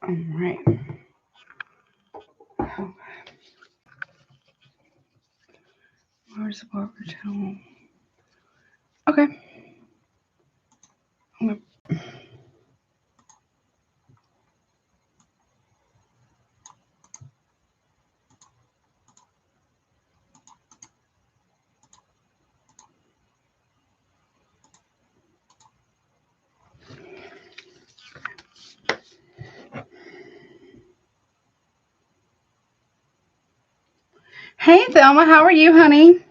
All right. Where's the barber channel? Okay. Hey, Thelma, how are you, honey?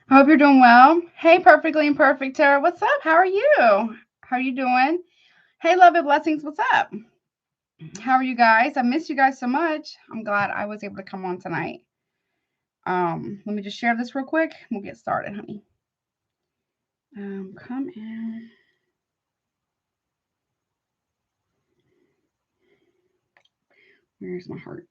I hope you're doing well. Hey, Perfectly Imperfect Tara, what's up? How are you? How are you doing? Hey, Love and Blessings, what's up? How are you guys? I miss you guys so much. I'm glad I was able to come on tonight. Let me just share this real quick. We'll get started, honey. Come in. Where's my heart?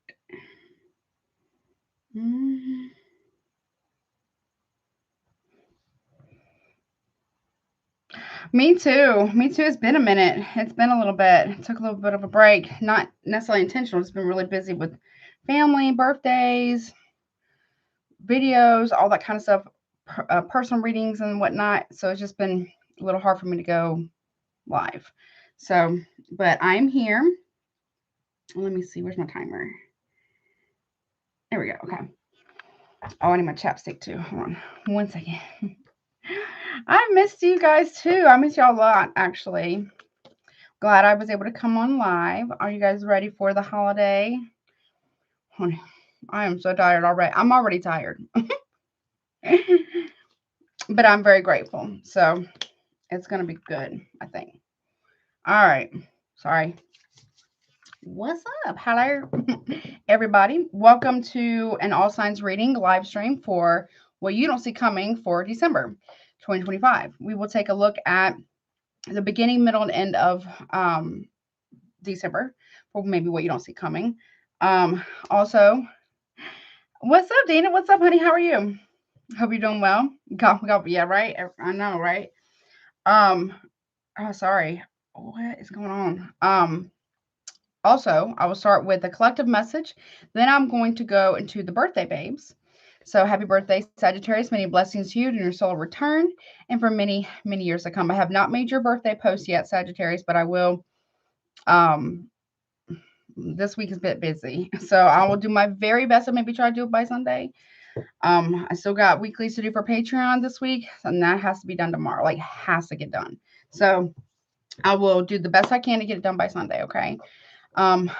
Me too. Me too. It's been a minute. It's been a little bit. It took a little bit of a break. Not necessarily intentional. It's been really busy with family, birthdays, videos, all that kind of stuff, personal readings and whatnot. So it's just been a little hard for me to go live. So, but I'm here. Let me see. Where's my timer? There we go. Okay. Oh, I need my chapstick too. Hold on 1 second. I missed you guys too. I missed y'all a lot, actually. Glad I was able to come on live. Are you guys ready for the holiday? I am so tired already. I'm already tired. But I'm very grateful. So it's going to be good, I think. All right. Sorry. What's up? Hello, everybody. Welcome to an All Signs reading live stream for what you don't see coming for December 2025. We will take a look at the beginning, middle, and end of December for maybe what you don't see coming. Also, what's up, Dana? What's up, honey? How are you? Hope you're doing well. Yeah, right. I know, right? Oh, sorry. What is going on? Also, I will start with a collective message. Then I'm going to go into the birthday babes. So happy birthday, Sagittarius. Many blessings to you and your soul return and for many, many years to come. I have not made your birthday post yet, Sagittarius, but I will. This week is a bit busy. So I will do my very best to maybe try to do it by Sunday. I still got weeklies to do for Patreon this week, and that has to be done tomorrow. Like, has to get done. So I will do the best I can to get it done by Sunday, okay? Then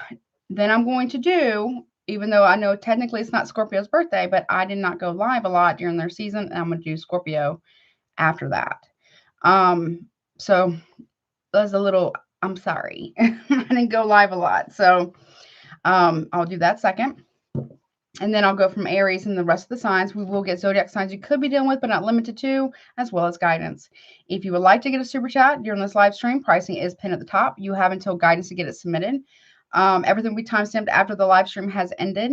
I'm going to do, even though I know technically it's not Scorpio's birthday, but I did not go live a lot during their season, and I'm going to do Scorpio after that. So that's a little, I'm sorry. I didn't go live a lot. So I'll do that second. And then I'll go from Aries and the rest of the signs. We will get zodiac signs you could be dealing with, but not limited to, as well as guidance. If you would like to get a super chat during this live stream, pricing is pinned at the top. You have until guidance to get it submitted. Everything will be timestamped after the live stream has ended.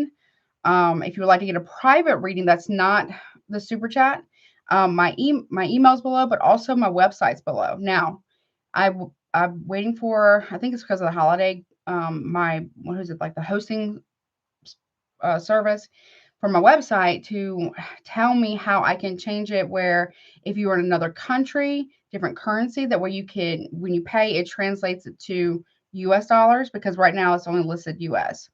If you would like to get a private reading that's not the super chat, my email's below, but also my website's below. Now, I'm waiting for, I think it's because of the holiday, what is it, like the hosting service for my website to tell me how I can change it where if you are in another country, different currency, that way you can, when you pay, it translates it to US dollars, because right now it's only listed US.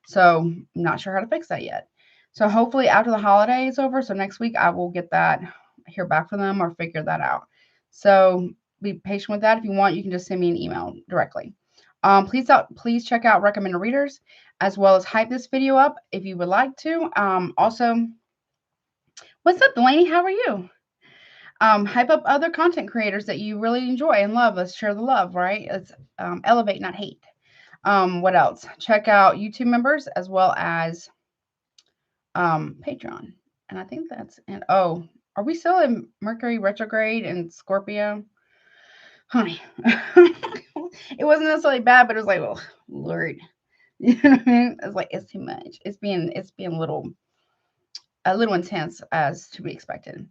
So I'm not sure how to fix that yet. So hopefully after the holiday is over, so next week I will get that, hear back from them or figure that out. So be patient with that. If you want, you can just send me an email directly. Please check out recommended readers, as well as hype this video up if you would like to. Also, what's up, Delaney? How are you? Hype up other content creators that you really enjoy and love. Let's share the love, right? Let's elevate, not hate. What else? Check out YouTube members as well as Patreon. And I think that's, and oh, are we still in Mercury retrograde and Scorpio? Honey, it wasn't necessarily bad, but it was like, oh, Lord. You know what I mean? It's like, it's too much. It's being a little intense, as to be expected.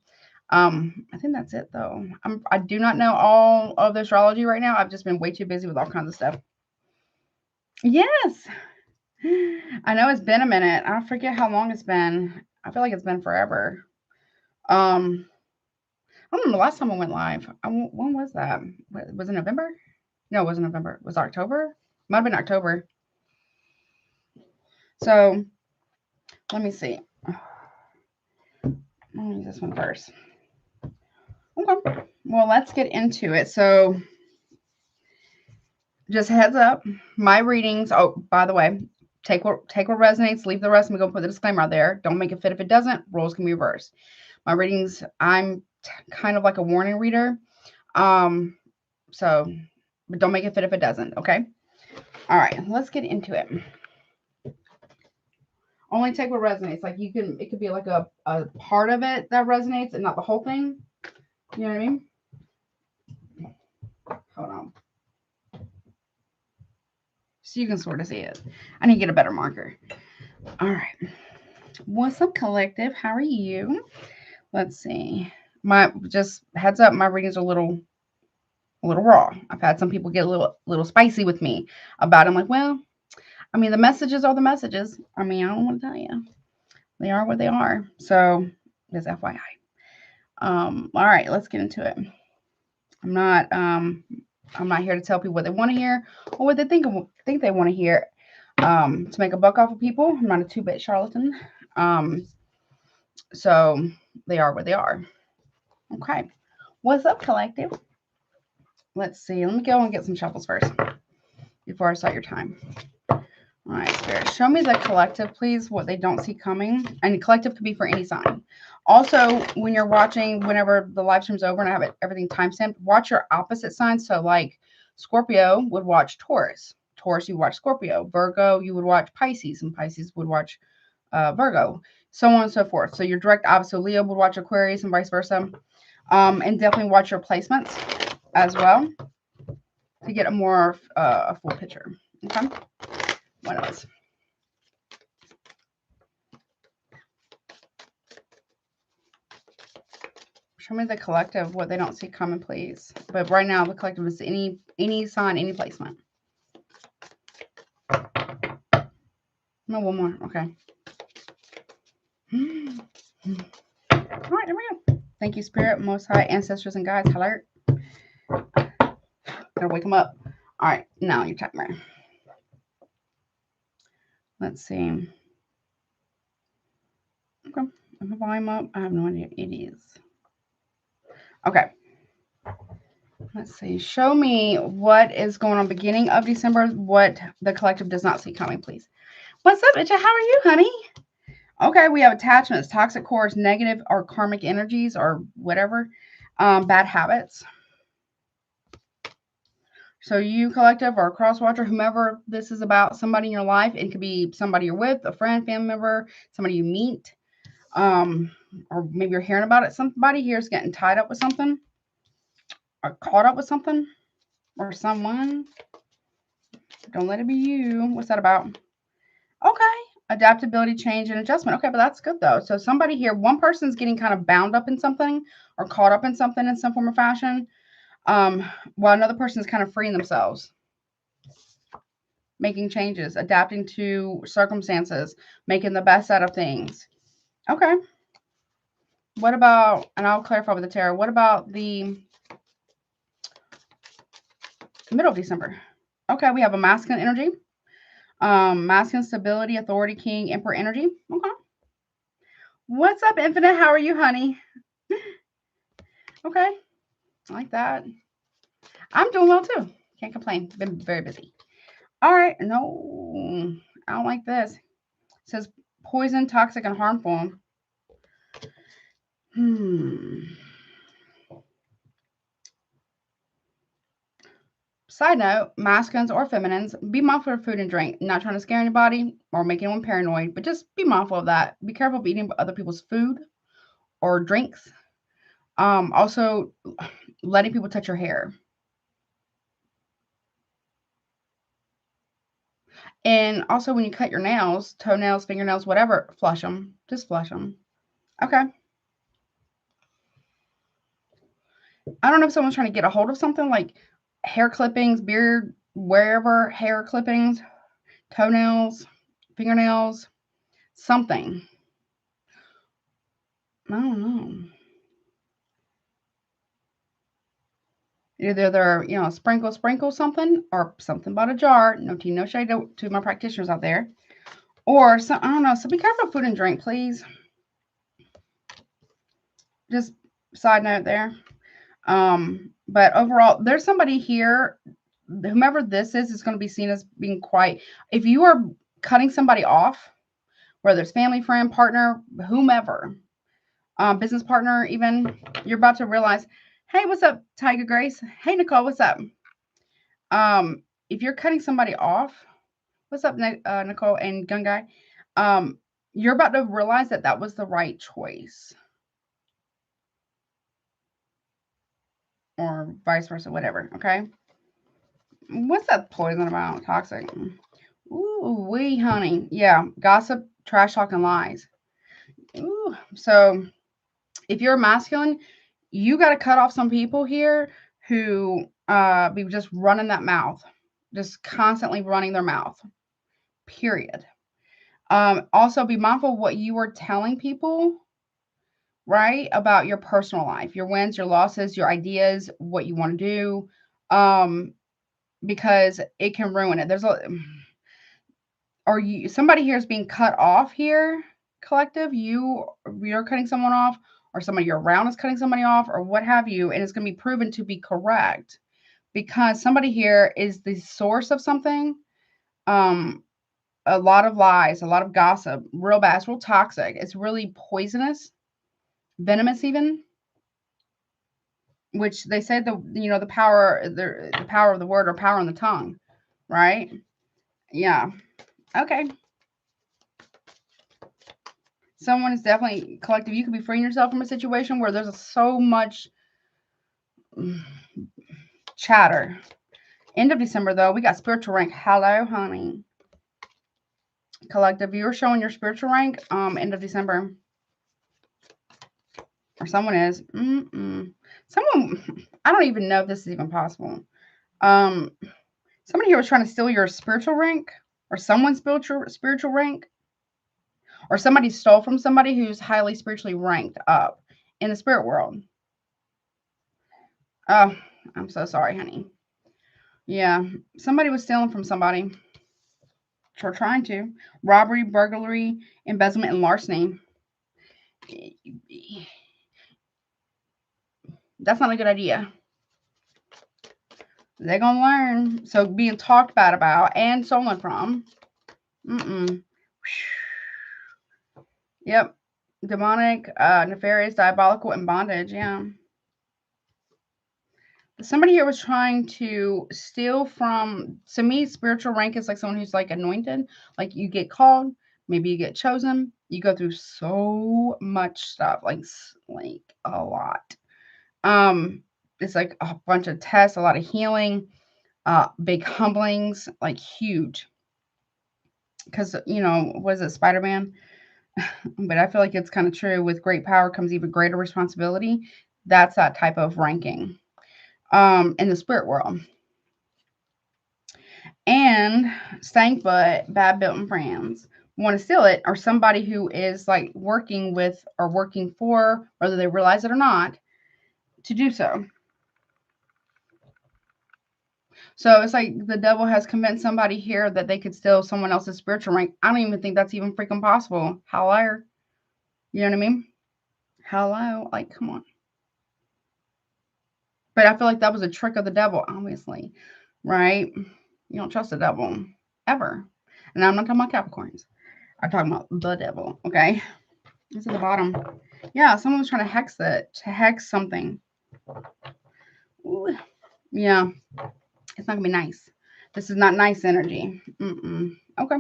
I think that's it though. I do not know all of the astrology right now. I've just been way too busy with all kinds of stuff. Yes. I know it's been a minute. I forget how long it's been. I feel like it's been forever. I don't remember the last time I went live. When was that? Was it November? No, it wasn't November. It was October? Might have been October. So let me see. Let me use this one first. Okay. Well, let's get into it. So just heads up, my readings. Oh, by the way, take what resonates, leave the rest. I'm gonna put the disclaimer out there. Don't make it fit if it doesn't. Roles can be reversed. My readings, I'm kind of like a warning reader. So but don't make it fit if it doesn't, okay? All right, let's get into it. Only take what resonates. Like it could be like a part of it that resonates and not the whole thing. You know what I mean? Hold on. So you can sort of see it. I need to get a better marker. All right. What's up, collective? How are you? Let's see. My just heads up, my readings are a little raw. I've had some people get a little spicy with me about it. I'm like, well, I mean, the messages are the messages. I mean, I don't want to tell you. They are what they are. So just FYI. All right, let's get into it. I'm not here to tell people what they want to hear or what they think they want to hear. To make a buck off of people. I'm not a 2-bit charlatan. So they are what they are. Okay. What's up, collective? Let's see. Let me go and get some shuffles first before I start your time. All right, Spirit. Show me the collective, please, what they don't see coming. And collective could be for any sign. Also, when you're watching, whenever the live stream's over and I have everything timestamped, watch your opposite signs. So, like Scorpio would watch Taurus. Taurus, you watch Scorpio. Virgo, you would watch Pisces. And Pisces would watch Virgo. So on and so forth. So your direct opposite Leo would watch Aquarius and vice versa. And definitely watch your placements as well to get a more a full picture. Okay. What else? Show me the collective, what they don't see coming, please. But right now, the collective is any sign, any placement. No, one more. Okay. All right, there we go. Thank you, Spirit, Most High, Ancestors, and Guides. Alert. Gotta wake them up. All right, now your timer. Let's see. Okay, I'm the volume up. I have no idea. It is. Okay. Let's see. Show me what is going on beginning of December, what the collective does not see coming, please. What's up, Ticha? How are you, honey? Okay, we have attachments, toxic cores, negative or karmic energies or whatever, bad habits. So you, collective, or a cross watcher, whomever this is about, somebody in your life. It could be somebody you're with, a friend, family member, somebody you meet, or maybe you're hearing about it. Somebody here is getting tied up with something or caught up with something or someone. Don't let it be you. What's that about? Okay. Adaptability, change, and adjustment. Okay, but that's good though. So somebody here, one person's getting kind of bound up in something or caught up in something in some form or fashion, while another person is kind of freeing themselves, making changes, adapting to circumstances, making the best out of things. Okay. What about, and I'll clarify with the tarot, what about the middle of December? Okay, we have a masculine energy. Masculine stability, authority, king, emperor energy. Okay. What's up, Infinite? How are you, honey? Okay. I like that. I'm doing well too. Can't complain. Been very busy. All right. No, I don't like this. It says poison, toxic, and harmful. Side note, masculines or feminines, be mindful of food and drink. Not trying to scare anybody or make anyone paranoid, but just be mindful of that. Be careful of eating other people's food or drinks. Also, letting people touch your hair. And also, when you cut your nails, toenails, fingernails, whatever, flush them. Just flush them. Okay. I don't know if someone's trying to get a hold of something like hair clippings, beard, wherever, hair clippings. toenails, fingernails, something. I don't know. Either they're, you know, sprinkle something, or something about a jar. No tea, no shade to my practitioners out there. Or, some, I don't know. So be careful, food and drink, please. Just side note there. But overall, there's somebody here, whomever this is going to be seen as being quite, if you are cutting somebody off, whether it's family, friend, partner, whomever, business partner, even, you're about to realize, hey, what's up, Tiger Grace? Hey, Nicole, what's up? If you're cutting somebody off, what's up, Nicole and Gun Guy? You're about to realize that that was the right choice. Or vice versa, whatever, okay? What's that poison about? Toxic. Ooh, wee, honey. Yeah, gossip, trash talk, and lies. Ooh, so if you're masculine, you got to cut off some people here who be just running that mouth, just constantly running their mouth, period. Also, be mindful of what you are telling people, right, about your personal life, your wins, your losses, your ideas, what you want to do, because it can ruin it. There's a, or you, somebody here is being cut off here, collective. You're cutting someone off, or somebody you're around is cutting somebody off, or what have you, and it's going to be proven to be correct because somebody here is the source of something. A lot of lies, a lot of gossip, real bad, it's real toxic. It's really poisonous, venomous even. Which they say the power the power of the word, or power on the tongue, right? Yeah. Okay. Someone is definitely collective. You could be freeing yourself from a situation where there's so much chatter. End of December, though, we got spiritual rank. Hello, honey. Collective, you're showing your spiritual rank. End of December, or someone is. Someone. I don't even know if this is even possible. Somebody here was trying to steal your spiritual rank, or someone's spiritual rank, or somebody stole from somebody who's highly spiritually ranked up in the spirit world. Oh, I'm so sorry, honey. Yeah, somebody was stealing from somebody. Or trying to. Robbery, burglary, embezzlement, and larceny. That's not a good idea. They're going to learn. So being talked bad about and stolen from. Yep. Demonic, nefarious, diabolical, and bondage. Yeah. Somebody here was trying to steal from, to me, spiritual rank is like someone who's like anointed. Like you get called, maybe you get chosen. You go through so much stuff, like a lot. It's like a bunch of tests, a lot of healing, big humblings, like huge. Because, was it Spider-Man? But I feel like it's kind of true. With great power comes even greater responsibility. That's that type of ranking in the spirit world. And stank butt, bad built friends want to steal it, or somebody who is like working with or working for, whether they realize it or not, to do so. So it's like the devil has convinced somebody here that they could steal someone else's spiritual rank. I don't even think that's even freaking possible. Hello? You know what I mean? Hello? Like, come on. But I feel like that was a trick of the devil, obviously. Right? You don't trust the devil. Ever. And I'm not talking about Capricorns. I'm talking about the devil. Okay? It's at the bottom. Yeah, someone was trying to hex something. Ooh. Yeah. It's not going to be nice. This is not nice energy. Okay.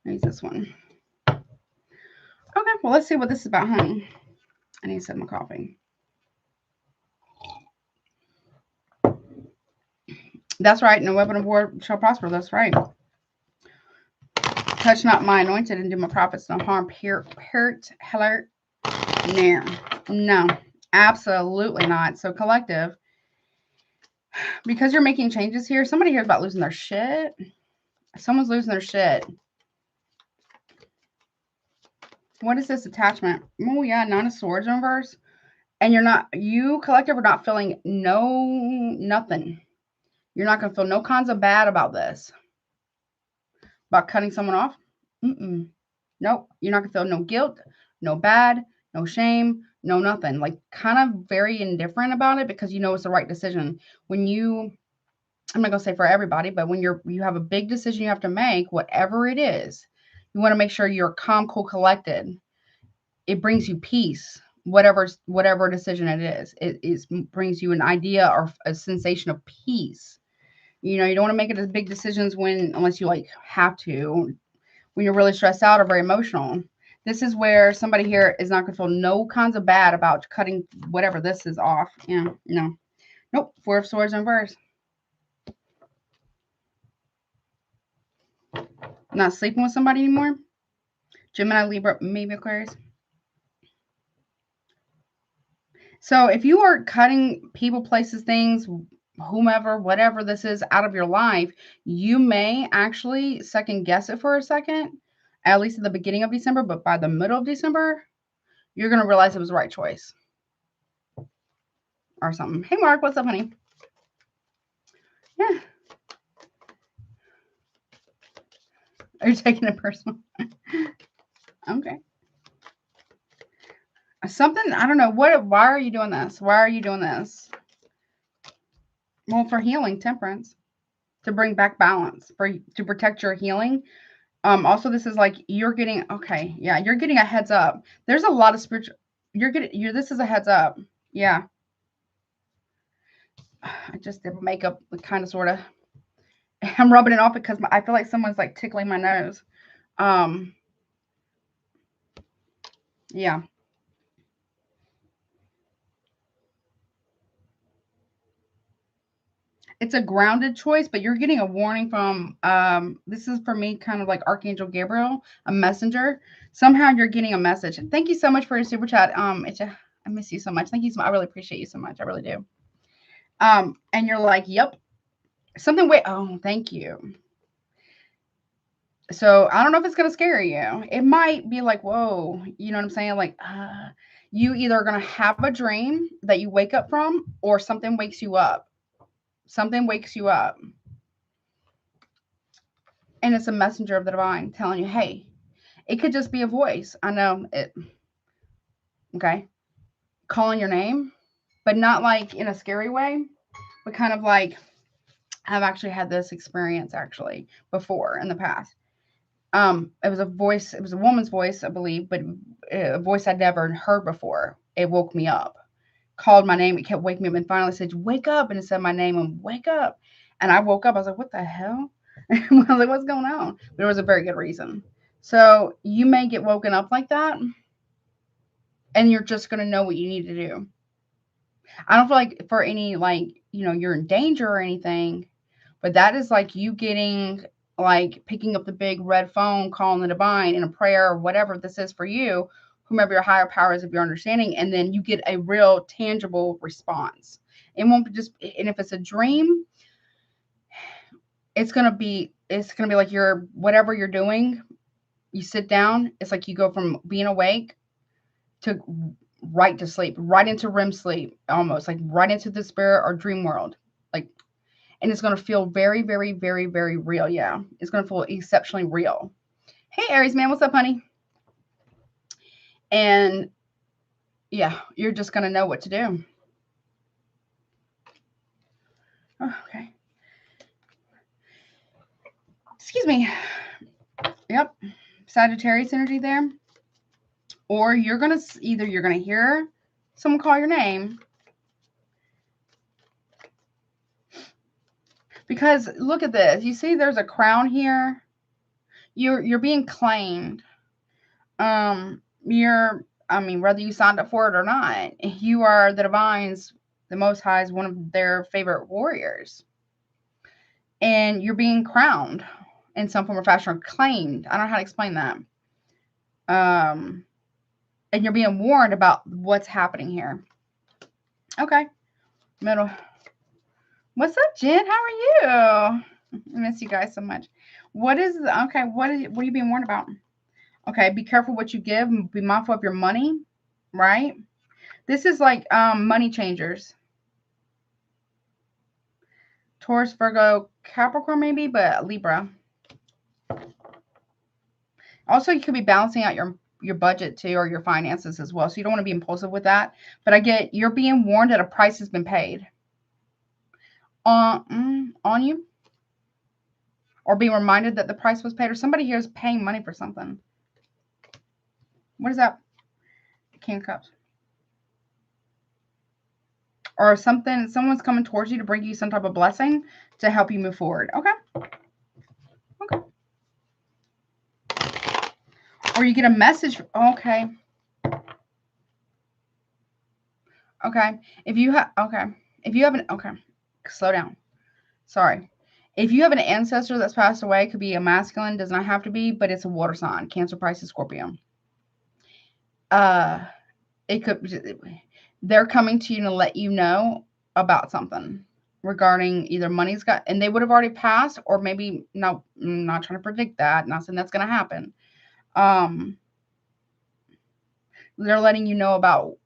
Use this one. Okay, well, let's see what this is about, honey. I need to sip my coffee. That's right. No weapon of war shall prosper. That's right. Touch not my anointed and do my prophets no harm. Hurt. No, absolutely not. So collective, because you're making changes here, somebody here is about losing their shit. Someone's losing their shit. What is this attachment? Oh, yeah, Nine of Swords in reverse. And you collective are not feeling nothing. You're not going to feel no kinds of bad about this. About cutting someone off. Nope. You're not going to feel no guilt, no bad, no shame, no nothing. Like, kind of very indifferent about it because you know it's the right decision. When you, I'm not going to say for everybody, but when you have a big decision you have to make, whatever it is, you want to make sure you're calm, cool, collected. It brings you peace. Whatever decision it is, it brings you an idea or a sensation of peace. You know, you don't want to make it as big decisions unless you like have to, when you're really stressed out or very emotional. This is where somebody here is not going to feel no kinds of bad about cutting whatever this is off. Yeah, no. Nope. Four of Swords in reverse. Not sleeping with somebody anymore. Gemini, Libra, maybe Aquarius. So if you are cutting people, places, things, whomever, whatever this is out of your life, you may actually second guess it for a second, at least at the beginning of December, but by the middle of December, you're going to realize it was the right choice or something. Hey, Mark, what's up, honey? Yeah. Are you taking it personal? Okay. Something, I don't know. Why are you doing this? Why are you doing this? Well, for healing, temperance, to bring back balance, to protect your healing. Also, this is like you're getting, okay, yeah, you're getting a heads up. There's a lot of spiritual, this is a heads up. Yeah. I just did makeup, kind of, sort of. I'm rubbing it off because I feel like someone's like tickling my nose. Yeah. It's a grounded choice, but you're getting a warning from, this is for me kind of like Archangel Gabriel, a messenger. Somehow you're getting a message. Thank you so much for your super chat. I miss you so much. Thank you so much. I really appreciate you so much. I really do. And you're like, yep. Oh, thank you. So I don't know if it's going to scare you. It might be like, whoa, you know what I'm saying? Like, you either are going to have a dream that you wake up from or something wakes you up. Something wakes you up. And it's a messenger of the divine telling you, hey, it could just be a voice. I know it. Okay. Calling your name, but not like in a scary way, but kind of like, I've actually had this experience actually before in the past. It was a voice, it was a woman's voice, I believe, but a voice I'd never heard before. It woke me up, called my name. It kept waking me up and finally said, wake up. And it said my name and wake up. And I woke up. I was like, what the hell? I was like, what's going on? But it was a very good reason. So you may get woken up like that and you're just going to know what you need to do. I don't feel like for any, like, you know, you're in danger or anything, but that is like you getting, like, picking up the big red phone, calling the divine in a prayer or whatever this is for you, whomever your higher powers of your understanding, and then you get a real tangible response. It won't be just, and if it's a dream, it's gonna be like whatever you're doing, you sit down, it's like you go from being awake to right to sleep, right into REM sleep, almost like right into the spirit or dream world. Like, and it's going to feel very, very, very, very real. Yeah. It's going to feel exceptionally real. Hey, Aries man, what's up, honey? And yeah, you're just going to know what to do. Oh, okay. Excuse me. Yep. Sagittarius energy there. Or you're going to, either you're going to hear someone call your name. Because look at this. You see there's a crown here. You're being claimed. Whether you signed up for it or not, you are the divines, the Most High is one of their favorite warriors. And you're being crowned in some form or fashion, or claimed. I don't know how to explain that. And you're being warned about what's happening here. Okay. Middle. What's up, Jen? How are you? I miss you guys so much. What is the, okay? What are you being warned about? Okay, be careful what you give. Be mindful of your money, right? This is like money changers. Taurus, Virgo, Capricorn, maybe, but Libra. Also, you could be balancing out your budget too, or your finances as well. So you don't want to be impulsive with that. But I get you're being warned that a price has been paid on you, or being reminded that the price was paid, or somebody here is paying money for something. What is that? King of Cups. Or something, someone's coming towards you to bring you some type of blessing to help you move forward. Okay. Okay. Or you get a message. Okay. Okay. If you have, okay. If you have an, okay. Slow down. Sorry. If you have an ancestor that's passed away, it could be a masculine, does not have to be, but it's a water sign. Cancer, Pisces, Scorpio. It could, they're coming to you to let you know about something regarding either money's got, and they would have already passed, or maybe, no, I'm not trying to predict that, not saying that's going to happen. They're letting you know about,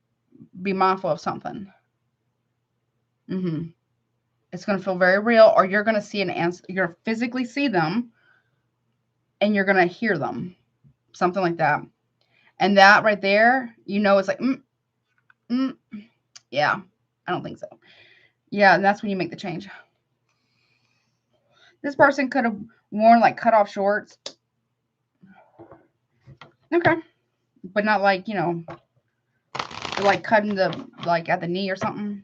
be mindful of something. It's going to feel very real, or you're going to see an answer, you're going to physically see them, and you're going to hear them, something like that. And that right there, you know, it's like, yeah, I don't think so. Yeah, and that's when you make the change. This person could have worn like cut off shorts. Okay. But not like, you know, like cutting the, like at the knee or something.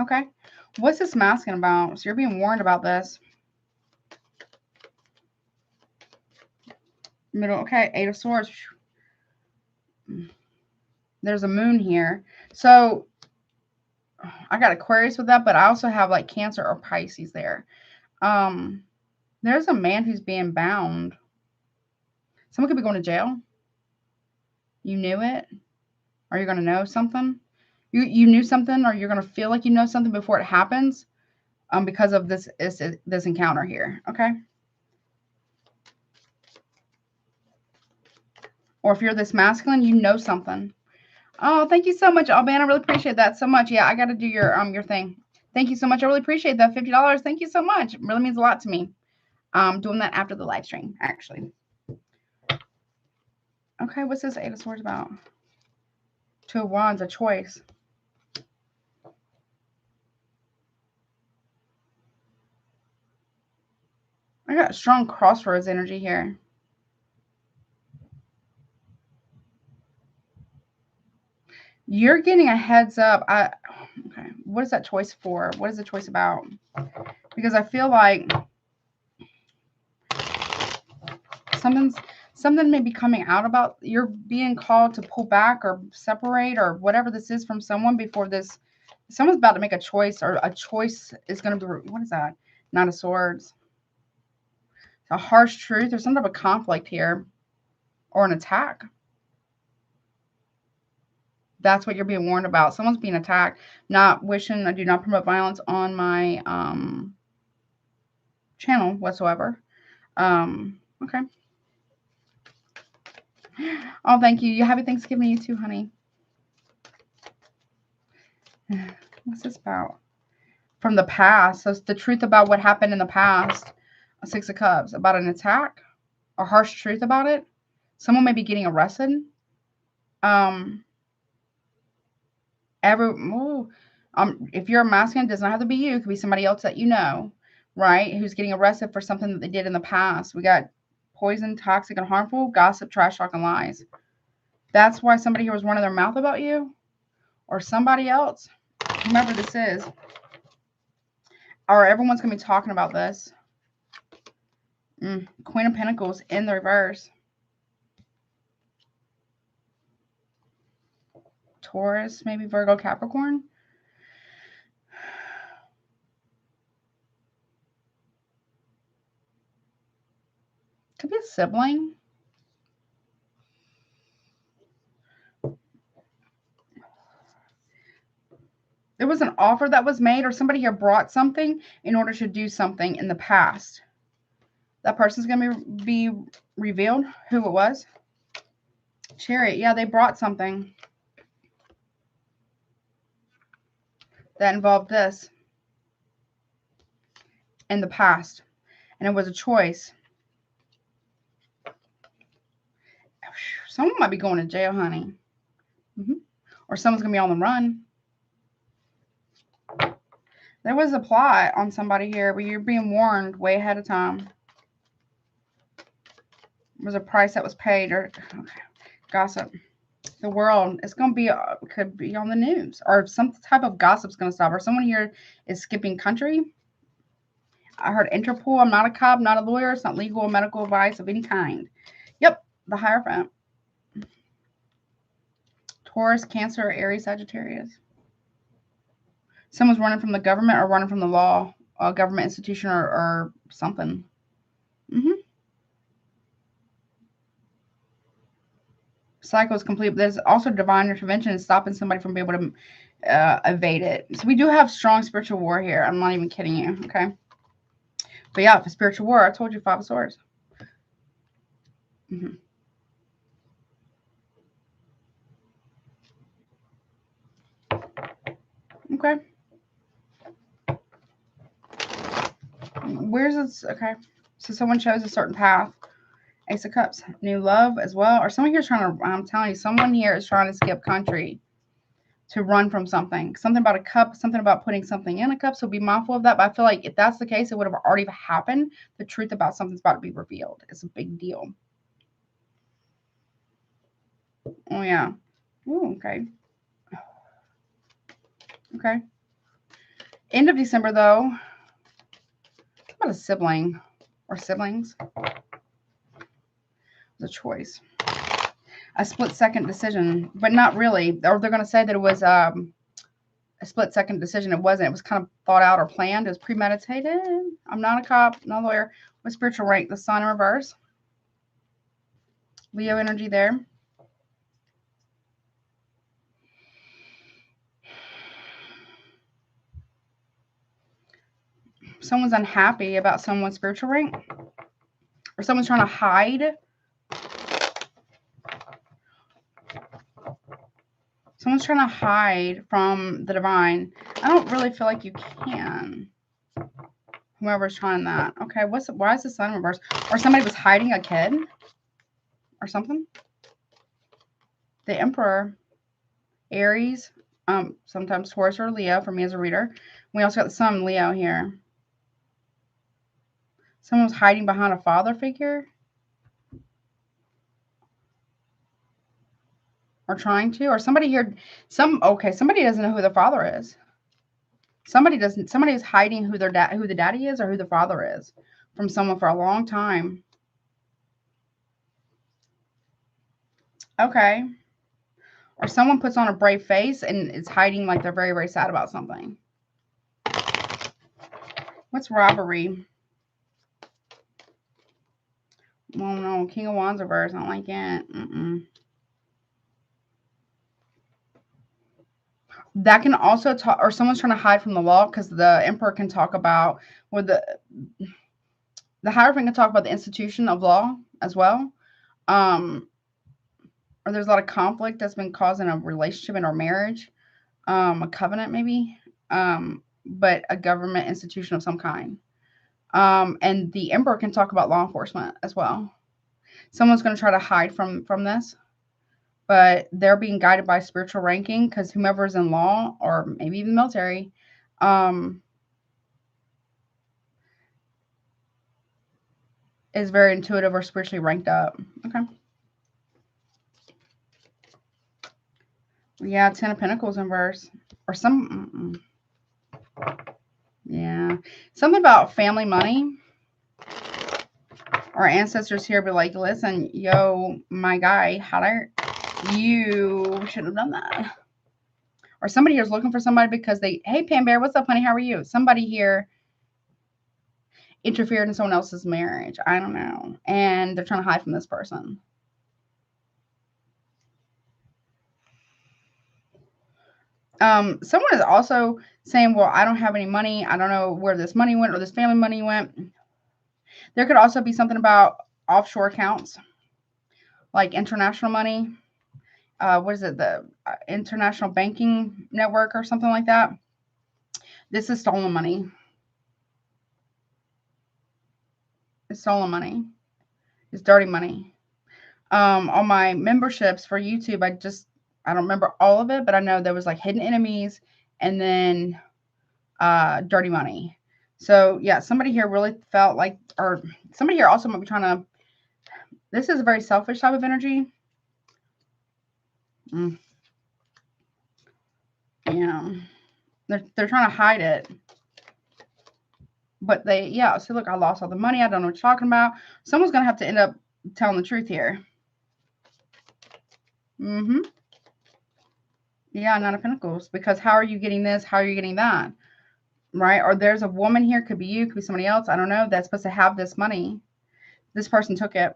Okay. What's this masking about? So you're being warned about this. Middle. Okay. 8 of Swords. There's a moon here. So I got Aquarius with that, but I also have like Cancer or Pisces there. There's a man who's being bound. Someone could be going to jail. You knew it. Or you're going to know something. You knew something, or you're going to feel like you know something before it happens, because of this encounter here. Okay. Or if you're this masculine, you know something. Oh, thank you so much, Alban. I really appreciate that so much. Yeah, I got to do your thing. Thank you so much. I really appreciate that. $50. Thank you so much. It really means a lot to me. Doing that after the live stream, actually. Okay, what's this 8 of Swords about? 2 of Wands, a choice. I got strong crossroads energy here. You're getting a heads up. Okay, what is that choice for? What is the choice about? Because I feel like something may be coming out about you're being called to pull back or separate or whatever this is from someone before this. Someone's about to make a choice, or a choice is going to be, what is that? 9 of Swords. A harsh truth. There's some type of conflict here, or an attack. That's what you're being warned about. Someone's being attacked. Not wishing, I do not promote violence on my channel whatsoever. Okay. Oh, thank you. You happy Thanksgiving, you too, honey. What's this about? From the past. So it's the truth about what happened in the past. A 6 of Cups. About an attack. A harsh truth about it. Someone may be getting arrested. If you're a masculine, it does not have to be you. It could be somebody else that you know, right? Who's getting arrested for something that they did in the past. We got poison, toxic, and harmful, gossip, trash talk, and lies. That's why somebody here was running their mouth about you, or somebody else, whomever this is, or everyone's going to be talking about this. Queen of Pentacles in the reverse. Taurus, maybe Virgo, Capricorn. Could be a sibling. There was an offer that was made, or somebody here brought something in order to do something in the past. That person's going to be revealed who it was. Chariot. Yeah, they brought something that involved this in the past. And it was a choice. Someone might be going to jail, honey. Or someone's going to be on the run. There was a plot on somebody here, but you're being warned way ahead of time. There was a price that was paid, or okay, gossip. The world, it's going to be, could be on the news, or some type of gossip's going to stop, or someone here is skipping country. I heard Interpol. I'm not a cop, not a lawyer. It's not legal or medical advice of any kind. Yep, the Hierophant. Taurus, Cancer, Aries, Sagittarius. Someone's running from the government or running from the law, a government institution or something. Cycle is complete, but there's also divine intervention and stopping somebody from being able to evade it. So we do have strong spiritual war here. I'm not even kidding you, okay? But yeah, for spiritual war, I told you 5 of Swords. Okay. Where's this? Okay. So someone chose a certain path. Ace of Cups. New love as well. Or someone here is trying to, I'm telling you, someone here is trying to skip country to run from something. Something about a cup, something about putting something in a cup. So be mindful of that. But I feel like if that's the case, it would have already happened. The truth about something's about to be revealed. It's a big deal. Oh, yeah. Ooh, okay. Okay. End of December, though. What about a sibling or siblings? The choice. A split-second decision, but not really. Or they're going to say that it was a split-second decision. It wasn't. It was kind of thought out or planned. It was premeditated. I'm not a cop, not a lawyer. What spiritual rank? The Sun in reverse. Leo energy there. Someone's unhappy about someone's spiritual rank. Or someone's trying to hide. Someone's trying to hide from the divine. I don't really feel like you can. Whoever's trying that. Okay, why is the Sun in reverse? Or somebody was hiding a kid or something. The Emperor, Aries, sometimes Taurus or Leo for me as a reader. We also got the Sun Leo here. Someone was hiding behind a father figure. Or trying to. Or somebody here, somebody doesn't know who the father is. Somebody is hiding who the daddy is or who the father is from someone for a long time. Okay. Or someone puts on a brave face and is hiding like they're very, very sad about something. What's robbery? Well, no. King of Wands reverse. I don't like it. That can also talk, or someone's trying to hide from the law because the Emperor can talk about, or the Hierophant can talk about the institution of law as well. Or there's a lot of conflict that's been causing a relationship in our marriage, a covenant maybe, but a government institution of some kind. And the Emperor can talk about law enforcement as well. Someone's going to try to hide from this, but they're being guided by spiritual ranking because whomever's in law or maybe even military, is very intuitive or spiritually ranked up. Okay. Yeah, 10 of Pentacles in verse. Or some... Yeah. Something about family money. Our ancestors here be like, listen, yo, my guy, you shouldn't have done that. Or somebody here is looking for somebody because hey, Pam Bear, what's up, honey? How are you? Somebody here interfered in someone else's marriage. I don't know. And they're trying to hide from this person. Someone is also saying, well, I don't have any money. I don't know where this money went or this family money went. There could also be something about offshore accounts, like international money. What is it? The international banking network or something like that. This is stolen money. It's stolen money. It's dirty money. On my memberships for YouTube, I don't remember all of it, but I know there was like hidden enemies and then dirty money. So yeah, somebody here really felt like, or somebody here also might be trying to, this is a very selfish type of energy. Yeah. They're trying to hide it. But yeah, so look, I lost all the money. I don't know what you're talking about. Someone's going to have to end up telling the truth here. Yeah, Nine of Pentacles. Because how are you getting this? How are you getting that? Right? Or there's a woman here. Could be you. Could be somebody else. I don't know. That's supposed to have this money. This person took it.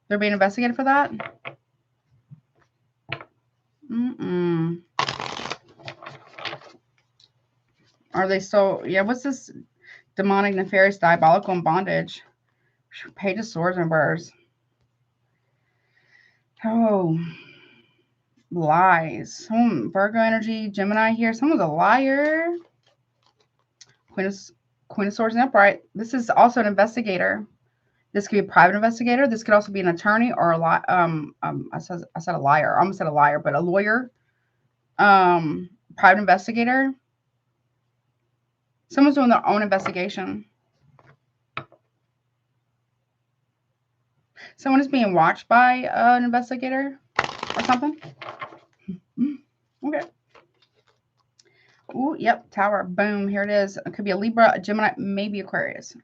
They're being investigated for that? Are they so... Yeah, what's this? Demonic, nefarious, diabolical, and bondage. Page of Swords and Reverse. Oh... Lies. Virgo energy, Gemini here. Someone's a liar. Queen of Swords and Upright. This is also an investigator. This could be a private investigator. This could also be an attorney or I said a liar. I almost said a liar, but a lawyer. Private investigator. Someone's doing their own investigation. Someone is being watched by an investigator or something. Okay. Ooh, yep, Tower. Boom. Here it is. It could be a Libra, a Gemini, maybe Aquarius.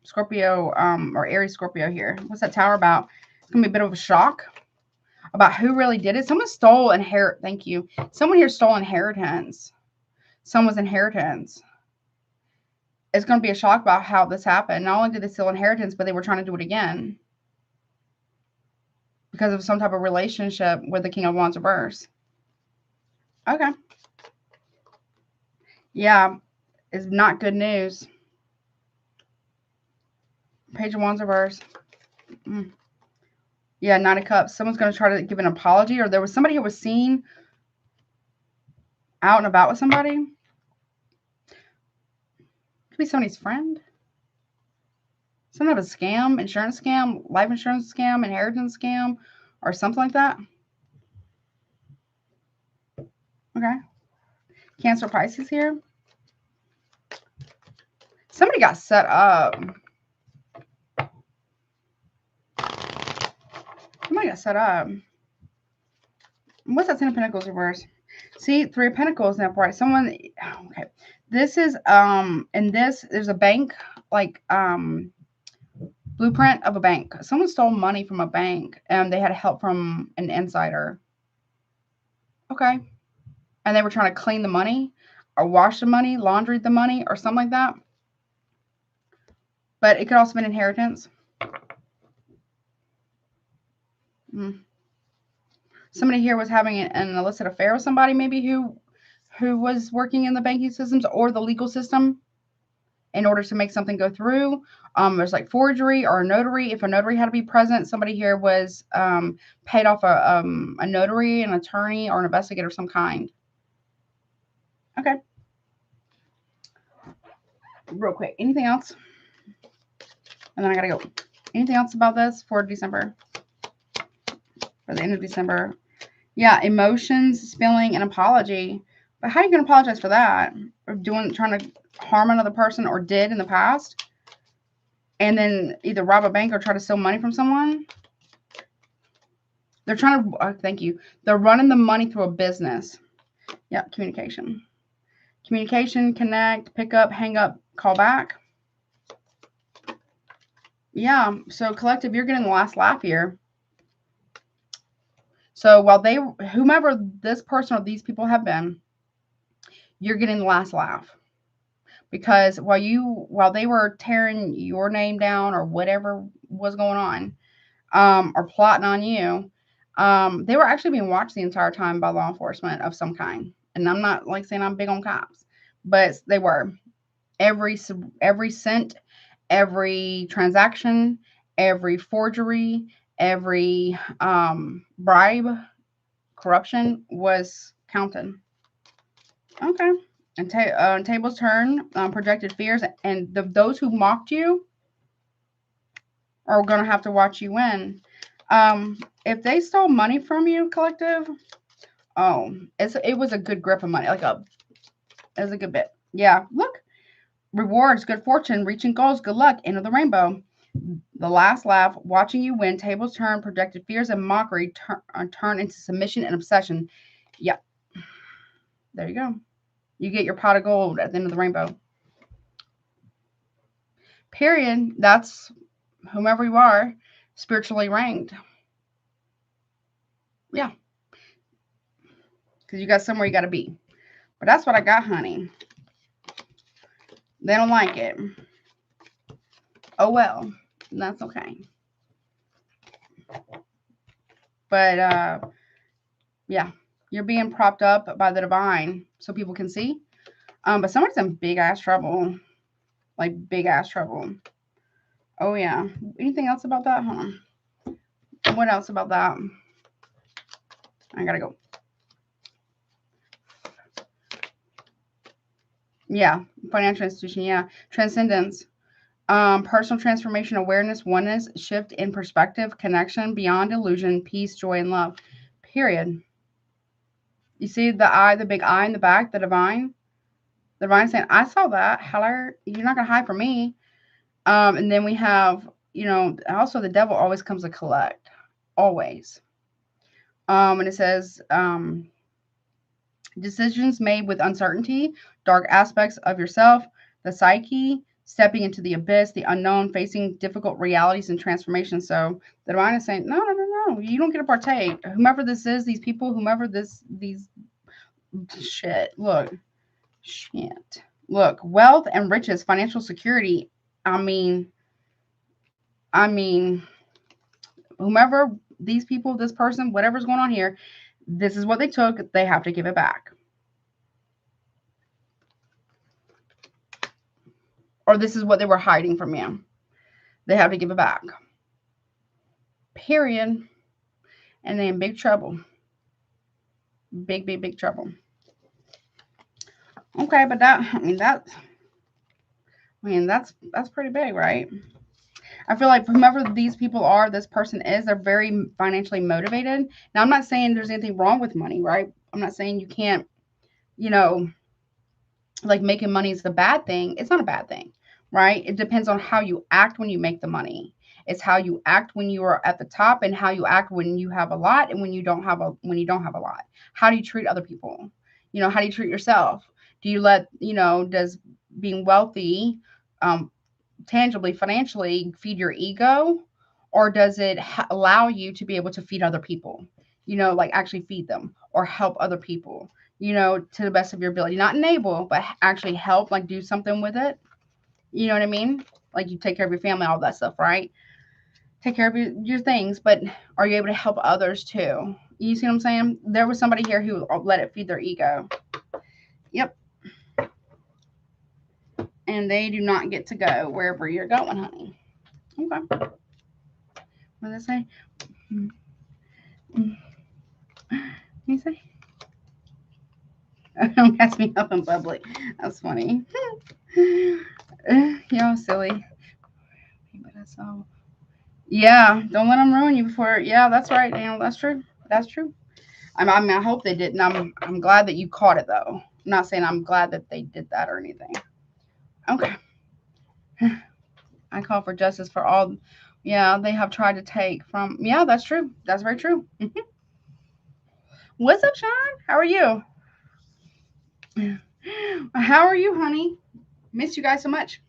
Scorpio, or Aries Scorpio here. What's that Tower about? It's gonna be a bit of a shock about who really did it. Someone stole thank you. Someone here stole inheritance. Someone's inheritance. It's gonna be a shock about how this happened. Not only did they steal inheritance, but they were trying to do it again. Because of some type of relationship with the King of Wands reverse. Okay. Yeah, it's not good news. Page of Wands reverse. Yeah, Nine of Cups. Someone's going to try to give an apology, or there was somebody who was seen out and about with somebody. Could be somebody's friend. Some type of scam, insurance scam, life insurance scam, inheritance scam, or something like that. Okay. Cancer, Pisces here. Somebody got set up. Somebody got set up. What's that Ten of Pentacles reverse? See, Three of Pentacles now, right? Someone, okay. This is, in this, there's a bank, like, blueprint of a bank. Someone stole money from a bank and they had help from an insider. Okay. And they were trying to clean the money or wash the money, laundry the money or something like that. But it could also be an inheritance. Somebody here was having an illicit affair with somebody, maybe who was working in the banking systems or the legal system in order to make something go through. There's like forgery or a notary. If a notary had to be present, somebody here was paid off a notary, an attorney, or an investigator of some kind. Okay. Real quick. Anything else? And then I gotta go. Anything else about this for December? For the end of December? Yeah, emotions, spilling, and apology. But how are you going to apologize for that? Or trying to harm another person or did in the past? And then either rob a bank or try to steal money from someone? They're trying to, thank you. They're running the money through a business. Yeah, communication. Communication, connect, pick up, hang up, call back. Yeah, so collective, you're getting the last laugh here. So while whomever this person or these people have been, you're getting the last laugh. Because while they were tearing your name down or whatever was going on, or plotting on you, they were actually being watched the entire time by law enforcement of some kind. And I'm not like saying I'm big on cops, but they were. every cent, every transaction, every forgery, every bribe, corruption was counted. Okay. And tables turn, projected fears, and those who mocked you are going to have to watch you win. If they stole money from you, collective, oh, it was a good grip of money. It was a good bit. Yeah, look. Rewards, good fortune, reaching goals, good luck, end of the rainbow. The last laugh, watching you win, tables turn, projected fears and mockery turn into submission and obsession. Yep. There you go. You get your pot of gold at the end of the rainbow. Period. That's whomever you are, spiritually ranked. Yeah. Because you got somewhere you got to be. But that's what I got, honey. They don't like it. Oh, well. That's okay. But, yeah. You're being propped up by the divine so people can see. But someone's in big-ass trouble. Like, big-ass trouble. Oh, yeah. Anything else about that? Hold on. What else about that? I gotta go. Yeah. Financial institution. Yeah. Transcendence. Personal transformation, awareness, oneness, shift in perspective, connection, beyond illusion, peace, joy, and love. Period. You see the eye, the big eye in the back, the divine? The divine saying, I saw that. Hello, you're not going to hide from me. And then we have, also the devil always comes to collect. Always. And it says, decisions made with uncertainty, dark aspects of yourself, the psyche, stepping into the abyss, the unknown, facing difficult realities and transformations. So the divine is saying, no, you don't get to partake. Whomever this is, these people, these shit. Look, wealth and riches, financial security. I mean, whomever these people, this person, whatever's going on here, this is what they took. They have to give it back. Or this is what they were hiding from you. They have to give it back. Period. And they're in big trouble. Big trouble. Okay, but that's pretty big, right? I feel like whomever these people are, this person is, they're very financially motivated. Now, I'm not saying there's anything wrong with money, right? I'm not saying you can't, like making money is a bad thing. It's not a bad thing, right? It depends on how you act when you make the money. It's how you act when you are at the top and how you act when you have a lot and when you don't have a lot. How do you treat other people? How do you treat yourself? Do you let, does being wealthy, tangibly, financially feed your ego, or does it allow you to be able to feed other people? Like actually feed them or help other people, to the best of your ability, not enable, but actually help, like do something with it. You know what I mean? Like you take care of your family, all that stuff, right? Take care of your things, but are you able to help others too? You see what I'm saying? There was somebody here who let it feed their ego. Yep. And they do not get to go wherever you're going, honey. Okay. What did I say? What do you say? Don't catch me up in public. That's funny. Y'all silly. Yeah, don't let them ruin you before. Yeah, that's right, Daniel. That's true. That's true. I hope they didn't. I'm glad that you caught it, though. I'm not saying I'm glad that they did that or anything. Okay. I call for justice for all. Yeah, they have tried to take from. Yeah, that's true. That's very true. What's up, Sean? How are you? How are you, honey? Missed you guys so much.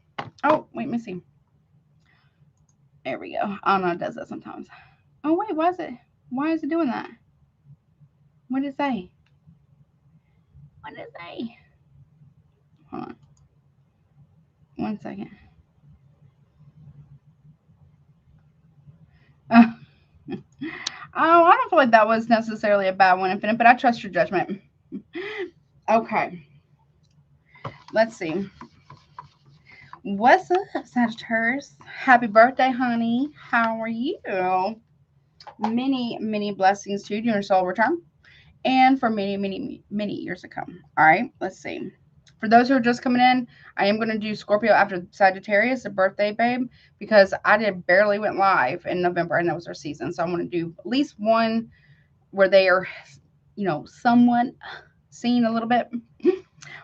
Oh, wait, Missy. There we go. I don't know, it does that sometimes. Oh, wait, why is it doing that? What did it say? What did it say? Hold on. 1 second. Oh, I don't feel like that was necessarily a bad one, Infinite, but I trust your judgment. Okay. Let's see. What's up, Sagittarius? Happy birthday, honey. How are you? Many, many blessings to you in your soul return and for many, many, many years to come. All right, let's see. For those who are just coming in, I am going to do Scorpio after Sagittarius, the birthday babe, because I barely went live in November and that was our season. So I'm going to do at least one where they are, somewhat seen a little bit.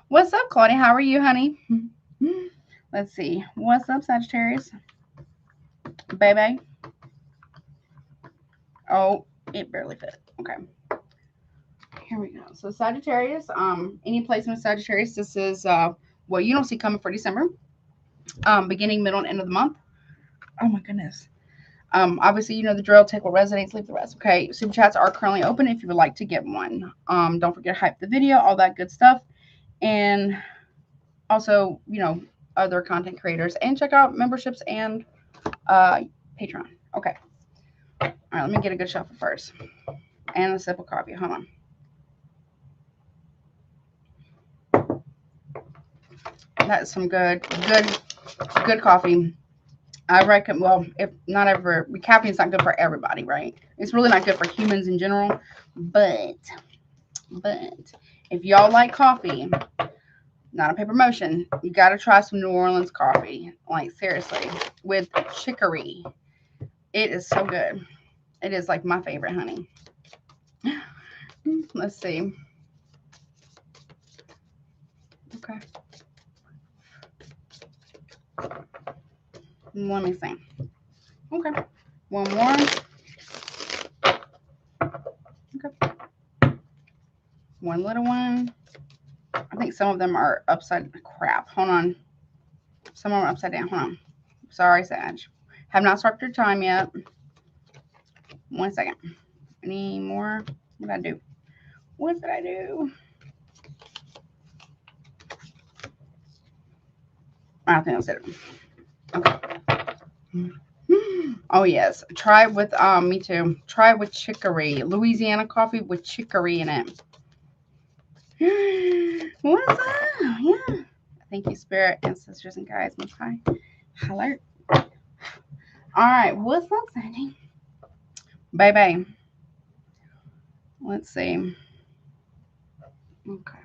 What's up, Claudia? How are you, honey? Let's see. What's up, Sagittarius? Baby. Oh, it barely fit. Okay. Here we go. So Sagittarius, any placement of Sagittarius, this is what you don't see coming for December. Beginning, middle, and end of the month. Oh my goodness. Obviously, you know the drill. Take what resonates, leave the rest. Okay. Super chats are currently open if you would like to get one. Don't forget to hype the video, all that good stuff. And also, other content creators. And check out memberships and Patreon. Okay. All right, let me get a good shuffle first. And a sip of coffee. Hold on. That is some good coffee. I reckon, well, if not ever, caffeine is not good for everybody, right? It's really not good for humans in general. But if y'all like coffee, not a paper motion, you got to try some New Orleans coffee. Like, seriously, with chicory. It is so good. It is like my favorite, honey. Let's see. Okay. Let me see. Okay. One more. Okay. One little one. I think some of them are upside crap. Hold on. Some of them are upside down. Hold on. Sorry, Sag. Have not started your time yet. 1 second. Any more? What did I do? What did I do? I think that's it. Okay. Oh yes. Try it with me too. Try it with chicory. Louisiana coffee with chicory in it. What's up? Yeah. Thank you, spirit, ancestors, and guides. Most high. Hello. All right. What's up, Sandy? Bye. Let's see. Okay.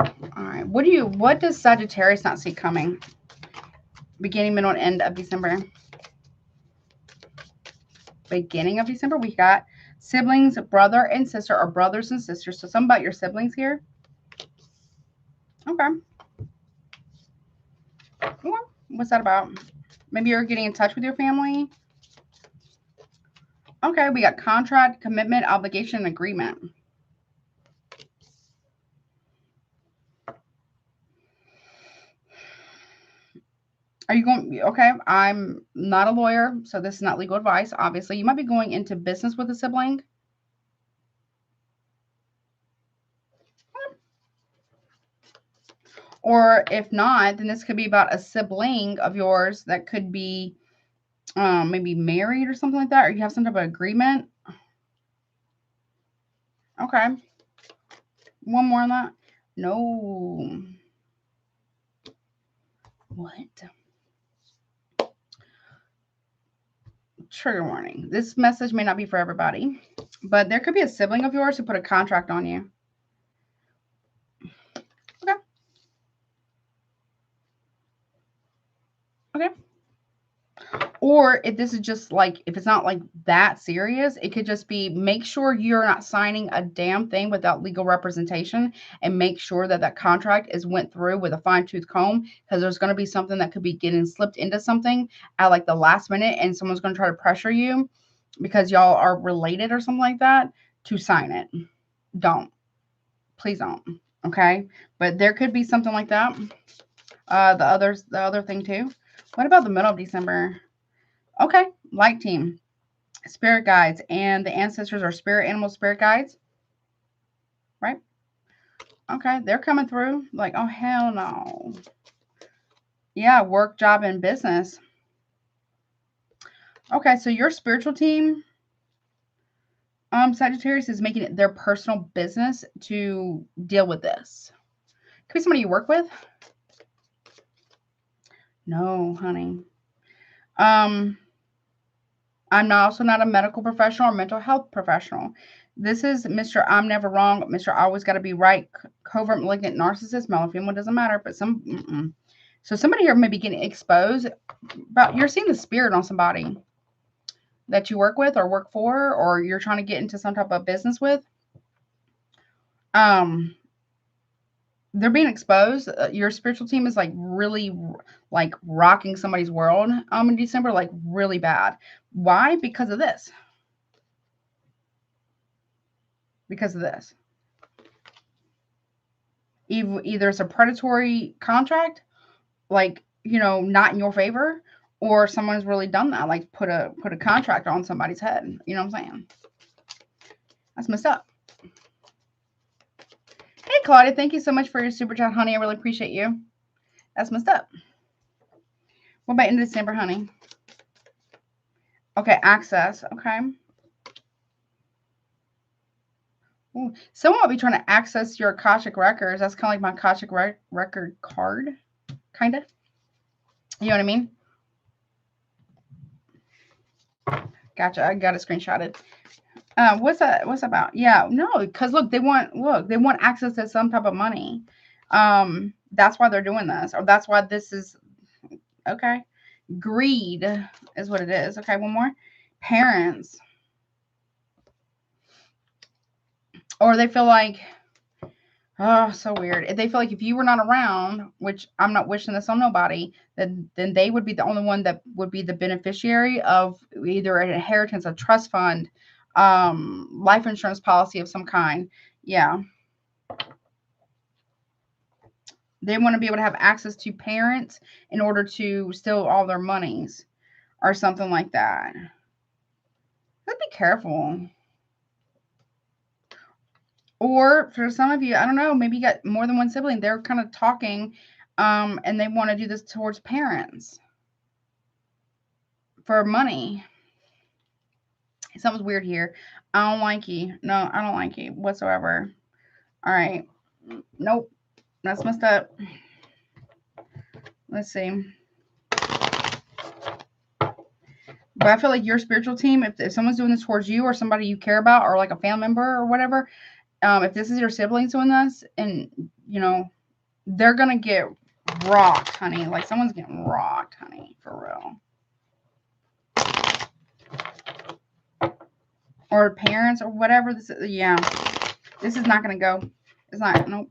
All right. What does Sagittarius not see coming? Beginning, middle, and end of December. Beginning of December, we got siblings, brother and sister, or brothers and sisters. So something about your siblings here. Okay. What's that about? Maybe you're getting in touch with your family. Okay, we got contract, commitment, obligation, and agreement. Are you going? Okay, I'm not a lawyer, so this is not legal advice. Obviously, you might be going into business with a sibling. Or if not, then this could be about a sibling of yours that could be maybe married or something like that, or you have some type of agreement. Okay. One more on that. No. What? Trigger warning. This message may not be for everybody, but there could be a sibling of yours who put a contract on you. Okay. Okay. Or if this is just like, if it's not like that serious, it could just be make sure you're not signing a damn thing without legal representation, and make sure that that contract is went through with a fine-tooth comb, because there's going to be something that could be getting slipped into something at like the last minute, and someone's going to try to pressure you because y'all are related or something like that to sign it. Don't. Please don't. Okay? But there could be something like that. The other thing too. What about the middle of December? Okay, light team, spirit guides, and the ancestors are spirit animal spirit guides, right? Okay, they're coming through. Like, oh, hell no. Yeah, work, job, and business. Okay, so your spiritual team, Sagittarius, is making it their personal business to deal with this. Could be somebody you work with. No, honey. I'm also not a medical professional or mental health professional. This is Mr. I'm never wrong. Mr. Always got to be right. Covert malignant narcissist, male or female, doesn't matter. But so somebody here may be getting exposed. But you're seeing the spirit on somebody that you work with or work for, or you're trying to get into some type of business with. They're being exposed. Your spiritual team is like really like rocking somebody's world in December, like really bad. Why? Because of this. Because of this. Either it's a predatory contract, like, you know, not in your favor, or someone's really done that, like put a contract on somebody's head. You know what I'm saying? That's messed up. Hey, Claudia, thank you so much for your super chat, honey. I really appreciate you. That's messed up. What about in December, honey? Okay, access. Okay. Ooh, someone will be trying to access your Akashic records. That's kind of like my Akashic record card, kind of. You know what I mean? Gotcha. I got it screenshotted. What's that? What's that about? Yeah, no, because look, they want access to some type of money. That's why they're doing this, or that's why this is okay. Greed is what it is. Okay, one more. Parents, or they feel like, oh, so weird. They feel like if you were not around, which I'm not wishing this on nobody, then they would be the only one that would be the beneficiary of either an inheritance, a trust fund, life insurance policy of some kind. Yeah. They want to be able to have access to parents in order to steal all their monies or something like that. But be careful. Or for some of you, I don't know, maybe you got more than one sibling. They're kind of talking and they want to do this towards parents for money. Something's weird here. I don't like you. No, I don't like you whatsoever. All right. Nope. That's messed up. Let's see. But I feel like your spiritual team, if someone's doing this towards you or somebody you care about or like a family member or whatever, if this is your siblings doing this, and, you know, they're going to get rocked, honey. Like someone's getting rocked, honey, for real. Or parents or whatever. This is, yeah. This is not going to go. It's not. Nope.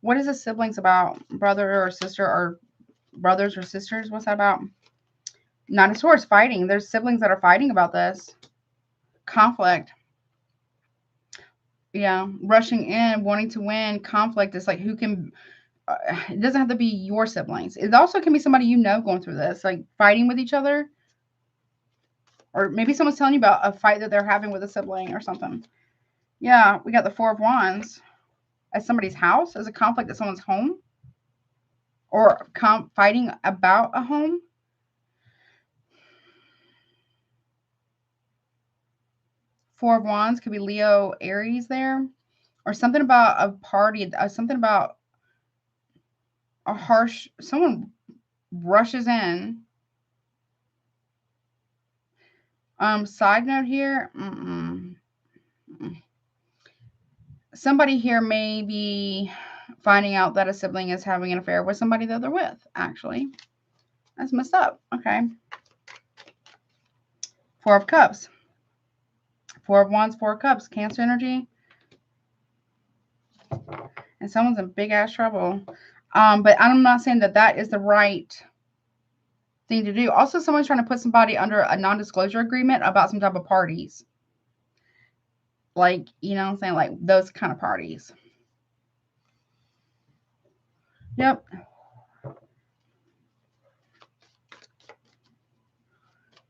What is the siblings about? Brother or sister or brothers or sisters? What's that about? Not a source fighting. There's siblings that are fighting about this. Conflict. Yeah. Rushing in, wanting to win. Conflict is like who can... it doesn't have to be your siblings. It also can be somebody you know going through this, like fighting with each other. Or maybe someone's telling you about a fight that they're having with a sibling or something. Yeah, we got the Four of Wands. At somebody's house? As a conflict at someone's home? Or fighting about a home? Four of Wands could be Leo, Aries there. Or something about a party, something about a harsh... someone rushes in. Side note here. Somebody here may be finding out that a sibling is having an affair with somebody that they're with, actually. That's messed up. Okay. Four of Cups. Four of Wands, Four of Cups. Cancer energy. And someone's in big ass trouble. But I'm not saying that that is the right thing to do. Also, someone's trying to put somebody under a non-disclosure agreement about some type of parties. Like, you know what I'm saying? Like those kind of parties. Yep.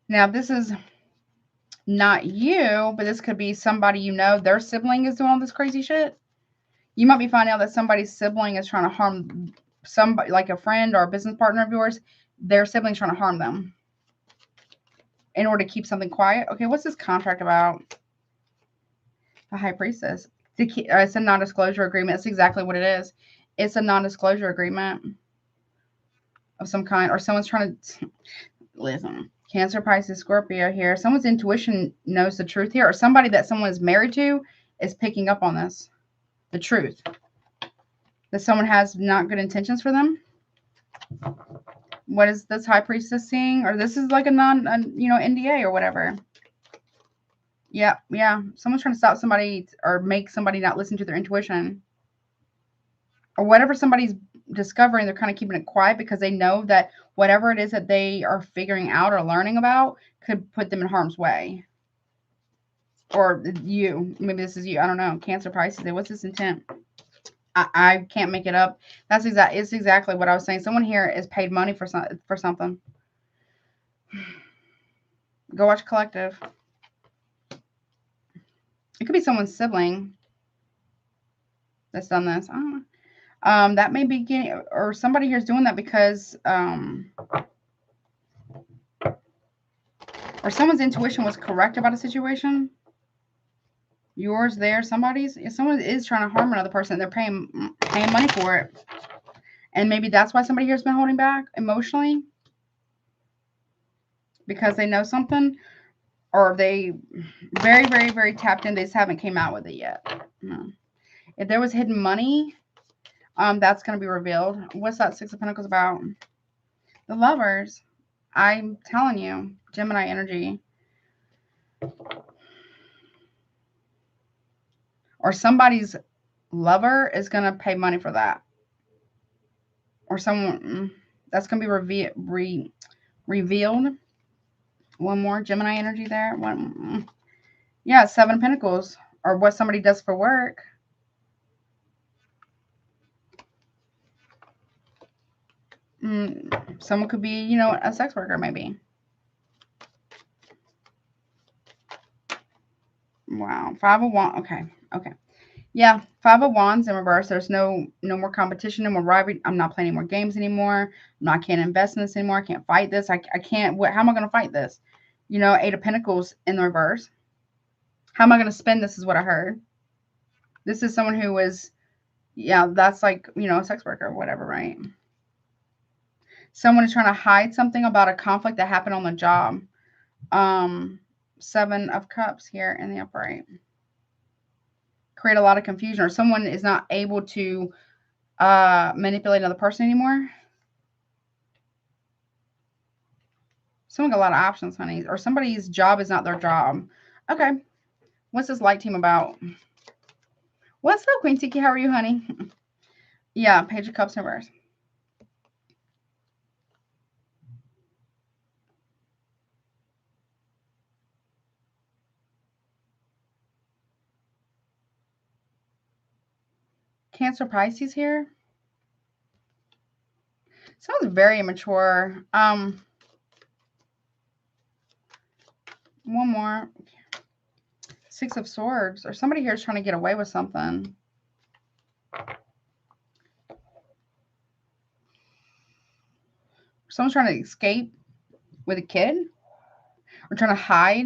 Now, this is not you, but this could be somebody you know. Their sibling is doing all this crazy shit. You might be finding out that somebody's sibling is trying to harm somebody, like a friend or a business partner of yours. Their sibling's trying to harm them in order to keep something quiet. Okay, what's this contract about? The High Priestess. It's a non-disclosure agreement. That's exactly what it is. It's a non-disclosure agreement. of some kind, or someone's trying to listen. Cancer, Pisces, Scorpio here. Someone's intuition knows the truth here, or somebody that someone is married to is picking up on this. The truth. That someone has not good intentions for them. What is this High Priestess seeing? Or this is like a NDA or whatever. Yeah. Someone's trying to stop somebody or make somebody not listen to their intuition. Or whatever somebody's discovering, they're kind of keeping it quiet because they know that whatever it is that they are figuring out or learning about could put them in harm's way. Or you. Maybe this is you. I don't know. Cancer, Pisces. What's this intent? I can't make it up. It's exactly what I was saying. Someone here is paid money for something. Go watch Collective. It could be someone's sibling that's done this. I don't know. That may be getting, or somebody here is doing that because, or someone's intuition was correct about a situation. Yours, there, somebody's. If someone is trying to harm another person, they're paying money for it. And maybe that's why somebody here's been holding back emotionally. Because they know something. Or they very, very, very tapped in. They just haven't came out with it yet. No. If there was hidden money, that's going to be revealed. What's that Six of Pentacles about? The Lovers. I'm telling you. Gemini energy. Or somebody's lover is going to pay money for that. Or someone that's going to be revealed. One more Gemini energy there. Yeah, Seven of Pentacles. Or what somebody does for work. Someone could be, a sex worker maybe. Wow. Five of Wands. Okay. Yeah, Five of Wands in reverse. There's no more competition, no more rivalry. I'm not playing any more games anymore. I can't invest in this anymore. I can't fight this. I can't. How am I going to fight this? Eight of Pentacles in the reverse. How am I going to spend this is what I heard. This is someone who is, that's like, a sex worker or whatever, right? Someone is trying to hide something about a conflict that happened on the job. Seven of Cups here in the upright. Create a lot of confusion, or someone is not able to manipulate another person anymore. Someone got a lot of options, honey. Or somebody's job is not their job. Okay. What's this light team about? What's up, Queen Tiki? How are you, honey? Yeah, Page of Cups in reverse. Cancer, Pisces here. Sounds very immature. One more. Six of Swords. Or somebody here is trying to get away with something. Someone's trying to escape with a kid. Or trying to hide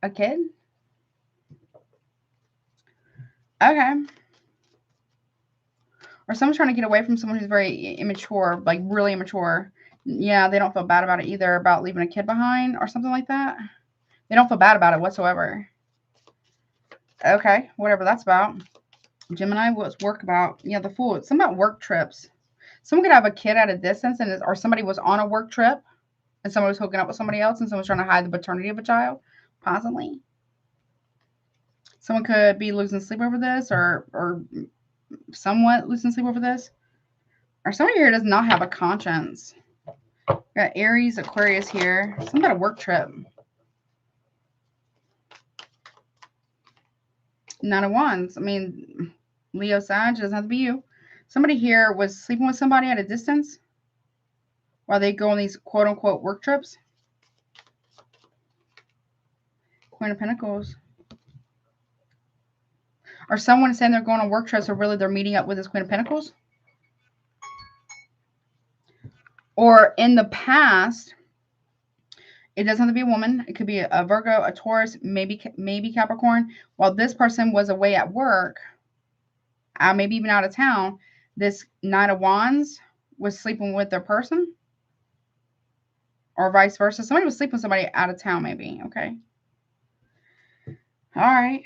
a kid. Okay. Or someone's trying to get away from someone who's very immature, like really immature. Yeah, they don't feel bad about it either, about leaving a kid behind or something like that. They don't feel bad about it whatsoever. Okay, whatever that's about. Gemini, what's work about? Yeah, the Fool. It's about work trips. Someone could have a kid at a distance, or somebody was on a work trip, and someone was hooking up with somebody else, and someone's trying to hide the paternity of a child, possibly. Someone could be losing sleep over this, or somewhat losing sleep over this. Or somebody here does not have a conscience. Got Aries, Aquarius here. Something about a work trip. Nine of Wands. I mean, Leo, Sag, doesn't have to be you. Somebody here was sleeping with somebody at a distance while they go on these quote-unquote work trips. Queen of Pentacles. Or someone saying they're going on work trips, or really they're meeting up with this Queen of Pentacles. Or in the past, it doesn't have to be a woman. It could be a Virgo, a Taurus, maybe Capricorn. While this person was away at work, maybe even out of town, this Knight of Wands was sleeping with their person. or vice versa. Somebody was sleeping with somebody out of town, maybe. Okay. All right.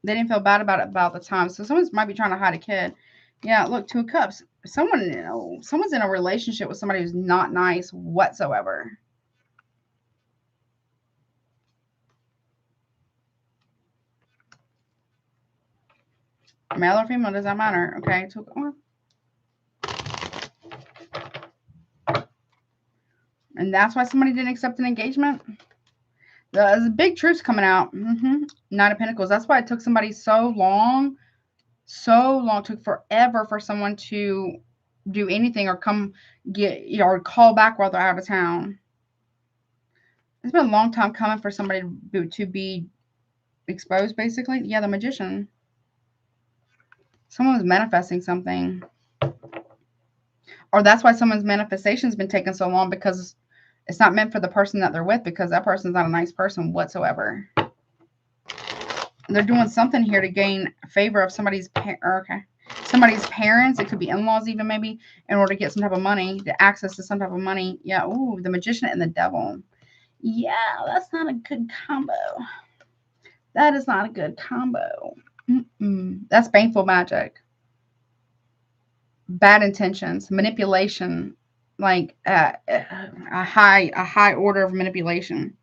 They didn't feel bad about the time. So someone might be trying to hide a kid. Yeah, look, 2 of Cups. Someone's in a relationship with somebody who's not nice whatsoever. Male or female, does that matter? Okay. And that's why somebody didn't accept an engagement. There's big truths coming out. 9 of Pentacles. That's why it took somebody so long. It took forever for someone to do anything or come get, or call back while they're out of town. It's been a long time coming for somebody to be exposed, basically. Yeah, the Magician. Someone was manifesting something. Or that's why someone's manifestation has been taking so long, because it's not meant for the person that they're with, because that person's not a nice person whatsoever. They're doing something here to gain favor of somebody's somebody's parents. It could be in-laws even, maybe, in order to get some type of money, to access to some type of money. Yeah, ooh, the Magician and the Devil. Yeah, that's not a good combo. That is not a good combo. That's baneful magic. Bad intentions, manipulation, like a high order of manipulation.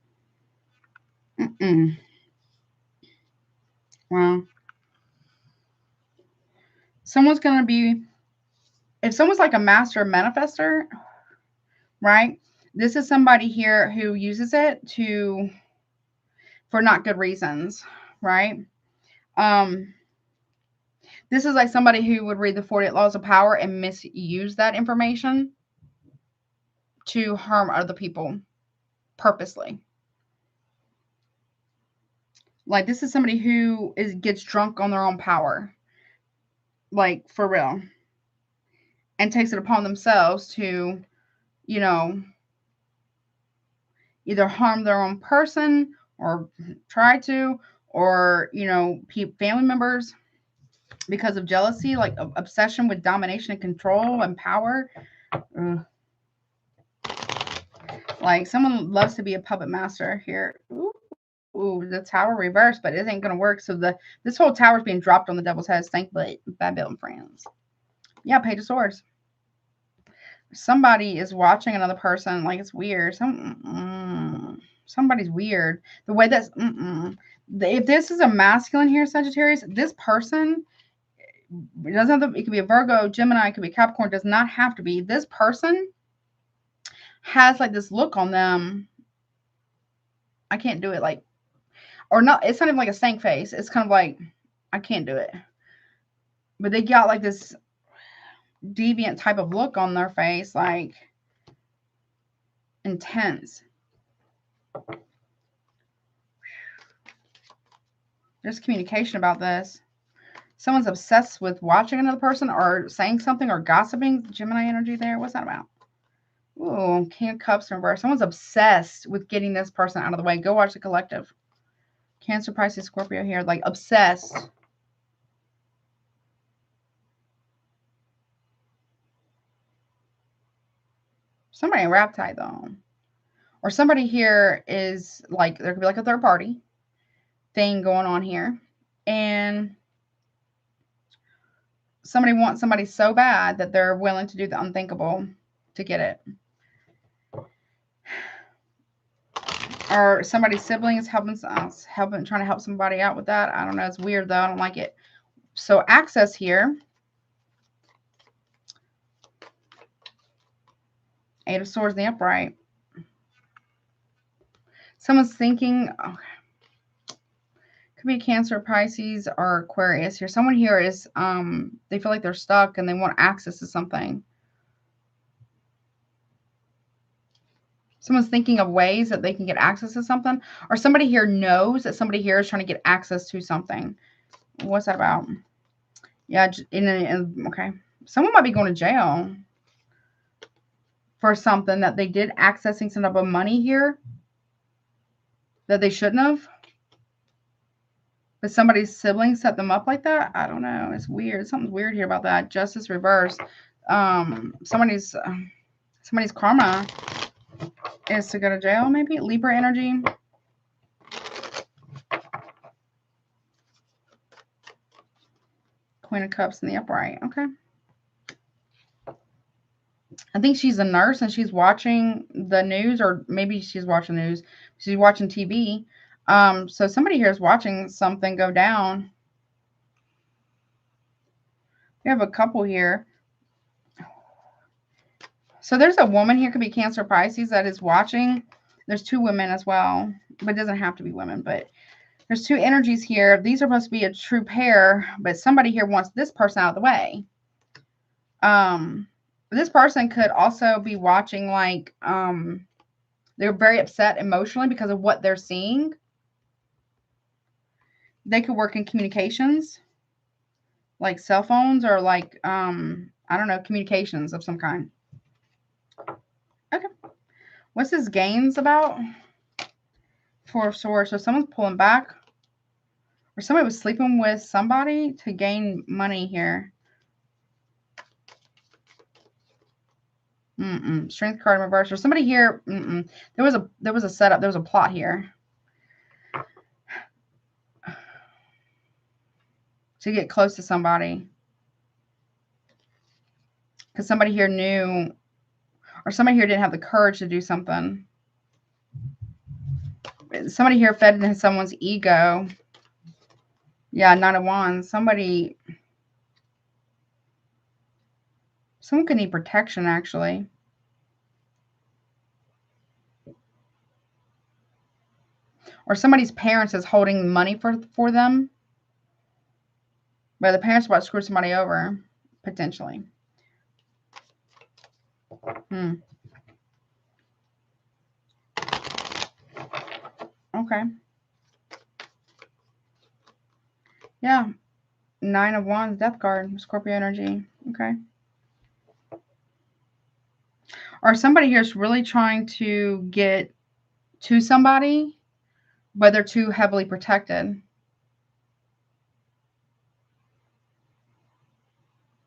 Well, someone's going to be, if someone's like a master manifester, right? This is somebody here who uses it for not good reasons, right? This is like somebody who would read the 48 Laws of Power and misuse that information to harm other people purposely. Like, this is somebody who gets drunk on their own power, like, for real, and takes it upon themselves to, either harm their own person or try to, or, family members, because of jealousy, like obsession with domination and control and power. Ugh. Like, someone loves to be a puppet master here. Ooh, the Tower reversed, but it ain't gonna work. So this whole tower's being dropped on the Devil's head. Thank bad building friends. Yeah, Page of Swords. Somebody is watching another person. Like, it's weird. Somebody's weird. The way that's if this is a masculine here, Sagittarius, this person, it doesn't have to, it could be a Virgo, Gemini, it could be Capricorn, does not have to be. This person has like this look on them. I can't do it, like, or not, it's not even like a stank face. It's kind of like, I can't do it. But they got like this deviant type of look on their face, like intense. There's communication about this. Someone's obsessed with watching another person or saying something or gossiping. Gemini energy there. What's that about? Ooh, King of Cups in reverse. Someone's obsessed with getting this person out of the way. Go watch The Collective. Cancer, Pisces, Scorpio here. Like, obsessed. Somebody in Riptide, though. Or somebody here is like, there could be like a third party thing going on here. And somebody wants somebody so bad that they're willing to do the unthinkable to get it. Or somebody's sibling is helping, trying to help somebody out with that. I don't know. It's weird, though. I don't like it. So, access here. 8 of Swords in the upright. Someone's thinking, could be Cancer, Pisces, or Aquarius here. Someone here is, they feel like they're stuck and they want access to something. Someone's thinking of ways that they can get access to something. Or somebody here knows that somebody here is trying to get access to something. What's that about? Yeah, okay. Someone might be going to jail for something that they did, accessing some type of money here that they shouldn't have. But somebody's sibling set them up like that. I don't know. It's weird. Something's weird here about that. Justice reverse. Somebody's Somebody's karma is to go to jail, maybe? Libra energy. Queen of Cups in the upright. Okay. I think she's a nurse and she's watching the news, or maybe she's watching news. She's watching TV. So somebody here is watching something go down. We have a couple here. So there's a woman here, could be Cancer, Pisces, that is watching. There's two women as well, but it doesn't have to be women, but there's two energies here. These are supposed to be a true pair, but somebody here wants this person out of the way. This person could also be watching, like, they're very upset emotionally because of what they're seeing. They could work in communications, like cell phones, or like, I don't know, communications of some kind. Okay. What's this gains about? Four of Swords. So someone's pulling back. Or somebody was sleeping with somebody to gain money here. Strength card in reverse. Or somebody here. There was a setup. There was a plot here. To get close to somebody. Because somebody here knew, or somebody here didn't have the courage to do something. Somebody here fed into someone's ego. Yeah, Nine of Wands. Someone could need protection, actually. Or somebody's parents is holding money for them. But the parents are about to screw somebody over, potentially. Okay. Yeah. Nine of Wands, Death card, Scorpio energy. Okay. Or somebody here is really trying to get to somebody, but they're too heavily protected.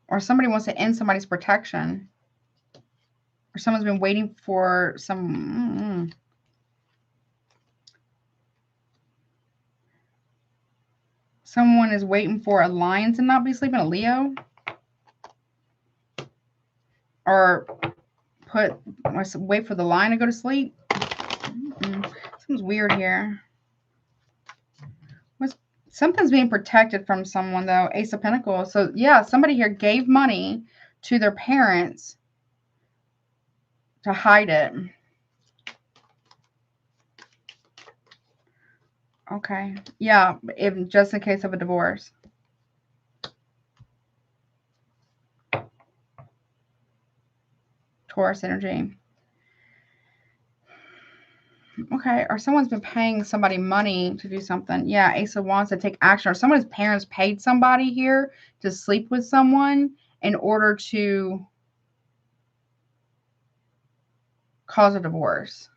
Or somebody wants to end somebody's protection. Or someone's been waiting for some... Someone is waiting for a lion to not be sleeping, a Leo. Or wait for the lion to go to sleep. Something's weird here. Something's being protected from someone, though. Ace of Pentacles. So, yeah, somebody here gave money to their parents to hide it. Okay. Yeah, just in case of a divorce. Taurus energy. Okay, or someone's been paying somebody money to do something. Yeah, Ace of Wands to take action. Or someone's parents paid somebody here to sleep with someone in order to cause a divorce.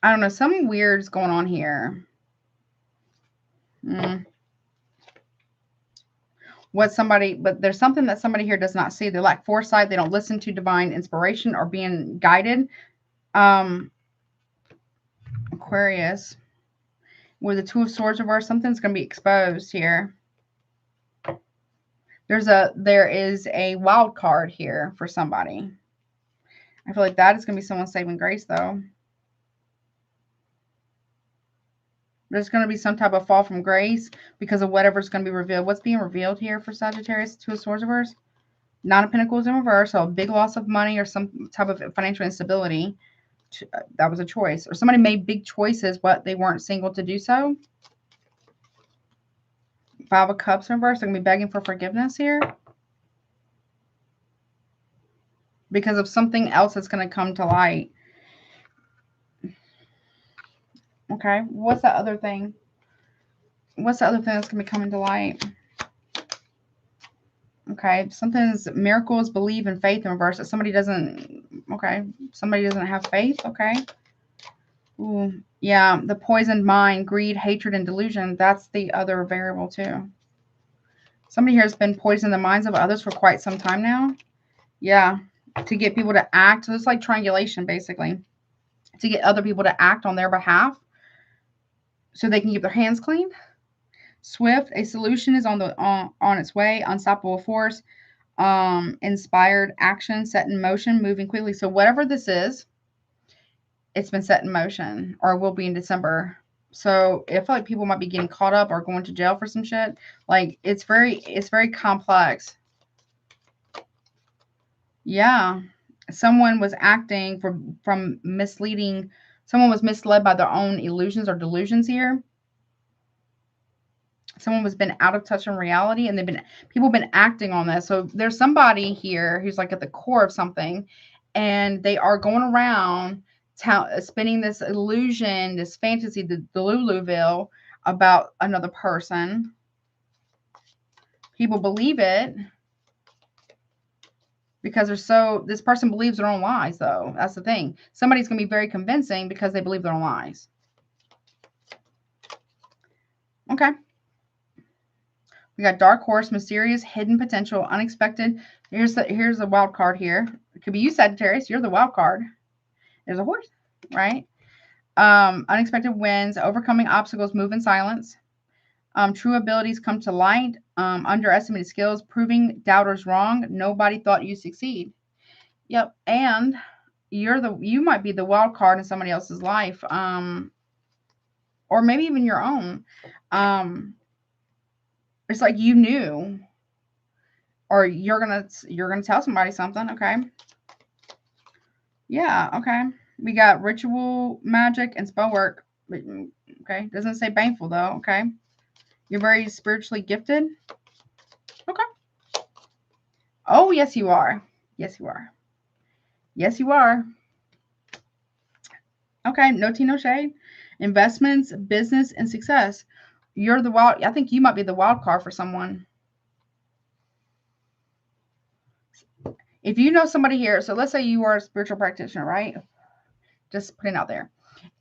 I don't know. Something weird is going on here. But there's something that somebody here does not see. They lack foresight. They don't listen to divine inspiration or being guided. Aquarius. With the Two of Swords reversed, something's going to be exposed here. There is a wild card here for somebody. I feel like that is going to be someone's saving grace, though. There's going to be some type of fall from grace because of whatever's going to be revealed. What's being revealed here for Sagittarius? Two of Swords reverse. Nine of Pentacles in reverse. So a big loss of money or some type of financial instability. That was a choice. Or somebody made big choices, but they weren't single to do so. Five of Cups in reverse. They're going to be begging for forgiveness here. Because of something else that's going to come to light. Okay. What's the other thing? What's the other thing that's going to be coming to light? Okay. Something's miracles, believe, and faith in reverse. That somebody doesn't... Okay. Somebody doesn't have faith. Okay. Ooh. Yeah. The poisoned mind, greed, hatred, and delusion. That's the other variable too. Somebody here has been poisoning the minds of others for quite some time now. Yeah. to get people to act. So it's like triangulation, basically, to get other people to act on their behalf so they can keep their hands clean. Swift, a solution is on its way. Unstoppable force, inspired action set in motion, moving quickly. So whatever this is, it's been set in motion or will be in December. So I feel like people might be getting caught up or going to jail for some shit. Like it's very complex. Yeah. Someone was acting from misleading. Someone was misled by their own illusions or delusions here. Someone was been out of touch in reality, and people have been acting on this. So there's somebody here who's like at the core of something, and they are going around spinning this illusion, this fantasy, the Deluluville about another person. People believe it because this person believes their own lies, though. That's the thing. Somebody's going to be very convincing because they believe their own lies. Okay. We got dark horse, mysterious, hidden potential, unexpected. Here's the wild card here. It could be you, Sagittarius. You're the wild card. There's a horse, right? Unexpected wins, overcoming obstacles, move in silence. True abilities come to light. Underestimated skills, proving doubters wrong. Nobody thought you succeed. Yep, and you might be the wild card in somebody else's life, or maybe even your own. It's like you knew, or you're gonna tell somebody something. Okay. Yeah. Okay. We got ritual, magic, and spell work. Okay. Doesn't say baneful though. Okay. You're very spiritually gifted. Okay. Oh, yes, you are. Yes, you are. Yes, you are. Okay. No tea, no shade. Investments, business, and success. You're the wild. I think you might be the wild card for someone. If you know somebody here, so let's say you are a spiritual practitioner, right? Just putting it out there.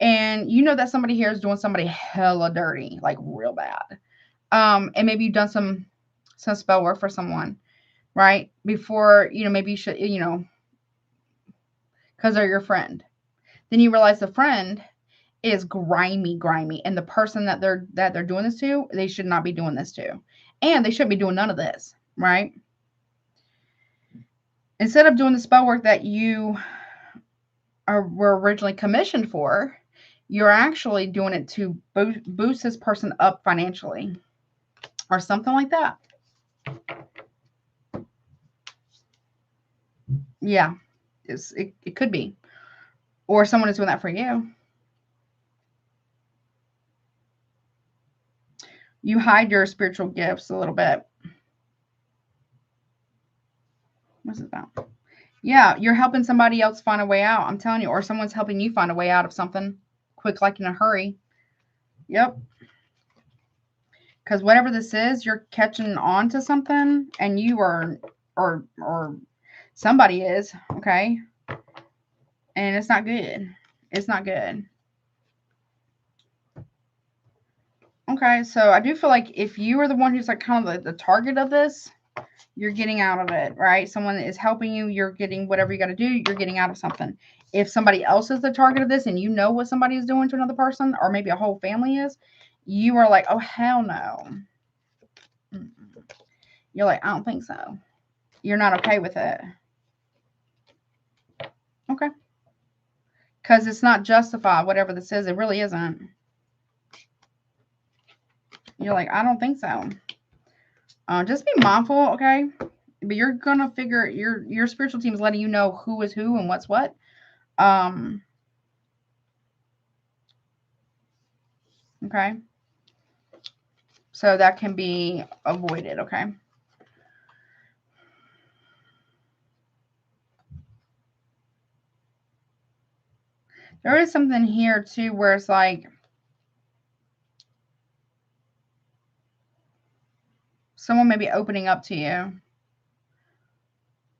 And you know that somebody here is doing somebody hella dirty, like real bad. And maybe you've done some spell work for someone, right? Before, maybe you should, because they're your friend. Then you realize the friend is grimy, and the person that they're doing this to, they should not be doing this to. And they shouldn't be doing none of this, right? Instead of doing the spell work that you were originally commissioned for, you're actually doing it to boost this person up financially or something like that. Yeah, it could be. Or someone is doing that for you. You hide your spiritual gifts a little bit. What's it about? Yeah, you're helping somebody else find a way out. I'm telling you. Or someone's helping you find a way out of something quick, like in a hurry. Yep. Because whatever this is, you're catching on to something, and you are, or somebody is, okay? And it's not good. It's not good. Okay, so I do feel like if you are the one who's like kind of the target of this, you're getting out of it, right? Someone is helping you, you're getting whatever you got to do, you're getting out of something. If somebody else is the target of this and you know what somebody is doing to another person, or maybe a whole family is, you are like, oh, hell no. You're like, I don't think so. You're not okay with it. Okay. Because it's not justified, whatever this is. It really isn't. You're like, I don't think so. Just be mindful, okay? But you're going to figure, your spiritual team is letting you know who is who and what's what. Okay. So that can be avoided, okay? There is something here, too, where it's like someone may be opening up to you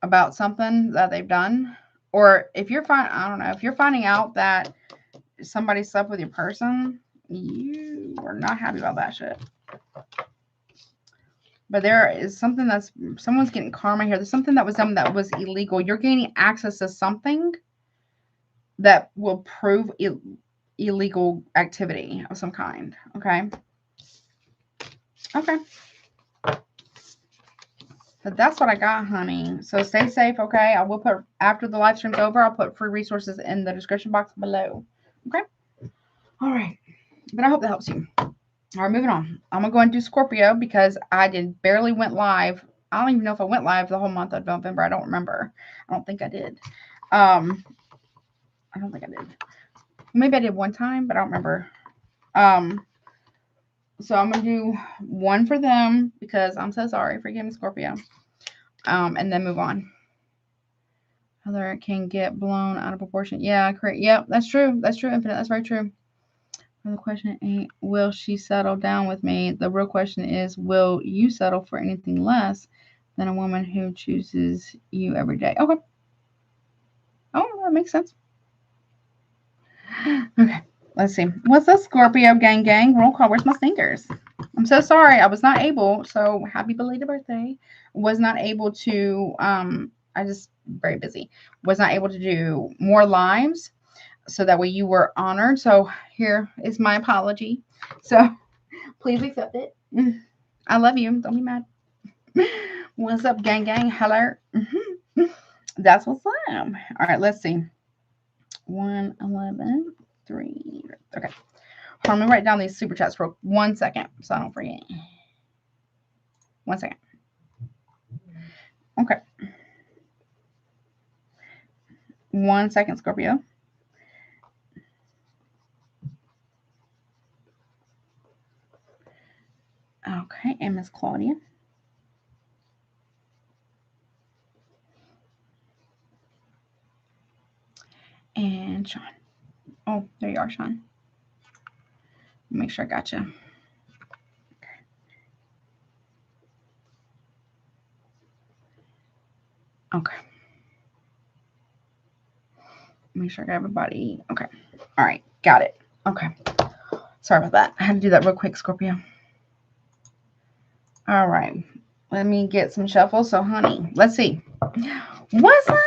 about something that they've done. Or if you're I don't know, if you're finding out that somebody slept with your person, you are not happy about that shit. But there is something that's, someone's getting karma here. There's something that was done that was illegal. You're gaining access to something that will prove illegal activity of some kind. Okay. Okay. But that's what I got, honey. So stay safe, okay? I will put, after the live stream's over, I'll put free resources in the description box below. Okay? All right. But I hope that helps you. All right, moving on. I'm going to go and do Scorpio because I barely went live. I don't even know if I went live the whole month of November. I don't remember. I don't think I did. I don't think I did. Maybe I did one time, but I don't remember. So I'm going to do one for them because I'm so sorry. Forgive me, Scorpio. And then move on. Other can get blown out of proportion. Yeah, correct. Yeah, that's true. That's true, Infinite. That's very true. The question ain't, will she settle down with me? The real question is, will you settle for anything less than a woman who chooses you every day? Okay. Oh, that makes sense. Okay. Let's see. What's up, Scorpio gang? Roll call. Where's my singers? I'm so sorry. I was not able. So happy belated birthday. Was not able to, I just very busy. Was not able to do more lives. So that way you were honored. So here is my apology. So please accept it. I love you. Don't be mad. What's up, gang? Hello. That's what's up. All right, let's see. 111 3. Okay. Let me write down these super chats for 1 second so I don't forget. 1 second. Okay. 1 second, Scorpio. Okay, and Miss Claudia. And Sean. Oh, there you are, Sean. Make sure I got you. Okay. Make sure I got everybody. Okay. All right. Got it. Okay. Sorry about that. I had to do that real quick, Scorpio. All right. Let me get some shuffles. So, honey, let's see. What's up,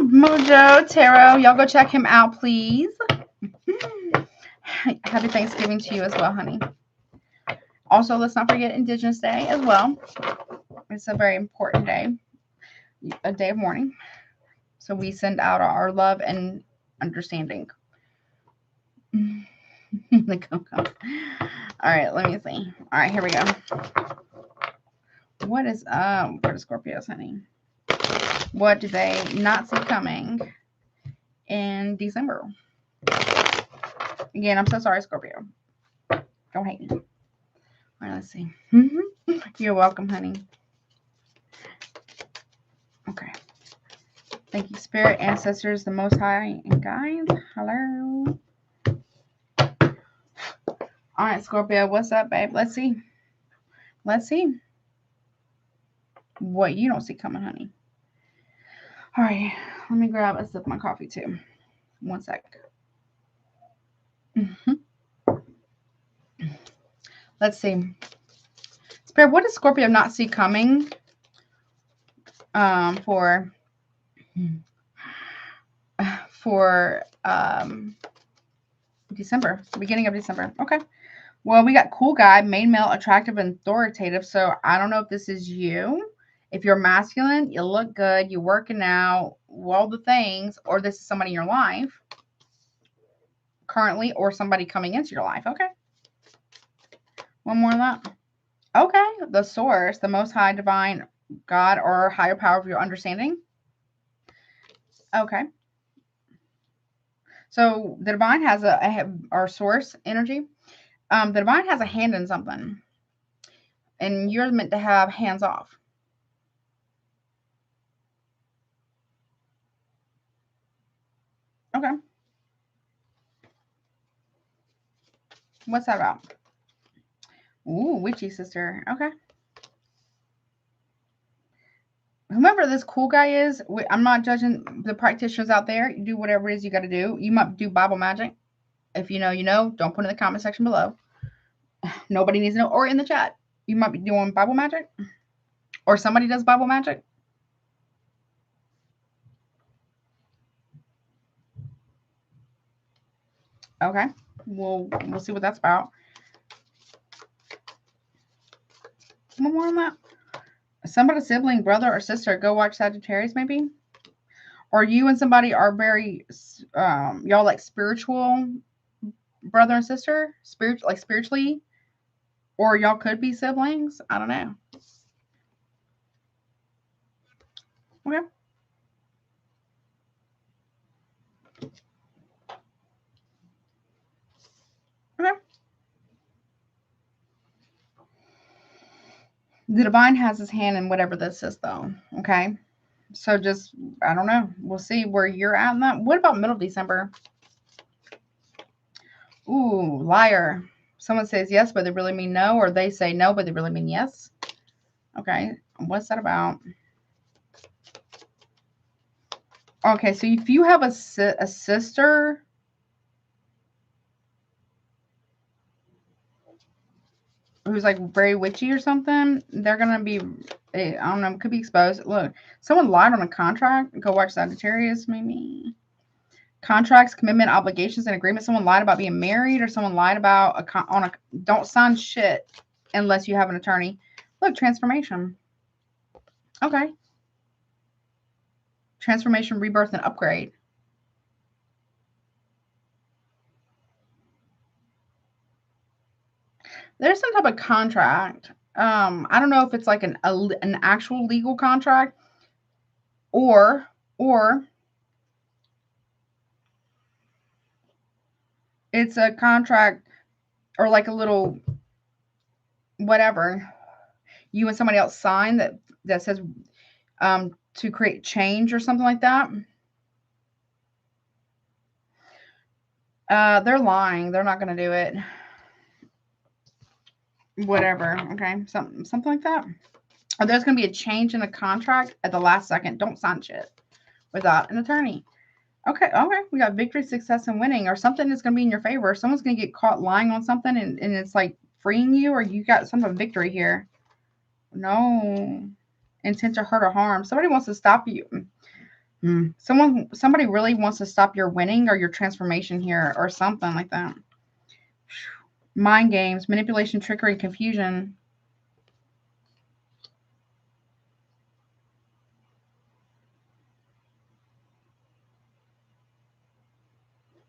Mojo Tarot? Y'all go check him out, please. Happy Thanksgiving to you as well, honey. Also, let's not forget Indigenous Day as well. It's a very important day, a day of mourning. So we send out our love and understanding. All right, let me see. All right, here we go. What is for the Scorpios, honey? What do they not see coming in December? Again, I'm so sorry, Scorpio. Don't hate me. All right, let's see. You're welcome, honey. Okay. Thank you, Spirit, Ancestors, the Most High, and guides. Hello. All right, Scorpio, what's up, babe? Let's see. Let's see what you don't see coming, honey. All right, let me grab a sip of my coffee, too. 1 sec. Let's see. Spirit, what does Scorpio not see coming for December, the beginning of December? Okay. Well, we got cool guy, main male, attractive, and authoritative. So I don't know if this is you. If you're masculine, you look good, you're working out, all the things, or this is somebody in your life currently, or somebody coming into your life. Okay. One more of that. Okay. The source, the Most High, divine, God, or higher power of your understanding. Okay. So the divine has our source energy. The divine has a hand in something, and you're meant to have hands off. Okay. What's that about? Ooh, witchy sister. Okay. Whomever this cool guy is, I'm not judging the practitioners out there. You do whatever it is you got to do. You might do Bible magic. If you know, you know. Don't put it in the comment section below. Nobody needs to know. Or in the chat. You might be doing Bible magic. Or somebody does Bible magic? Okay. We'll see what that's about. One more on that. Somebody, sibling, brother, or sister, go watch Sagittarius, maybe? Or you and somebody are very, y'all like spiritual brother and sister? Like spiritually? Or y'all could be siblings? I don't know. Okay. Okay. The divine has his hand in whatever this is, though. Okay. So just, I don't know. We'll see where you're at in that. What about middle of December? Ooh, liar. Someone says yes, but they really mean no. Or they say no, but they really mean yes. Okay. What's that about? Okay. So if you have a sister... who's like very witchy or something, they're gonna be, I don't know, could be exposed. Look, someone lied on a contract. Go watch Sagittarius, maybe. Contracts, commitment, obligations, and agreements. Someone lied about being married, or someone lied about don't sign shit unless you have an attorney. Look, transformation. Okay. Transformation, rebirth, and upgrade. There's some type of contract. I don't know if it's like an actual legal contract, or it's a contract, or like a little whatever you and somebody else sign that says to create change or something like that. They're lying. They're not going to do it. Whatever. Okay. Something like that. Or there's going to be a change in the contract at the last second. Don't sign shit without an attorney. Okay. We got victory, success, and winning, or something that's going to be in your favor. Someone's going to get caught lying on something and it's like freeing you, or you got some of victory here. No intent to hurt or harm. Somebody wants to stop you. Somebody really wants to stop your winning or your transformation here, or something like that. Mind games, manipulation, trickery, confusion.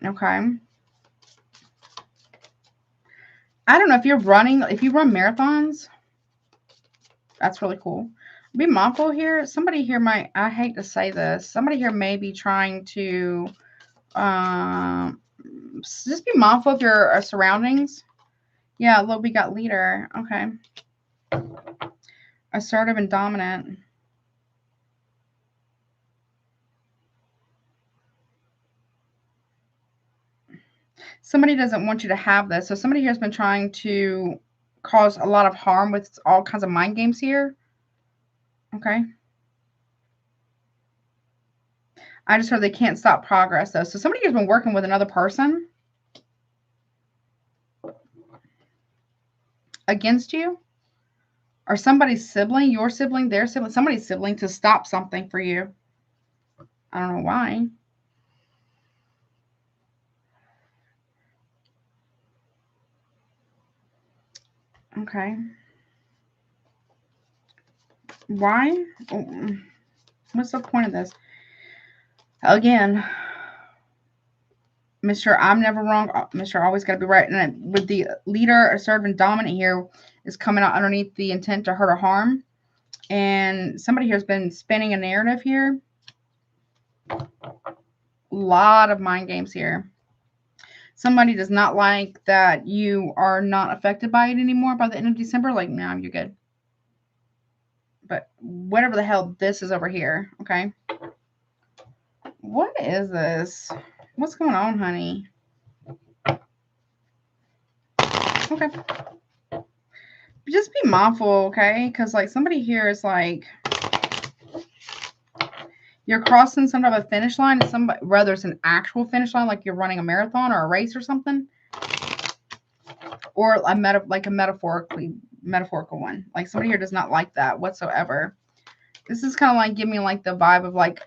Okay. I don't know if you run marathons. That's really cool. Be mindful here. Somebody here might, I hate to say this, somebody here may be trying to just be mindful of your surroundings. Yeah, look, we got leader. Okay. Assertive and dominant. Somebody doesn't want you to have this. So somebody here has been trying to cause a lot of harm with all kinds of mind games here. Okay. I just heard they can't stop progress, though. So somebody has been working with another person against you, or somebody's sibling, your sibling, their sibling, somebody's sibling, to stop something for you. I don't know why. Okay. Why? What's the point of this? Again, Mr. I'm never wrong. Mr. Always got to be right. And with the leader, assertive, and dominant here is coming out underneath the intent to hurt or harm. And somebody here has been spinning a narrative here. A lot of mind games here. Somebody does not like that you are not affected by it anymore by the end of December. Like, no, you're good. But whatever the hell this is over here, okay? What is this? What's going on, honey? Okay. Just be mindful, okay? Because, like, somebody here is like, you're crossing some type of finish line. Whether it's an actual finish line, like you're running a marathon or a race or something. or a metaphorical one. Like somebody here does not like that whatsoever. This is kind of like giving me like the vibe of like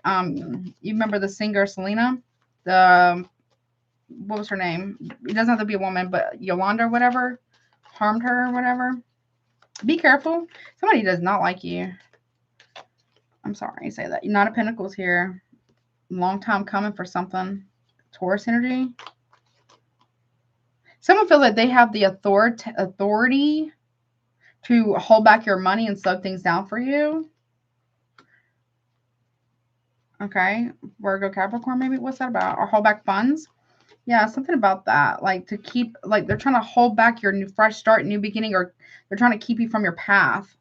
you remember the singer Selena? The what was her name? It doesn't have to be a woman, but Yolanda or whatever harmed her or whatever. Be careful. Somebody does not like you. I'm sorry I say that. Knight of Pentacles here. Long time coming for something. Taurus energy. Someone feels like they have the authority to hold back your money and slow things down for you. Okay. Virgo, Capricorn, maybe. What's that about? Or hold back funds. Yeah, something about that. Like to keep, like they're trying to hold back your new fresh start, new beginning, or they're trying to keep you from your path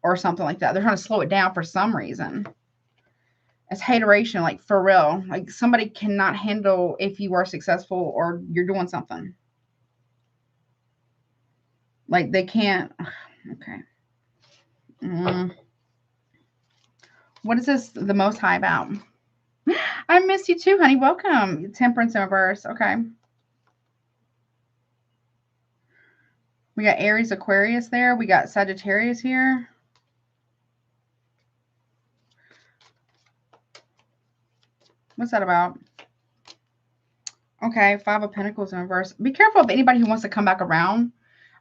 or something like that. They're trying to slow it down for some reason. It's hateration, like for real. Like somebody cannot handle if you are successful or you're doing something. Like they can't. Okay. What is this the Most High about? I missed you too, honey. Welcome. Temperance in reverse. Okay. We got Aries, Aquarius there. We got Sagittarius here. What's that about? Okay, Five of Pentacles in reverse. Be careful of anybody who wants to come back around.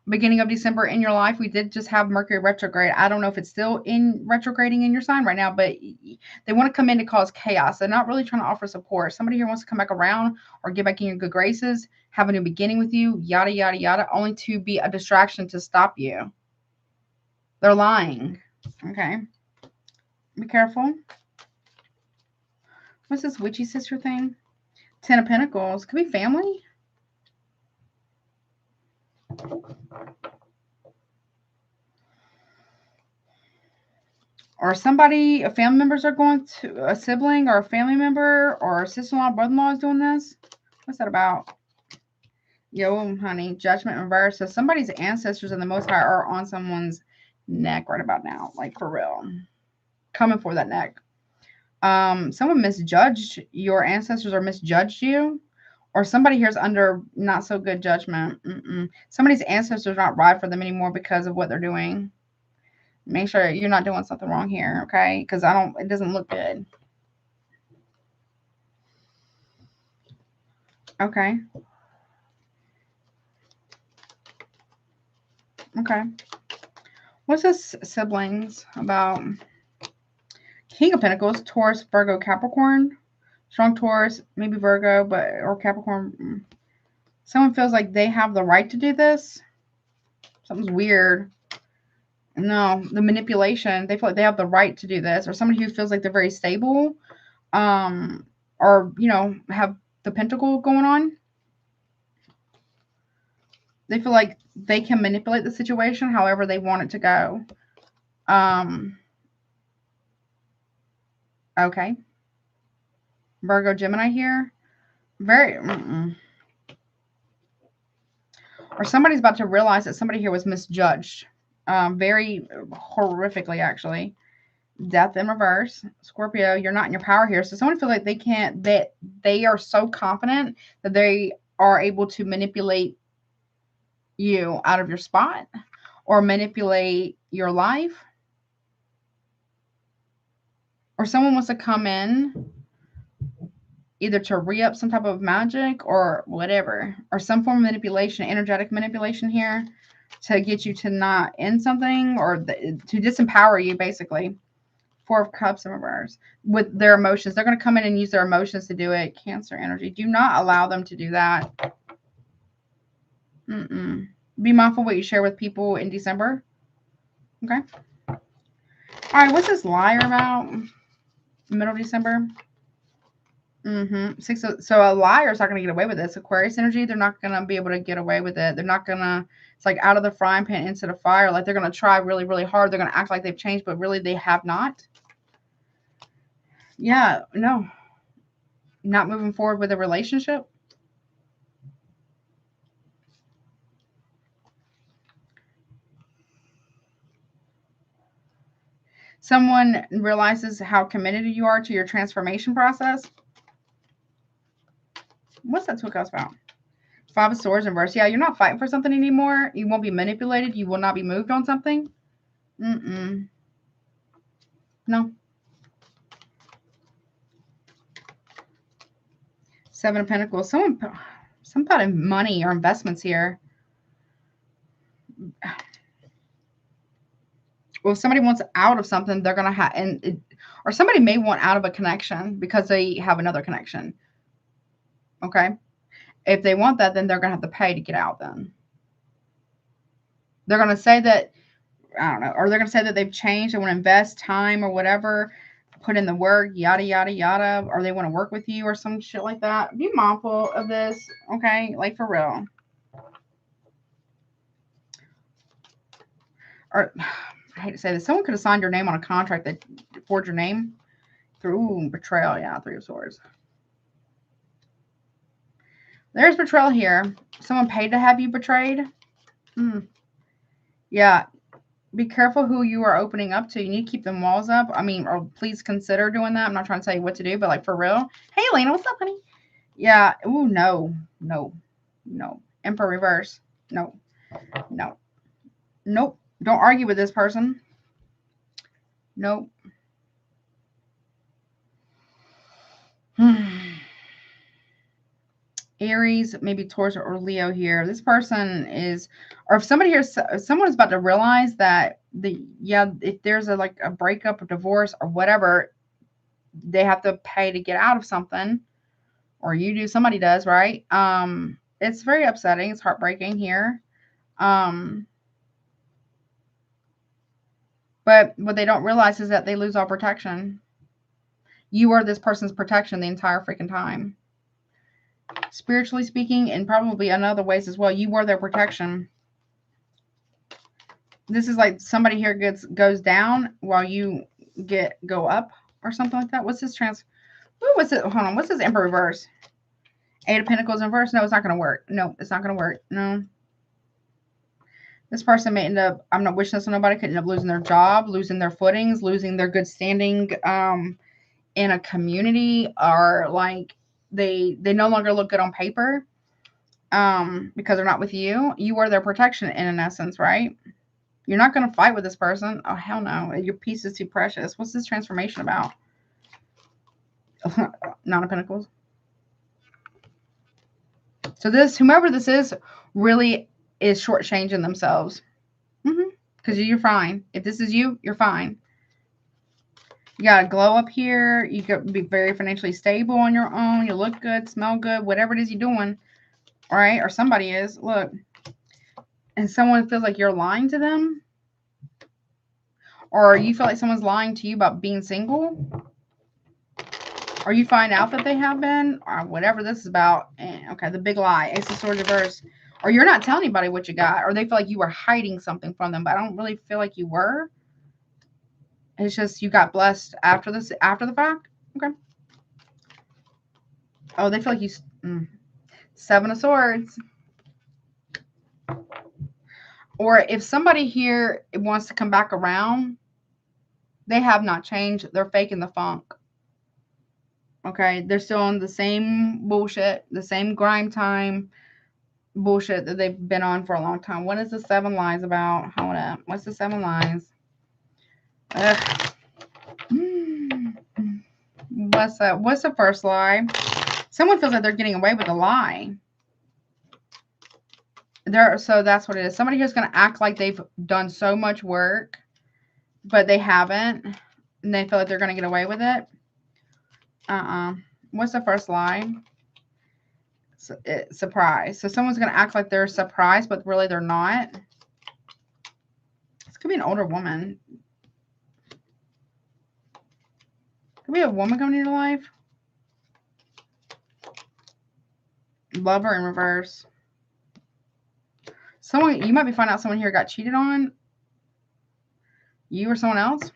Beginning of December in your life, we did just have Mercury retrograde. I don't know if it's still in retrograding in your sign right now, but they want to come in to cause chaos. They're not really trying to offer support. Somebody here wants to come back around or get back in your good graces, have a new beginning with you, yada, yada, yada, only to be a distraction to stop you. They're lying. Okay. Be careful. What's this witchy sister thing? Ten of Pentacles. Could be family. Or somebody, family members are going to, a sibling or a family member or a sister-in-law, brother-in-law is doing this. What's that about? Yo, honey, Judgment in reverse. So somebody's ancestors and the Most High are on someone's neck right about now. Like for real. Coming for that neck. Someone misjudged your ancestors or misjudged you. Or somebody here's under not so good judgment. Somebody's ancestors are not right for them anymore because of what they're doing. Make sure you're not doing something wrong here, okay? Because it doesn't look good. Okay. Okay. What's this siblings about? King of Pentacles, Taurus, Virgo, Capricorn. Strong Taurus, maybe Virgo, or Capricorn. Someone feels like they have the right to do this. Something's weird. No, the manipulation. They feel like they have the right to do this. Or somebody who feels like they're very stable. Or, have the pentacle going on. They feel like they can manipulate the situation however they want it to go. Okay. Virgo, Gemini here. Or somebody's about to realize that somebody here was misjudged. Very horrifically, actually. Death in reverse. Scorpio, you're not in your power here. So someone feels like they are so confident that they are able to manipulate you out of your spot or manipulate your life. Or someone wants to come in either to re-up some type of magic or whatever, or some form of manipulation, energetic manipulation here to get you to not end something or to disempower you, basically. Four of Cups in reverse with their emotions. They're going to come in and use their emotions to do it. Cancer energy. Do not allow them to do that. Be mindful what you share with people in December. Okay. All right. What's this liar about? Middle of December. So a liar's not going to get away with this. Aquarius energy, they're not going to be able to get away with it. They're not going to, it's like out of the frying pan into the fire. Like they're going to try really, really hard. They're going to act like they've changed, but really they have not. Yeah, no. Not moving forward with a relationship. Someone realizes how committed you are to your transformation process. What's that Two of Cups about? Five of Swords in reverse. Yeah, you're not fighting for something anymore. You won't be manipulated. You will not be moved on something. No. Seven of Pentacles. Some kind of money or investments here. Well, if somebody wants out of something, they're going to have, or somebody may want out of a connection because they have another connection. Okay. If they want that, then they're going to have to pay to get out then. They're going to say that, I don't know, or they're going to say that they've changed. They want to invest time or whatever, put in the work, yada, yada, yada, or they want to work with you or some shit like that. Be mindful of this, okay? Like, for real. Or, I hate to say this, someone could have signed your name on a contract that forged your name through betrayal. Yeah, Three of Swords. There's betrayal here. Someone paid to have you betrayed. Yeah. Be careful who you are opening up to. You need to keep them walls up. I mean, or please consider doing that. I'm not trying to tell you what to do, but like for real. Hey, Elena, what's up, honey? Yeah. Ooh, no. No. No. Emperor reverse. No. No. Nope. Don't argue with this person. Nope. Aries, maybe Taurus or Leo here. This person is, or if somebody here, if someone is about to realize that if there's like a breakup or divorce or whatever, they have to pay to get out of something, or you do, somebody does, right? It's very upsetting. It's heartbreaking here. But what they don't realize is that they lose all protection. You are this person's protection the entire freaking time. Spiritually speaking, and probably in other ways as well, you were their protection. This is like somebody here goes down while you go up or something like that. What's this what's it? Hold on. What's this Emperor reverse? Eight of Pentacles in reverse. No, it's not going to work. No, it's not going to work. No. This person may end up, I'm not wishing this on nobody, could end up losing their job, losing their footings, losing their good standing in a community, or like they no longer look good on paper because they're not with you. You are their protection in an essence, right? You're not going to fight with this person. Oh, hell no. Your peace is too precious. What's this transformation about? Nine of Pentacles. So this, whomever this is, really is shortchanging themselves. Because you're fine. If this is you, you're fine. You got to glow up here. You got to be very financially stable on your own. You look good, smell good, whatever it is you're doing. All right? Or somebody is. Look. And someone feels like you're lying to them. Or you feel like someone's lying to you about being single. Or you find out that they have been. Or whatever this is about. Okay, the big lie. Ace of Swords reverse. Or you're not telling anybody what you got. Or they feel like you were hiding something from them. But I don't really feel like you were. It's just you got blessed after the fact. Okay. Oh, they feel like you. Seven of Swords. Or if somebody here wants to come back around, they have not changed. They're faking the funk. Okay. They're still on the same bullshit, the same grime time bullshit that they've been on for a long time. What is the seven lies about? Hold up. What's the seven lies? Ugh. What's the first lie? Someone feels like they're getting away with a lie. So that's what it is. Somebody who's going to act like they've done so much work, but they haven't, and they feel like they're going to get away with it. What's the first lie? Surprise. So someone's going to act like they're surprised, but really they're not. This could be an older woman. Could be a woman coming into your life. Lover in reverse. You might be finding out someone here got cheated on. You or someone else.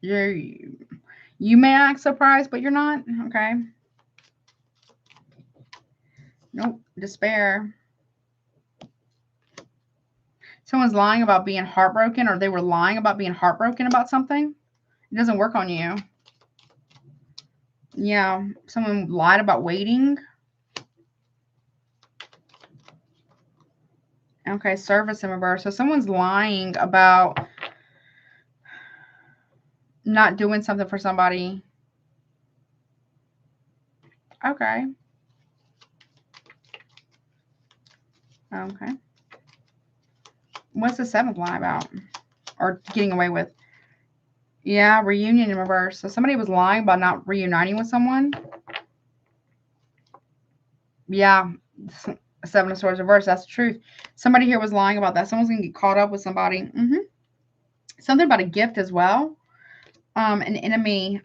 You may act surprised, but you're not. Okay. Nope. Despair. Someone's lying about being heartbroken, or they were lying about being heartbroken about something. It doesn't work on you. Yeah. Someone lied about waiting. Okay, service in reverse. So someone's lying about not doing something for somebody. Okay. Okay. What's the 7th lie about? Or getting away with? Yeah, reunion in reverse. So somebody was lying about not reuniting with someone. Yeah. 7 of Swords reverse. That's the truth. Somebody here was lying about that. Someone's going to get caught up with somebody. Something about a gift as well. An enemy,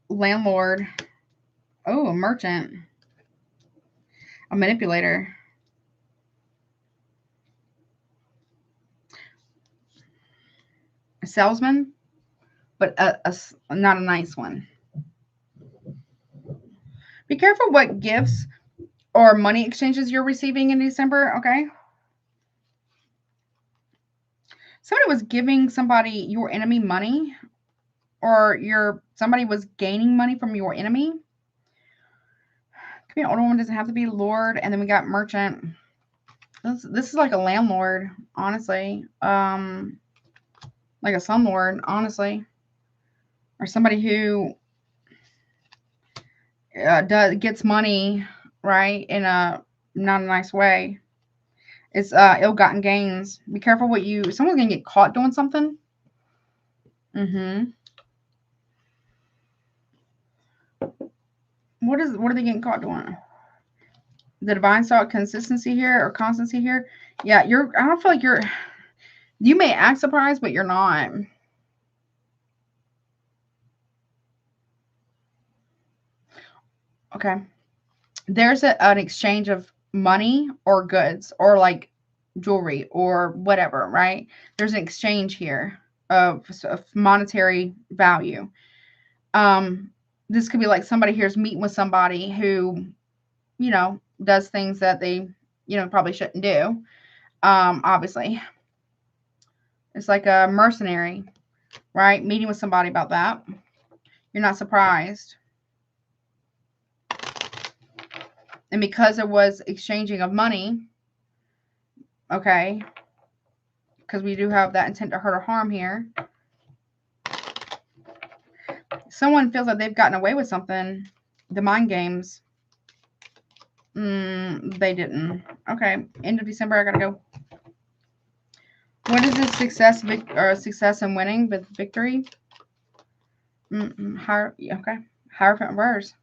landlord. Oh, a merchant. A manipulator. A salesman. But not a nice one. Be careful what gifts or money exchanges you're receiving in December, okay? Somebody was giving somebody, your enemy, money, or somebody was gaining money from your enemy. Could be an older one, doesn't have to be lord, and then we got merchant. This is like a landlord, honestly. Like a slumlord, honestly. Or somebody who gets money, right, in a not a nice way. It's ill-gotten gains. Be careful what someone's gonna get caught doing something. What are they getting caught doing? The divine star consistency here or constancy here. Yeah, I don't feel like you may act surprised, but you're not. Okay. There's an exchange of money or goods or like jewelry or whatever, right? There's an exchange here of monetary value. This could be like somebody here's meeting with somebody who, does things that they, probably shouldn't do. Obviously. It's like a mercenary, right? Meeting with somebody about that. You're not surprised. And because it was exchanging of money, okay, because we do have that intent to hurt or harm here. Someone feels like they've gotten away with something. The mind games. They didn't. Okay, end of December, I gotta go. What is this success and winning with victory? Okay. Hierophant reverse.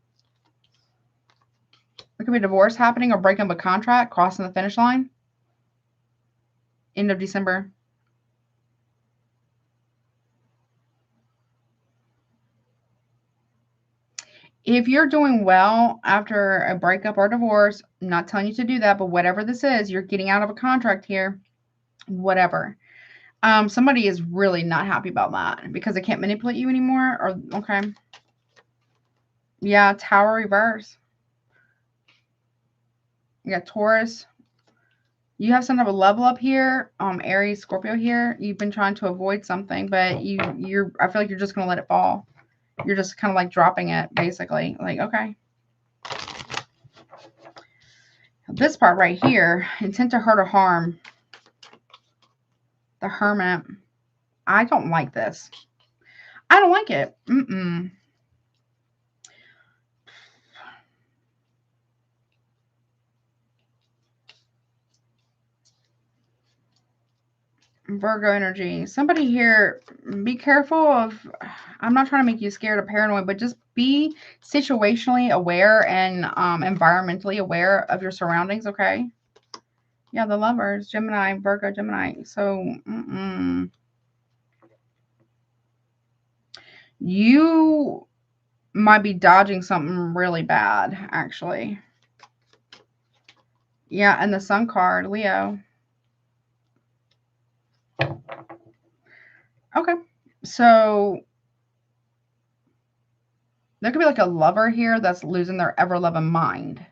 It could be divorce happening or breaking up a contract, crossing the finish line. End of December. If you're doing well after a breakup or divorce, I'm not telling you to do that, but whatever this is, you're getting out of a contract here, whatever. Somebody is really not happy about that because they can't manipulate you anymore. Or okay. Yeah, Tower reverse. You got Taurus. You have some type of level up here. Aries, Scorpio here. You've been trying to avoid something, but I feel like you're just gonna let it fall. You're just kind of like dropping it, basically. Like, okay. This part right here, intent to hurt or harm. The Hermit. I don't like this. I don't like it. Virgo energy. Somebody here, be careful of, I'm not trying to make you scared or paranoid, but just be situationally aware and environmentally aware of your surroundings, okay? Yeah, the Lovers, Gemini, Virgo, Gemini. So, you might be dodging something really bad, actually. Yeah, and the Sun card, Leo. Okay, so there could be like a lover here that's losing their ever-loving mind.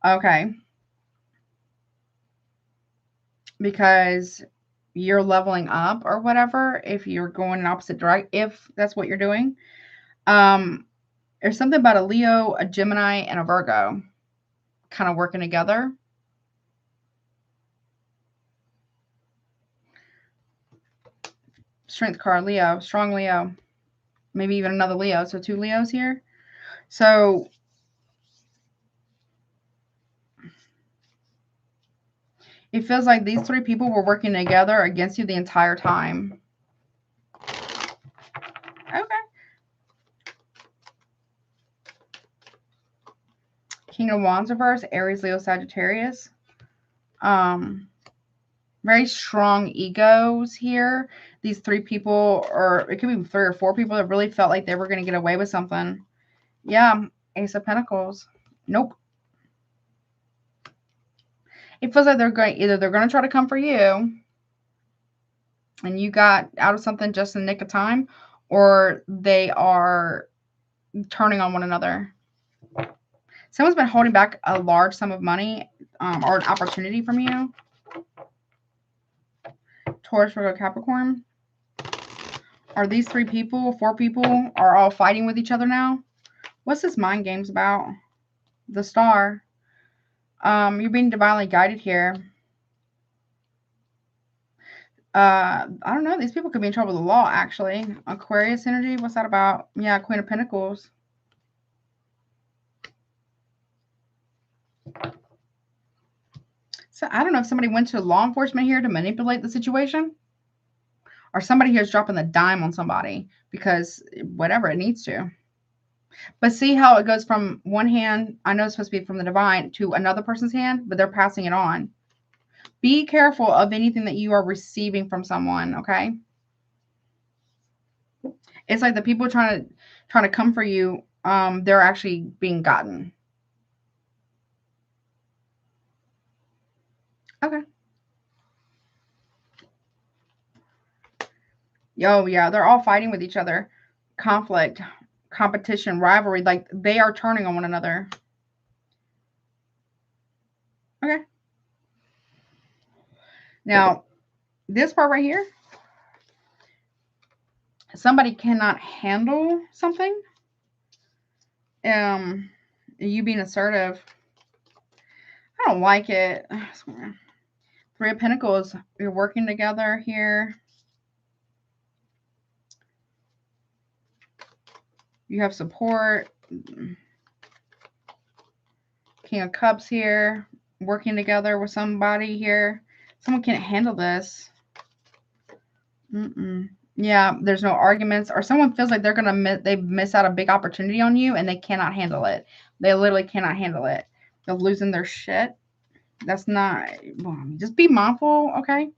Okay. Because you're leveling up or whatever, if you're going in opposite direction, if that's what you're doing. There's something about a Leo, a Gemini, and a Virgo kind of working together. Strength card, Leo, strong Leo. Maybe even another Leo. So 2 Leos here. So it feels like these 3 people were working together against you the entire time. Okay. King of Wands reverse, Aries, Leo, Sagittarius. Very strong egos here. These 3 people, or it could be 3 or 4 people that really felt like they were going to get away with something. Yeah, Ace of Pentacles. Nope. It feels like they're going, either they're going to try to come for you and you got out of something just in the nick of time, or they are turning on one another. Someone's been holding back a large sum of money or an opportunity from you. Taurus, Virgo, Capricorn. Are these 3 people, 4 people are all fighting with each other now? What's this mind games about? The Star. You're being divinely guided here. I don't know. These people could be in trouble with the law, actually. Aquarius energy. What's that about? Yeah, Queen of Pentacles. So I don't know if somebody went to law enforcement here to manipulate the situation, or somebody here is dropping the dime on somebody because whatever it needs to. But see how it goes from one hand, I know it's supposed to be from the divine, to another person's hand, but they're passing it on. Be careful of anything that you are receiving from someone, okay? It's like the people trying to come for you, they're actually being gotten. Okay. Oh, yeah, they're all fighting with each other. Conflict, competition, rivalry, like they are turning on one another. Okay. Now, this part right here, somebody cannot handle something. You being assertive. I don't like it. 3 of Pentacles, you're working together here. You have support. King of Cups here, working together with somebody here. Someone can't handle this. Yeah, there's no arguments, or someone feels like they miss out a big opportunity on you and they cannot handle it. They literally cannot handle it. They're losing their shit. That's not, just be mindful, okay? I'm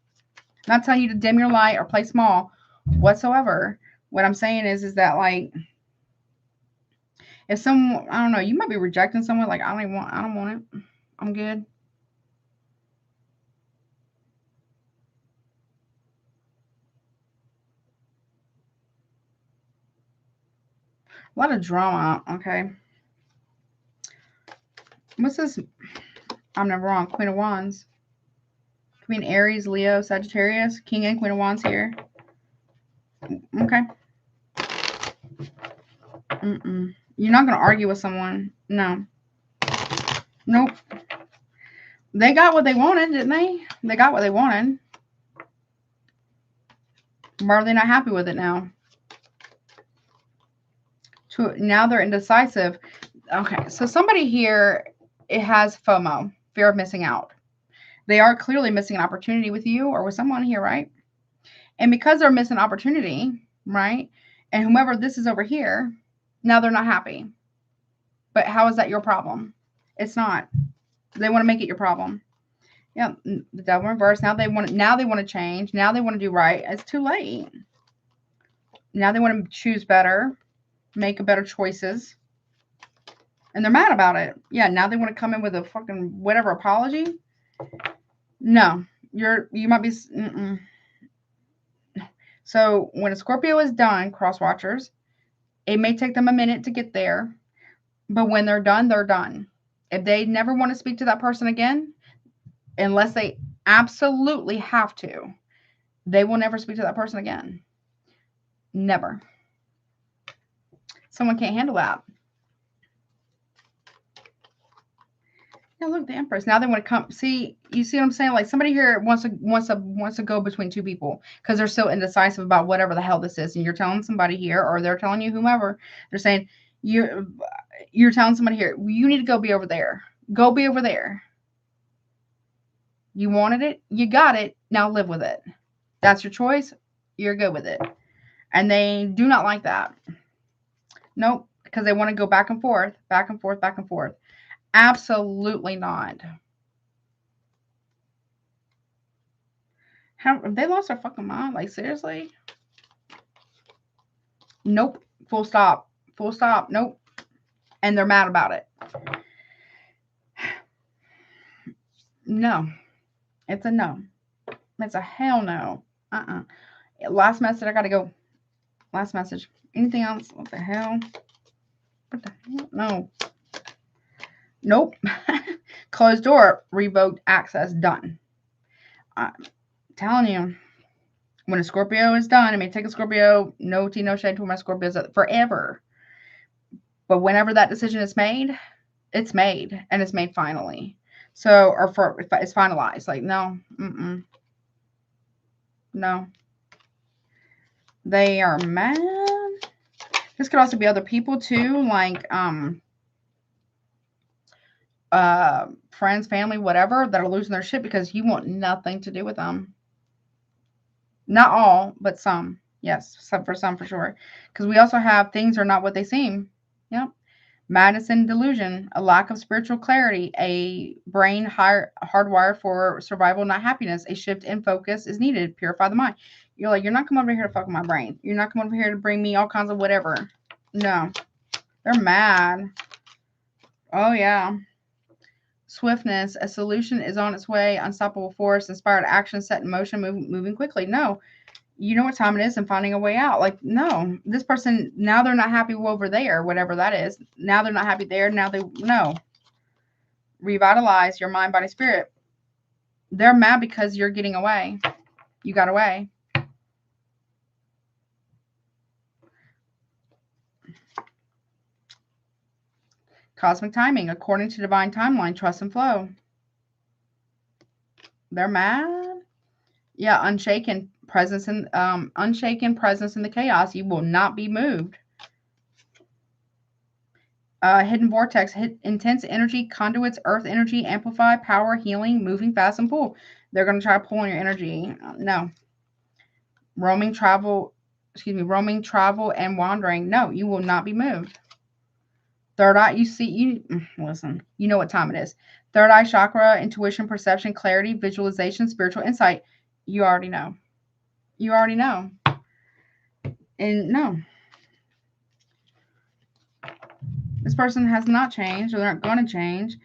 not telling you to dim your light or play small whatsoever. What I'm saying is that, like, if someone, I don't know, you might be rejecting someone, like, I don't want it. I'm good. A lot of drama, okay? What's this? I'm never wrong. Queen of Wands. Queen Aries, Leo, Sagittarius. King and Queen of Wands here. Okay. You're not going to argue with someone. No. Nope. They got what they wanted, didn't they? They got what they wanted. Why are they not happy with it now? Now they're indecisive. Okay, so somebody here, it has FOMO, fear of missing out. They are clearly missing an opportunity with you or with someone here, right? And because they're missing opportunity, right? And whomever this is over here, now they're not happy. But how is that your problem? It's not. They want to make it your problem. Yeah, the Devil in reverse. Now they want to change. Now they want to do right. It's too late. Now they want to choose better, make better choices. And they're mad about it. Yeah, now they want to come in with a fucking whatever apology. No, you might be. So when a Scorpio is done, cross watchers, it may take them a minute to get there, but when they're done, they're done. If they never want to speak to that person again, unless they absolutely have to, they will never speak to that person again. Never. Someone can't handle that. Yeah, look, the Empress. Now they want to come. See, you see what I'm saying? Like somebody here wants to go between two people because they're so indecisive about whatever the hell this is. And you're telling somebody here, or they're telling you whomever, they're saying you're telling somebody here, you need to go be over there. Go be over there. You wanted it, you got it. Now live with it. That's your choice. You're good with it. And they do not like that. Nope, because they want to go back and forth, back and forth, back and forth. Absolutely not. Have they lost their fucking mind? Like, seriously? Nope. Full stop. Full stop. Nope. And they're mad about it. No. It's a no. It's a hell no. Last message. I gotta go. Last message. Anything else? What the hell? What the hell? No. Nope. Closed door. Revoked access. Done. I'm telling you. When a Scorpio is done, it may take a Scorpio, no tea, no shade to my Scorpios forever. But whenever that decision is made, it's made. And it's made finally. So, or it's finalized. Like, no. No. They are mad. This could also be other people too. Like, friends, family, whatever, that are losing their shit because you want nothing to do with them. Not all, but some. Yes, some for sure. Because we also have things are not what they seem. Yep. Madness and delusion, a lack of spiritual clarity, a brain hardwired for survival, not happiness. A shift in focus is needed. Purify the mind. You're like, you're not coming over here to fuck with my brain. You're not coming over here to bring me all kinds of whatever. No. They're mad. Oh, yeah. Swiftness, a solution is on its way. Unstoppable force, inspired action set in motion, moving quickly. No. You know what time it is and finding a way out. Like, no, this person, now they're not happy over there, whatever that is. Now they're not happy there. Now no. Revitalize your mind, body, spirit. They're mad because you're getting away. You got away. Cosmic timing, according to divine timeline, trust and flow. They're mad. Yeah, unshaken presence in the chaos. You will not be moved. Hidden vortex, intense energy, conduits, earth energy, amplify, power, healing, moving fast and pull. They're going to try to pull on your energy. No. Roaming, travel, and wandering. No, you will not be moved. Third eye, listen, you know what time it is. Third eye chakra, intuition, perception, clarity, visualization, spiritual insight. You already know. You already know. And no. This person has not changed, or they're not going to change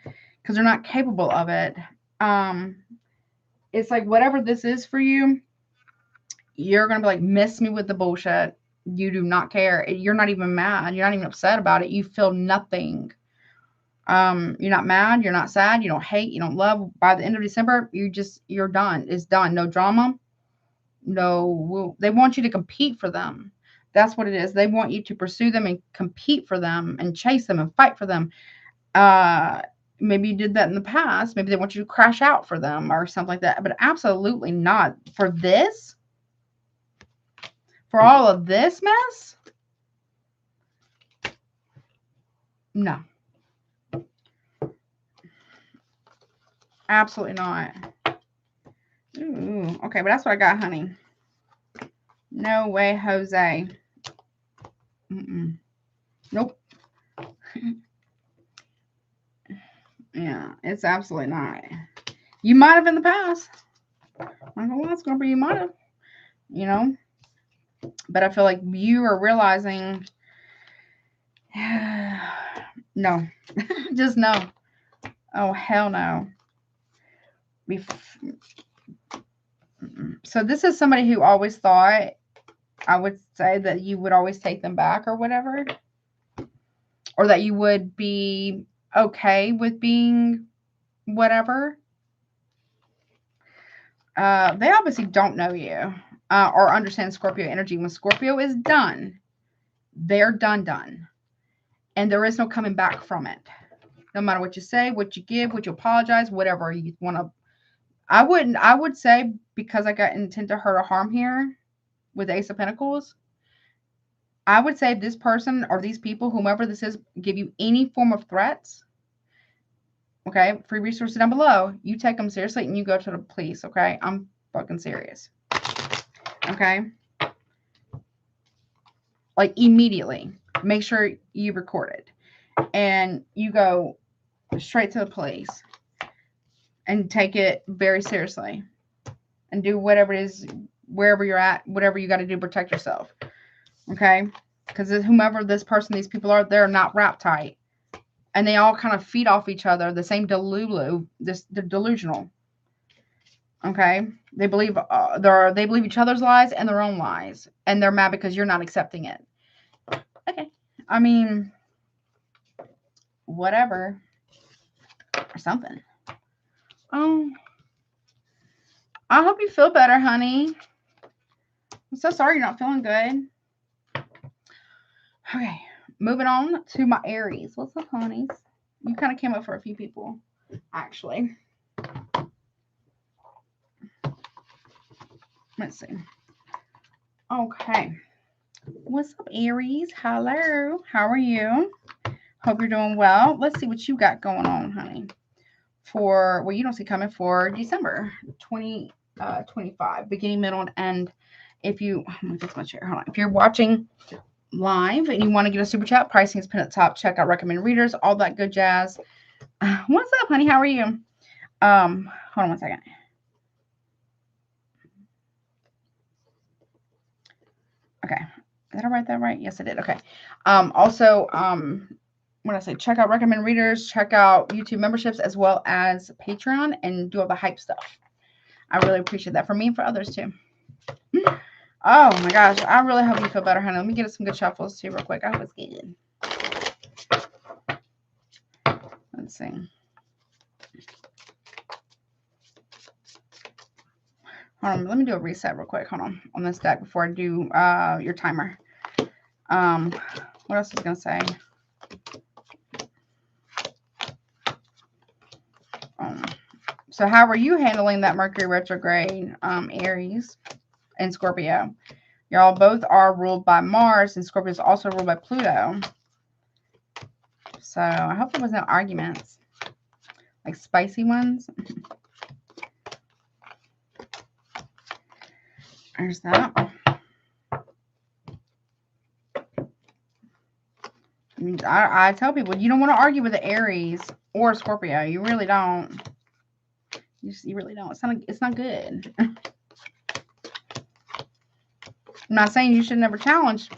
because they're not capable of it. It's like whatever this is for you, you're going to be like, miss me with the bullshit. You do not care. You're not even mad. You're not even upset about it. You feel nothing. You're not mad. You're not sad. You don't hate. You don't love. By the end of December, you're done. It's done. No drama. No, they want you to compete for them. That's what it is. They want you to pursue them and compete for them and chase them and fight for them. Maybe you did that in the past. Maybe they want you to crash out for them or something like that. But absolutely not. For this? For all of this mess? No. Absolutely not. Ooh, okay, but that's what I got, honey. No way, Jose. Nope. Yeah, it's absolutely not. You might have in the past. I don't know what's going to be. You might have. You know? But I feel like you are realizing, no. Just no. Oh, hell no. So this is somebody who always thought, I would say, that you would always take them back or whatever. Or that you would be okay with being whatever. They obviously don't know you or understand Scorpio energy. When Scorpio is done, they're done. And there is no coming back from it. No matter what you say, what you give, what you apologize, whatever you want to. I would say, because I got intent to hurt or harm here with the Ace of Pentacles, I would say this person or these people, whomever this is, give you any form of threats. Okay, free resources down below. You take them seriously and you go to the police. Okay, I'm fucking serious. Okay, like immediately. Make sure you record it and you go straight to the police and take it very seriously and do whatever it is, wherever you're at, whatever you got to do to protect yourself. Okay, because whomever this person, these people are, they're not wrapped tight. And they all kind of feed off each other. The same delulu. They're delusional. Okay, they believe they believe each other's lies and their own lies, and they're mad because you're not accepting it. Okay, I mean, whatever or something. Oh, I hope you feel better, honey. I'm so sorry you're not feeling good. Okay. Moving on to my Aries. What's up, honeys? You kind of came up for a few people, actually. Let's see. Okay. What's up, Aries? Hello. How are you? Hope you're doing well. Let's see what you got going on, honey. For, well, you don't see coming for December 2025, beginning, middle, and end. If you, let me fix my chair. Hold on. If you're watching live and you want to get a super chat, pricing is pinned at the top. Check out recommended readers, all that good jazz. What's up, honey? How are you? Hold on one second. Okay. Did I write that right? Yes, I did. Okay. Also, when I say check out recommended readers, check out YouTube memberships as well as Patreon and do all the hype stuff. I really appreciate that for me and for others too. Oh my gosh. I really hope you feel better, honey. Let me get some good shuffles too real quick. I hope it's good. Let's see. Hold on. Let me do a reset real quick. Hold on this deck before I do your timer. What else was I going to say? So how are you handling that Mercury retrograde, Aries and Scorpio? Y'all both are ruled by Mars, and Scorpio is also ruled by Pluto. So I hope there was no arguments, like spicy ones. There's that. I tell people, you don't want to argue with the Aries or Scorpio. You really don't. You really don't. It's not good. I'm not saying you should never challenge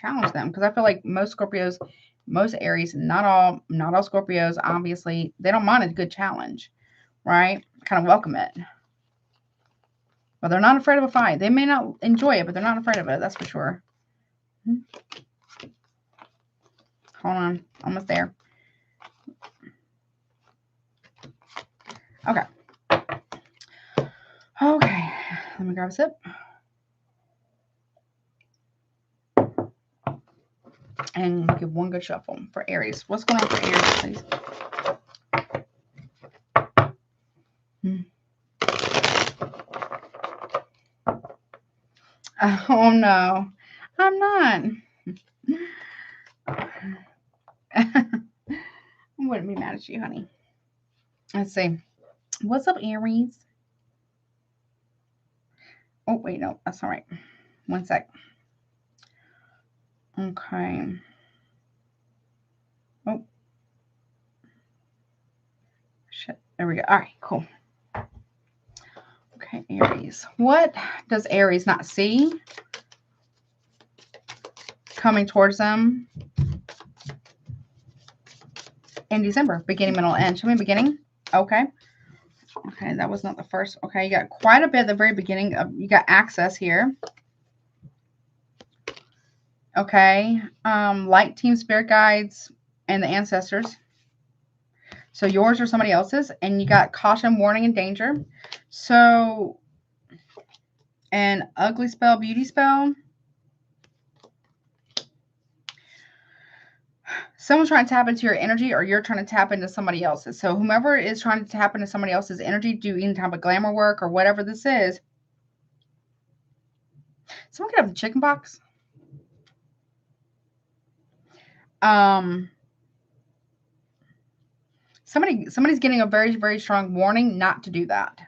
them, because I feel like most Scorpios, most Aries, not all Scorpios, obviously, they don't mind a good challenge, right? Kind of welcome it. But they're not afraid of a fight. They may not enjoy it, but they're not afraid of it. That's for sure. Hold on. Almost there. Okay. Okay. Let me grab a sip. And give one good shuffle for Aries. What's going on for Aries, please? Oh, no. I'm not. I wouldn't be mad at you, honey. Let's see. What's up, Aries? Oh, wait, no. That's all right. One sec. Okay. Oh. Shit. There we go. All right, cool. Okay, Aries. What does Aries not see coming towards them in December? Beginning, middle, end. Show me beginning. Okay. Okay, that was not the first. Okay, you got quite a bit at the very beginning. You got access here. Okay. Light team, spirit guides, and the ancestors. So yours or somebody else's. And you got caution, warning, and danger. So, an ugly spell, beauty spell. Someone's trying to tap into your energy, or you're trying to tap into somebody else's. So whomever is trying to tap into somebody else's energy, do any type of glamour work or whatever this is. Someone could have the chicken pox. Somebody's getting a very, very strong warning not to do that.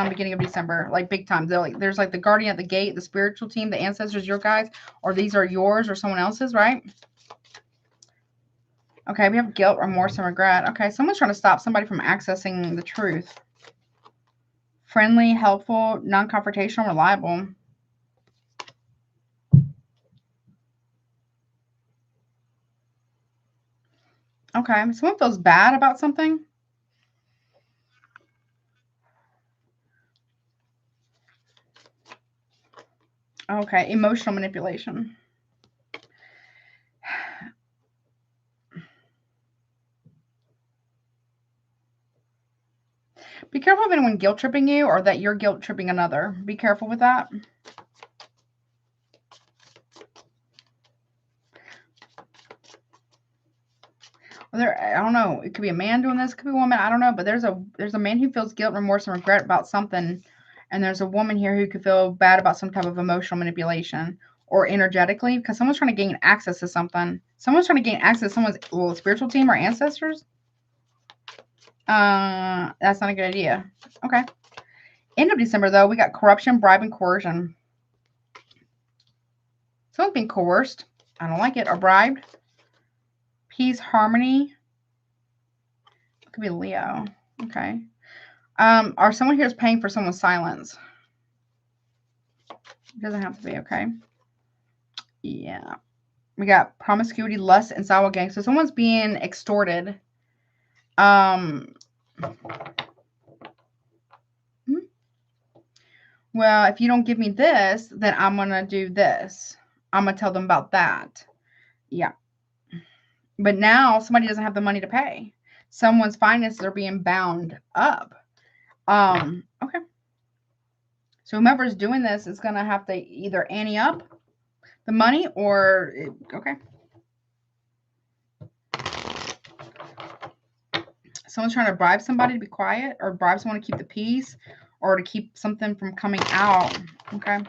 Beginning of December, like big time. There's like the guardian at the gate, the spiritual team, the ancestors, your guys, or these are yours or someone else's, right? Okay, we have guilt, remorse, and regret. Okay, someone's trying to stop somebody from accessing the truth. Friendly, helpful, non-confrontational, reliable. Okay, someone feels bad about something. Okay, emotional manipulation. Be careful of anyone guilt tripping you or that you're guilt tripping another. Be careful with that. I don't know. It could be a man doing this. It could be a woman. I don't know. But there's a man who feels guilt, remorse, and regret about something. And there's a woman here who could feel bad about some type of emotional manipulation or energetically because someone's trying to gain access to something. Someone's trying to gain access to someone's spiritual team or ancestors. That's not a good idea. Okay. End of December, though, we got corruption, bribe, and coercion. Someone's being coerced. I don't like it. Or bribed. Peace, harmony. It could be Leo. Okay. Or someone here is paying for someone's silence. It doesn't have to be, okay? Yeah. We got promiscuity, lust, and sour gang. So someone's being extorted. Well, if you don't give me this, then I'm going to do this. I'm going to tell them about that. Yeah. But now somebody doesn't have the money to pay. Someone's finances are being bound up. Okay. So whomever's doing this is going to have to either ante up the money or, okay. Someone's trying to bribe somebody to be quiet or bribe someone to keep the peace or to keep something from coming out. Okay.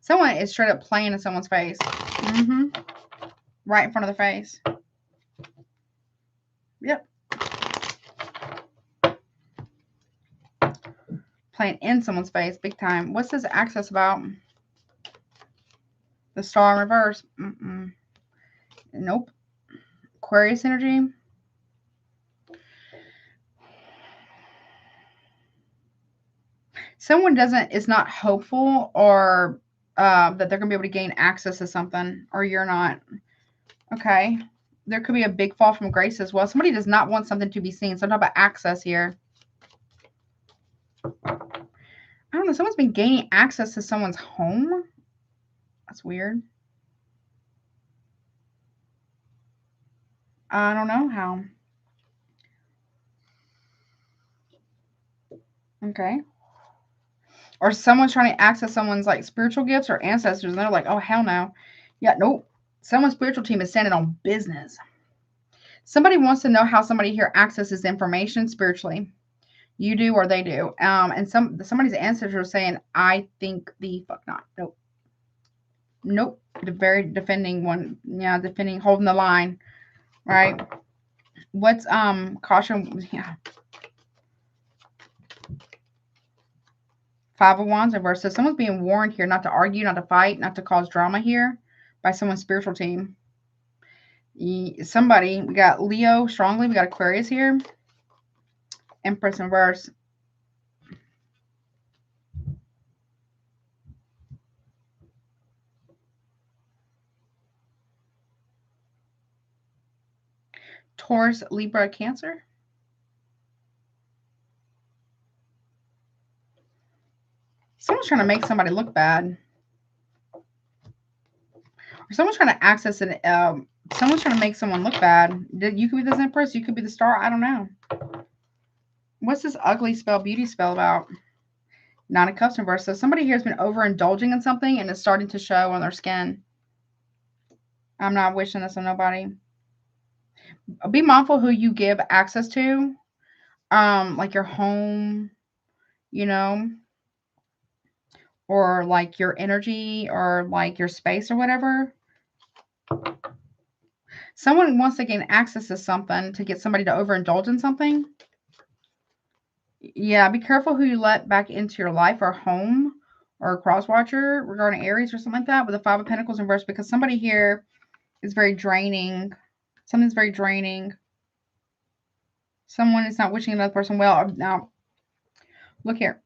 Someone is straight up playing in someone's face. Right in front of the face. Yep. Playing in someone's face, big time. What's this access about? The star in reverse. Nope. Aquarius energy. Someone is not hopeful or that they're going to be able to gain access to something, or you're not. Okay. There could be a big fall from grace as well. Somebody does not want something to be seen. Some type of access here. I don't know. Someone's been gaining access to someone's home. That's weird. I don't know how. Okay. Or someone's trying to access someone's like spiritual gifts or ancestors, and they're like, oh, hell no. Yeah, nope. Someone's spiritual team is standing on business. Somebody wants to know how somebody here accesses information spiritually. You do or they do. And somebody's ancestors are saying, I think the fuck not. Nope. Nope. The very defending one. Yeah, defending, holding the line. Right? What's caution? Yeah. 5 of Wands reverse. So someone's being warned here not to argue, not to fight, not to cause drama here by someone's spiritual team. Somebody, we got Leo strongly, we got Aquarius here. Empress in reverse. Taurus, Libra, Cancer. Someone's trying to make somebody look bad. Or someone's trying to access it. Someone's trying to make someone look bad. You could be this Empress. You could be the star. I don't know. What's this ugly spell, beauty spell about? Nine of Cups in reverse. So somebody here has been overindulging in something and it's starting to show on their skin. I'm not wishing this on nobody. Be mindful who you give access to. Like your home, you know, or like your energy or like your space or whatever. Someone wants to gain access to something to get somebody to overindulge in something. Yeah, be careful who you let back into your life or home or a cross watcher regarding Aries or something like that with the Five of Pentacles in reverse, because somebody here is very draining. Something's very draining. Someone is not wishing another person well. Now, look here.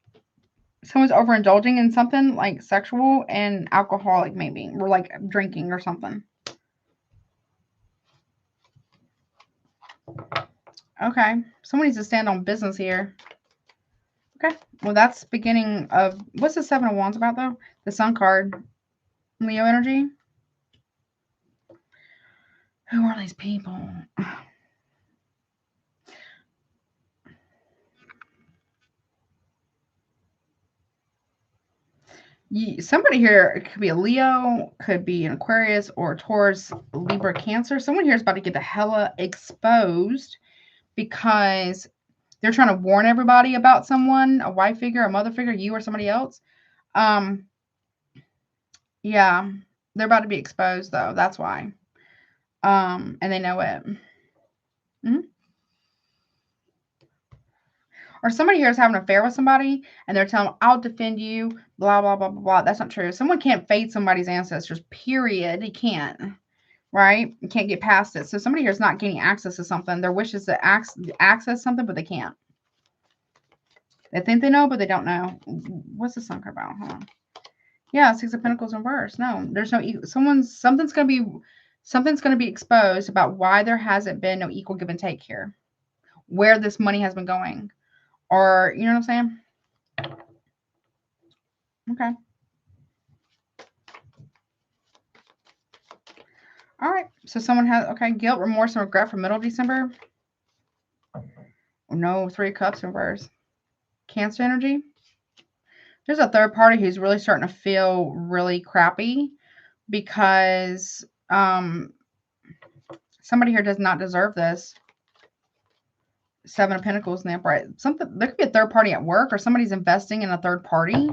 Someone's overindulging in something like sexual and alcoholic, maybe, or like drinking or something. Okay. Someone needs to stand on business here. Okay. Well, that's beginning of... What's the Seven of Wands about, though? The Sun card. Leo energy. Who are these people? Somebody here, it could be a Leo, could be an Aquarius or Taurus, Libra, Cancer. Someone here is about to get the hella exposed because they're trying to warn everybody about someone, a wife figure, a mother figure, you or somebody else. Yeah, they're about to be exposed though. That's why. And they know it. Or somebody here is having an affair with somebody and they're telling them, I'll defend you, blah, blah, blah, blah, blah. That's not true. Someone can't fade somebody's ancestors, period. He can't, right? You can't get past it. So somebody here is not getting access to something. Their wish is to access something, but they can't. They think they know, but they don't know. What's the Sun card about? Hold on. Yeah, Six of Pentacles in reverse. No, there's no... Something's going to be exposed about why there hasn't been no equal give and take here. Where this money has been going. Or, you know what I'm saying? Okay. All right. So someone has, okay, guilt, remorse, and regret for middle December. No, Three of Cups in reverse. Cancer energy. There's a third party who's really starting to feel really crappy because somebody here does not deserve this. Seven of Pentacles in the upright. There could be a third party at work, or somebody's investing in a third party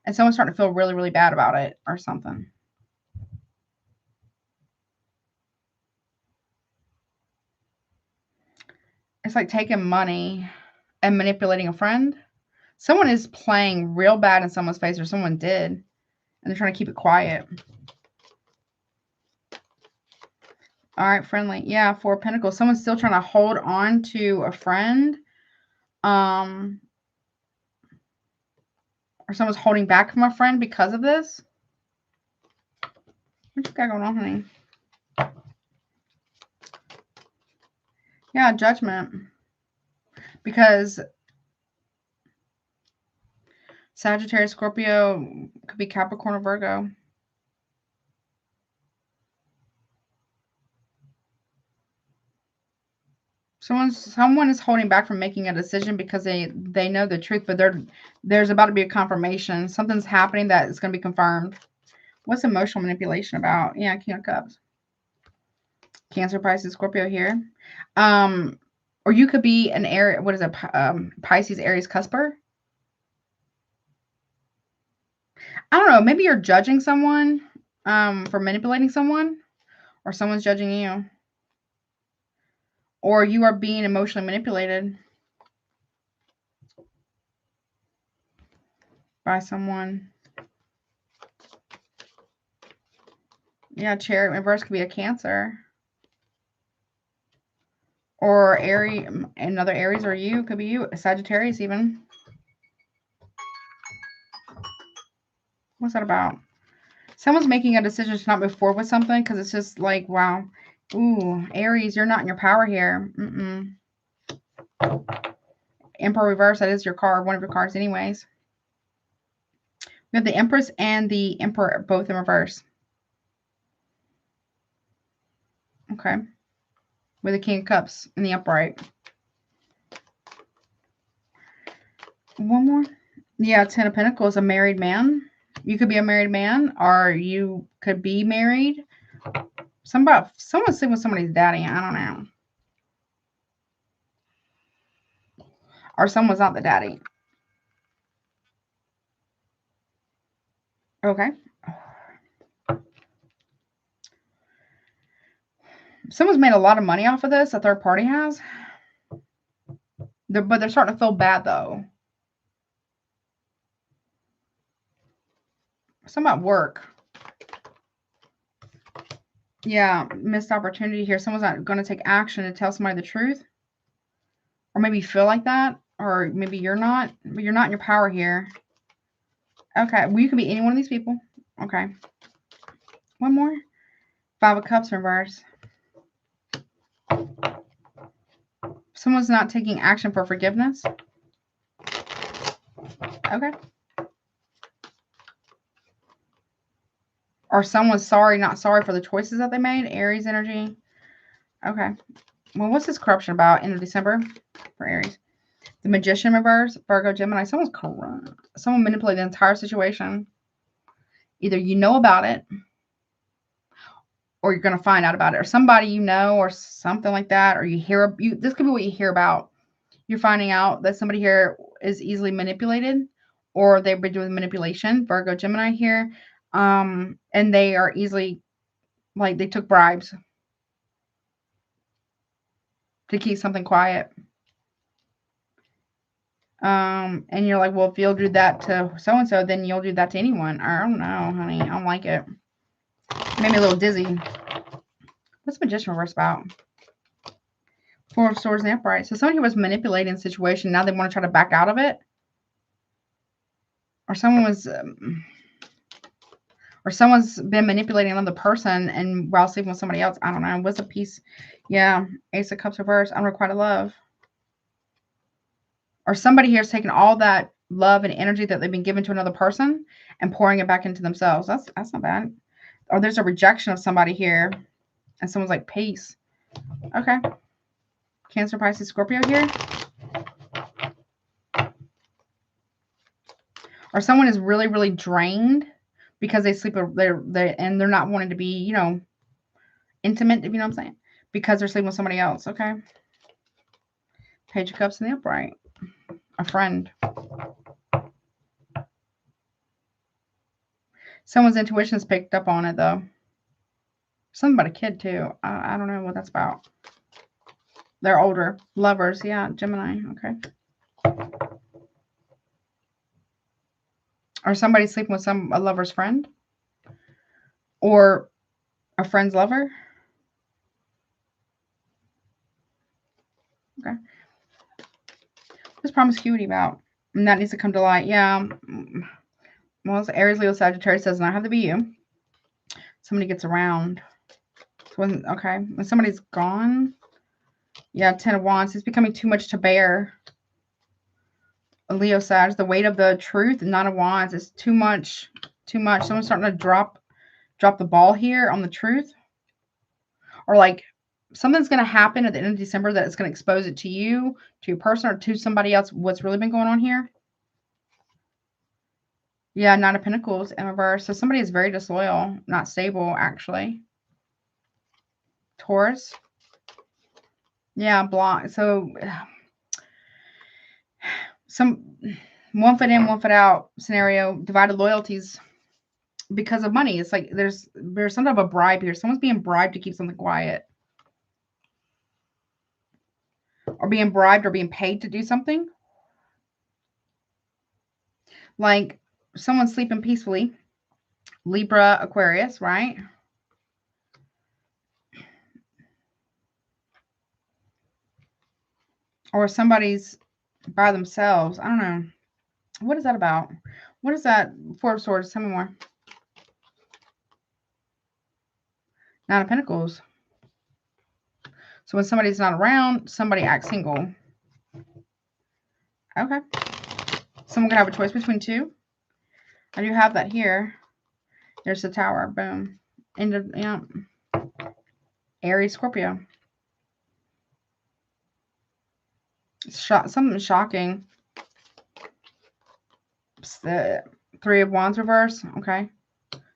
and someone's starting to feel really, really bad about it or something. It's like taking money and manipulating a friend. Someone is playing real bad in someone's face, or someone did, and they're trying to keep it quiet. All right, friendly. Yeah, Four of Pentacles. Someone's still trying to hold on to a friend. Or someone's holding back from a friend because of this. What you got going on, honey? Yeah, Judgment. Because Sagittarius, Scorpio, could be Capricorn or Virgo. Someone is holding back from making a decision because they know the truth, but there's about to be a confirmation. Something's happening that is going to be confirmed. What's emotional manipulation about? Yeah, King of Cups. Cancer, Pisces, Scorpio here. Or you could be an Aries. What is it? Pisces, Aries, Cusper. I don't know. Maybe you're judging someone for manipulating someone, or someone's judging you, or you are being emotionally manipulated by someone. Yeah, Chariot reverse could be a Cancer. Or Aries, another Aries, or you, could be you, Sagittarius even. What's that about? Someone's making a decision to not move forward with something because it's just like, wow. Ooh, Aries, you're not in your power here. Emperor reverse, that is your card, one of your cards anyways. We have the Empress and the Emperor both in reverse. Okay. With the King of Cups in the upright. One more. Yeah, Ten of Pentacles, a married man. You could be a married man, or you could be married. Someone's sleeping with somebody's daddy. I don't know. Or someone's not the daddy. Okay. Someone's made a lot of money off of this. A third party has. But they're starting to feel bad, though. Some at work. Yeah, missed opportunity here. Someone's not going to take action to tell somebody the truth. Or maybe you feel like that. Or maybe you're not. But you're not in your power here. Okay. Well, you can be any one of these people. Okay. One more. 5 of Cups reverse. Someone's not taking action for forgiveness. Okay. Or someone's sorry, not sorry for the choices that they made. Aries energy. Okay. Well, what's this corruption about? End of December for Aries. The Magician reverse. Virgo, Gemini. Someone's corrupt. Someone manipulated the entire situation. Either you know about it, or you're going to find out about it. Or somebody you know, or something like that. Or you hear. This could be what you hear about. You're finding out that somebody here is easily manipulated. Or they've been doing manipulation. Virgo, Gemini here. And they are easily, like, they took bribes to keep something quiet. And you're like, well, if you'll do that to so-and-so, then you'll do that to anyone. I don't know, honey. I don't like it. Made me a little dizzy. What's Magician reverse about? 4 of Swords and the Upright. So somebody was manipulating the situation. Now they want to try to back out of it. Or someone was... or someone's been manipulating another person and while sleeping with somebody else. I don't know. What's a piece? Yeah. Ace of Cups reverse. Unrequited love. Or somebody here is taking all that love and energy that they've been given to another person and pouring it back into themselves. That's not bad. Or there's a rejection of somebody here. And someone's like, peace. Okay. Cancer, Pisces, Scorpio here. Or someone is really, really drained because they sleep, and they're not wanting to be, you know, intimate, if you know what I'm saying. Because they're sleeping with somebody else. Okay. Page of Cups in the upright. A friend. Someone's intuition's picked up on it, though. Something about a kid, too. I don't know what that's about. They're older. Lovers. Yeah, Gemini. Okay. Or somebody sleeping with a lover's friend. Or a friend's lover. Okay. What's promiscuity about? And that needs to come to light. Yeah. Well, it's Aries, Leo, Sagittarius does not have to be you. Somebody gets around. Okay. When somebody's gone. Yeah, 10 of Wands. It's becoming too much to bear. Leo, Sag. The weight of the truth, Nine of Wands, is too much. Too much. Someone's starting to drop the ball here on the truth. Or like something's going to happen at the end of December that is going to expose it to you, to your person, or to somebody else, what's really been going on here. Yeah, Nine of Pentacles in reverse. So somebody is very disloyal, not stable, actually. Taurus. Yeah, block. So some one foot in, one foot out scenario, divided loyalties because of money. It's like there's some type of bribe here. Someone's being bribed to keep something quiet. Or being bribed or being paid to do something. Like someone's sleeping peacefully. Libra, Aquarius, right? Or somebody's by themselves. I don't know. What is that about? What is that? 4 of Swords. Tell me more. Nine of Pentacles. So when somebody's not around, somebody acts single. Okay. Someone can have a choice between two. I do have that here. There's the Tower. Boom. End of, yeah. Aries, Scorpio. Something shocking. It's the 3 of Wands reverse. Okay.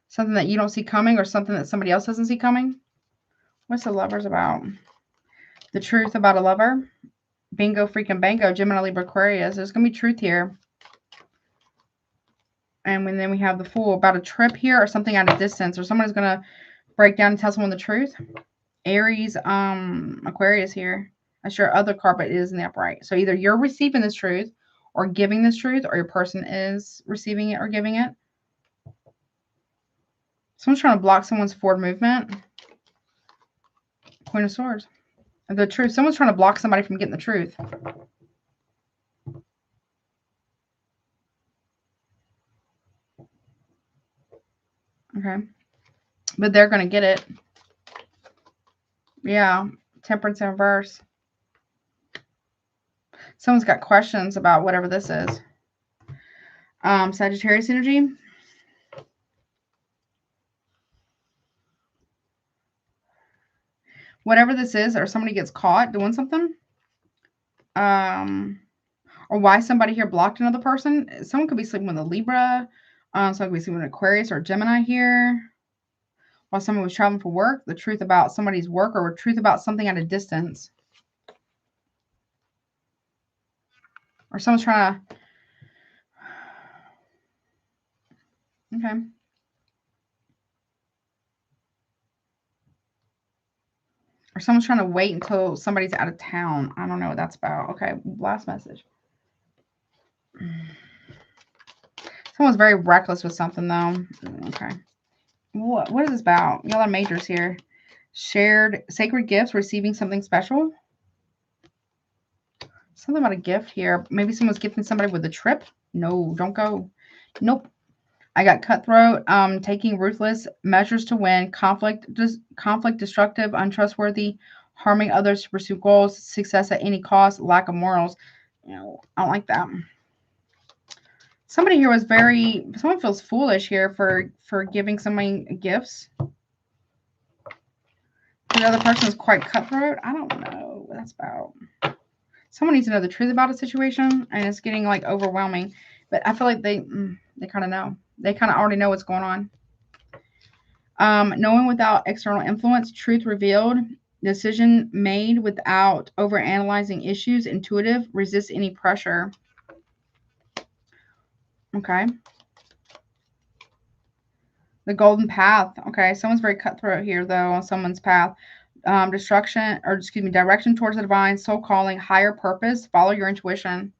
Something that you don't see coming or something that somebody else doesn't see coming. What's the lovers about? The truth about a lover. Bingo freaking bango. Gemini, Libra, Aquarius. There's going to be truth here. And then we have the Fool about a trip here or something at a distance. Or someone's going to break down and tell someone the truth. Aries, Aquarius here. I'm sure other card, but it is in the upright. So either you're receiving this truth or giving this truth, or your person is receiving it or giving it. Someone's trying to block someone's forward movement. Queen of Swords. The truth. Someone's trying to block somebody from getting the truth. Okay. But they're going to get it. Yeah. Temperance in reverse. Someone's got questions about whatever this is. Sagittarius energy. Whatever this is, or somebody gets caught doing something. Or why somebody here blocked another person. Someone could be sleeping with a Libra. Someone could be sleeping with an Aquarius or Gemini here. While someone was traveling for work. The truth about somebody's work or truth about something at a distance. Or someone's trying to... Okay. Or someone's trying to wait until somebody's out of town. I don't know what that's about. Okay, last message. Someone's very reckless with something, though. Okay. What is this about? Y'all are majors here. Shared sacred gifts, receiving something special. Something about a gift here. Maybe someone's gifting somebody with a trip. No, don't go. Nope. I got cutthroat, taking ruthless measures to win, conflict destructive, untrustworthy, harming others to pursue goals, success at any cost, lack of morals. You know, I don't like that. Somebody here was someone feels foolish here for giving somebody gifts. The other person is quite cutthroat. I don't know what that's about. Someone needs to know the truth about a situation, and it's getting like overwhelming. But I feel like they kind of know. They kind of already know what's going on. Knowing without external influence, truth revealed, decision made without overanalyzing issues, intuitive, resist any pressure. Okay. The golden path. Okay, someone's very cutthroat here, though, on someone's path. Direction towards the divine, soul calling, higher purpose. Follow your intuition.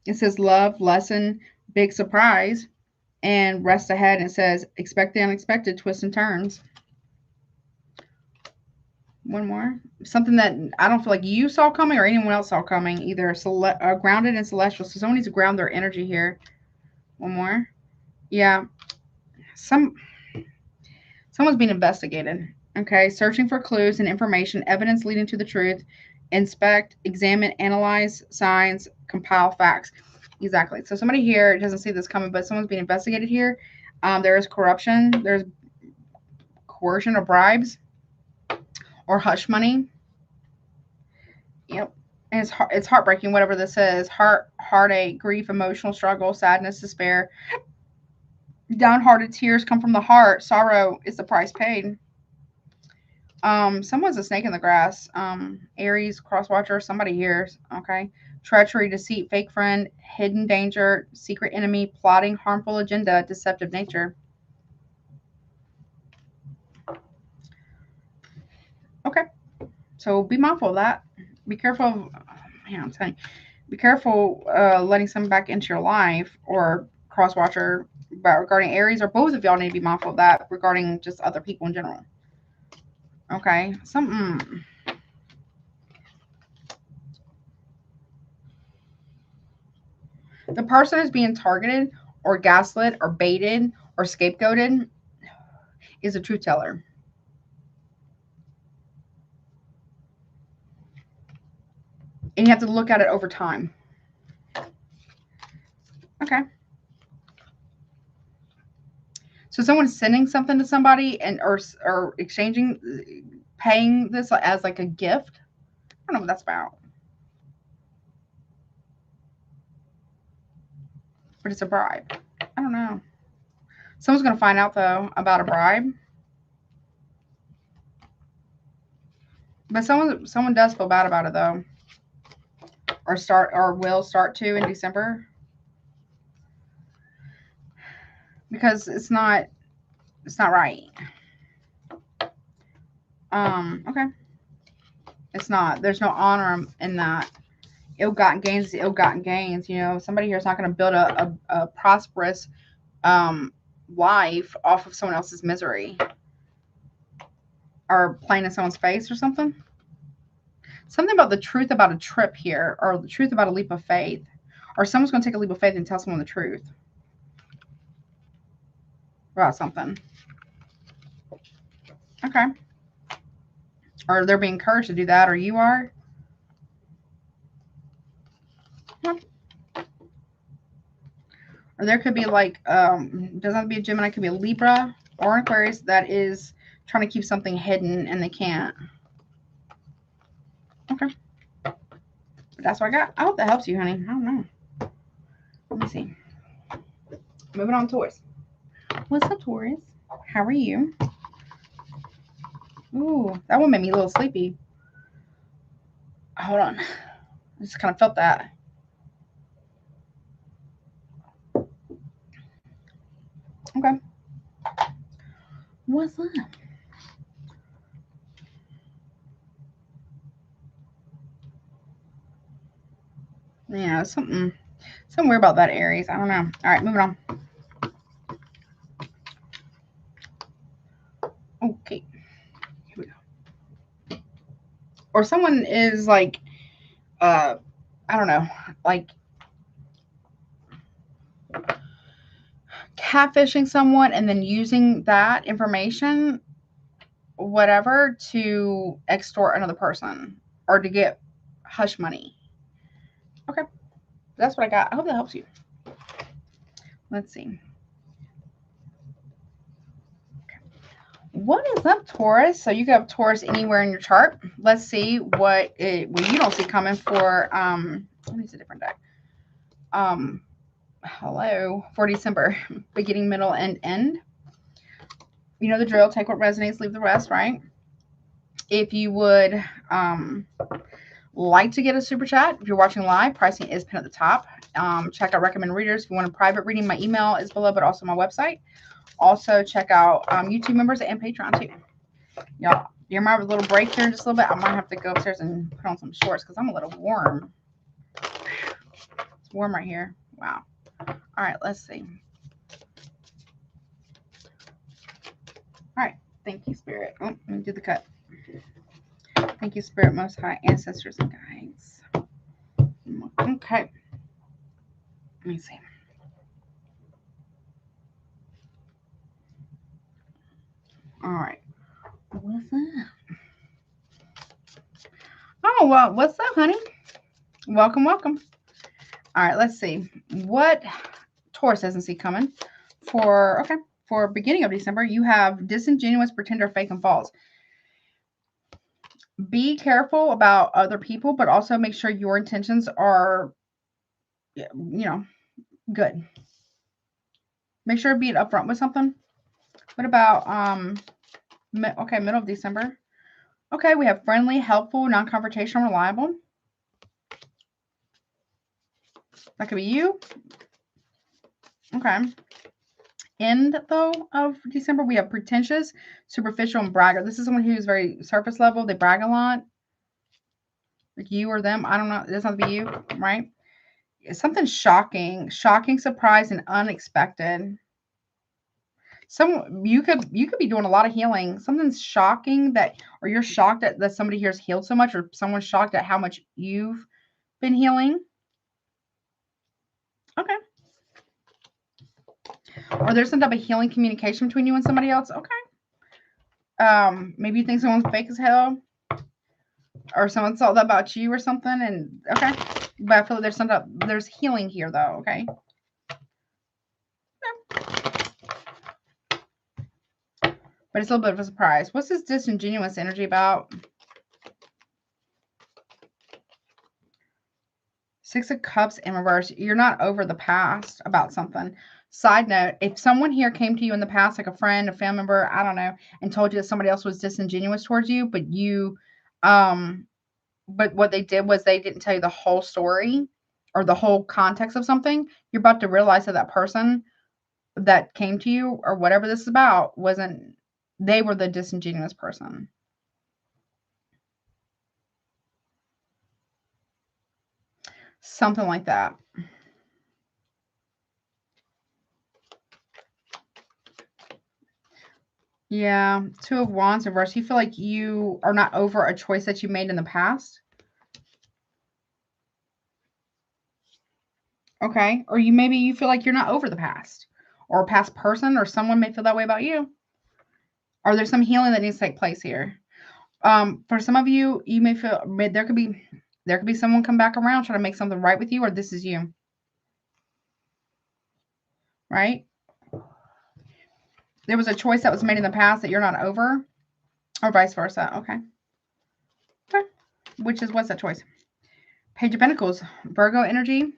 It says love, lesson, big surprise, and rest ahead. It says expect the unexpected, twists and turns. One more. Something that I don't feel like you saw coming or anyone else saw coming. Either grounded and celestial. So someone needs to ground their energy here. One more. Yeah. Someone's being investigated. Okay. Searching for clues and information, evidence leading to the truth. Inspect, examine, analyze signs, compile facts. Exactly. So somebody here doesn't see this coming, but someone's being investigated here. There is corruption. There's coercion or bribes or hush money. Yep. And it's heartbreaking, whatever this is. Heartache, grief, emotional struggle, sadness, despair. Downhearted tears come from the heart. Sorrow is the price paid. Someone's a snake in the grass. Aries, crosswatcher, somebody here. Okay. Treachery, deceit, fake friend, hidden danger, secret enemy, plotting, harmful agenda, deceptive nature. Okay. So be mindful of that. Be careful of, I'm telling you, be careful letting someone back into your life, or crosswatcher, but regarding Aries, or both of y'all need to be mindful of that regarding just other people in general. Okay. The person who's being targeted or gaslit or baited or scapegoated is a truth teller. And you have to look at it over time. Okay. So someone's sending something to somebody and or exchanging, paying this as like a gift. I don't know what that's about. but it's a bribe. I don't know. Someone's going to find out, though, about a bribe. But someone does feel bad about it, though. Or will start to in December. Because it's not right. Okay. It's not. There's no honor in that. Ill-gotten gains is ill-gotten gains. You know, somebody here is not going to build a prosperous life off of someone else's misery. Or playing in someone's face or something. Something about the truth about a trip here. Or the truth about a leap of faith. Or someone's going to take a leap of faith and tell someone the truth. About something. Okay. Or they're being encouraged to do that. Or you are. Yeah. Or there could be like, doesn't have to be a Gemini, it could be a Libra or an Aquarius that is trying to keep something hidden and they can't. Okay. But that's what I got. I hope that helps you, honey. I don't know. Let me see. Moving on, Taurus. What's up, Taurus? How are you? Ooh, that one made me a little sleepy. Hold on. I just kind of felt that. Okay. What's up? Yeah, something weird about that, Aries. I don't know. All right, moving on. Okay. Here we go. Or someone is like, I don't know, like catfishing someone and then using that information, whatever, to extort another person or to get hush money. Okay. That's what I got. I hope that helps you. Let's see. What is up, Taurus? So you got Taurus anywhere in your chart. Let's see what you don't see coming for, let me see a different deck. Hello, for December, beginning, middle, and end. You know the drill. Take what resonates, leave the rest, right? If you would like to get a super chat, if you're watching live, pricing is pinned at the top. Check out recommend readers. If you want a private reading, my email is below, but also my website. Also check out YouTube members and Patreon too. Y'all, you remember a little break here in just a little bit? I might have to go upstairs and put on some shorts because I'm a little warm. It's warm right here. Wow. All right, let's see. All right. Thank you, Spirit. Oh, let me do the cut. Thank you, Spirit, Most High, Ancestors, and Guides. Okay. Let me see. All right. What's up? Oh, well, what's up, honey? Welcome, welcome. All right, let's see. What Taurus doesn't see coming for, for beginning of December, you have disingenuous, pretender, fake, and false. Be careful about other people, but also make sure your intentions are, you know, good. Make sure to be upfront with something. What about, middle of December. Okay, we have friendly, helpful, non-confrontational, reliable. That could be you. Okay. End, though, of December, we have pretentious, superficial, and bragger. This is someone who's very surface level. They brag a lot. Like you or them. I don't know. It doesn't have to be you, right? It's something shocking, surprise, and unexpected. You could be doing a lot of healing. Something's shocking or you're shocked that somebody here's healed so much, or someone's shocked at how much you've been healing. Okay. Or there's some type of healing communication between you and somebody else. Okay. Maybe you think someone's fake as hell, or someone saw that about you or something, and okay. But I feel like there's healing here, though. Okay. But it's a little bit of a surprise. What's this disingenuous energy about? Six of Cups in reverse. You're not over the past about something. Side note, if someone here came to you in the past, like a friend, a family member, I don't know, and told you that somebody else was disingenuous towards you, but but what they did was they didn't tell you the whole story or the whole context of something, you're about to realize that that person that came to you or whatever this is about they were the disingenuous person. Something like that. Yeah. Two of Wands reverse. You feel like you are not over a choice that you made in the past. Okay. Or maybe you feel like you're not over the past. Or a past person or someone may feel that way about you. Or there's some healing that needs to take place here. For some of you, you may feel there could be someone come back around trying to make something right with you, or this is you. Right? There was a choice that was made in the past that you're not over, or vice versa. Okay. Okay. What's that choice? Page of Pentacles, Virgo energy.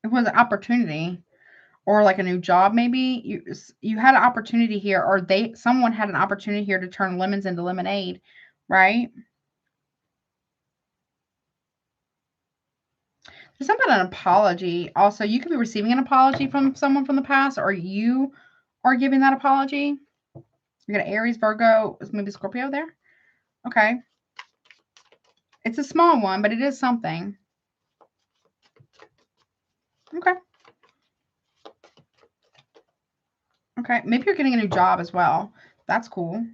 It was an opportunity, or like a new job. Maybe you had an opportunity here, or someone had an opportunity here to turn lemons into lemonade, right? There's something about an apology. Also, you could be receiving an apology from someone from the past, or you are giving that apology. You got Aries, Virgo, maybe Scorpio there. Okay. It's a small one, but it is something. Okay. Okay. Maybe you're getting a new job as well. That's cool.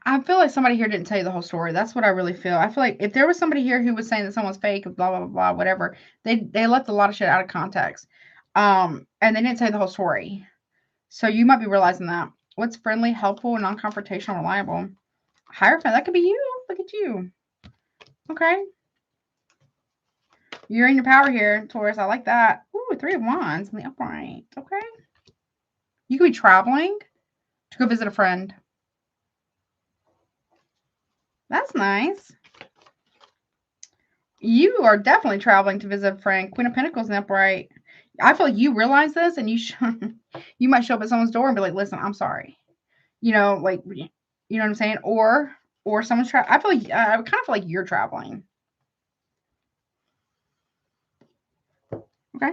I feel like somebody here didn't tell you the whole story. That's what I really feel. I feel like if there was somebody here who was saying that someone's fake, blah, blah, blah, blah, whatever, they left a lot of shit out of context. And they didn't tell you the whole story. So you might be realizing that. What's friendly, helpful, non-confrontational, reliable? Hierophant, that could be you. Look at you. Okay. You're in your power here, Taurus. I like that. Ooh, 3 of Wands in the upright. Okay. You could be traveling to go visit a friend. That's nice. You are definitely traveling to visit a friend. Queen of Pentacles in the upright. I feel like you realize this, and you might show up at someone's door and be like, "Listen, I'm sorry." You know, like, you know what I'm saying? Or someone's traveling. I feel like I kind of feel like you're traveling. Okay.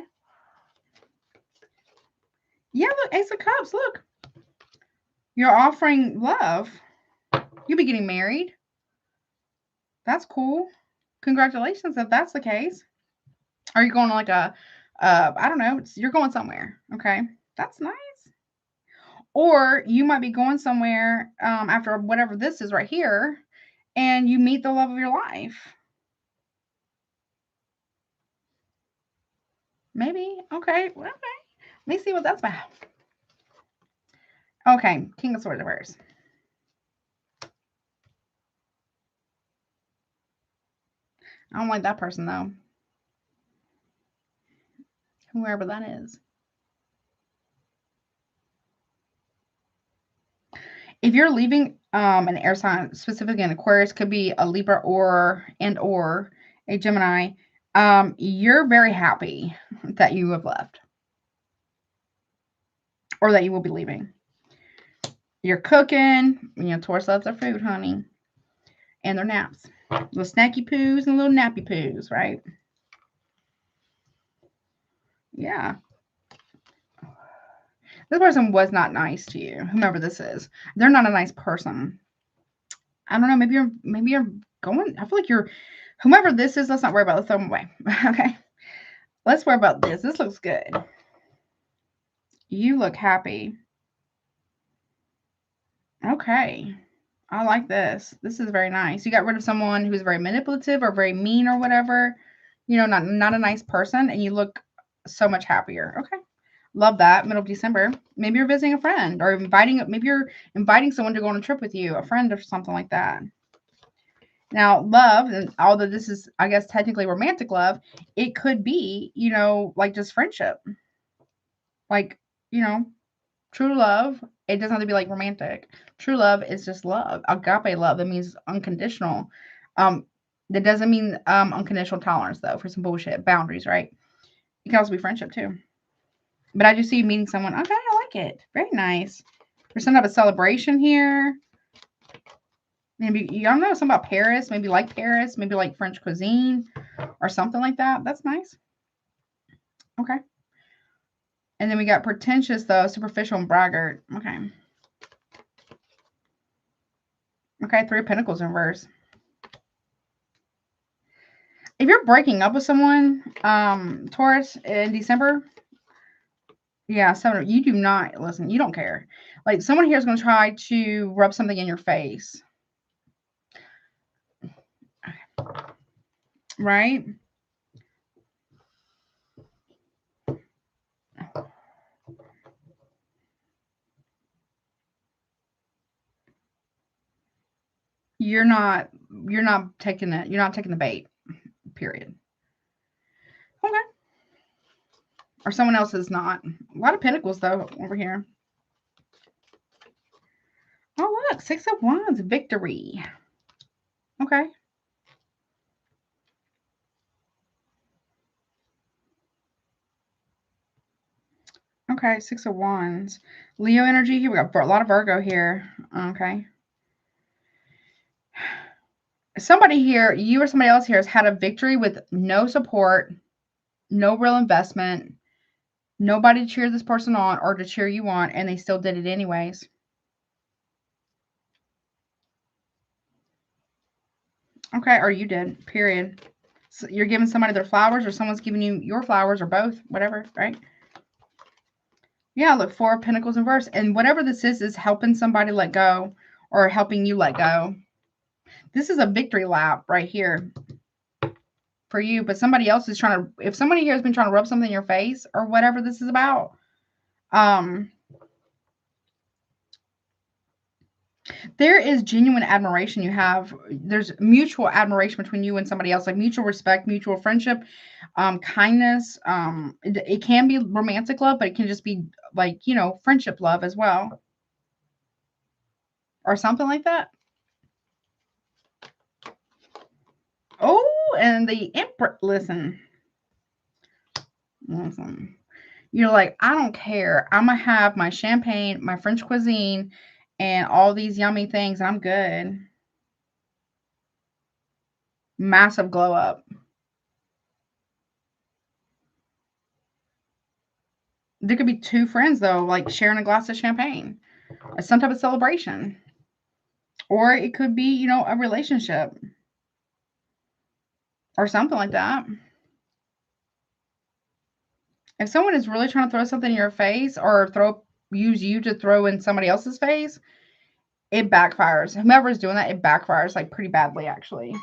Yeah, look, Ace of Cups. Look, you're offering love. You'll be getting married. That's cool. Congratulations if that's the case. Are you going to like I don't know, you're going somewhere. Okay. That's nice. Or you might be going somewhere after whatever this is right here, and you meet the love of your life. Maybe. Okay. Okay. Let me see what that's about. Okay. King of Swords reverse. I don't like that person though. Whoever that is. If you're leaving an air sign, specifically an Aquarius, could be a Libra or a Gemini, you're very happy that you have left or that you will be leaving. You're cooking. You know, Taurus loves their food, honey, and their naps. Little snacky poos and little nappy poos, right? Yeah. This person was not nice to you, whomever this is. They're not a nice person. I don't know. Maybe you're going. I feel like you're. Whomever this is, let's not worry about it. Let's throw them away. Okay. Let's worry about this. This looks good. You look happy. Okay. I like this. This is very nice. You got rid of someone who's very manipulative or very mean or whatever. You know, not a nice person, and you look so much happier. Okay. Love that. Middle of December. Maybe you're visiting a friend or maybe you're inviting someone to go on a trip with you, a friend or something like that. Now, love, and although this is, I guess, technically romantic love, it could be, you know, like just friendship. Like, you know, true love. It doesn't have to be like romantic. True love is just love. Agape love. That means unconditional. That doesn't mean unconditional tolerance though for some bullshit. Boundaries, right? It can also be friendship too. But I just see you meeting someone. Okay, I like it. Very nice. There's some type of celebration here. Maybe, you don't know, something about Paris. Maybe like French cuisine or something like that. That's nice. Okay. And then we got pretentious, though, superficial and braggart. Okay. Okay, 3 of Pentacles in reverse. If you're breaking up with someone, Taurus, in December, yeah, you do not, listen, you don't care. Like, someone here is going to try to rub something in your face. Right? You're not taking it. You're not taking the bait, period. Okay. Or someone else is not. A lot of Pentacles, though, over here. Oh, look, 6 of Wands, victory. Okay. Okay, 6 of Wands. Leo energy here. We got a lot of Virgo here. Okay. Somebody here, you or somebody else here, has had a victory with no support, no real investment, nobody to cheer this person on or to cheer you on, and they still did it anyways. Okay, or you did, period. So you're giving somebody their flowers, or someone's giving you your flowers, or both, whatever, right? Yeah, look, 4 of Pentacles in reverse. And whatever this is helping somebody let go or helping you let go. This is a victory lap right here for you, but somebody else is trying to, if somebody here has been trying to rub something in your face or whatever this is about, there is genuine admiration you have. There's mutual admiration between you and somebody else, like mutual respect, mutual friendship, kindness. It can be romantic love, but it can just be like, you know, friendship love as well. Or something like that. Oh, and the Emperor, listen. You're like, I don't care. I'm going to have my champagne, my French cuisine, and all these yummy things. I'm good. Massive glow up. There could be 2 friends, though, like sharing a glass of champagne. Some type of celebration. Or it could be, you know, a relationship. Or something like that. If someone is really trying to throw something in your face or use you to throw in somebody else's face, it backfires. Whomever is doing that, it backfires like pretty badly, actually.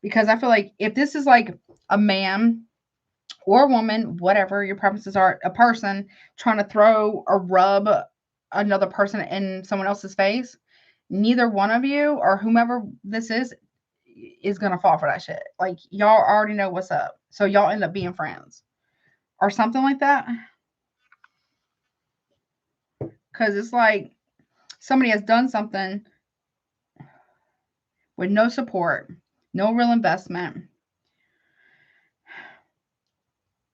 Because I feel like if this is like a man or a woman, whatever your preferences are, a person trying to throw or rub another person in someone else's face, neither one of you or whomever this is going to fall for that shit. Like, y'all already know what's up. So y'all end up being friends or something like that. Because it's like somebody has done something with no support, no real investment,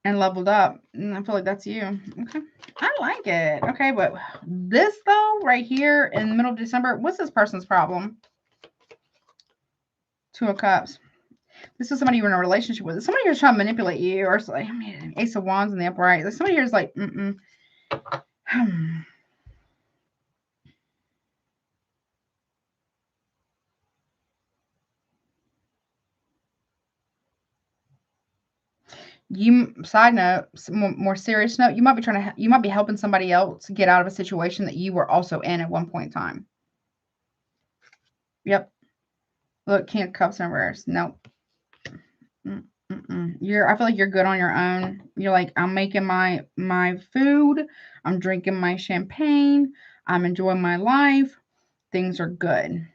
and leveled up. And I feel like that's you. Okay. I like it. Okay, but this, though, right here in the middle of December, what's this person's problem? 2 of Cups. This is somebody you're in a relationship with. Somebody who's trying to manipulate you, or it's like, I mean, Ace of Wands in the upright. Like, somebody here's like, You, side note, more serious note, you might be helping somebody else get out of a situation that you were also in at one point in time. Yep. Look, King of Cups in reverse. Nope. I feel like you're good on your own. You're like, I'm making my food. I'm drinking my champagne. I'm enjoying my life. Things are good.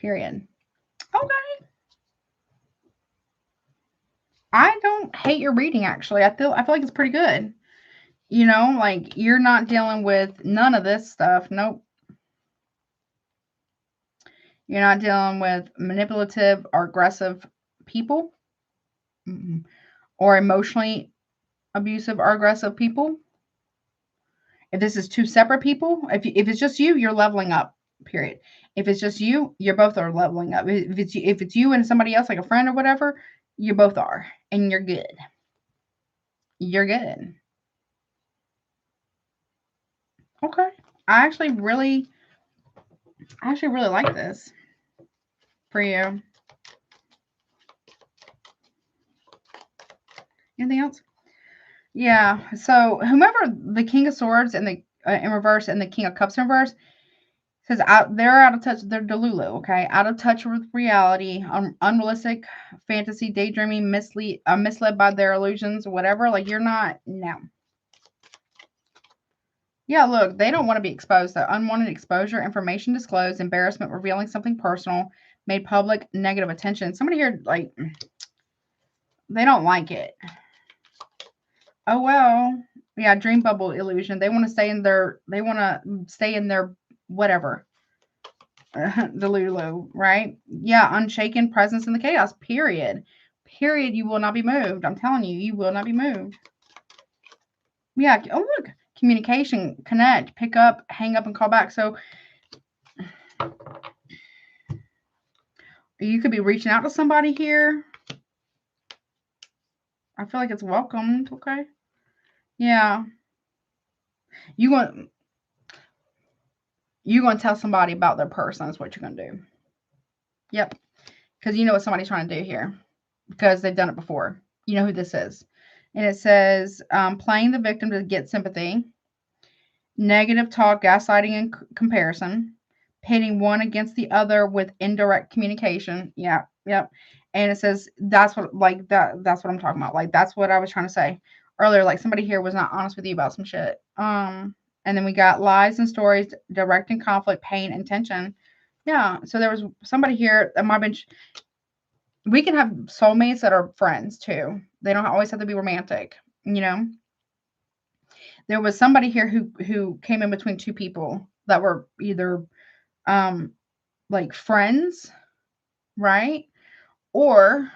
Period. Okay. I don't hate your reading, actually. I feel like it's pretty good. You know, like, you're not dealing with none of this stuff. Nope. You're not dealing with manipulative or aggressive people. Or emotionally abusive or aggressive people. If this is two separate people, if it's just you, you're leveling up. Period. If it's just you, you're both are leveling up. If it's you and somebody else, like a friend or whatever, you both are, and you're good. You're good. Okay. I actually really like this for you. Anything else? Yeah. So whomever the King of Swords and the in reverse and the King of Cups in reverse says they're out of touch. They're delulu. Okay, out of touch with reality, unrealistic, fantasy, daydreaming, misled by their illusions, whatever. Like, you're not. No. Yeah, look, they don't want to be exposed. The unwanted exposure, information disclosed, embarrassment, revealing something personal, made public, negative attention. Somebody here, like, they don't like it. Oh, well. Yeah, dream bubble illusion. They want to stay in their, whatever. The Lulu, right? Yeah, unshaken presence in the chaos, period. Period. You will not be moved. I'm telling you, you will not be moved. Yeah. Oh, look. Communication, connect, pick up, hang up, and call back. So you could be reaching out to somebody here. I feel like it's welcomed. Okay. Yeah. You're going to tell somebody about their person is what you're going to do. Yep. Because you know what somebody's trying to do here. Because they've done it before. You know who this is. And it says, playing the victim to get sympathy. Negative talk, gaslighting, and comparison. Pitting one against the other with indirect communication. Yeah. Yep. And it says, that's what that's what I'm talking about. Like, that's what I was trying to say earlier. Like, somebody here was not honest with you about some shit. And then we got lies and stories, directing conflict, pain, and tension. Yeah. So there was somebody here that might have been. We can have soulmates that are friends too. They don't always have to be romantic, you know. There was somebody here who came in between two people that were either like friends, right? Or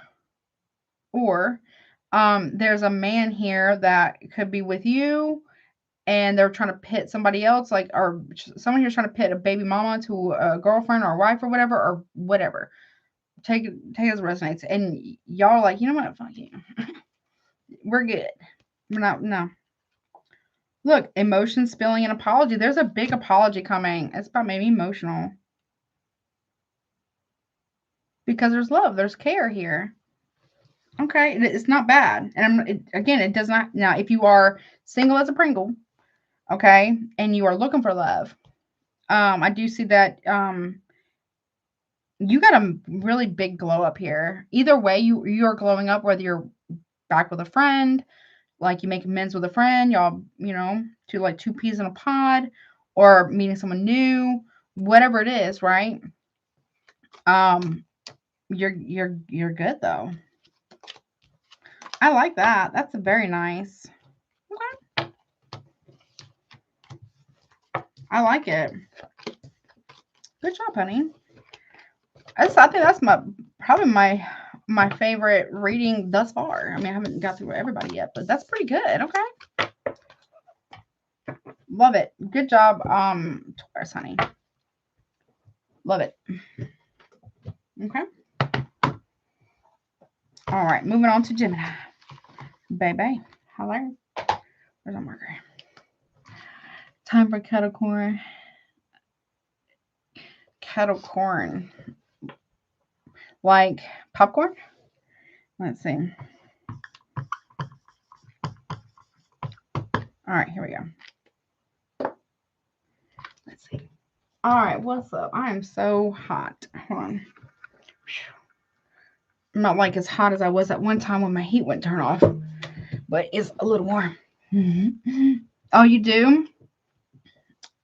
there's a man here that could be with you and they're trying to pit somebody else, like, or someone here's trying to pit a baby mama to a girlfriend or a wife or whatever. Take it as it resonates. And y'all are like, you know what? Fuck you. We're good. We're not, no. Look, emotion spilling and apology. There's a big apology coming. It's about maybe emotional. Because there's love. There's care here. Okay. It's not bad. And again, it does not. Now, if you are single as a Pringle, okay, and you are looking for love, I do see that you got a really big glow up here. Either way, you are glowing up, whether you're back with a friend, like you make amends with a friend, y'all, you know, two peas in a pod, or meeting someone new, whatever it is, right? You're good though. I like that. That's very nice. Okay. I like it. Good job, honey. I think that's probably my favorite reading thus far. I mean, I haven't got through everybody yet, but that's pretty good. Okay. Love it. Good job, Taurus, honey. Love it. Okay. All right, moving on to Gemini. Baby. Hello. Where's our marker? Time for kettle corn. Kettle corn. Like popcorn? Let's see. All right, here we go. Let's see. All right, what's up? I am so hot. Hold on. I'm not like as hot as I was at one time when my heat wouldn't turn off, but it's a little warm. Oh, you do?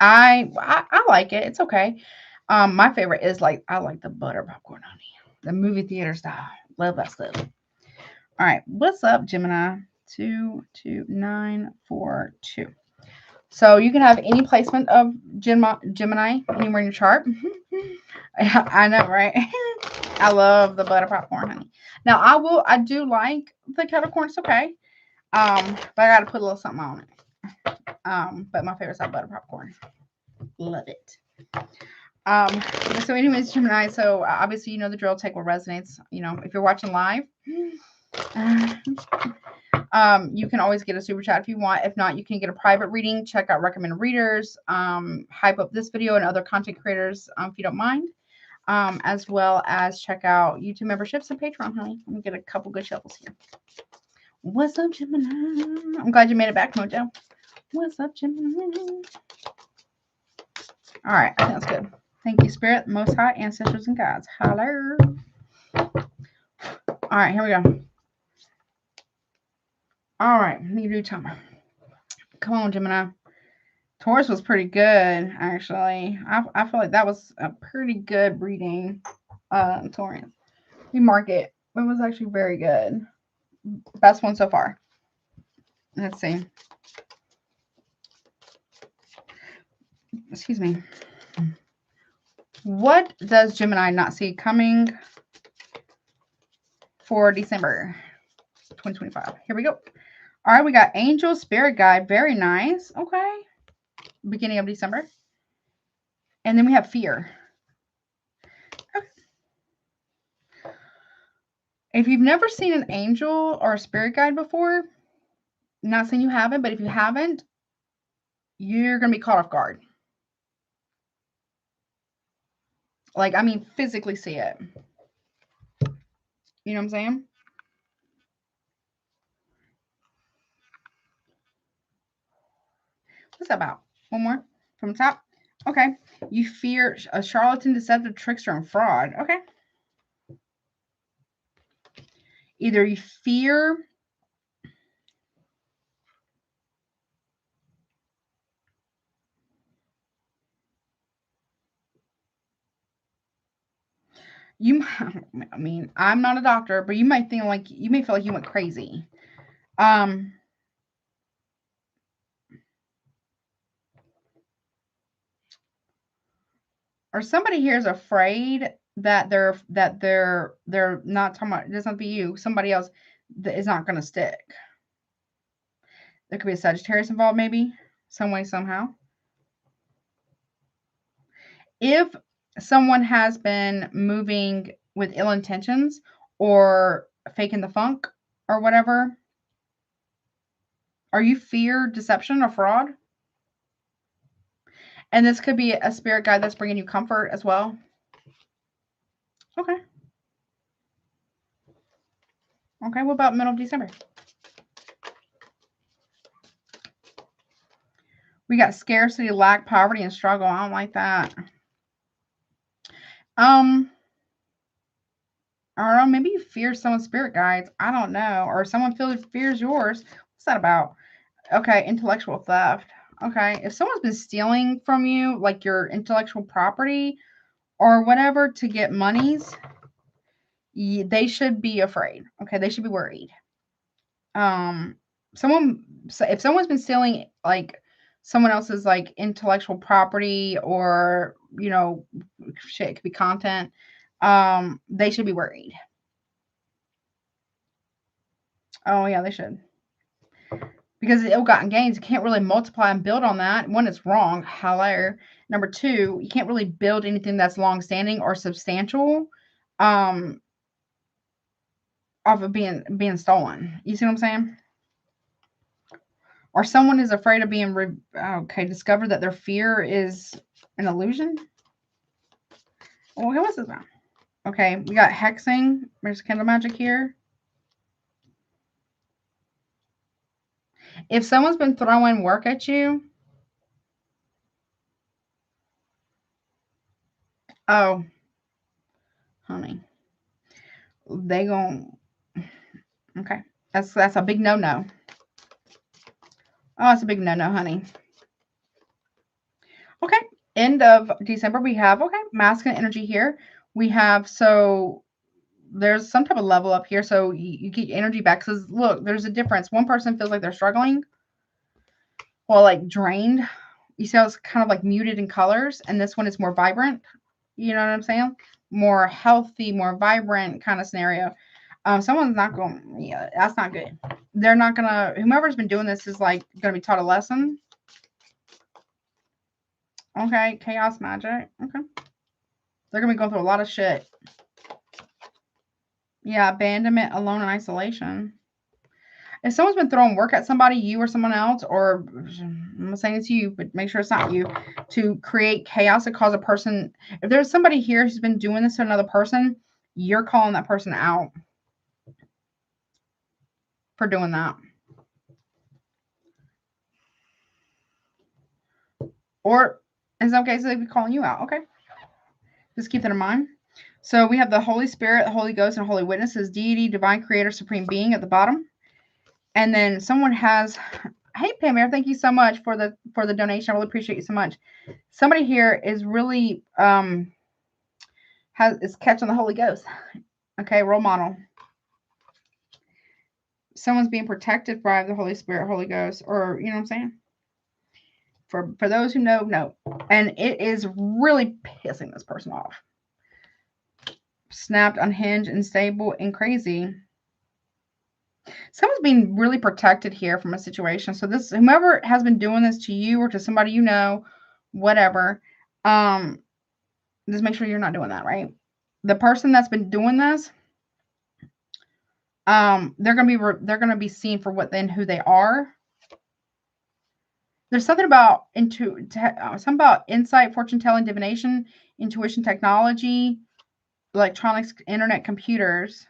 I like it. It's okay. My favorite is like, I like the butter popcorn, honey. The movie theater style. Love that stuff. All right. What's up, Gemini? 22942. So you can have any placement of Gemini anywhere in your chart. I know, right? I love the butter popcorn, honey. Now I do like the Capricorn. It's okay. But I gotta put a little something on it. But my favorite is that butter popcorn. Love it. So anyways, Gemini, so obviously you know the drill, take what resonates. You know, if you're watching live, you can always get a super chat if you want. If not, you can get a private reading. Check out recommended readers, hype up this video and other content creators if you don't mind, as well as check out YouTube memberships and Patreon, honey. Let me get a couple good shovels here. What's up, Gemini? I'm glad you made it back, Mojo. What's up, Gemini? All right, I think that's good. Thank you, Spirit, Most High, Ancestors, and Gods. Hello. All right, here we go. All right, need to do timer. Come on, Gemini. Taurus was pretty good, actually. I feel like that was a pretty good reading, Taurus. We mark it. It was actually very good. Best one so far. Let's see. Excuse me. What does Gemini not see coming for December 2025? Here we go. All right, we got Angel Spirit Guide. Very nice. Okay. Beginning of December. And then we have Fear. Okay. If you've never seen an angel or a spirit guide before, not saying you haven't, but if you haven't, you're going to be caught off guard. Like, I mean, physically see it. You know what I'm saying? What's that about? One more from the top. Okay. You fear a charlatan, deceptive, trickster, and fraud. Okay. Either you fear you, I mean, I'm not a doctor, but you might think like, you may feel like you went crazy. Or somebody here is afraid that they're not talking about, it doesn't have to be you, somebody else that is not going to stick. There could be a Sagittarius involved, maybe, some way, somehow. If someone has been moving with ill intentions or faking the funk or whatever, are you fear deception or fraud? And this could be a spirit guide that's bringing you comfort as well. Okay. Okay, what about middle of December? We got scarcity, lack, poverty, and struggle. I don't like that. I don't know. Maybe you fear someone's spirit guides. I don't know. Or someone fears yours. What's that about? Okay, intellectual theft. Okay, if someone's been stealing from you, like your intellectual property or whatever to get monies, they should be afraid. Okay, they should be worried. If someone's been stealing like someone else's like intellectual property or, you know, shit, it could be content, they should be worried. Oh yeah, they should. Because the ill-gotten gains, you can't really multiply and build on that. One, it's wrong. Hello. Number two, you can't really build anything that's long-standing or substantial off of being stolen. You see what I'm saying? Or someone is afraid of being discovered that their fear is an illusion. Okay, what's this about? Okay, we got hexing. There's candle magic here. If someone's been throwing work at you, oh, honey, they gon' okay. That's a big no-no. Oh, it's a big no-no, honey. Okay. end of December, we have, okay, masculine energy here. We have, so there's some type of level up here. So you get energy back. Because look, there's a difference. One person feels like they're struggling, well, like drained. You see how it's kind of like muted in colors, and this one is more vibrant. You know what I'm saying? More healthy, more vibrant kind of scenario. Someone's not going, yeah, that's not good. They're not gonna, whomever's been doing this is like gonna be taught a lesson. Okay, chaos magic. Okay. They're gonna be going through a lot of shit. Yeah, abandonment, alone, and isolation. If someone's been throwing work at somebody, you or someone else, or I'm not saying it's you, but make sure it's not you, to create chaos to cause a person, if there's somebody here who's been doing this to another person, you're calling that person out for doing that. Or in some cases, they'd be calling you out. Okay. Just keep that in mind. So we have the Holy Spirit, the Holy Ghost, and Holy Witnesses, deity, divine creator, supreme being at the bottom. And then someone has, hey Pamela, thank you so much for the donation. I really appreciate you so much. Somebody here is really is catching the Holy Ghost. Okay, role model. Someone's being protected by the Holy Spirit, Holy Ghost, or you know what I'm saying? For those who know, no. And it is really pissing this person off. Snapped, unhinged, unstable, and crazy. Someone's being really protected here from a situation. So this, whomever has been doing this to you or to somebody you know, whatever, just make sure you're not doing that, right? The person that's been doing this, they're gonna be seen for what then who they are. There's something about something about insight, fortune telling, divination, intuition, technology, electronics, internet, computers.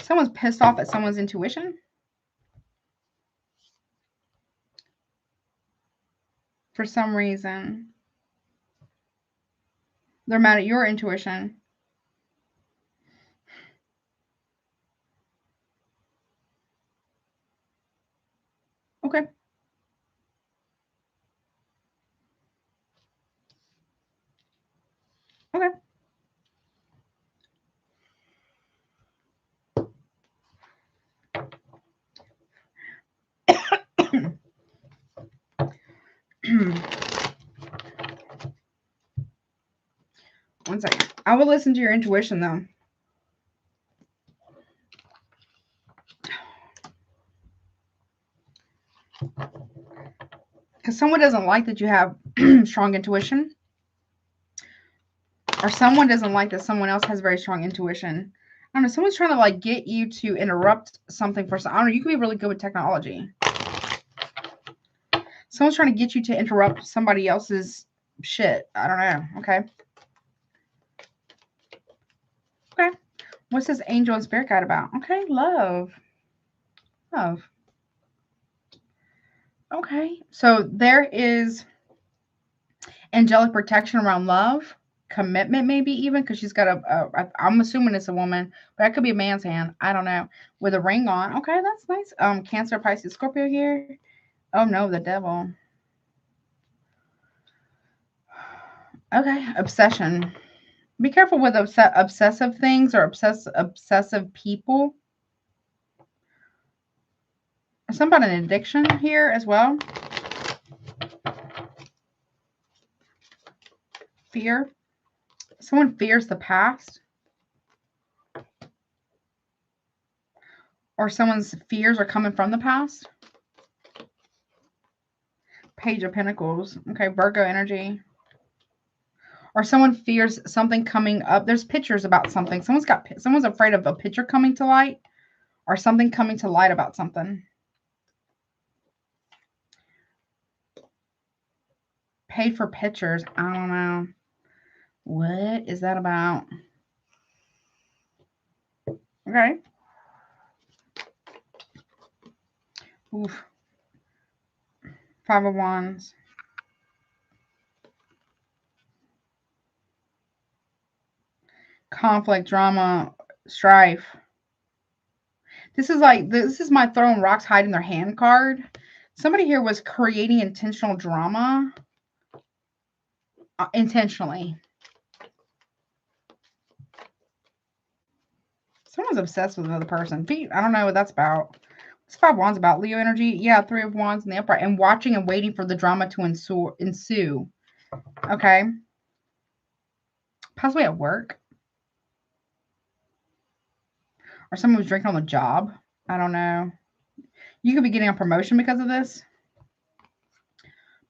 Someone's pissed off at someone's intuition for some reason. They're mad at your intuition. Okay. Okay. One second. I will listen to your intuition though. Because someone doesn't like that you have strong intuition. Or someone doesn't like that someone else has very strong intuition. I don't know. Someone's trying to like get you to interrupt something for some. I don't know. You can be really good with technology. Someone's trying to get you to interrupt somebody else's shit. I don't know. Okay. Okay. What's this angel and spirit guide about? Okay. Love. Love. Okay. So there is angelic protection around love. Commitment, maybe even, because she's got I'm assuming it's a woman, but that could be a man's hand. I don't know. With a ring on. Okay, that's nice. Cancer, Pisces, Scorpio here. Oh no, the devil. Okay, obsession. Be careful with obsessive things or obsessive people. Something about an addiction here as well. Fear. Someone fears the past. Or someone's fears are coming from the past. Page of Pentacles. Okay, Virgo energy. Or someone fears something coming up. There's pictures about something. Someone's afraid of a picture coming to light. Or something coming to light about something. Paid for pictures. I don't know. What is that about? Okay. Oof. 5 of Wands. Conflict, drama, strife. This is my throwing rocks, hiding their hand card. Somebody here was creating intentional drama. intentionally. Someone's obsessed with another person. I don't know what that's about. What's 5 Wands about? Leo energy? Yeah, 3 of Wands in the upright. And watching and waiting for the drama to ensue. Okay. Possibly at work. Or someone who's drinking on the job. I don't know. You could be getting a promotion because of this.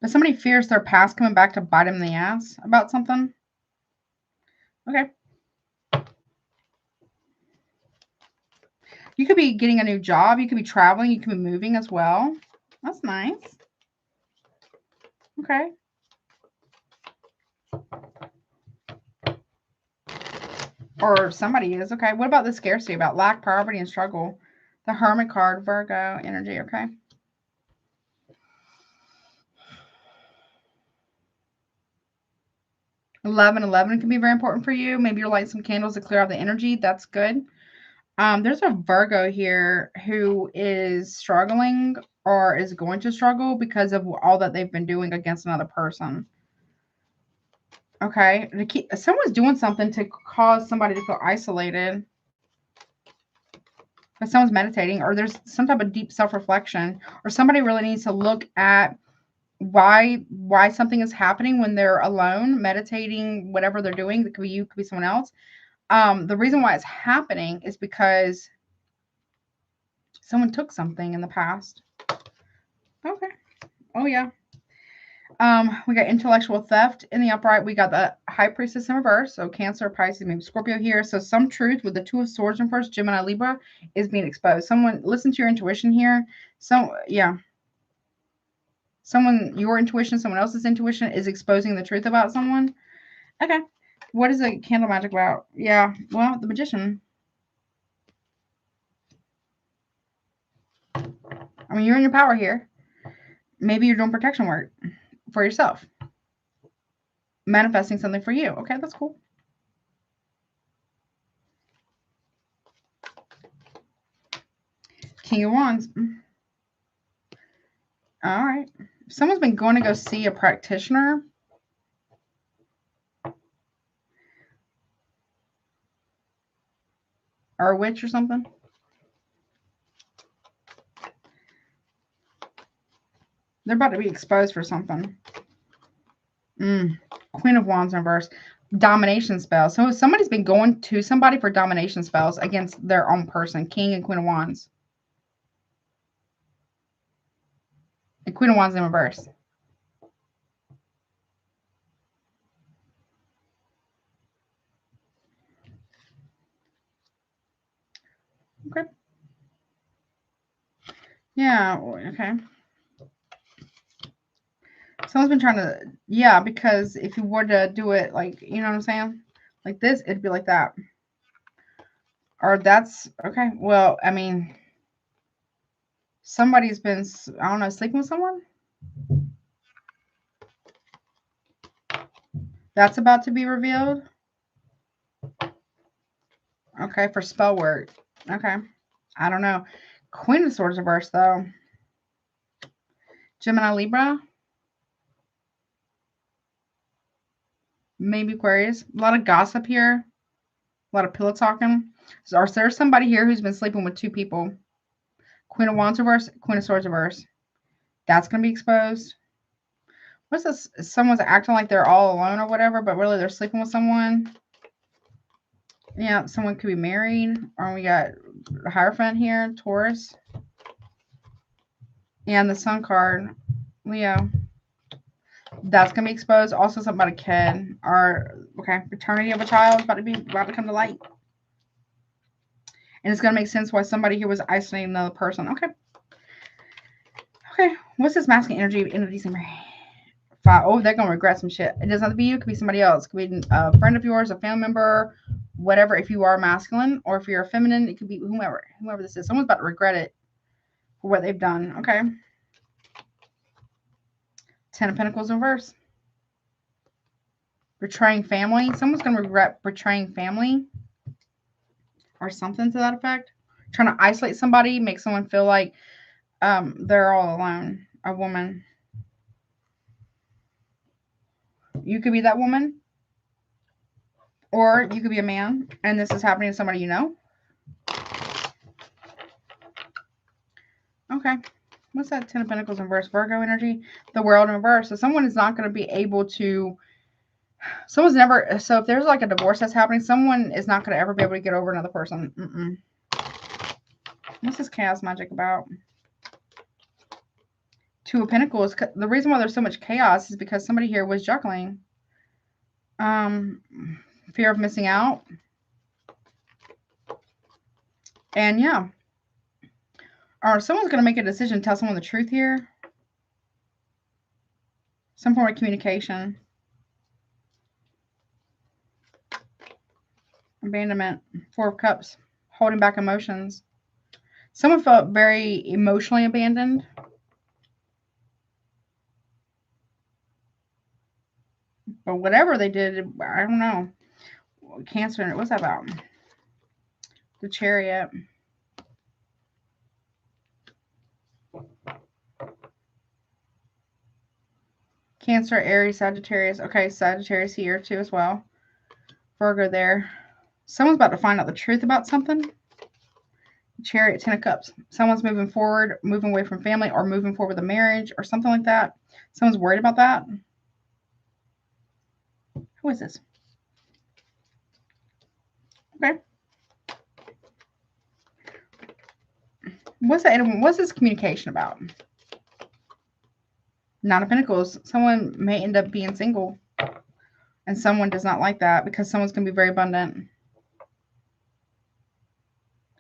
But somebody fears their past coming back to bite them in the ass about something. Okay. You could be getting a new job. You could be traveling. You could be moving as well. That's nice. Okay. Or somebody is. Okay. What about the scarcity? About lack, poverty, and struggle? The Hermit card, Virgo energy. Okay. Eleven can be very important for you. Maybe you're lighting some candles to clear out the energy. That's good. There's a Virgo here who is struggling or is going to struggle because of all that they've been doing against another person. Okay. Someone's doing something to cause somebody to feel isolated. But someone's meditating, or there's some type of deep self-reflection, or somebody really needs to look at why something is happening when they're alone, meditating, whatever they're doing. It could be you, could be someone else. The reason why it's happening is because someone took something in the past. Okay. Oh, yeah. We got intellectual theft in the upright. We got the High Priestess in reverse. So Cancer, Pisces, maybe Scorpio here. So some truth with the Two of Swords in first, Gemini, Libra, is being exposed. Someone, listen to your intuition here. Yeah. Your intuition, someone else's intuition is exposing the truth about someone. Okay. What is a candle magic about? Yeah. Well, the Magician. I mean, you're in your power here. Maybe you're doing protection work for yourself. Manifesting something for you. Okay, that's cool. King of Wands. All right. Someone's been going to go see a practitioner. Or a witch or something. They're about to be exposed for something. Queen of Wands in reverse. Domination spells. So somebody's been going to somebody for domination spells against their own person. King and Queen of Wands. And Queen of Wands in reverse. Okay. Yeah, okay. Someone's been trying to, yeah, because if you were to do it like, you know what I'm saying? Like this, it'd be like that. Or that's, okay, well, I mean, somebody's been, I don't know, sleeping with someone? That's about to be revealed? Okay, for spell work. Okay. I don't know. Queen of Swords reverse, though. Gemini, Libra. Maybe Aquarius. A lot of gossip here. A lot of pillow talking. So, or there's somebody here who's been sleeping with 2 people. Queen of Wands reverse, Queen of Swords reverse. That's going to be exposed. What's this? Someone's acting like they're all alone or whatever, but really they're sleeping with someone. Yeah, someone could be married. Or we got the Hierophant here, Taurus. And the Sun card, Leo. That's going to be exposed. Also something about a kid. Or, okay, paternity of a child is about to come to light. And it's going to make sense why somebody here was isolating another person. Okay. Okay. What's this masculine energy end of December? 5. Oh, they're going to regret some shit. It doesn't have to be you. It could be somebody else. It could be a friend of yours, a family member, whatever. If you are masculine or if you're a feminine, it could be whomever this is. Someone's about to regret it for what they've done. Okay. 10 of Pentacles in reverse. Betraying family. Someone's going to regret betraying family or something to that effect. Trying to isolate somebody, make someone feel like they're all alone. A woman. you could be that woman, or you could be a man, and this is happening to somebody you know. Okay. What's that? 10 of Pentacles in reverse, Virgo energy, the World in reverse. So someone is not going to be able to, someone's never, so if there's like a divorce that's happening, someone is not going to ever be able to get over another person. What's this chaos magic about? 2 of Pentacles. The reason why there's so much chaos is because somebody here was juggling. Fear of missing out. And yeah. Or someone's going to make a decision, tell someone the truth here. Some form of communication. Abandonment. 4 of Cups. Holding back emotions. Someone felt very emotionally abandoned. But whatever they did, I don't know. Cancer, what's that about? The Chariot. Cancer, Aries, Sagittarius. Okay, Sagittarius here too as well. Virgo there. Someone's about to find out the truth about something. Chariot, 10 of Cups. Someone's moving forward, moving away from family, or moving forward with a marriage or something like that. Someone's worried about that. Who is this? Okay. What's this communication about? 9 of Pentacles. Someone may end up being single. And someone does not like that because someone's going to be very abundant.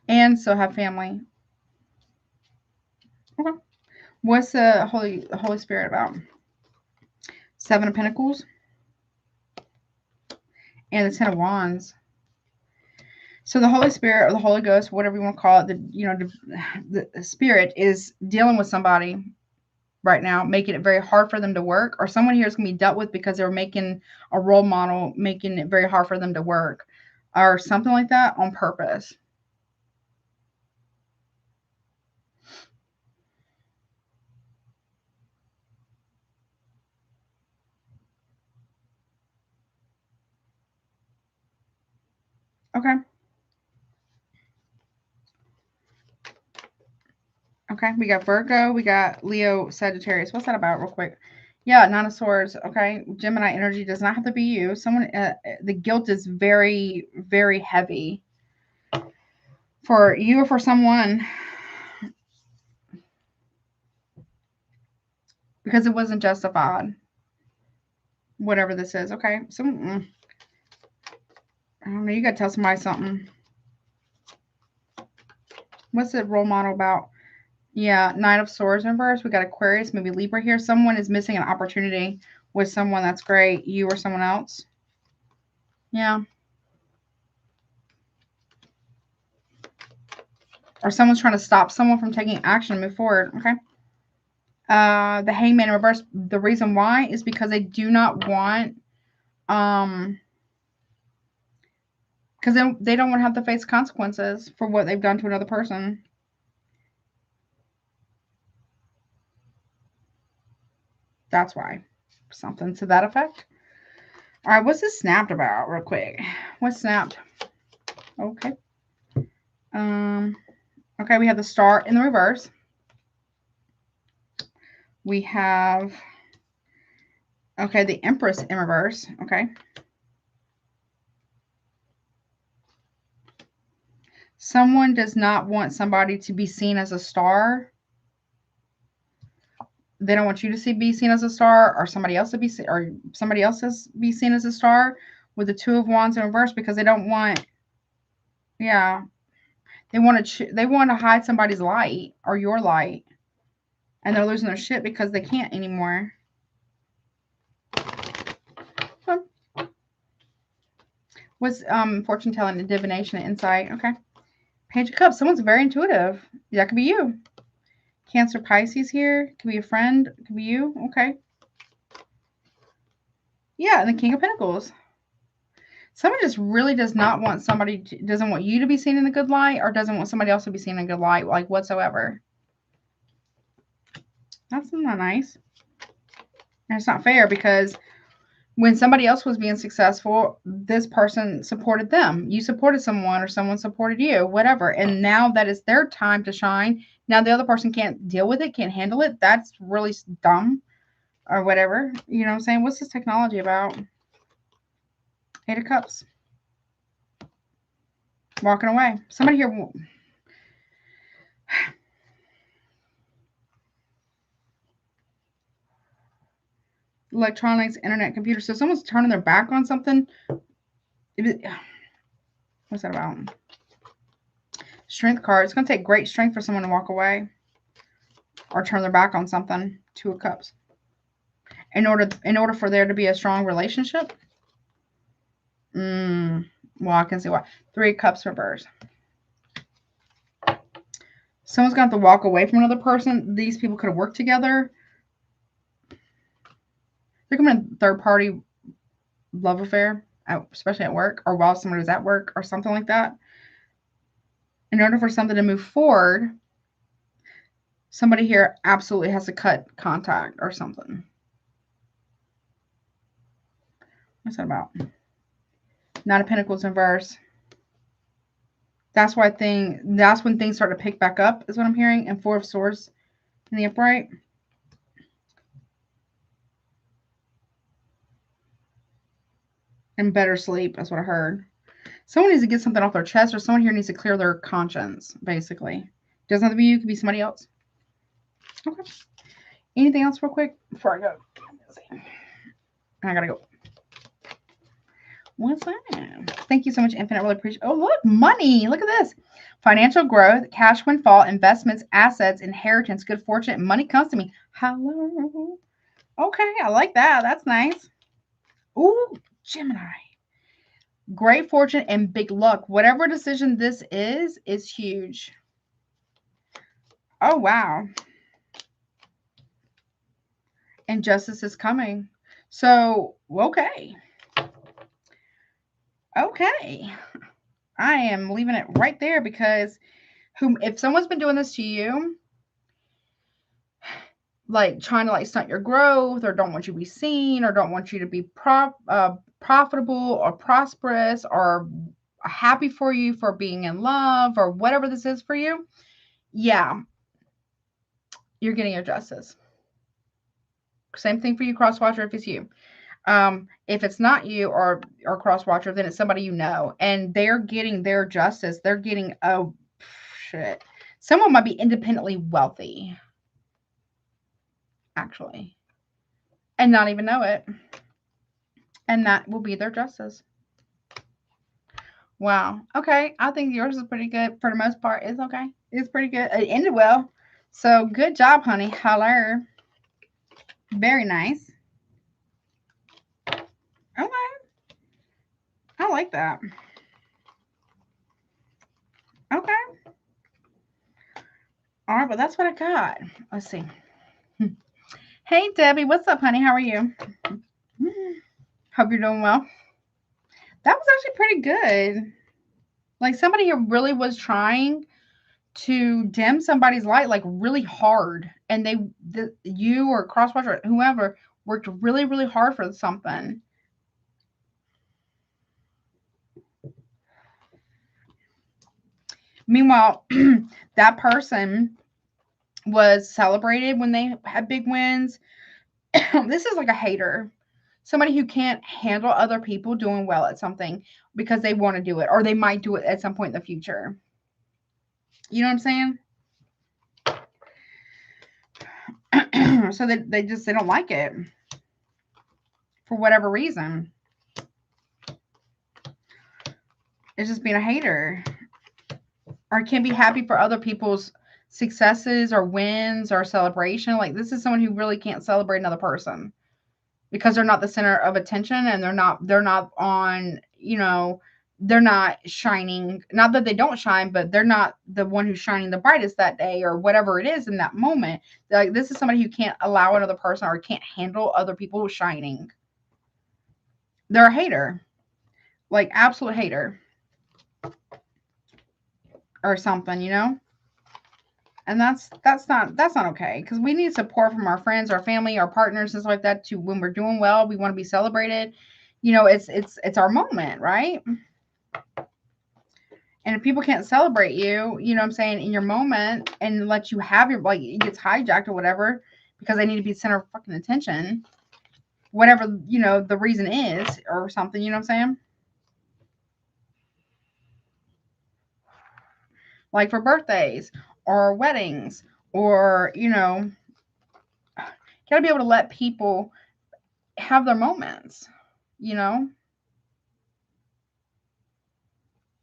And still have family. Okay. What's the Holy Spirit about? 7 of Pentacles. And the 10 of Wands. So the Holy Spirit or the Holy Ghost, whatever you want to call it, the Spirit is dealing with somebody right now, making it very hard for them to work, or someone here is going to be dealt with because they're making a role model, making it very hard for them to work, or something like that on purpose. Okay. Okay, we got Virgo, we got Leo, Sagittarius. What's that about real quick? Yeah, 9 of Swords. Okay, Gemini energy does not have to be you. Someone, the guilt is very, very heavy for you or for someone because it wasn't justified. Whatever this is. Okay, so I don't know. You got to tell somebody something. What's the role model about? Yeah, 9 of Swords in reverse. We got Aquarius, maybe Libra here. Someone is missing an opportunity with someone that's great. You or someone else. Yeah. Or someone's trying to stop someone from taking action and move forward. Okay. The Hangman in reverse. The reason why is because they do not want, because they don't want to have to face consequences for what they've done to another person. That's why. Something to that effect. All right, what's this snapped about real quick? What's snapped? Okay. Okay, we have the Star in the reverse. We have, okay, the Empress in reverse. Okay. Someone does not want somebody to be seen as a star. They don't want you to be seen as a star, or somebody else to be seen, or somebody else to be seen as a star with the 2 of Wands in reverse, because they don't want, yeah, they want to hide somebody's light or your light, and they're losing their shit because they can't anymore. What's fortune telling and divination and insight? Okay. Page of Cups. Someone's very intuitive. That could be you. Cancer, Pisces here. Could be a friend. Could be you. Okay. Yeah, and the King of Pentacles. Someone just really does not want somebody to, doesn't want you to be seen in a good light, or doesn't want somebody else to be seen in a good light, like whatsoever. That's not nice. And it's not fair because When somebody else was being successful, this person supported them. You supported someone or someone supported you, whatever. And now that it's their time to shine, now the other person can't deal with it, can't handle it. That's really dumb or whatever. You know what I'm saying? What's this technology about? Eight of Cups. Walking away. Somebody here. Electronics, internet, computer. So someone's turning their back on something. What's that about? Strength card. It's going to take great strength for someone to walk away or turn their back on something. Two of Cups. In order for there to be a strong relationship. Well, I can see why. Three of Cups reverse. Someone's going to have to walk away from another person. These people could have worked together. They're coming in third-party love affair, especially at work, or while someone is at work, or something like that. In order for something to move forward, somebody here absolutely has to cut contact or something. What's that about? Nine of Pentacles in reverse. That's when things start to pick back up, is what I'm hearing. And Four of Swords in the upright. And better sleep, that's what I heard. Someone needs to get something off their chest, or someone here needs to clear their conscience, basically. Doesn't have to be you, it could be somebody else. Okay. Anything else real quick before I go? I gotta go. What's that? Thank you so much, Infinite. Really appreciate it. Oh, look, money. Look at this. Financial growth, cash windfall, investments, assets, inheritance, good fortune, and money comes to me. Hello. Okay, I like that. That's nice. Ooh, Gemini. Great fortune and big luck. Whatever decision this is huge. Oh, wow. And justice is coming. So, okay. Okay. I am leaving it right there because if someone's been doing this to you, like trying to like stunt your growth or don't want you to be seen or don't want you to be profitable or prosperous or happy for you for being in love or whatever this is for you, yeah, you're getting your justice. Same thing for you, cross watcher, if it's you. If it's not you or cross watcher, then it's somebody you know, and they're getting their justice. They're getting, oh shit, someone might be independently wealthy, actually, and not even know it, and that will be their justice. Wow. Okay, I think yours is pretty good for the most part. It's okay. It's pretty good. It ended well, so good job, honey. Hello. Very nice. Okay. I like that. Okay. All right, but that's what I got. Let's see. Hey, Debbie. What's up, honey? How are you? Hope you're doing well. That was actually pretty good. Like somebody who really was trying to dim somebody's light, like really hard. And you or crosswatcher, whoever, worked really, really hard for something. Meanwhile, that person was celebrated when they had big wins. This is like a hater. Somebody who can't handle other people doing well at something because they want to do it, or they might do it at some point in the future. You know what I'm saying? So they don't like it for whatever reason. It's just being a hater, or can't be happy for other people's successes or wins or celebration. Like this is someone who really can't celebrate another person because they're not the center of attention, and they're not on, you know, they're not shining. Not that they don't shine, but they're not the one who's shining the brightest that day or whatever it is in that moment. Like this is somebody who can't allow another person or can't handle other people shining. They're a hater, like absolute hater or something, you know? And that's not okay, because we need support from our friends, our family, our partners, things like that too. When we're doing well, we want to be celebrated. You know, it's our moment, right? And if people can't celebrate you, you know what I'm saying, in your moment and let you have your, like, it gets hijacked or whatever because they need to be the center of fucking attention, whatever, you know, the reason is or something, you know what I'm saying? Like for birthdays or weddings or, you know, gotta be able to let people have their moments, you know,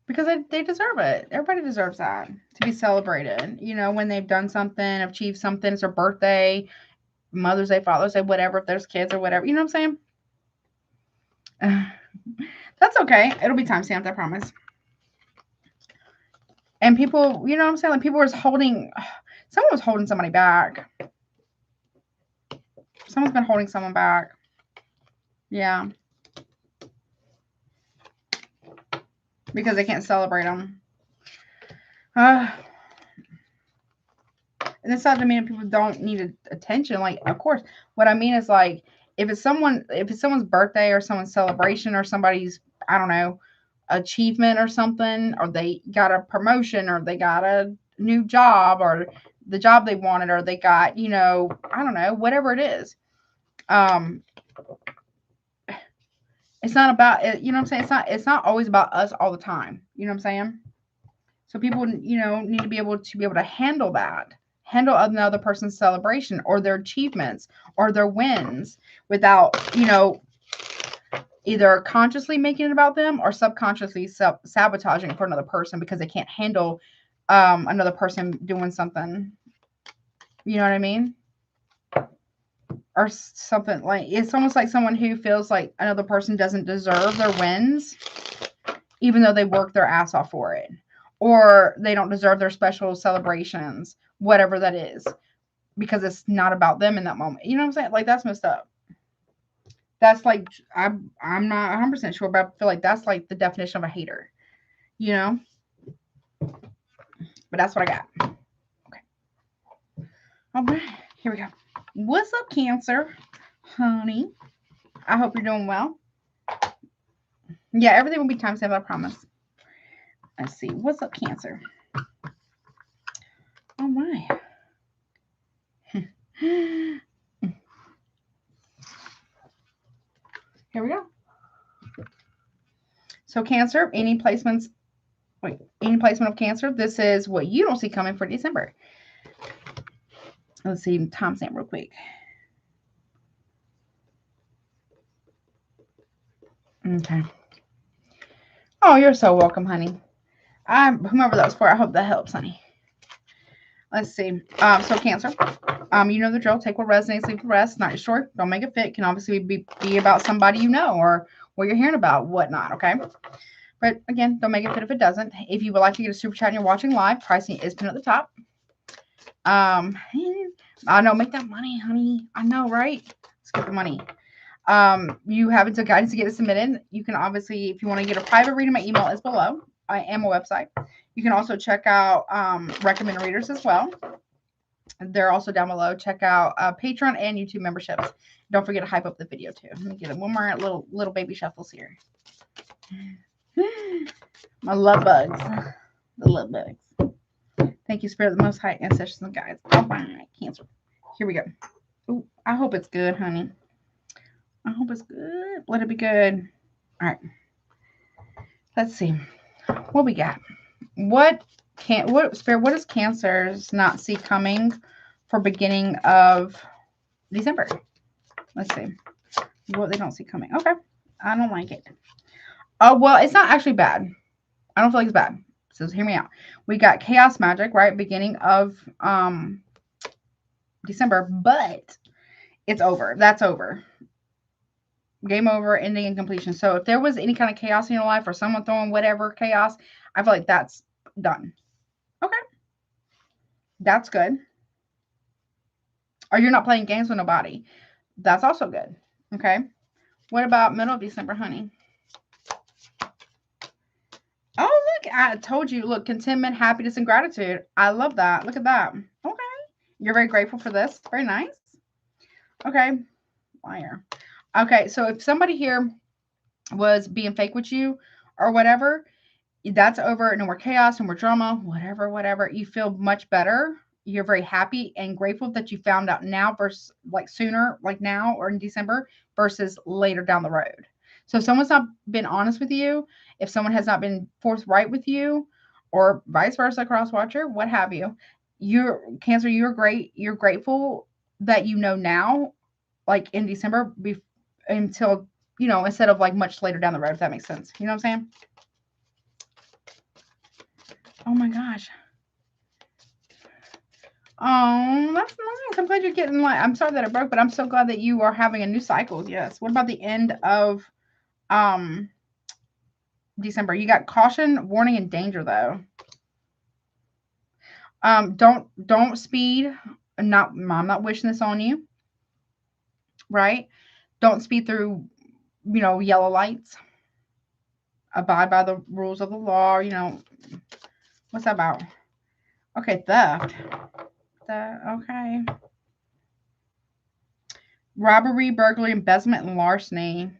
because they deserve it. Everybody deserves that, to be celebrated, you know, when they've done something, achieved something. It's their birthday, Mother's Day, Father's Day, whatever, if there's kids or whatever, you know what I'm saying? That's okay. It'll be time stamped, I promise. And people, you know what I'm saying? Like people was holding, someone was holding somebody back. Someone's been holding someone back. Yeah. Because they can't celebrate them. And it's not to mean people don't need attention. Like, of course, what I mean is like, if it's someone's birthday or someone's celebration or somebody's, I don't know, achievement or something, or they got a promotion or they got a new job or the job they wanted, or they got, you know, I don't know, whatever it is. It's not about it, you know what I'm saying? It's not always about us all the time. You know what I'm saying? So people, you know, need to be able to handle that. Handle another person's celebration or their achievements or their wins without, you know, either consciously making it about them or subconsciously sabotaging for another person because they can't handle another person doing something. You know what I mean? Or something like, it's almost like someone who feels like another person doesn't deserve their wins, even though they work their ass off for it, or they don't deserve their special celebrations, whatever that is, because it's not about them in that moment. You know what I'm saying? Like, that's messed up. That's like, I'm not 100% sure, but I feel like that's like the definition of a hater, you know? But that's what I got. Okay. All right. Here we go. What's up, Cancer? Honey. I hope you're doing well. Yeah, everything will be time saved, I promise. Let's see. What's up, Cancer? All right. Here we go. So Cancer, any placement of Cancer, this is what you don't see coming for December. Let's see, timestamp real quick. Okay. Oh, you're so welcome, honey. Whomever that was for, I hope that helps, honey. Let's see. So Cancer, you know the drill. Take what resonates, leave the rest. Not your story. Don't make it fit. Can obviously be about somebody you know or what you're hearing about, whatnot. Okay. But again, don't make it fit if it doesn't. If you would like to get a super chat and you're watching live, pricing is pinned at the top. I know, make that money, honey. I know, right? Let's get the money. You have until guidance to get it submitted. You can obviously, if you want to get a private reading, my email is below. I am a website. You can also check out recommended readers as well. They're also down below. Check out Patreon and YouTube memberships. Don't forget to hype up the video too. Let me get one more little baby shuffles here. My love bugs. The love bugs. Thank you, Spirit of the Most High, ancestors and guides. All right, Cancer. Here we go. Ooh, I hope it's good, honey. I hope it's good. Let it be good. All right. Let's see. What we got? What does Cancers not see coming for beginning of December? Let's see. What they don't see coming. Okay. I don't like it. Oh, well, it's not actually bad. I don't feel like it's bad. So hear me out. We got chaos magic, right? Beginning of December, but it's over. That's over. Game over, ending and completion. So if there was any kind of chaos in your life or someone throwing whatever chaos, I feel like that's done. Okay. That's good. Or you're not playing games with nobody. That's also good. Okay. What about middle of December, honey? Oh, look, I told you. Look, contentment, happiness, and gratitude. I love that. Look at that. You're very grateful for this. Very nice. Okay. Liar. Okay, so if somebody here was being fake with you or whatever, that's over. No more chaos, no more drama, whatever. You feel much better. You're very happy and grateful that you found out now versus like sooner, like now or in December versus later down the road. So if someone's not been honest with you, if someone has not been forthright with you, or vice versa, cross watcher, what have you, you're Cancer, you're great. You're grateful that you know now, like in December, until, you know, instead of like much later down the road, if that makes sense. You know what I'm saying? Oh my gosh. Oh, that's nice. I'm glad you're getting like, I'm sorry that it broke, but I'm so glad that you are having a new cycle. Yes. What about the end of December? You got caution, warning, and danger though. Don't speed. I'm not wishing this on you. Right? Don't speed through, you know, yellow lights. Abide by the rules of the law, you know. What's that about? Okay, theft. Okay. Robbery, burglary, embezzlement, and larceny.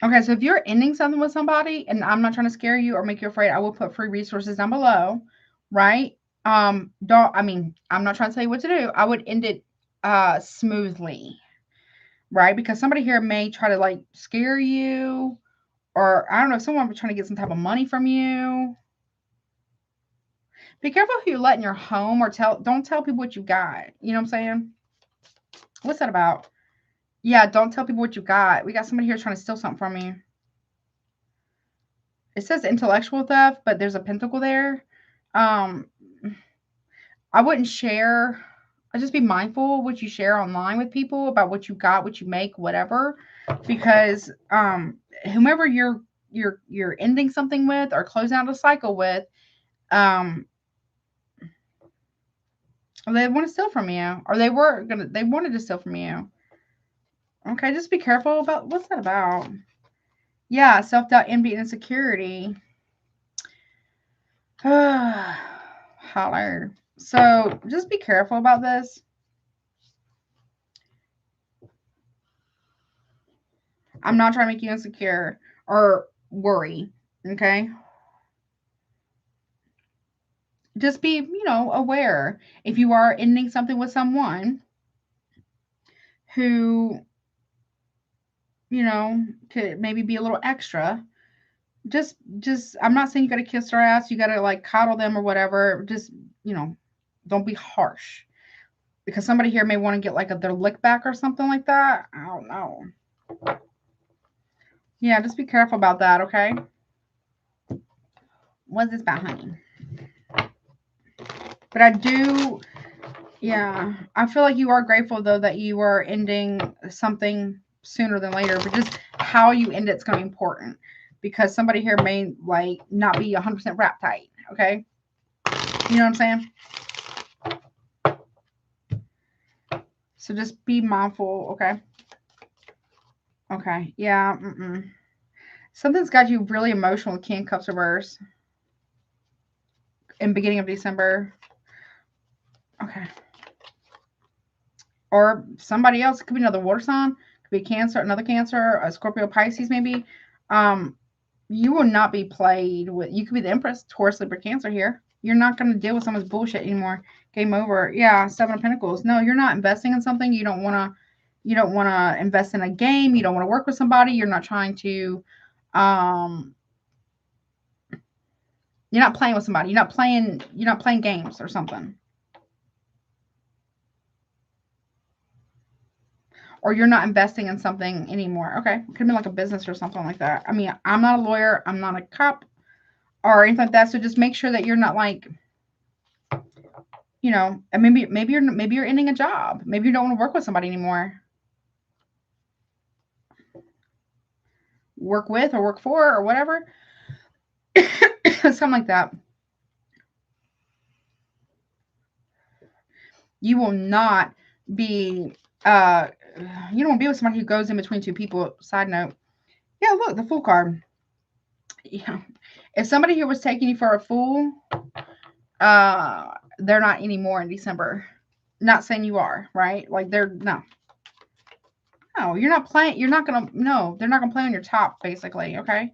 Okay, so if you're ending something with somebody, and I'm not trying to scare you or make you afraid, I will put free resources down below, right? I'm not trying to tell you what to do. I would end it smoothly, right? Because somebody here may try to like scare you, or I don't know if someone was trying to get some type of money from you. Be careful who you let in your home, or don't tell people what you got. You know what I'm saying? What's that about? Yeah, don't tell people what you got. We got somebody here trying to steal something from you. It says intellectual theft, but there's a pentacle there. I wouldn't share. I just be mindful what you share online with people about what you got, what you make, whatever, because whomever you're ending something with or closing out a cycle with, they want to steal from you, or they wanted to steal from you. Okay, just be careful about what's that about. Yeah, self-doubt, envy, and insecurity. Holler. So just be careful about this. I'm not trying to make you insecure or worry. Okay. Just be, you know, aware. If you are ending something with someone who, you know, could maybe be a little extra, just I'm not saying you got to kiss their ass, you got to like coddle them or whatever. Just, you know, don't be harsh, because somebody here may want to get like their lick back or something like that. I don't know. Yeah, just be careful about that, okay? What's this about, honey? But I do, yeah, I feel like you are grateful though that you are ending something sooner than later, but just how you end it's going to be important, because somebody here may like not be 100% wrap tight, okay? You know what I'm saying? So just be mindful, okay? Okay, yeah, something's got you really emotional. King of Cups reverse in beginning of December. Okay. Or somebody else. It could be another water sign. Could be Cancer, another Cancer, a Scorpio, Pisces, maybe. You will not be played with. You could be the Empress, Taurus, Libra, Cancer here. You're not going to deal with someone's bullshit anymore. Game over. Yeah, Seven of Pentacles. No, you're not investing in something. You don't want to invest in a game. You don't want to work with somebody. You're not trying to you're not playing with somebody. You're not playing games or something. Or you're not investing in something anymore. Okay. Could be like a business or something like that. I mean, I'm not a lawyer. I'm not a cop or anything like that. So just make sure that you're not like, you know, and maybe you're ending a job. Maybe you don't want to work with somebody anymore. Work with or work for or whatever. Something like that. You will not be you don't want to be with somebody who goes in between two people. Side note. Yeah, look, the Fool card. Yeah. If somebody here was taking you for a fool, they're not anymore in December. Not saying you are, right? Like they're no. No, you're not playing. You're not gonna. No, they're not gonna play on your top. Basically, okay.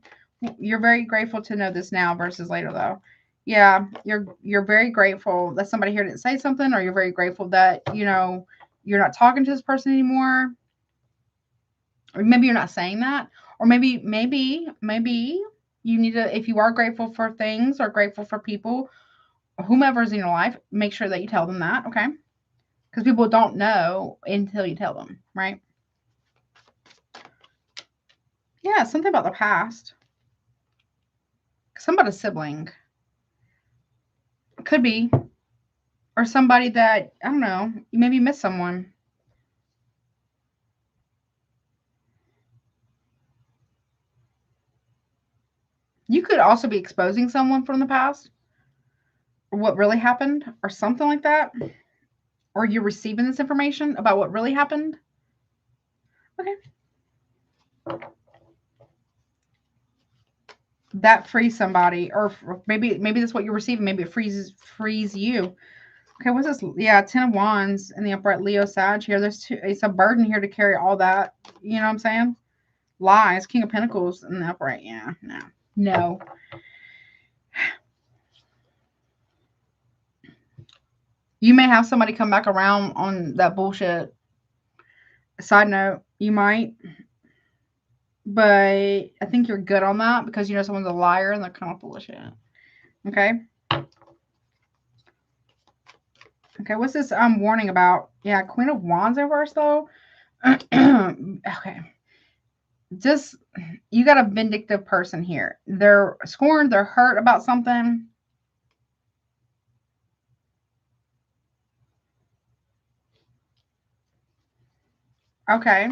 You're very grateful to know this now versus later, though. Yeah, you're very grateful that somebody here didn't say something, or you're very grateful that you're not talking to this person anymore. Or maybe you're not saying that, or maybe you need to. If you are grateful for things or grateful for people, whomever's in your life, make sure that you tell them that, okay? Because people don't know until you tell them, right? Yeah, something about the past. Somebody sibling. Could be. Or somebody that, I don't know, you maybe miss someone. You could also be exposing someone from the past. Or what really happened. Or something like that. Or you're receiving this information about what really happened. Okay. That frees somebody. Or maybe that's what you're receiving. Maybe it frees you. Okay, what's this? Yeah, 10 of Wands in the upright Leo Sag here. There's two. It's a burden here to carry all that. You know what I'm saying? Lies. King of Pentacles in the upright. Yeah, no. You may have somebody come back around on that bullshit. Side note, you might. But I think you're good on that because you know someone's a liar and they're kind of full of shit. Okay? Okay, what's this warning about? Yeah, Queen of Wands reverse though. Okay. Just you got a vindictive person here. They're scorned, they're hurt about something. Okay.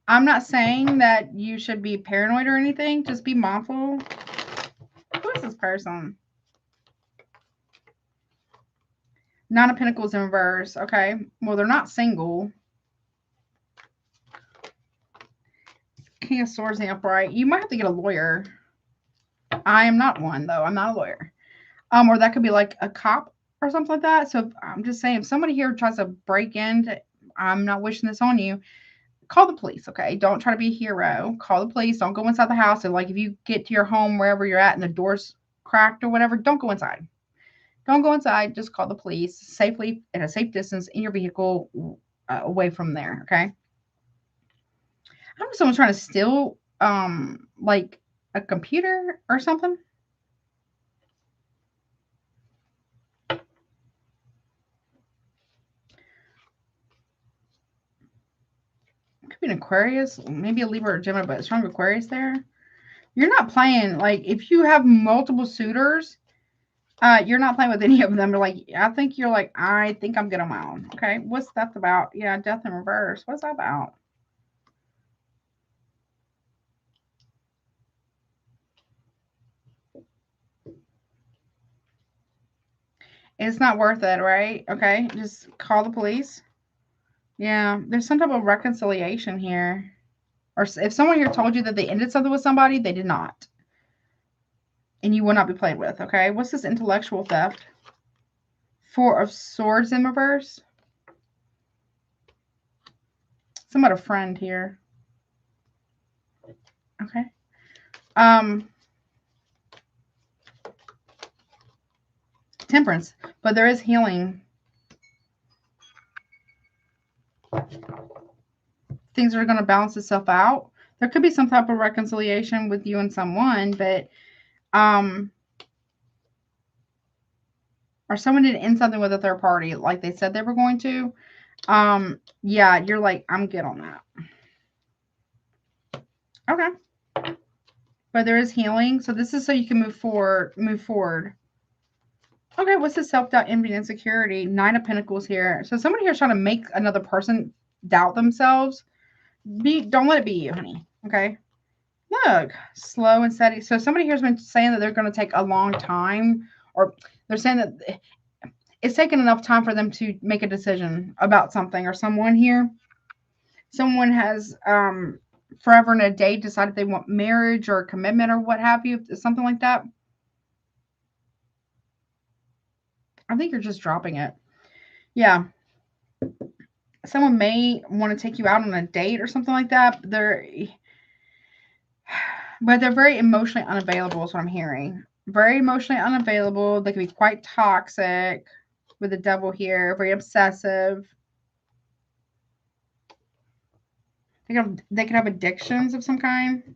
I'm not saying that you should be paranoid or anything. Just be mindful. Who is this person? Nine of Pentacles in reverse. Okay. Well, they're not single. King of Swords in the upright. You might have to get a lawyer. I am not one, though. I'm not a lawyer. Or that could be like a cop or something like that. So I'm just saying, if somebody here tries to break in, I'm not wishing this on you. Call the police, okay? Don't try to be a hero. Call the police. Don't go inside the house. And like if you get to your home, wherever you're at, and the door's cracked or whatever, don't go inside. Don't go inside. Just call the police safely at a safe distance in your vehicle away from there, okay? I don't know if someone's trying to steal like a computer or something. Could be an Aquarius, maybe a Libra or Gemini, but strong Aquarius there. You're not playing, like, if you have multiple suitors, you're not playing with any of them. Like, I think you're like, I think I'm good on my own. Okay, what's that about? Yeah, death in reverse. What's that about? It's not worth it, right? Okay, just call the police. Yeah, there's some type of reconciliation here. Or if someone here told you that they ended something with somebody, they did not. And you will not be played with, okay? What's this intellectual theft? Four of Swords in reverse. Somewhat a friend here. Okay. Temperance. But there is healing. Things are going to balance itself out. There could be some type of reconciliation with you and someone, but or someone did end something with a third party like they said they were going to. Yeah, you're like, I'm good on that. Okay. But there is healing. So this is so you can move forward. Okay, what's the self-doubt, envy, and insecurity? Nine of Pentacles here. So somebody here is trying to make another person doubt themselves. Don't let it be you, honey. Okay. Look, slow and steady. So somebody here's been saying that they're going to take a long time, or they're saying that it's taken enough time for them to make a decision about something or someone here. Someone has forever and a day decide if they want marriage or commitment or what have you, something like that. I think you're just dropping it. Yeah. Someone may want to take you out on a date or something like that. But they're very emotionally unavailable is what I'm hearing. Very emotionally unavailable. They can be quite toxic with the devil here. Very obsessive. They can have addictions of some kind.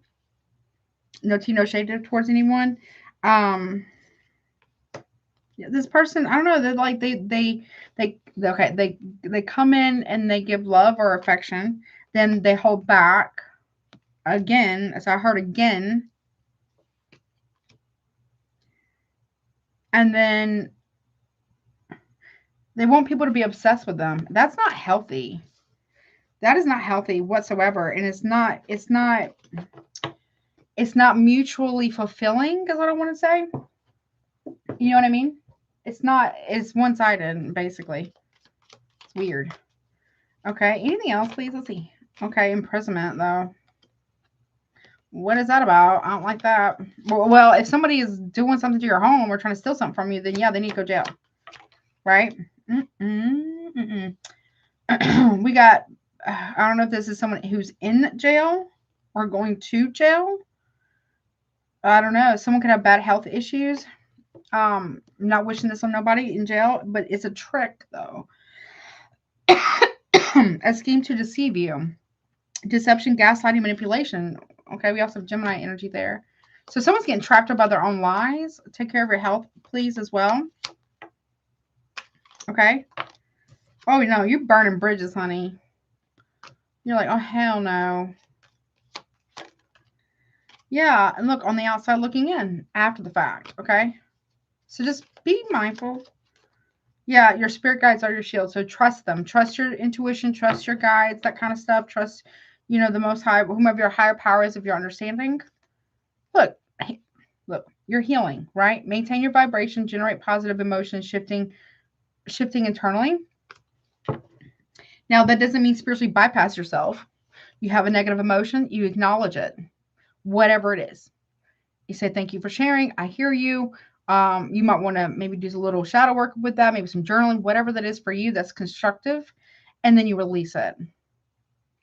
No tea, no shade towards anyone. This person, I don't know, they're like they come in and they give love or affection, then they hold back again, as I heard again, and then they want people to be obsessed with them. That's not healthy. That is not healthy whatsoever, and it's not mutually fulfilling, is what I want to say. You know what I mean? It's one-sided, basically. It's weird. Okay, anything else, please? Let's see. Okay, imprisonment, though. What is that about? I don't like that. Well, if somebody is doing something to your home or trying to steal something from you, then yeah, they need to go to jail. Right? We got, I don't know if this is someone who's in jail or going to jail. I don't know. Someone could have bad health issues. Not wishing this on nobody in jail, but it's a trick, though. A scheme to deceive you. Deception, gaslighting, manipulation. Okay, we also have Gemini energy there. So someone's getting trapped up by their own lies. Take care of your health, please, as well. Okay. Oh, no, you're burning bridges, honey. You're like, oh, hell no. Yeah, and look, on the outside looking in after the fact, okay? So just be mindful. Yeah, your spirit guides are your shield, so trust them. Trust your intuition, trust your guides, that kind of stuff. Trust, the Most High, whomever your higher power is of your understanding. Look, you're healing, right? Maintain your vibration, generate positive emotions, shifting internally. Now, that doesn't mean spiritually bypass yourself. You have a negative emotion, you acknowledge it, whatever it is. You say, thank you for sharing. I hear you. You might want to maybe do a little shadow work with that, maybe some journaling, whatever that is for you that's constructive, and then you release it.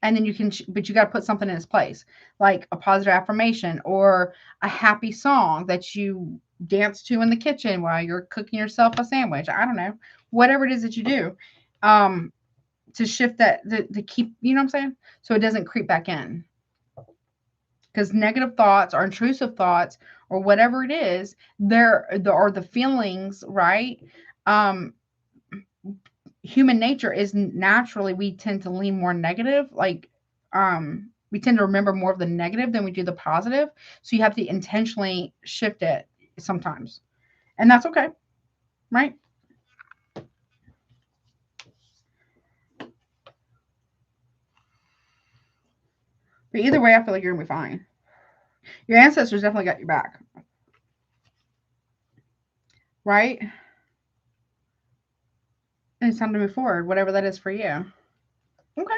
And then you can, but you got to put something in its place, like a positive affirmation or a happy song that you dance to in the kitchen while you're cooking yourself a sandwich. I don't know, whatever it is that you do, to shift that, to keep, you know what I'm saying? So it doesn't creep back in. Because negative thoughts or intrusive thoughts or whatever it is, there are the feelings, right? Human nature is naturally, we tend to lean more negative. Like, we tend to remember more of the negative than we do the positive. So you have to intentionally shift it sometimes. And that's okay, right? But either way, I feel like you're going to be fine. Your ancestors definitely got your back. Right? And it's time to move forward, whatever that is for you. Okay.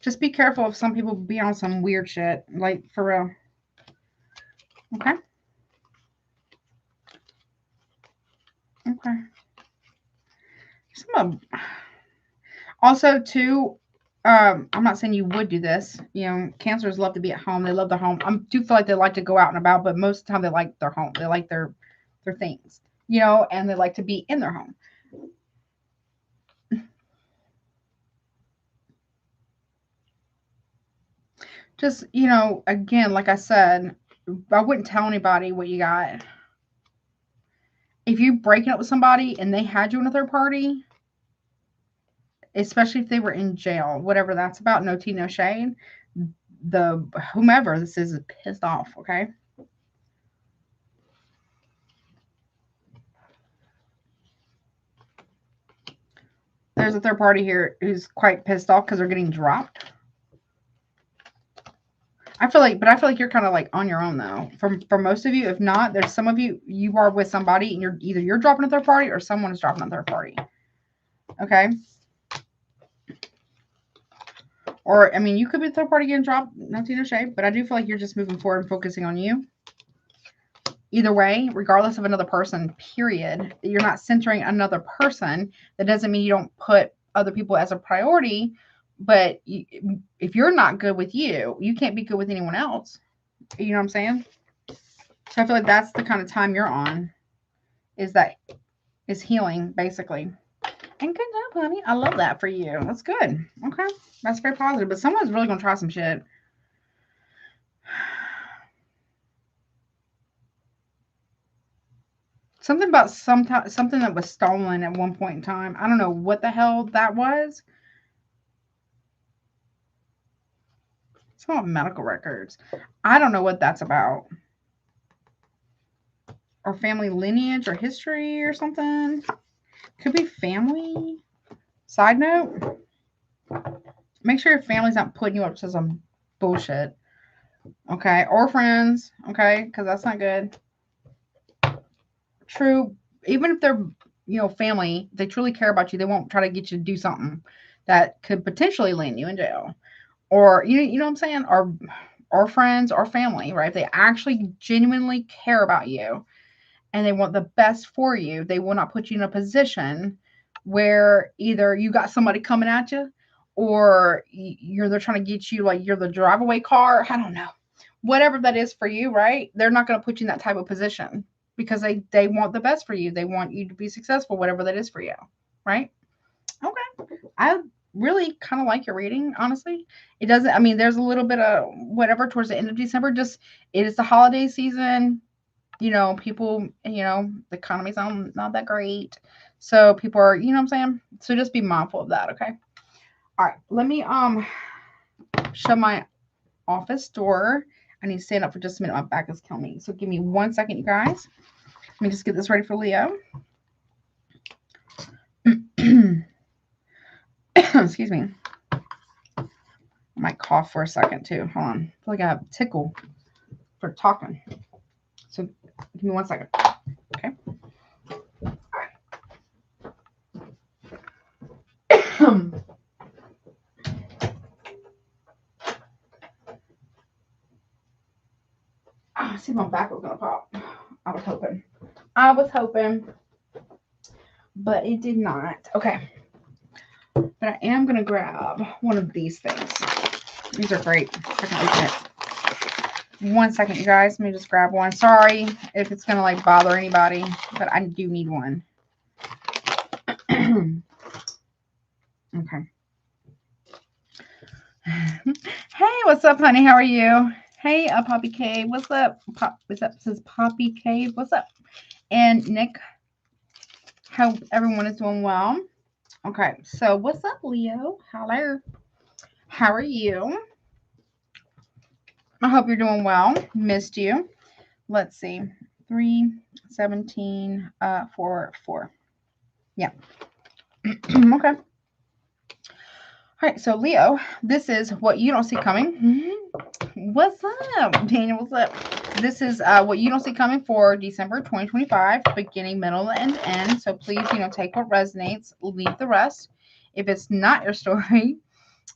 Just be careful if some people be on some weird shit. Like, for real. Okay. Okay. Also, too, I'm not saying you would do this. Cancers love to be at home. They love their home. I do feel like they like to go out and about, but most of the time they like their home. They like their things, and they like to be in their home. Just, again, like I said, I wouldn't tell anybody what you got. If you're breaking up with somebody and they had you in a third party, especially if they were in jail, whatever that's about, no tea, no shade, whomever this is pissed off, okay? There's a third party here who's quite pissed off because they're getting dropped. I feel like you're kind of like on your own, though. For most of you, if not, there's some of you are with somebody and you're dropping a third party or someone is dropping a third party. Okay. Or, I mean, you could be third party getting dropped, nothing to shade, but I do feel like you're just moving forward and focusing on you. Either way, regardless of another person, period, you're not centering another person. That doesn't mean you don't put other people as a priority, but if you're not good with you, you can't be good with anyone else. You know what I'm saying? So I feel like that's the kind of time you're on, is healing, basically. And good job, honey. I love that for you. That's good. Okay. That's very positive. But someone's really going to try some shit. Something about something that was stolen at one point in time. I don't know what the hell that was. It's not medical records. I don't know what that's about. Or family lineage or history or something. Could be family. Side note. Make sure your family's not putting you up to some bullshit. Okay. Or friends. Okay. Because that's not good. True. Even if they're, family, they truly care about you. They won't try to get you to do something that could potentially land you in jail. Or, you know what I'm saying? Or friends or family, right? If they actually genuinely care about you and they want the best for you, they will not put you in a position where either you got somebody coming at you or they're trying to get you like you're the drive-away car. I don't know. Whatever that is for you, right? They're not going to put you in that type of position because they want the best for you. They want you to be successful, whatever that is for you, right? Okay. I really kind of like your reading, honestly. It doesn't, I mean, there's a little bit of whatever towards the end of December. Just, it is the holiday season. People, the economy's not that great. So people are, you know what I'm saying? So just be mindful of that, okay? All right. Let me shut my office door. I need to stand up for just a minute. My back is killing me. So give me 1 second, you guys. Let me just get this ready for Leo. Excuse me. I might cough for a second too. Hold on. I feel like I have a tickle for talking. So give me 1 second. Okay. All right. I see my back was gonna pop. I was hoping, but it did not. Okay. But I am gonna grab one of these things. These are great. I can open it. 1 second, you guys. Let me just grab one. Sorry if it's gonna like bother anybody, but I do need one. Okay. Hey, what's up, honey? How are you? Hey, Poppy Cave. What's up? What's up? Says Poppy Cave. What's up? And Nick. Hope everyone is doing well. Okay, so what's up, Leo? Hello. How are you? I hope you're doing well. Missed you. Let's see. 3, 17, 4, 4. Yeah. Okay. All right, so Leo, this is what you don't see coming. What's up, Daniel? What's up? This is what you don't see coming for December 2025, beginning, middle, and end. So please, take what resonates, leave the rest. If it's not your story,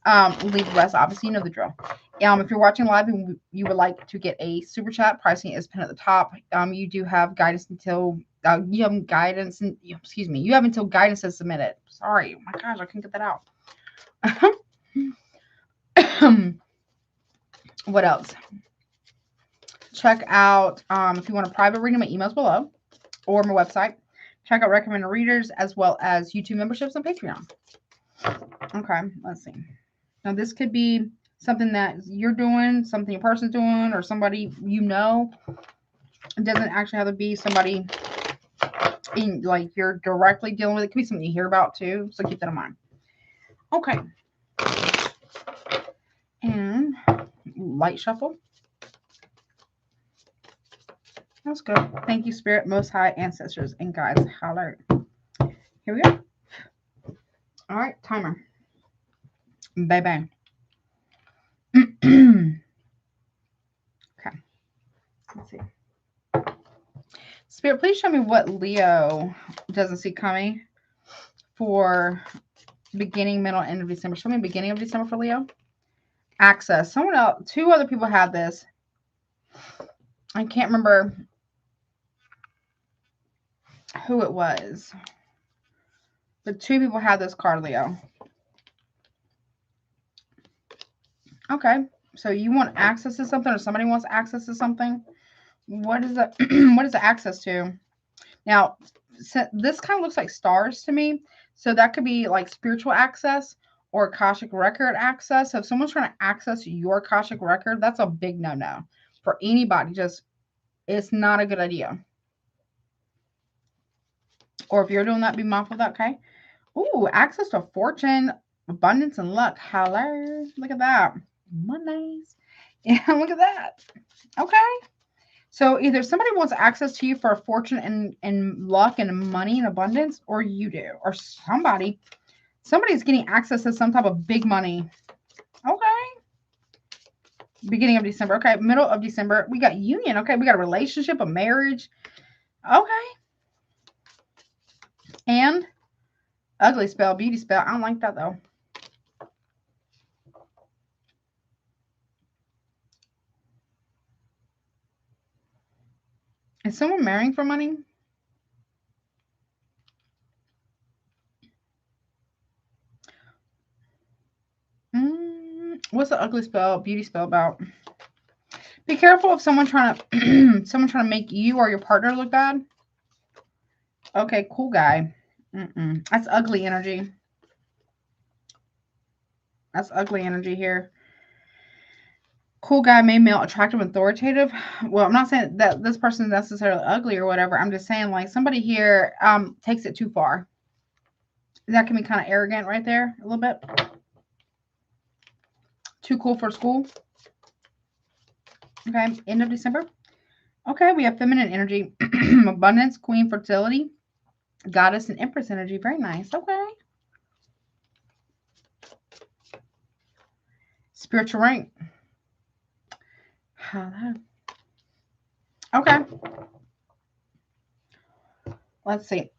leave the rest. Obviously, you know the drill. If you're watching live and you would like to get a super chat, pricing is pinned at the top. You do have guidance until you have guidance, and you have until guidance is submitted. Sorry, oh my gosh, I can't get that out. What else? Check out if you want a private reading, my email's below or my website. Check out recommended readers as well as YouTube memberships and Patreon. Okay, let's see. Now this could be something that you're doing, something your person's doing, or somebody you know. It doesn't actually have to be somebody in like you're directly dealing with. It could be something you hear about too. So keep that in mind. Okay. And light shuffle. That's good. Thank you, Spirit, Most High, Ancestors, and Guides. Holler. Here we go. All right, timer. Bye bye. Okay. Let's see. Spirit, please show me what Leo doesn't see coming for beginning, middle, end of December. Show me beginning of December for Leo. Access. Someone else, two other people had this. I can't remember who it was. But two people had this card, Leo. Okay. So you want access to something, or somebody wants access to something. What is it? What is the access to? Now, this kind of looks like stars to me. So that could be like spiritual access or Akashic record access. So if someone's trying to access your Akashic record, that's a big no-no for anybody. Just, it's not a good idea. Or if you're doing that, be mindful of that, okay? Ooh, access to fortune, abundance, and luck. Hello. Look at that. Mondays. Yeah, look at that. Okay. So either somebody wants access to you for a fortune and luck and money and abundance, or you do. Or somebody's getting access to some type of big money. Okay. Beginning of December. Okay. Middle of December. We got union. Okay. We got a relationship, a marriage. Okay. And ugly spell, beauty spell. I don't like that though. Is someone marrying for money? What's the ugly spell, beauty spell about? Be careful of someone trying to make you or your partner look bad. Okay, cool guy. That's ugly energy. That's ugly energy here. Cool guy, male, male, attractive, authoritative. Well, I'm not saying that this person is necessarily ugly or whatever. I'm just saying like somebody here takes it too far. That can be kind of arrogant right there a little bit. Too cool for school. Okay, end of December. Okay, we have feminine energy, abundance, queen, fertility, goddess, and empress energy. Very nice. Okay. Spiritual rank. Hello. Okay. Let's see.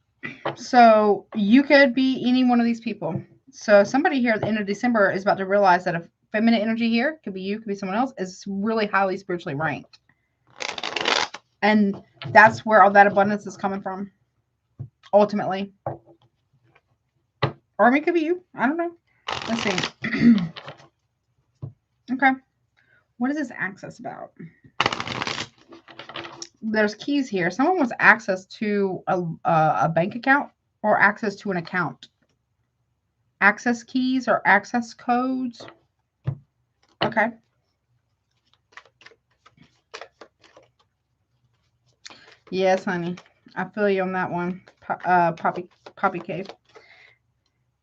So you could be any one of these people. So somebody here at the end of December is about to realize that a feminine energy here, could be you, could be someone else, is really highly spiritually ranked. And that's where all that abundance is coming from, ultimately. Or it could be you. I don't know. Let's see. Okay. What is this access about? There's keys here. Someone wants access to a bank account or access to an account. Access keys or access codes. Okay. Yes, honey. I feel you on that one. Poppy Cave.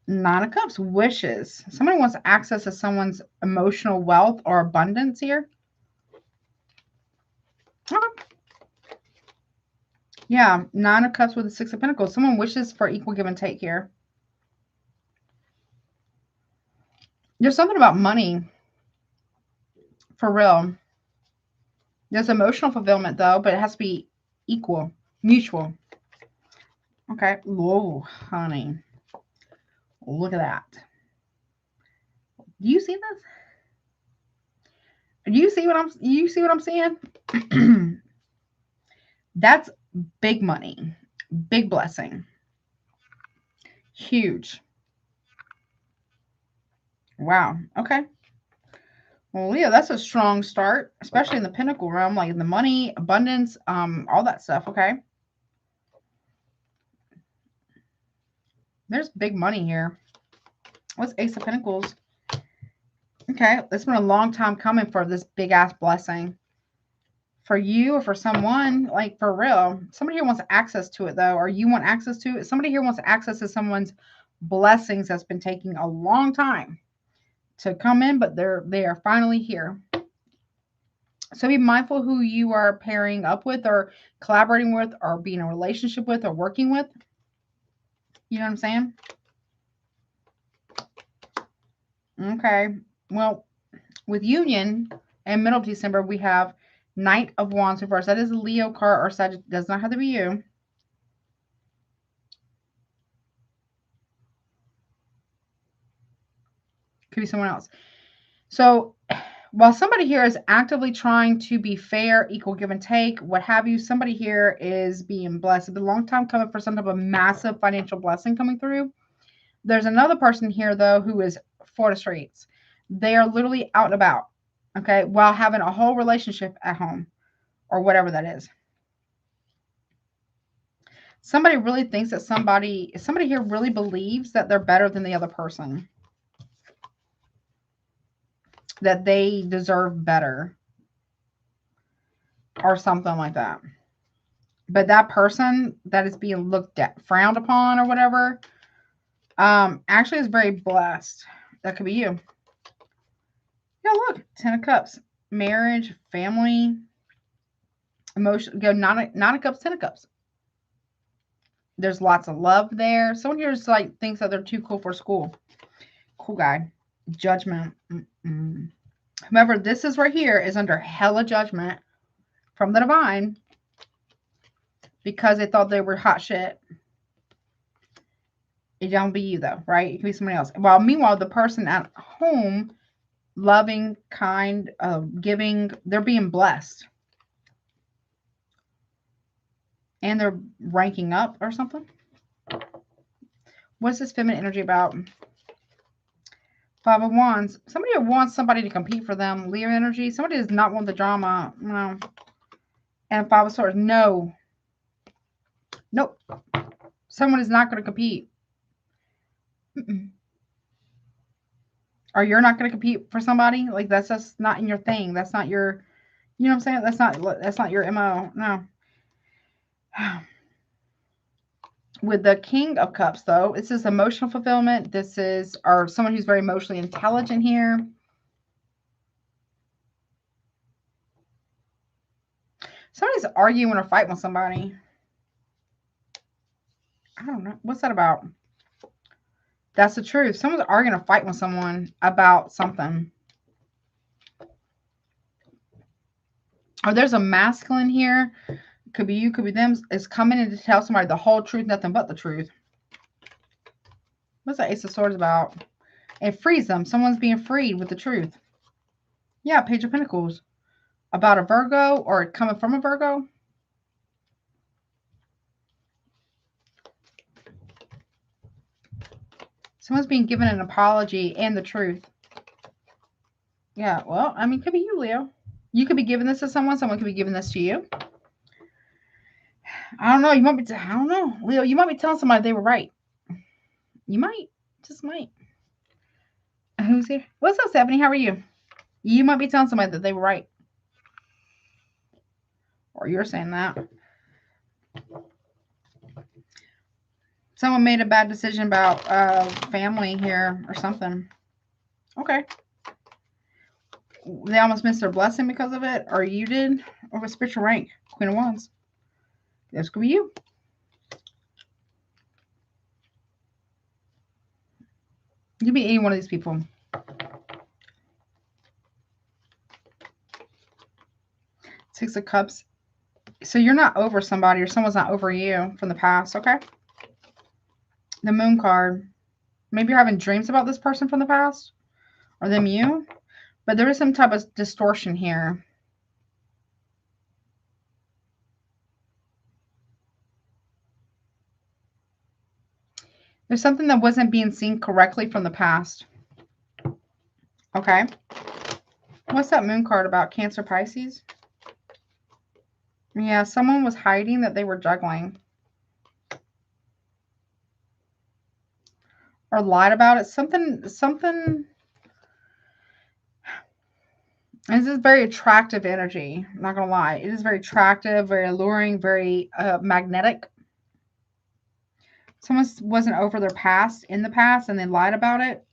Nine of Cups. Wishes. Somebody wants access to someone's emotional wealth or abundance here. Okay. Yeah. Nine of Cups with the Six of Pentacles. Someone wishes for equal give and take here. There's something about money. For real. There's emotional fulfillment, though, but it has to be equal. Mutual. Okay. Whoa, honey. Look at that. Do you see this? Do you see what I'm seeing? That's big money. Big blessing. Huge. Wow. Okay. Well, Leo, that's a strong start, especially in the Pentacle realm, like in the money, abundance, all that stuff. Okay. There's big money here. What's Ace of Pentacles? Okay. It's been a long time coming for this big ass blessing. For you or for someone, like for real. Somebody here wants access to it, though, or you want access to it. Somebody here wants access to someone's blessings that's been taking a long time to come in, but they are finally here. So be mindful who you are pairing up with or collaborating with or being in a relationship with or working with. You know what I'm saying? Okay. Well, with union and middle of December, we have Knight of Wands reversed. That is a Leo card or Sagittarius. Does not have to be you. Could be someone else. So while somebody here is actively trying to be fair, equal give and take, what have you, somebody here is being blessed. It's been a long time coming for some type of massive financial blessing coming through. There's another person here, though, who is for the streets. They are literally out and about, okay, while having a whole relationship at home or whatever that is. Somebody really thinks that somebody here really believes that they're better than the other person, that they deserve better or something like that. But that person that is being looked at, frowned upon or whatever, actually is very blessed. That could be you. Yeah, look, 10 of Cups, marriage, family, emotion. Go 9 of Cups, 10 of Cups. There's lots of love there. Someone here is like thinks that they're too cool for school. Cool guy. Judgment. Whoever this is right here is under hella judgment from the divine because they thought they were hot shit. It don't be you though, right? It could be somebody else. While meanwhile, the person at home, loving, kind, giving, they're being blessed. And they're ranking up or something. What's this feminine energy about? 5 of Wands. Somebody wants somebody to compete for them. Leo energy. Somebody does not want the drama. No. And 5 of Swords. No. Nope. Someone is not going to compete. Or you're not going to compete for somebody. Like, that's just not in your thing. That's not your, you know what I'm saying? That's not your MO. No. With the King of Cups, though, this is emotional fulfillment. This is, or someone who's very emotionally intelligent here. Somebody's arguing or fighting with somebody. I don't know. What's that about? That's the truth. Someone's arguing or fighting with someone about something. Or there's a masculine here. Could be you, could be them. Is coming in to tell somebody the whole truth, nothing but the truth. What's the Ace of Swords about? It frees them. Someone's being freed with the truth. Yeah, Page of Pentacles. About a Virgo or coming from a Virgo. Someone's being given an apology and the truth. Yeah, well, I mean, it could be you, Leo. You could be giving this to someone. Someone could be giving this to you. I don't know. You might be, I don't know. Leo, you might be telling somebody they were right. You might. Just might. Who's here? What's up, Stephanie? How are you? You might be telling somebody that they were right. Or you're saying that. Someone made a bad decision about family here or something. Okay. They almost missed their blessing because of it. Or you did. Or with spiritual rank. Queen of Wands. This could be you. You could be any one of these people. Six of Cups. So you're not over somebody or someone's not over you from the past, okay? The Moon card. Maybe you're having dreams about this person from the past or them you. But there is some type of distortion here. There's something that wasn't being seen correctly from the past. Okay. What's that Moon card about? Cancer, Pisces? Yeah, someone was hiding that they were juggling. Or lied about it. Something. This is very attractive energy. I'm not going to lie. It is very attractive, very alluring, very magnetic. Someone wasn't over their past in the past and they lied about it.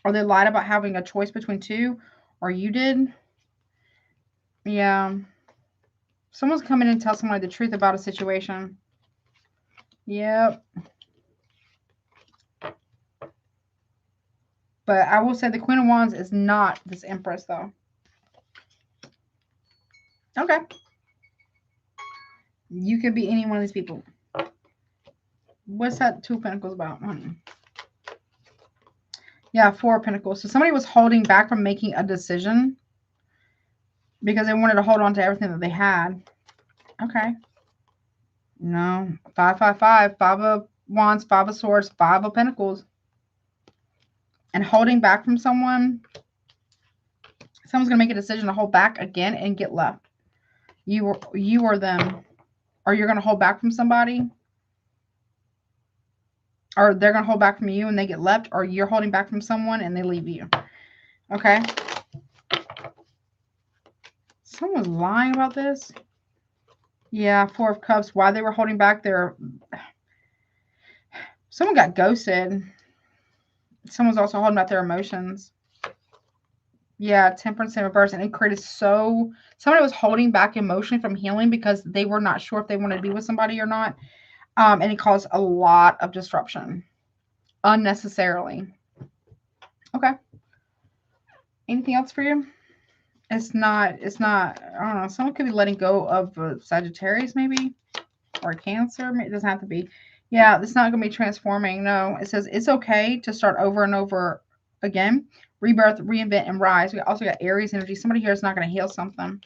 Or they lied about having a choice between two. Or you did. Yeah. Someone's coming in and tell somebody the truth about a situation. Yep. But I will say the Queen of Wands is not this Empress, though. Okay. You could be any one of these people. What's that Two of Pentacles about? Yeah, 4 of Pentacles. So somebody was holding back from making a decision because they wanted to hold on to everything that they had. Okay. No. 5, 5, 5. 5 of Wands, 5 of Swords, 5 of Pentacles. And holding back from someone. Someone's going to make a decision to hold back again and get left. You or them. Or you're going to hold back from somebody. Or they're going to hold back from you and they get left. Or you're holding back from someone and they leave you. Okay. Someone's lying about this. Yeah, 4 of Cups. Why they were holding back their... Someone got ghosted. Someone's also holding back their emotions. Yeah, Temperance in reverse. And it created so... Somebody was holding back emotionally from healing because they were not sure if they wanted to be with somebody or not. And it caused a lot of disruption. Unnecessarily. Okay. Anything else for you? It's not, I don't know. Someone could be letting go of Sagittarius maybe. Or Cancer. It doesn't have to be. Yeah, it's not going to be transforming. No, it says it's okay to start over and over again. Rebirth, reinvent, and rise. We also got Aries energy. Somebody here is not going to heal something.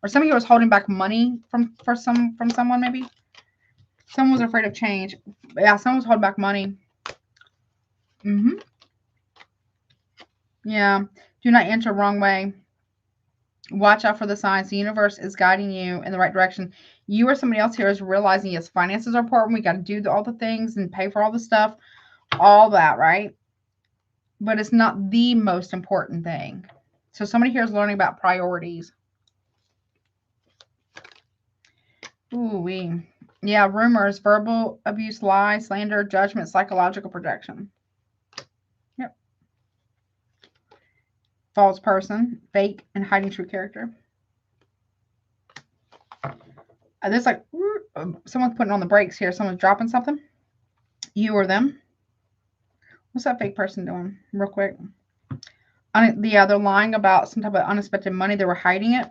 Or somebody here was holding back money from someone maybe. Someone was afraid of change. Yeah, someone was holding back money. Yeah. Do not enter wrong way. Watch out for the signs. The universe is guiding you in the right direction. You or somebody else here is realizing, yes, finances are important. We got to do all the things and pay for all the stuff. All that, right? But it's not the most important thing. So somebody here is learning about priorities. Ooh-wee. Yeah, rumors, verbal abuse, lies, slander, judgment, psychological projection. Yep. False person, fake, and hiding true character. There's like someone's putting on the brakes here. Someone's dropping something. You or them. What's that fake person doing? Real quick. Yeah, they're lying about some type of unexpected money. They were hiding it.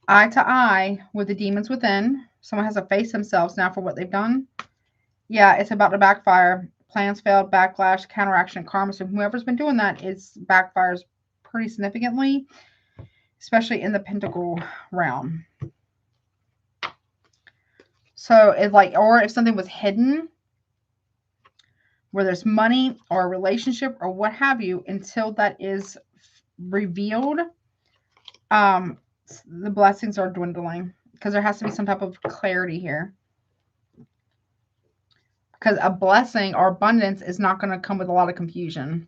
Eye to eye with the demons within. Someone has to face themselves now for what they've done. Yeah, it's about to backfire. Plans failed, backlash, counteraction, karma. So whoever's been doing that is backfires pretty significantly, especially in the pentacle realm. So it's like, or if something was hidden, where there's money or a relationship or what have you, until that is revealed, the blessings are dwindling because there has to be some type of clarity here. Because a blessing or abundance is not going to come with a lot of confusion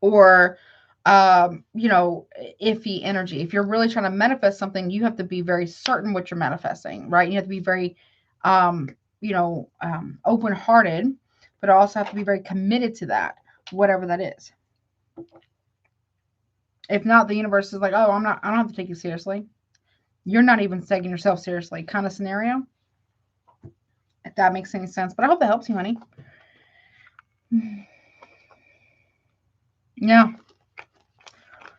or, you know, iffy energy. If you're really trying to manifest something, you have to be very certain what you're manifesting, right? You have to be very, you know, open-hearted, but also have to be very committed to that, whatever that is. If not, the universe is like, oh, I don't have to take you seriously. You're not even taking yourself seriously kind of scenario. If that makes any sense. But I hope that helps you, honey. Yeah.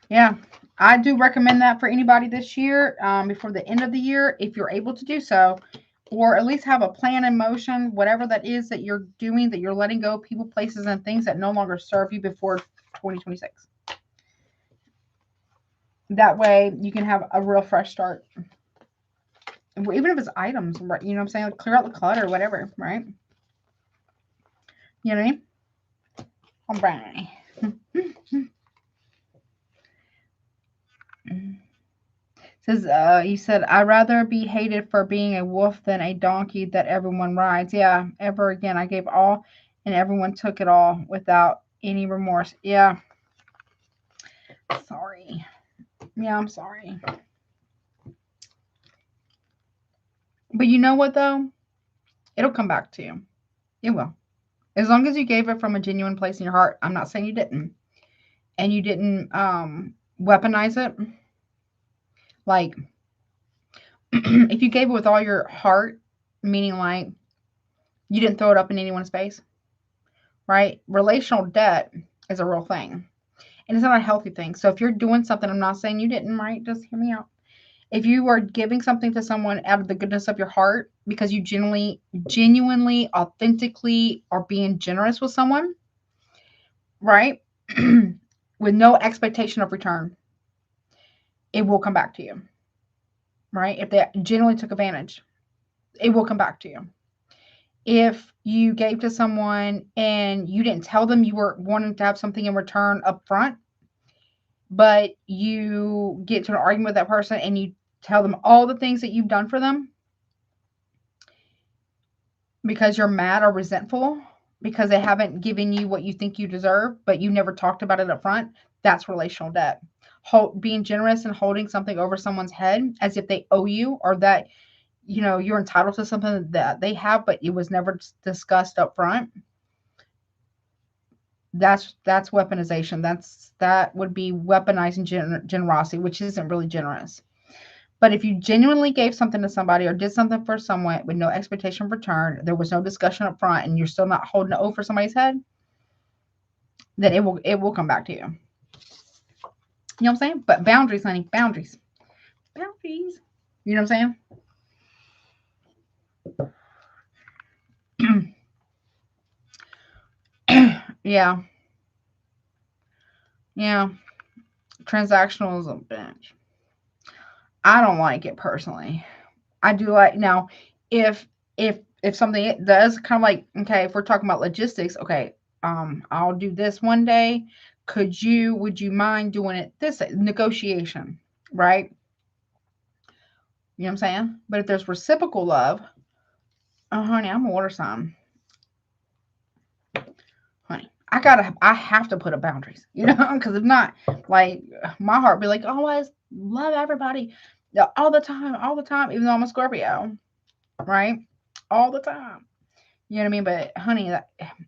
Yeah. I do recommend that for anybody this year, before the end of the year, if you're able to do so, or at least have a plan in motion, whatever that is that you're doing, that you're letting go of people, places, and things that no longer serve you before 2026. That way you can have a real fresh start. Even if it's items, right? You know what I'm saying? Like clear out the clutter, whatever, right? You know what I mean? All right. Says, you said, I'd rather be hated for being a wolf than a donkey that everyone rides. Yeah, ever again. I gave all and everyone took it all without any remorse. Yeah. Sorry. Yeah, I'm sorry. But you know what, though? It'll come back to you. It will. As long as you gave it from a genuine place in your heart. I'm not saying you didn't. And you didn't weaponize it. Like, if you gave it with all your heart, meaning like you didn't throw it up in anyone's face, right? Relational debt is a real thing. And it's not a healthy thing. So if you're doing something, I'm not saying you didn't, right? Just hear me out. If you are giving something to someone out of the goodness of your heart because you genuinely, authentically are being generous with someone, right? With no expectation of return, it will come back to you, right? If they genuinely took advantage, it will come back to you. If you gave to someone and you didn't tell them you were wanting to have something in return up front, but you get to an argument with that person and you tell them all the things that you've done for them because you're mad or resentful because they haven't given you what you think you deserve, but you never talked about it up front, that's relational debt. Being generous and holding something over someone's head as if they owe you, or that you're entitled to something that they have, but it was never discussed up front. That's weaponization. That would be weaponizing generosity, which isn't really generous. But if you genuinely gave something to somebody or did something for someone with no expectation of return, there was no discussion up front, and you're still not holding it over somebody's head, then it will come back to you. You know what I'm saying? But boundaries, honey, boundaries. Boundaries. You know what I'm saying? Yeah. Yeah. Transactional is a bitch. I don't like it personally. I do like, now, if something does kind of like, okay, if we're talking about logistics, okay, I'll do this one day. Would you mind doing it this negotiation, right? You know what I'm saying? But if there's reciprocal love, oh honey, I'm a water sign. Honey, I have to put up boundaries, because if not, like, my heart be like, always love everybody all the time, even though I'm a Scorpio, right? All the time. You know what I mean? But honey,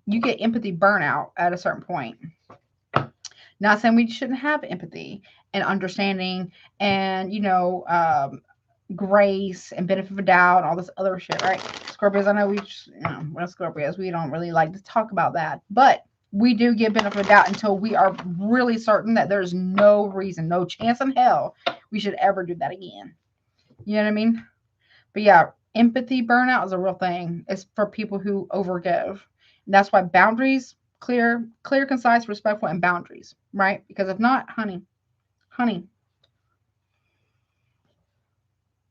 you get empathy burnout at a certain point. Not saying we shouldn't have empathy and understanding and, grace and benefit of doubt and all this other shit, right? Scorpios, I know we're Scorpios. We don't really like to talk about that. But we do give benefit of doubt until we are really certain that there's no reason, no chance in hell we should ever do that again. You know what I mean? But yeah, empathy burnout is a real thing. It's for people who overgive. And that's why boundaries, clear, concise, respectful, and boundaries, right? Because if not, honey,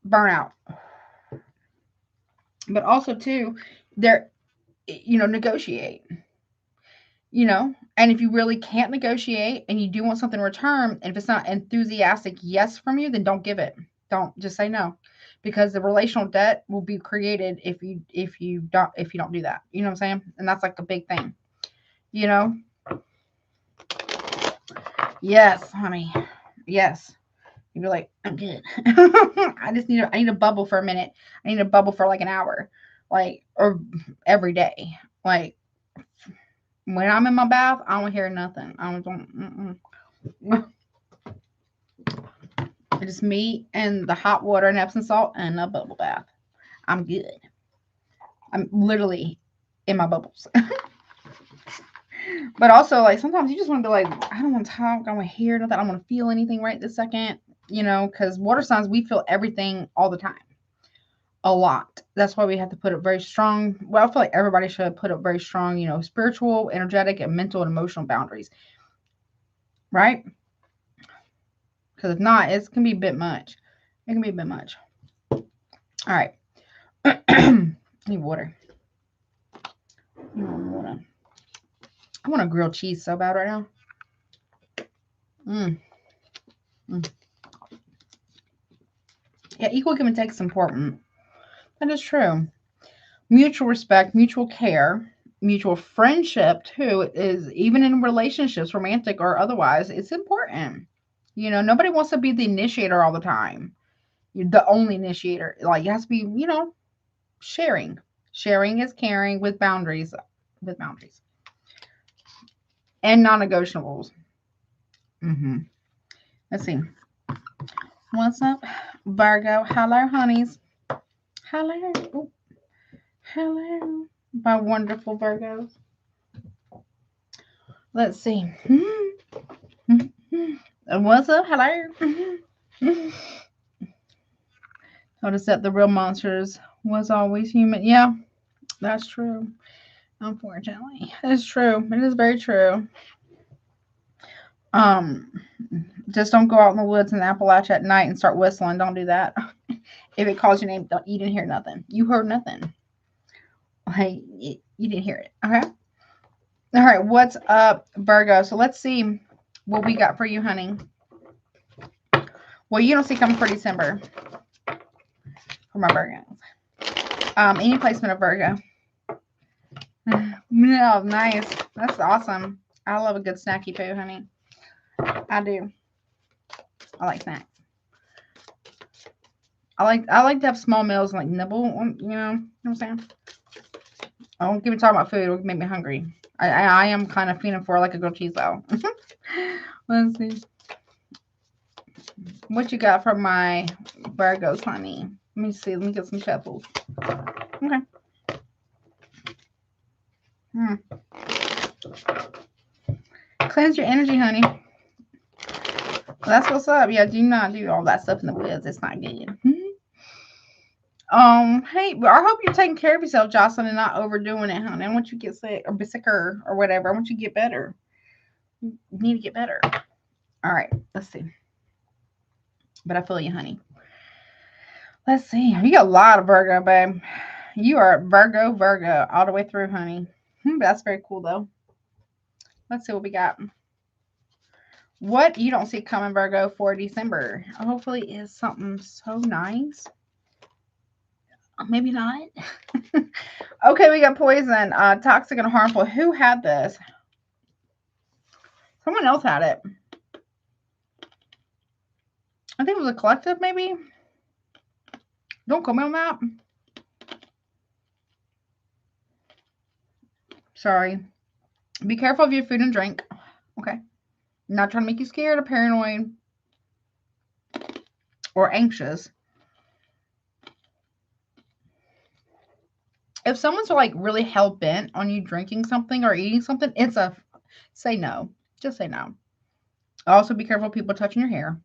burnout. But also too, negotiate. And if you really can't negotiate and you do want something in return, and if it's not enthusiastic yes from you, then don't give it. Don't, just say no, because the relational debt will be created if you don't do that. You know what I'm saying? And that's like a big thing. Yes, honey. Yes. You'd be like, I'm good. I need a bubble for a minute. I need a bubble for like an hour, like, or every day. Like, when I'm in my bath, I don't hear nothing. I don't. Just me and the hot water and Epsom salt and a bubble bath. I'm good. I'm literally in my bubbles. But also, like, sometimes you just want to be like, I don't want to talk. I don't want to hear nothing. I don't want to feel anything right this second. Because water signs, we feel everything all the time. A lot. That's why we have to put up very strong. Well, I feel like everybody should put up very strong, spiritual, energetic, and mental and emotional boundaries. Right? Because if not, it can be a bit much. It can be a bit much. All right. I need water. I want a grilled cheese so bad right now. Yeah, equal give and take is important. That is true. Mutual respect, mutual care, mutual friendship too is, even in relationships, romantic or otherwise, it's important. Nobody wants to be the initiator all the time. The only initiator. Like, it has to be, sharing. Sharing is caring with boundaries. And non-negotiables. Let's see. What's up, Virgo? Hello, honeys. Hello. Ooh. Hello, my wonderful Virgos. Let's see. What's up? Hello. Notice that the real monsters was always human. Yeah, that's true. Unfortunately, it's true. It is very true. Just don't go out in the woods in the Appalachia at night and start whistling. Don't do that. If it calls your name, you didn't hear nothing. You heard nothing. Hey, you didn't hear it. Okay. All right. What's up, Virgo? So let's see what we got for you, honey. Well, you don't see coming for December for my Virgos. Any placement of Virgo. No, nice. That's awesome. I love a good snacky poo, honey. I do. I like snacks. I like to have small meals and like nibble on, you know what I'm saying? I don't give me talking about food. It would make me hungry. I am kind of feeling for like a grilled cheese though. Let's see. What you got for my Virgos, honey? Let me see. Let me get some shuffles. Okay. Cleanse your energy, honey. Well, that's what's up. Yeah, do not do all that stuff in the woods. It's not good. Hey, I hope you're taking care of yourself, Jocelyn, and not overdoing it, honey. I want you to get sick or be sicker or whatever. I want you to get better. You need to get better. All right, let's see. But I feel you, honey. Let's see. You got a lot of Virgo, babe. You are Virgo all the way through, honey. That's very cool, though. Let's see what we got. What you don't see coming, Virgo, for December. Hopefully is something so nice. Maybe not. Okay, we got poison. Toxic and harmful. Who had this? Someone else had it. I think it was a collective, maybe. Don't quote me on that. Sorry. Be careful of your food and drink. Okay. I'm not trying to make you scared or paranoid or anxious. If someone's like really hell bent on you drinking something or eating something, it's a say no. Just say no. Also, be careful of people touching your hair.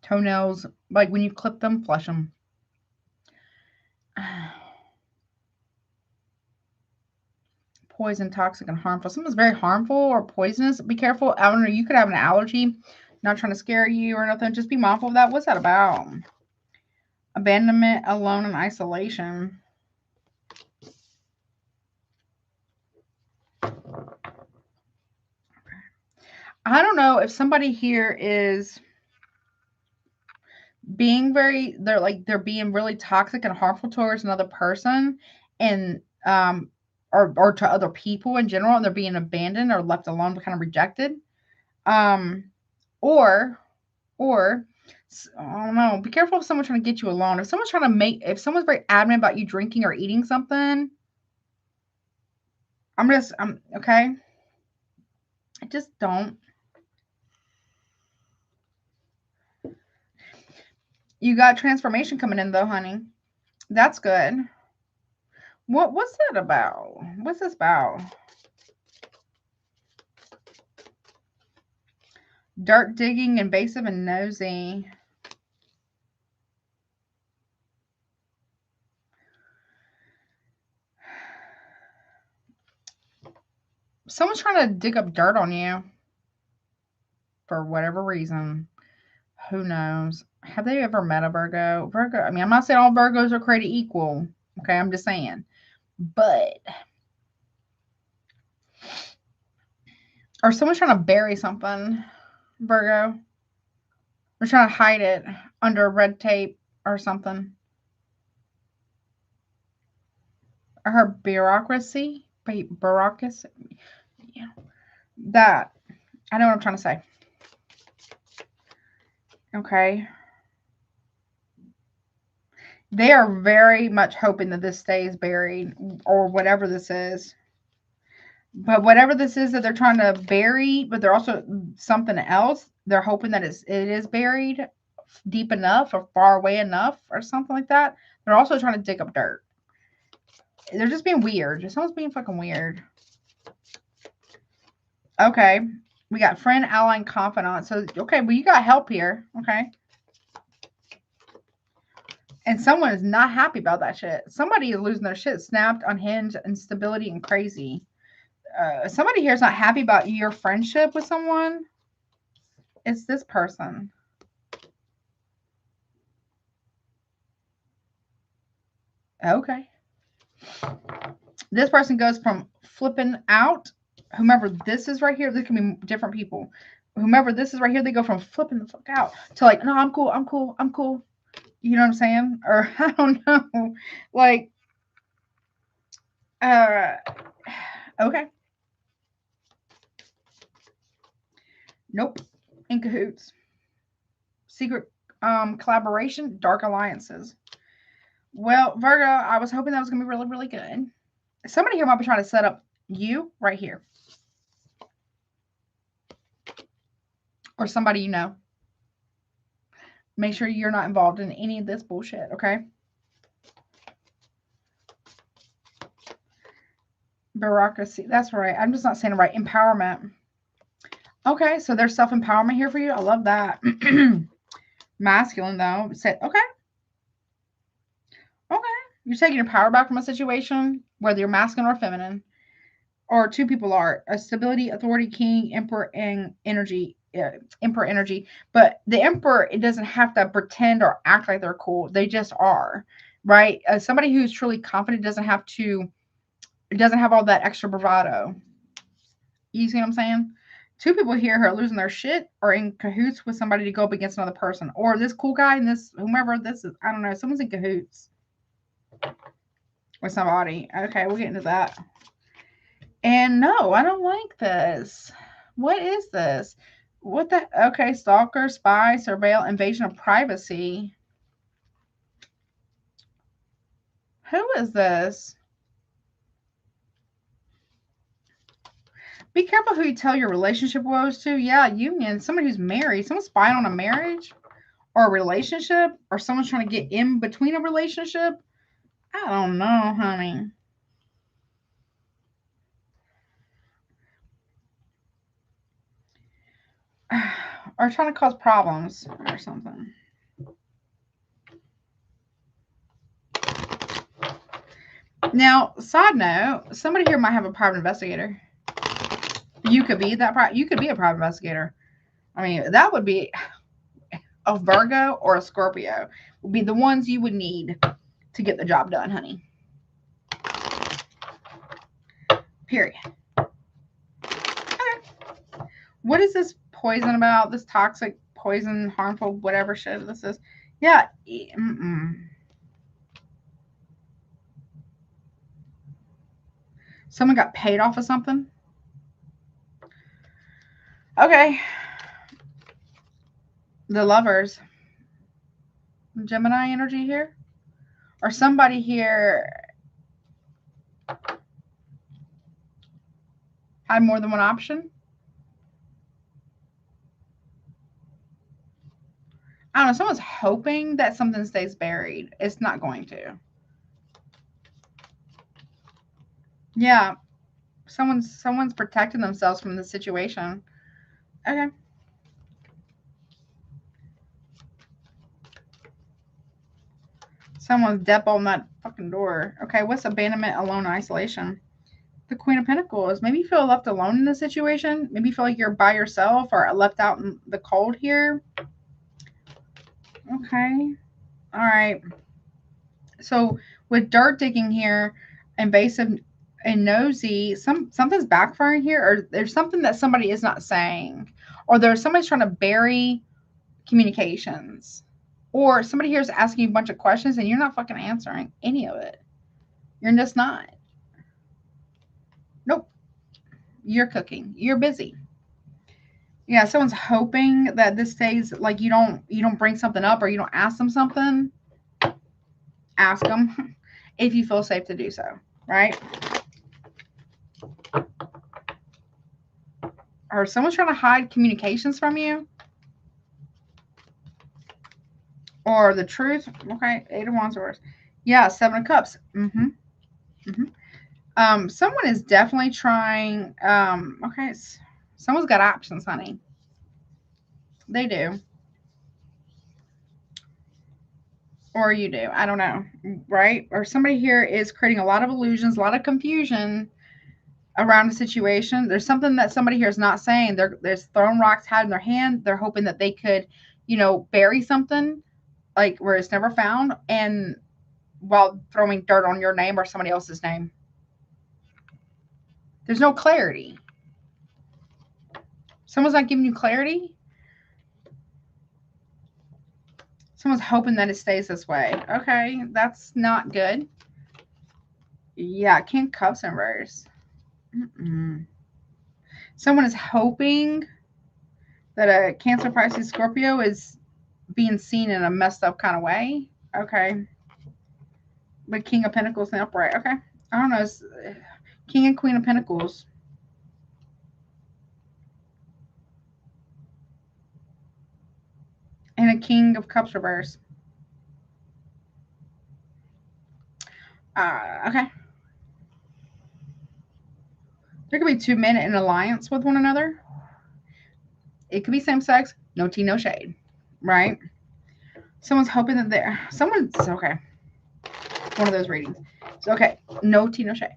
Toenails, like when you clip them, flush them. Poison, toxic, and harmful. Something's very harmful or poisonous. Be careful. I don't know. You could have an allergy. Not trying to scare you or nothing. Just be mindful of that. What's that about? Abandonment, alone, and isolation. I don't know if somebody here is being they're being really toxic and harmful towards another person and or to other people in general, and they're being abandoned or left alone, kind of rejected. Or I don't know. Be careful if someone's trying to get you alone. If someone's very adamant about you drinking or eating something, I'm okay. I just don't. You got transformation coming in though, honey. That's good. What's that about? What's this about? Dirt digging, invasive, and nosy. Someone's trying to dig up dirt on you for whatever reason. Who knows? Have they ever met a Virgo? I mean, I'm not saying all Virgos are created equal. Okay, I'm just saying. But or someone's trying to bury something, Virgo. They're trying to hide it under red tape or something. Or her bureaucracy. Bureaucracy. Yeah. That. I know what I'm trying to say. Okay. They are very much hoping that this stays buried or whatever this is. But whatever this is that they're trying to bury, but they're also something else. They're hoping that it is buried deep enough or far away enough or something like that. They're also trying to dig up dirt. They're just being weird. Someone's being fucking weird. Okay. We got friend, ally, and confidant. So, okay, well, you got help here. Okay. And someone is not happy about that shit. Somebody is losing their shit. Snapped, unhinged, instability, and crazy. Somebody here is not happy about your friendship with someone. It's this person. Okay. This person goes from flipping out. Whomever this is right here, this can be different people. Whomever this is right here, they go from flipping the fuck out to like, no, I'm cool, I'm cool, I'm cool. You know what I'm saying? Or I don't know. Like, okay. Nope. In cahoots. Secret collaboration, dark alliances. Well, Virgo, I was hoping that was going to be really, really good. Somebody here might be trying to set up you right here. Or somebody you know. Make sure you're not involved in any of this bullshit, okay? Bureaucracy. That's right. I'm just not saying it right. Empowerment. Okay, so there's self-empowerment here for you. I love that. Masculine, though. Said, okay. Okay. You're taking your power back from a situation, whether you're masculine or feminine. Or two people are. A stability, authority, king, emperor, and energy. Emperor energy. But the emperor, it doesn't have to pretend or act like they're cool. They just are. Right? Somebody who's truly confident doesn't have all that extra bravado. You see what I'm saying? Two people here who are losing their shit are in cahoots with somebody to go up against another person. Or this cool guy and this, whomever this is, I don't know, someone's in cahoots with somebody. Okay, we'll get into that. And no, I don't like this. What is this? What the? Okay, stalker, spy, surveil, invasion of privacy. Who is this? Be careful who you tell your relationship woes to. Yeah, union. Somebody who's married. Someone's spying on a marriage or a relationship, or someone's trying to get in between a relationship. I don't know, honey. Or trying to cause problems or something. Now, side note, somebody here might have a private investigator. You could be that. You could be a private investigator. I mean, that would be a Virgo or a Scorpio. Would be the ones you would need to get the job done, honey. Period. Okay. What is this poison about? This toxic poison, harmful, whatever shit this is. Yeah. Someone got paid off of something. Okay. The lovers. Gemini energy here. Or somebody here had more than one option. I don't know. Someone's hoping that something stays buried. It's not going to. Yeah. Someone's protecting themselves from the situation. Okay. Someone's depp on that fucking door. Okay, what's abandonment, alone, isolation? The Queen of Pentacles. Maybe you feel left alone in the situation. Maybe you feel like you're by yourself or left out in the cold here. Okay. All right. So with dirt digging here, invasive and nosy, something's backfiring here, or there's something that somebody is not saying, or there's somebody's trying to bury communications, or somebody here is asking you a bunch of questions and you're not fucking answering any of it. You're just not. Nope. You're cooking. You're busy. Yeah, someone's hoping that this stays like you don't bring something up or you don't ask them something. Ask them if you feel safe to do so, right? Or someone's trying to hide communications from you. Or the truth. Okay, 8 of Wands reverse. Yeah, 7 of Cups. Someone is definitely trying. Okay, someone's got options, honey. They do. Or you do. I don't know. Right? Or somebody here is creating a lot of illusions, a lot of confusion. around a situation. There's something that somebody here is not saying. There's throwing rocks had in their hand. They're hoping that they could, bury something like where it's never found, and while throwing dirt on your name or somebody else's name. There's no clarity. Someone's not giving you clarity. Someone's hoping that it stays this way. Okay, that's not good. Yeah, King of Cups in reverse. Someone is hoping that a Cancer, Pisces, Scorpio is being seen in a messed up kind of way. Okay. But King of Pentacles in upright. Okay. I don't know. It's King and Queen of Pentacles. And a King of Cups reverse. Okay. There could be two men in alliance with one another. It could be same sex. No tea, no shade. Right? Someone's hoping that okay. One of those readings. So, okay. No tea, no shade.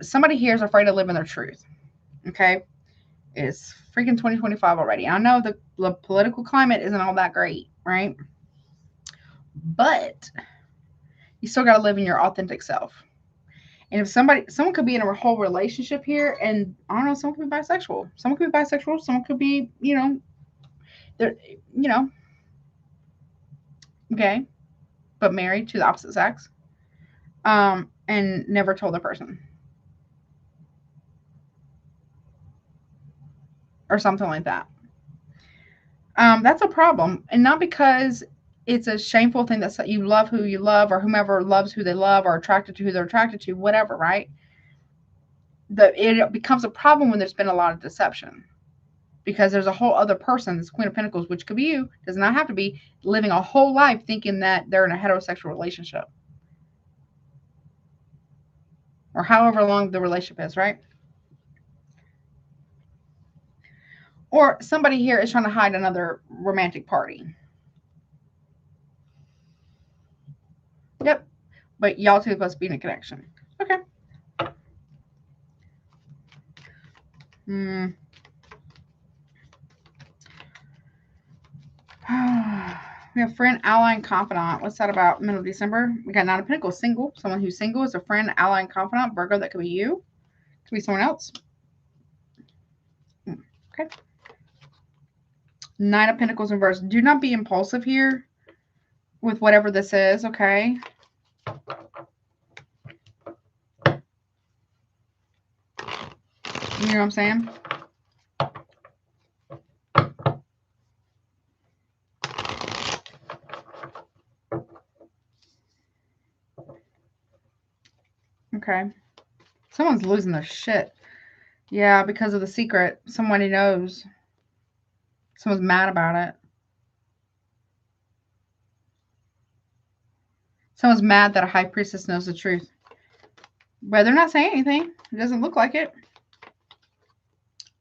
Somebody here is afraid to live in their truth. Okay. It's freaking 2025 already. I know the political climate isn't all that great, right? But you still got to live in your authentic self. And if someone could be in a whole relationship here, and I don't know, someone could be bisexual. Someone could be bisexual. Someone could be, they're, gay, but married to the opposite sex, and never told the person. Or something like that. That's a problem. And not because it's a shameful thing that you love who you love, or whomever loves who they love, or attracted to who they're attracted to, whatever, right? It becomes a problem when there's been a lot of deception. Because there's a whole other person, this Queen of Pentacles, which could be you, does not have to be, living a whole life thinking that they're in a heterosexual relationship. Or however long the relationship is, right? Or somebody here is trying to hide another romantic party. Yep. But y'all two supposed to be in a connection. Okay. We have friend, ally, and confidant. What's that about? Middle of December. We got Nine of Pentacles, single. Someone who's single is a friend, ally, and confidant. Virgo, that could be you. Could be someone else. Okay. Nine of Pentacles in reverse. Do not be impulsive here with whatever this is, okay? You know what I'm saying? Okay. Someone's losing their shit. Yeah, because of the secret. Somebody knows. Someone's mad about it. Someone's mad that a high priestess knows the truth. But they're not saying anything. It doesn't look like it.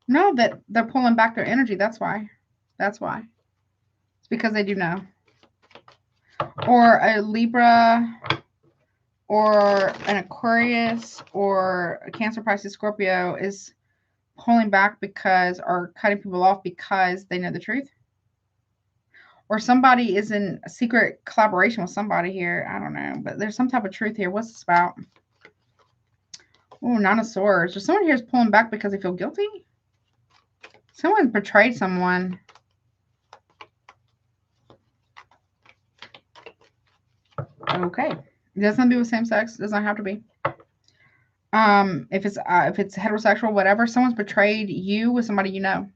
No, that they're pulling back their energy. That's why. That's why. It's because they do know. Or a Libra, or an Aquarius, or a Cancer, Pisces, Scorpio is pulling back because, or cutting people off because they know the truth. Or somebody is in a secret collaboration with somebody here. I don't know, but there's some type of truth here. What's this about? Oh, Nine of Swords. Or someone here is pulling back because they feel guilty. Someone betrayed someone. Okay. It doesn't do with same sex. It doesn't have to be. If it's heterosexual, whatever, someone's betrayed you with somebody you know.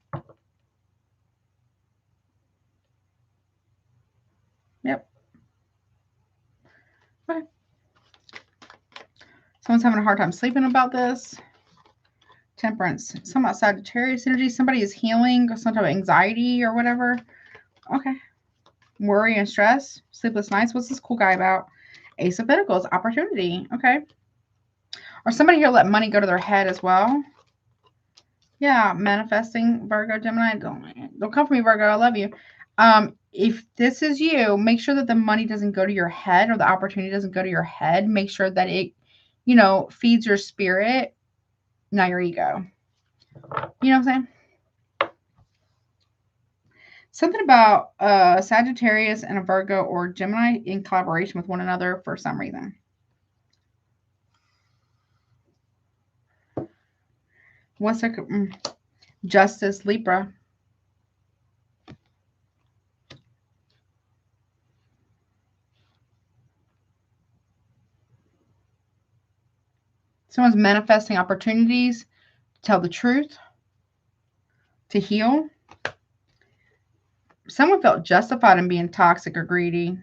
Yep. Okay. Someone's having a hard time sleeping about this. Temperance. Some outside Sagittarius energy. Somebody is healing some type of anxiety or whatever. Okay. Worry and stress. Sleepless nights. What's this cool guy about? Ace of Pentacles. Opportunity. Okay. Or somebody here let money go to their head as well. Yeah. Manifesting. Virgo, Gemini. Don't come for me, Virgo. I love you. If this is you, make sure that the money doesn't go to your head, or the opportunity doesn't go to your head. Make sure that it, feeds your spirit. not your ego. You know what I'm saying? Something about Sagittarius and a Virgo or Gemini in collaboration with one another for some reason. What's their Justice, Libra. Someone's manifesting opportunities to tell the truth, to heal. Someone felt justified in being toxic or greedy.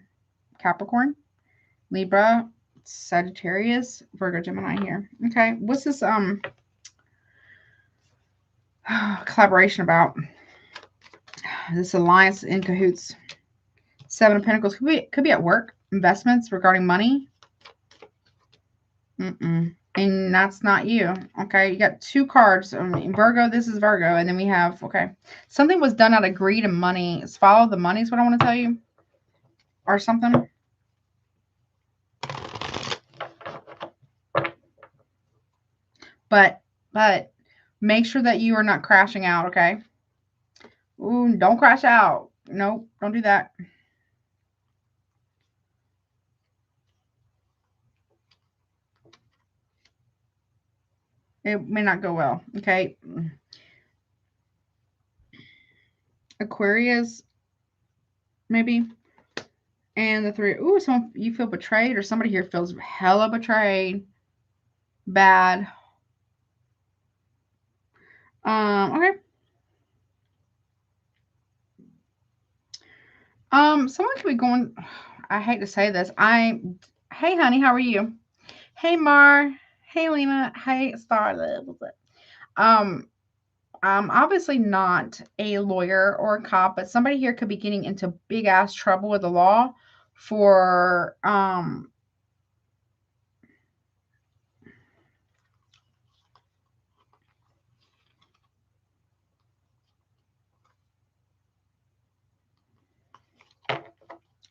Capricorn, Libra, Sagittarius, Virgo, Gemini here. Okay, what's this collaboration about? This alliance in cahoots. Seven of Pentacles could be at work, investments regarding money. And that's not you. Okay, you got two cards. Virgo, this is Virgo, and then we have, okay, something was done out of greed and money. It's follow the money is what I want to tell you, or something. But make sure that you are not crashing out. Okay. Ooh, don't crash out. Nope, don't do that. It may not go well. Okay. Aquarius, maybe. And the three. Ooh, someone you feel betrayed, or somebody here feels hella betrayed. Bad. Okay. Someone could be going. I hate to say this. Hey, honey, how are you? Hey, Mar. Hey, Lena. Hey, Starlet. What's up? I'm obviously not a lawyer or a cop, but somebody here could be getting into big ass trouble with the law for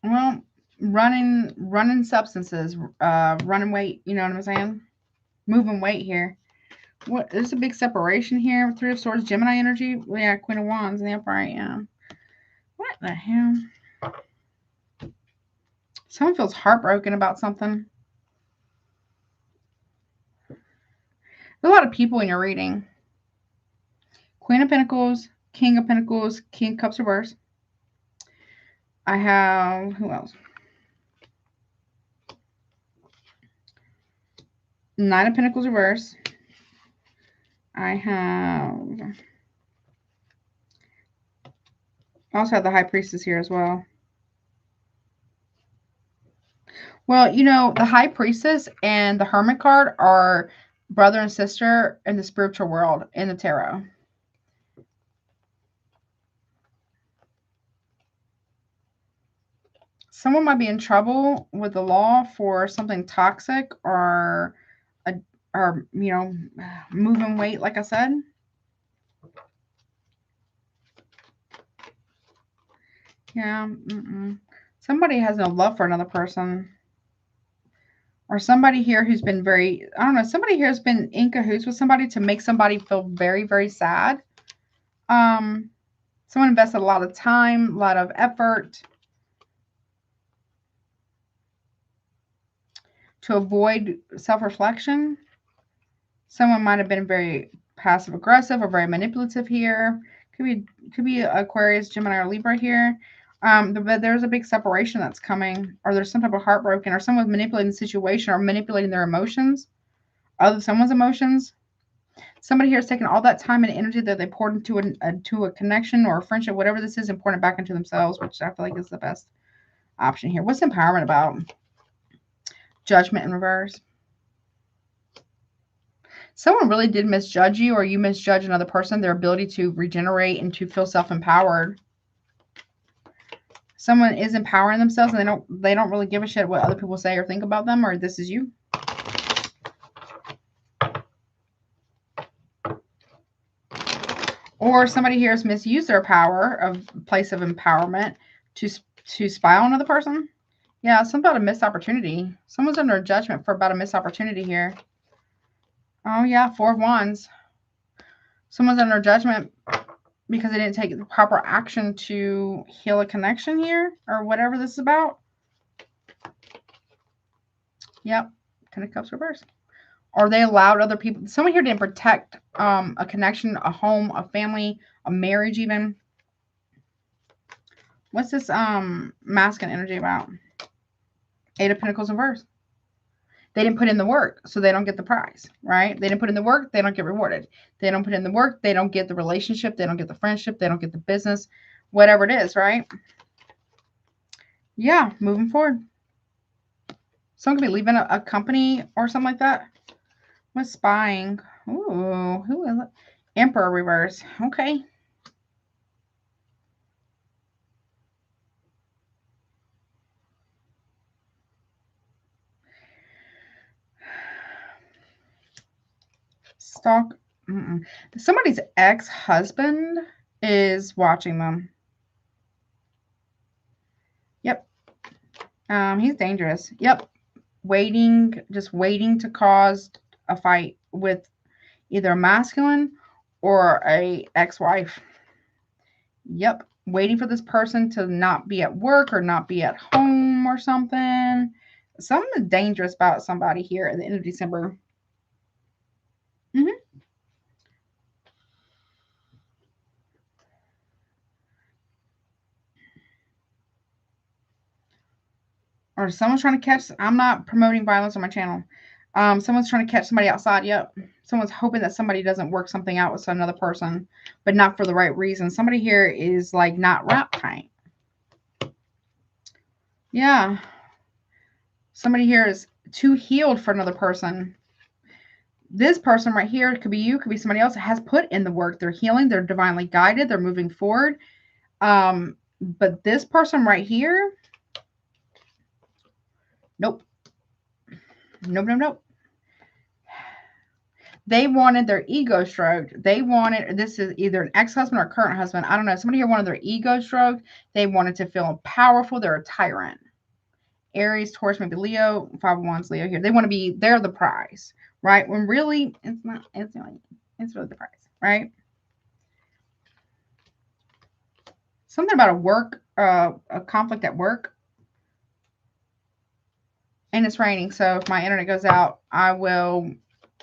well, running substances, running weight, you know what I'm saying? Moving weight here. What, there's a big separation here. Three of Swords, Gemini energy. Yeah, Queen of Wands and the Upright, yeah. What the hell? Someone feels heartbroken about something. There's a lot of people in your reading. Queen of Pentacles, King of Pentacles, King of Cups reverse. I have, who else? Nine of Pentacles reverse. I also have the High Priestess here as well. Well, you know, the High Priestess and the Hermit card are brother and sister in the spiritual world in the tarot. Someone might be in trouble with the law for something toxic or you know, moving weight, like I said. Yeah. Somebody has no love for another person. Or somebody here who's been very, I don't know, somebody here has been in cahoots with somebody to make somebody feel very, very sad. Someone invested a lot of time, a lot of effort to avoid self-reflection. Someone might have been very passive-aggressive or very manipulative here. Could be Aquarius, Gemini, or Libra here. But there's a big separation that's coming, or there's some type of heartbroken, or someone's manipulating the situation or manipulating their emotions, someone's emotions. Somebody here is taking all that time and energy that they poured into a connection or a friendship, whatever this is, and pouring it back into themselves, which I feel like is the best option here. What's empowerment about? Judgment in reverse. Someone really did misjudge you, or you misjudge another person, their ability to regenerate and to feel self-empowered. Someone is empowering themselves and they don't really give a shit what other people say or think about them, or this is you. Or somebody here has misused their power of place of empowerment to spy on another person. Yeah, something about a missed opportunity. Someone's under judgment for about a missed opportunity here. Oh, yeah. 4 of Wands. Someone's under judgment because they didn't take the proper action to heal a connection here or whatever this is about. Yep. 10 of Cups reverse. Or they allowed other people. Someone here didn't protect a connection, a home, a family, a marriage even. What's this masculine energy about? 8 of Pentacles reverse. They didn't put in the work, so they don't get the prize, right? They didn't put in the work, they don't get rewarded. They don't put in the work, they don't get the relationship, they don't get the friendship, they don't get the business, whatever it is, right? Yeah, moving forward. Someone could be leaving a company or something like that. What's spying? Ooh, who is it? Emperor reverse. Okay. Stalk. Somebody's ex-husband is watching them. Yep. He's dangerous. Yep. Waiting, just waiting to cause a fight with either a masculine or a ex-wife. Yep. Waiting for this person to not be at work or not be at home or something. Something dangerous about somebody here at the end of December. Or someone's trying to catch. I'm not promoting violence on my channel. Someone's trying to catch somebody outside. Yep. Someone's hoping that somebody doesn't work something out with another person, but not for the right reason. Somebody here is like not wrapped tight. Yeah. Somebody here is too healed for another person. This person right here could be you, could be somebody else that has put in the work. They're healing. They're divinely guided. They're moving forward. But this person right here, nope. Nope. They wanted their ego stroked. They wanted, this is either an ex-husband or a current husband. I don't know. Somebody here wanted their ego stroked. They wanted to feel powerful. They're a tyrant. Aries, Taurus, maybe Leo. 5 of Wands, Leo here. They want to be, they're the prize, right? When really, it's not, it's really the prize, right? Something about a conflict at work. And it's raining, so if my internet goes out, I will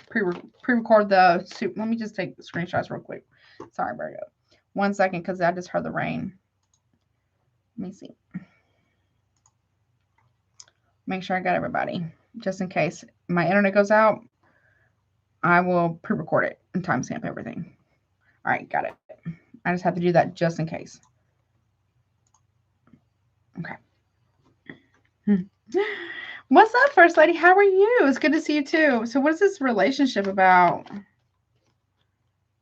pre-record the soup. Let me just take the screenshots real quick. Sorry, Virgo. 1 second, because I just heard the rain. Let me see. Make sure I got everybody. Just in case my internet goes out, I will pre-record it and timestamp everything. All right, got it. I just have to do that just in case. Okay. What's up, First Lady? How are you? It's good to see you too. So what is this relationship about?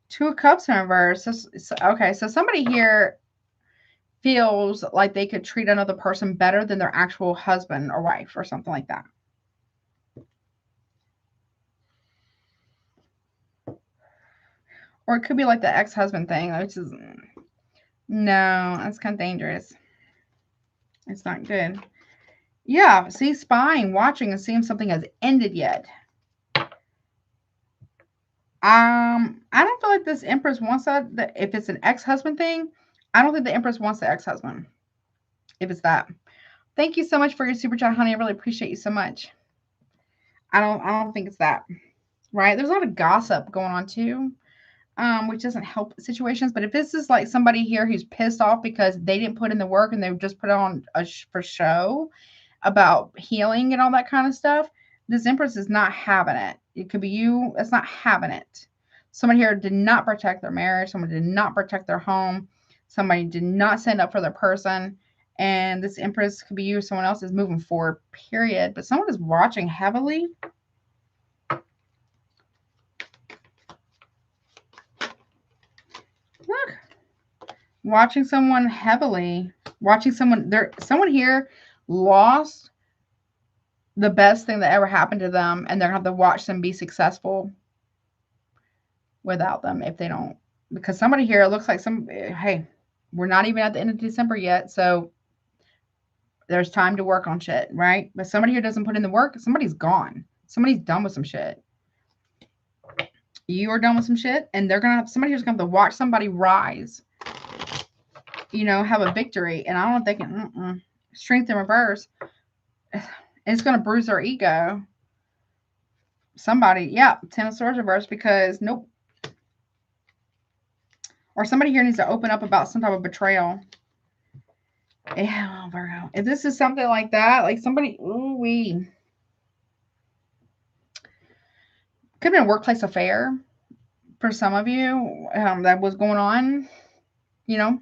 2 of Cups in reverse. Okay, so somebody here feels like they could treat another person better than their actual husband or wife or something like that. Or it could be like the ex-husband thing, which is, no, that's kind of dangerous. It's not good. Yeah, see, spying, watching, and seeing something has ended yet. I don't feel like this Empress wants that. If it's an ex-husband thing, I don't think the Empress wants the ex-husband. If it's that. Thank you so much for your super chat, honey. I really appreciate you so much. I don't think it's that. Right? There's a lot of gossip going on too. Which doesn't help situations. But if this is like somebody here who's pissed off because they didn't put in the work and they just put on for show about healing and all that kind of stuff, this Empress is not having it. It could be you. That's not having it. Someone here did not protect their marriage. Someone did not protect their home. Somebody did not stand up for their person. And this Empress could be you. Someone else is moving forward, period. But someone is watching heavily. Look, watching someone heavily, watching someone someone here lost the best thing that ever happened to them, and they're gonna have to watch them be successful without them if they don't. Because somebody here, it looks like hey, we're not even at the end of December yet, so there's time to work on shit, right? But somebody here doesn't put in the work, somebody's gone. Somebody's done with some shit. You are done with some shit, and they're gonna have somebody who's gonna have to watch somebody rise, you know, have a victory. And I don't know if they can strength in reverse. It's gonna bruise their ego. Somebody, yeah, 10 of Swords reverse, because nope. Or somebody here needs to open up about some type of betrayal. Yeah, Virgo. If this is something like that, like somebody, ooh wee. Could have been a workplace affair for some of you that was going on, you know.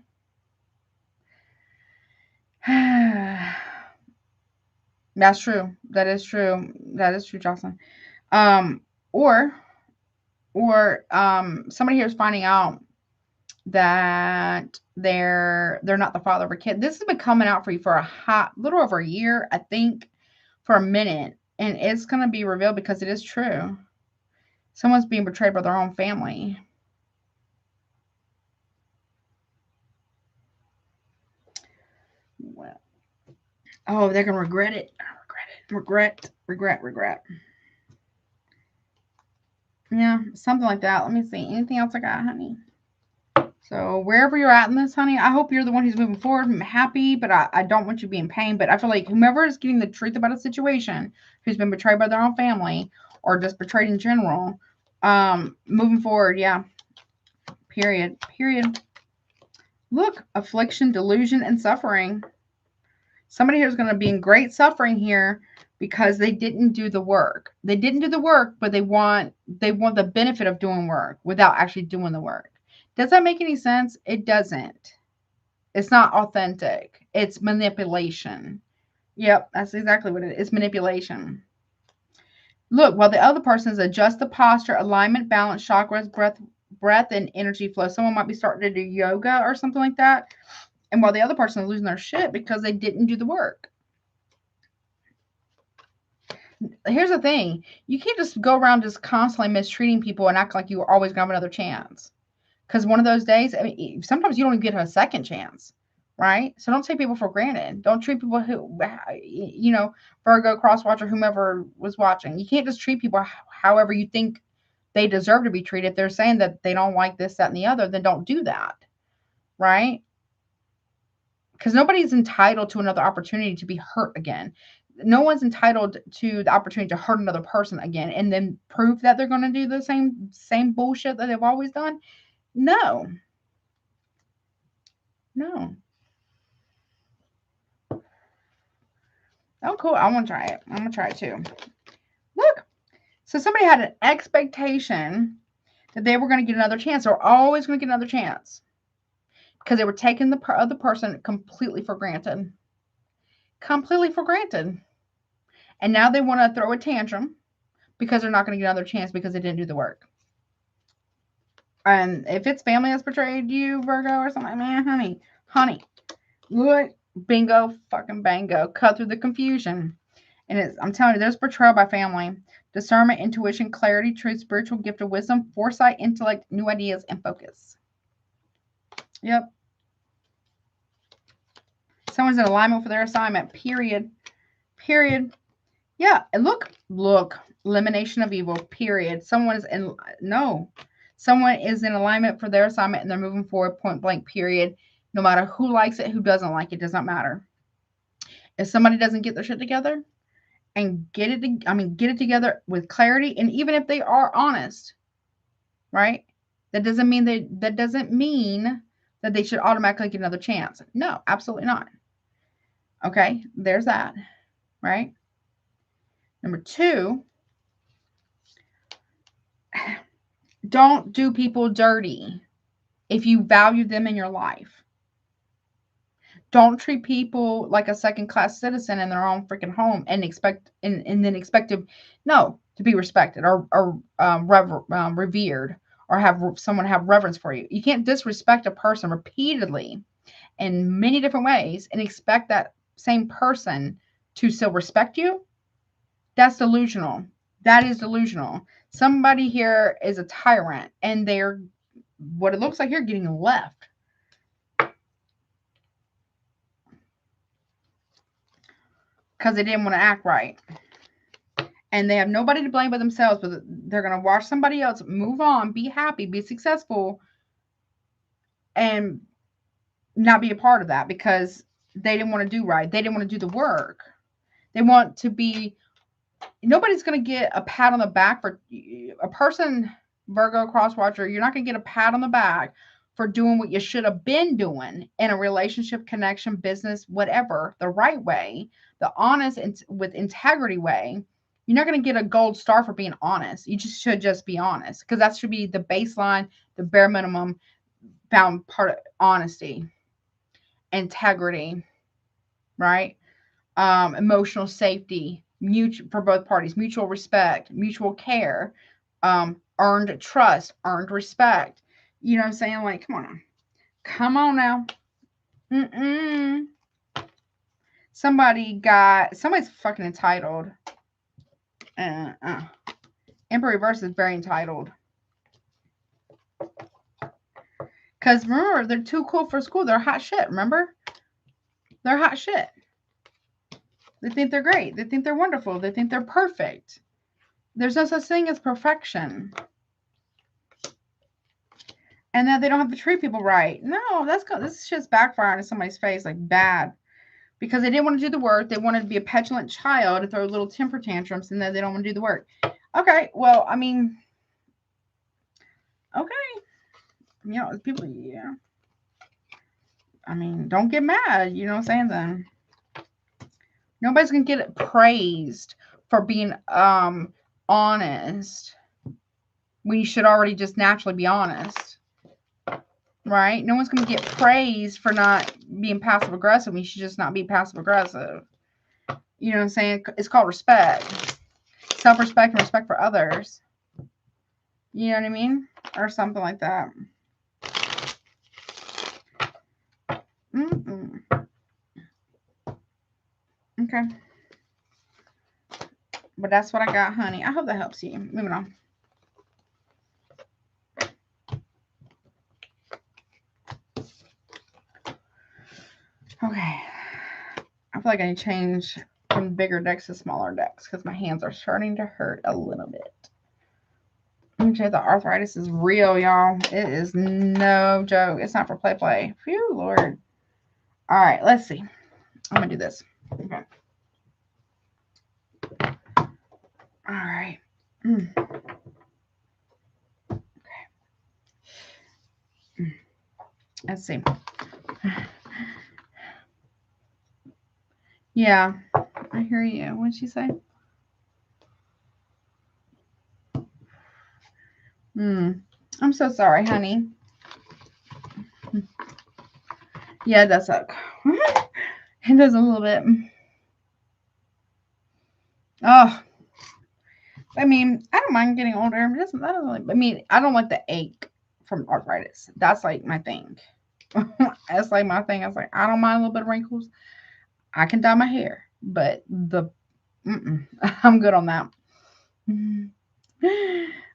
That's true. That is true. That is true, Jocelyn. Um, or somebody here is finding out that they're not the father of a kid. This has been coming out for you for a little over a year, I think, for a minute, and it's going to be revealed because it is true. Someone's being betrayed by their own family. Well, oh, they're going to regret it. Regret. Yeah, something like that. Let me see. Anything else I got, honey? So wherever you're at in this, honey, I hope you're the one who's moving forward. I'm happy, but I don't want you to be in pain. But I feel like whomever is getting the truth about a situation, who's been betrayed by their own family or just betrayed in general, moving forward, yeah. Period. Look, affliction, delusion, and suffering. Somebody here is going to be in great suffering here because they didn't do the work. They didn't do the work, but they want the benefit of doing work without actually doing the work. Does that make any sense? It doesn't. It's not authentic. It's manipulation. Yep, that's exactly what it is. It's manipulation. Look, while the other person is adjust the posture, alignment, balance, chakras, breath, and energy flow. Someone might be starting to do yoga or something like that. And while the other person is losing their shit because they didn't do the work. Here's the thing. You can't just go around just constantly mistreating people and act like you're always going to have another chance. Because one of those days, I mean, sometimes you don't even get a second chance, right? So don't take people for granted. Don't treat people who, you know, Virgo, cross-watcher, whomever was watching. You can't just treat people however you think they deserve to be treated. If they're saying that they don't like this, that, and the other, then don't do that, right? Because nobody's entitled to another opportunity to be hurt again. No one's entitled to the opportunity to hurt another person again and then prove that they're going to do the same bullshit that they've always done. No. Oh, cool. I want to try it. I'm going to try it too. Look. So somebody had an expectation that they were going to get another chance. They're always going to get another chance. Because they were taking the other person completely for granted. Completely for granted. And now they want to throw a tantrum because they're not going to get another chance because they didn't do the work. And if it's family that's betrayed you, Virgo, or something, man, honey, look, bingo, fucking bango, cut through the confusion. And I'm telling you, there's betrayal by family. Discernment, intuition, clarity, truth, spiritual gift of wisdom, foresight, intellect, new ideas, and focus. Yep. Someone's in alignment for their assignment. Period. Yeah. And look. Elimination of evil. Period. Someone is in alignment for their assignment and they're moving forward. Point blank. Period. No matter who likes it, who doesn't like it, does not matter. If somebody doesn't get their shit together and get it together with clarity, and even if they are honest, right? That doesn't mean that they should automatically get another chance. No, absolutely not. Okay, there's that, right? Number 2, don't do people dirty if you value them in your life. Don't treat people like a second-class citizen in their own freaking home and then expect to be respected or revered or have someone have reverence for you. You can't disrespect a person repeatedly in many different ways and expect that same person to still respect you. That's delusional. That is delusional. Somebody here is a tyrant and they're, what it looks like you're getting left. Because they didn't want to act right. And they have nobody to blame but themselves, but They're going to watch somebody else move on, be happy, be successful, and not be a part of that because they didn't want to do right. They didn't want to do the work. They want to be, nobody's going to get a pat on the back for a person, Virgo cross watcher. You're not going to get a pat on the back for doing what you should have been doing in a relationship, connection, business, whatever, the right way, the honest and with integrity way. You're not going to get a gold star for being honest. You should just be honest because that should be the baseline, the bare minimum found part of honesty, integrity, right? Emotional safety, mutual for both parties, mutual respect, mutual care, earned trust, earned respect. You know what I'm saying? Like, come on now. Somebody's fucking entitled. Emperor Reverse is very entitled. Because remember, they're too cool for school. They're hot shit, remember? They're hot shit. They think they're great. They think they're wonderful. They think they're perfect. There's no such thing as perfection. And that they don't have to treat people right. No, this shit's backfiring in somebody's face like bad. Because they didn't want to do the work. They wanted to be a petulant child and throw little temper tantrums, and then they don't want to do the work. Okay, well, I mean, okay. You know, people, yeah. I mean, don't get mad. You know what I'm saying then? Nobody's going to get praised for being honest when you should already just naturally be honest. Right? No one's going to get praised for not being passive aggressive. You should just not be passive aggressive. You know what I'm saying? It's called respect. Self-respect and respect for others. You know what I mean? Or something like that. Okay. But that's what I got, honey. I hope that helps you. Moving on. Okay. I feel like I need to change from bigger decks to smaller decks because my hands are starting to hurt a little bit. Okay, the arthritis is real, y'all. It is no joke. It's not for play. Phew, Lord. All right, let's see. I'm going to do this. Okay. All right. Okay. Let's see. Yeah, I hear you. What'd she say? I'm so sorry, honey. Yeah, it does suck. It does a little bit. Oh, I mean, I don't mind getting older. I don't like the ache from arthritis. That's like my thing. That's like my thing. I was like, I don't mind a little bit of wrinkles. I can dye my hair, but I'm good on that.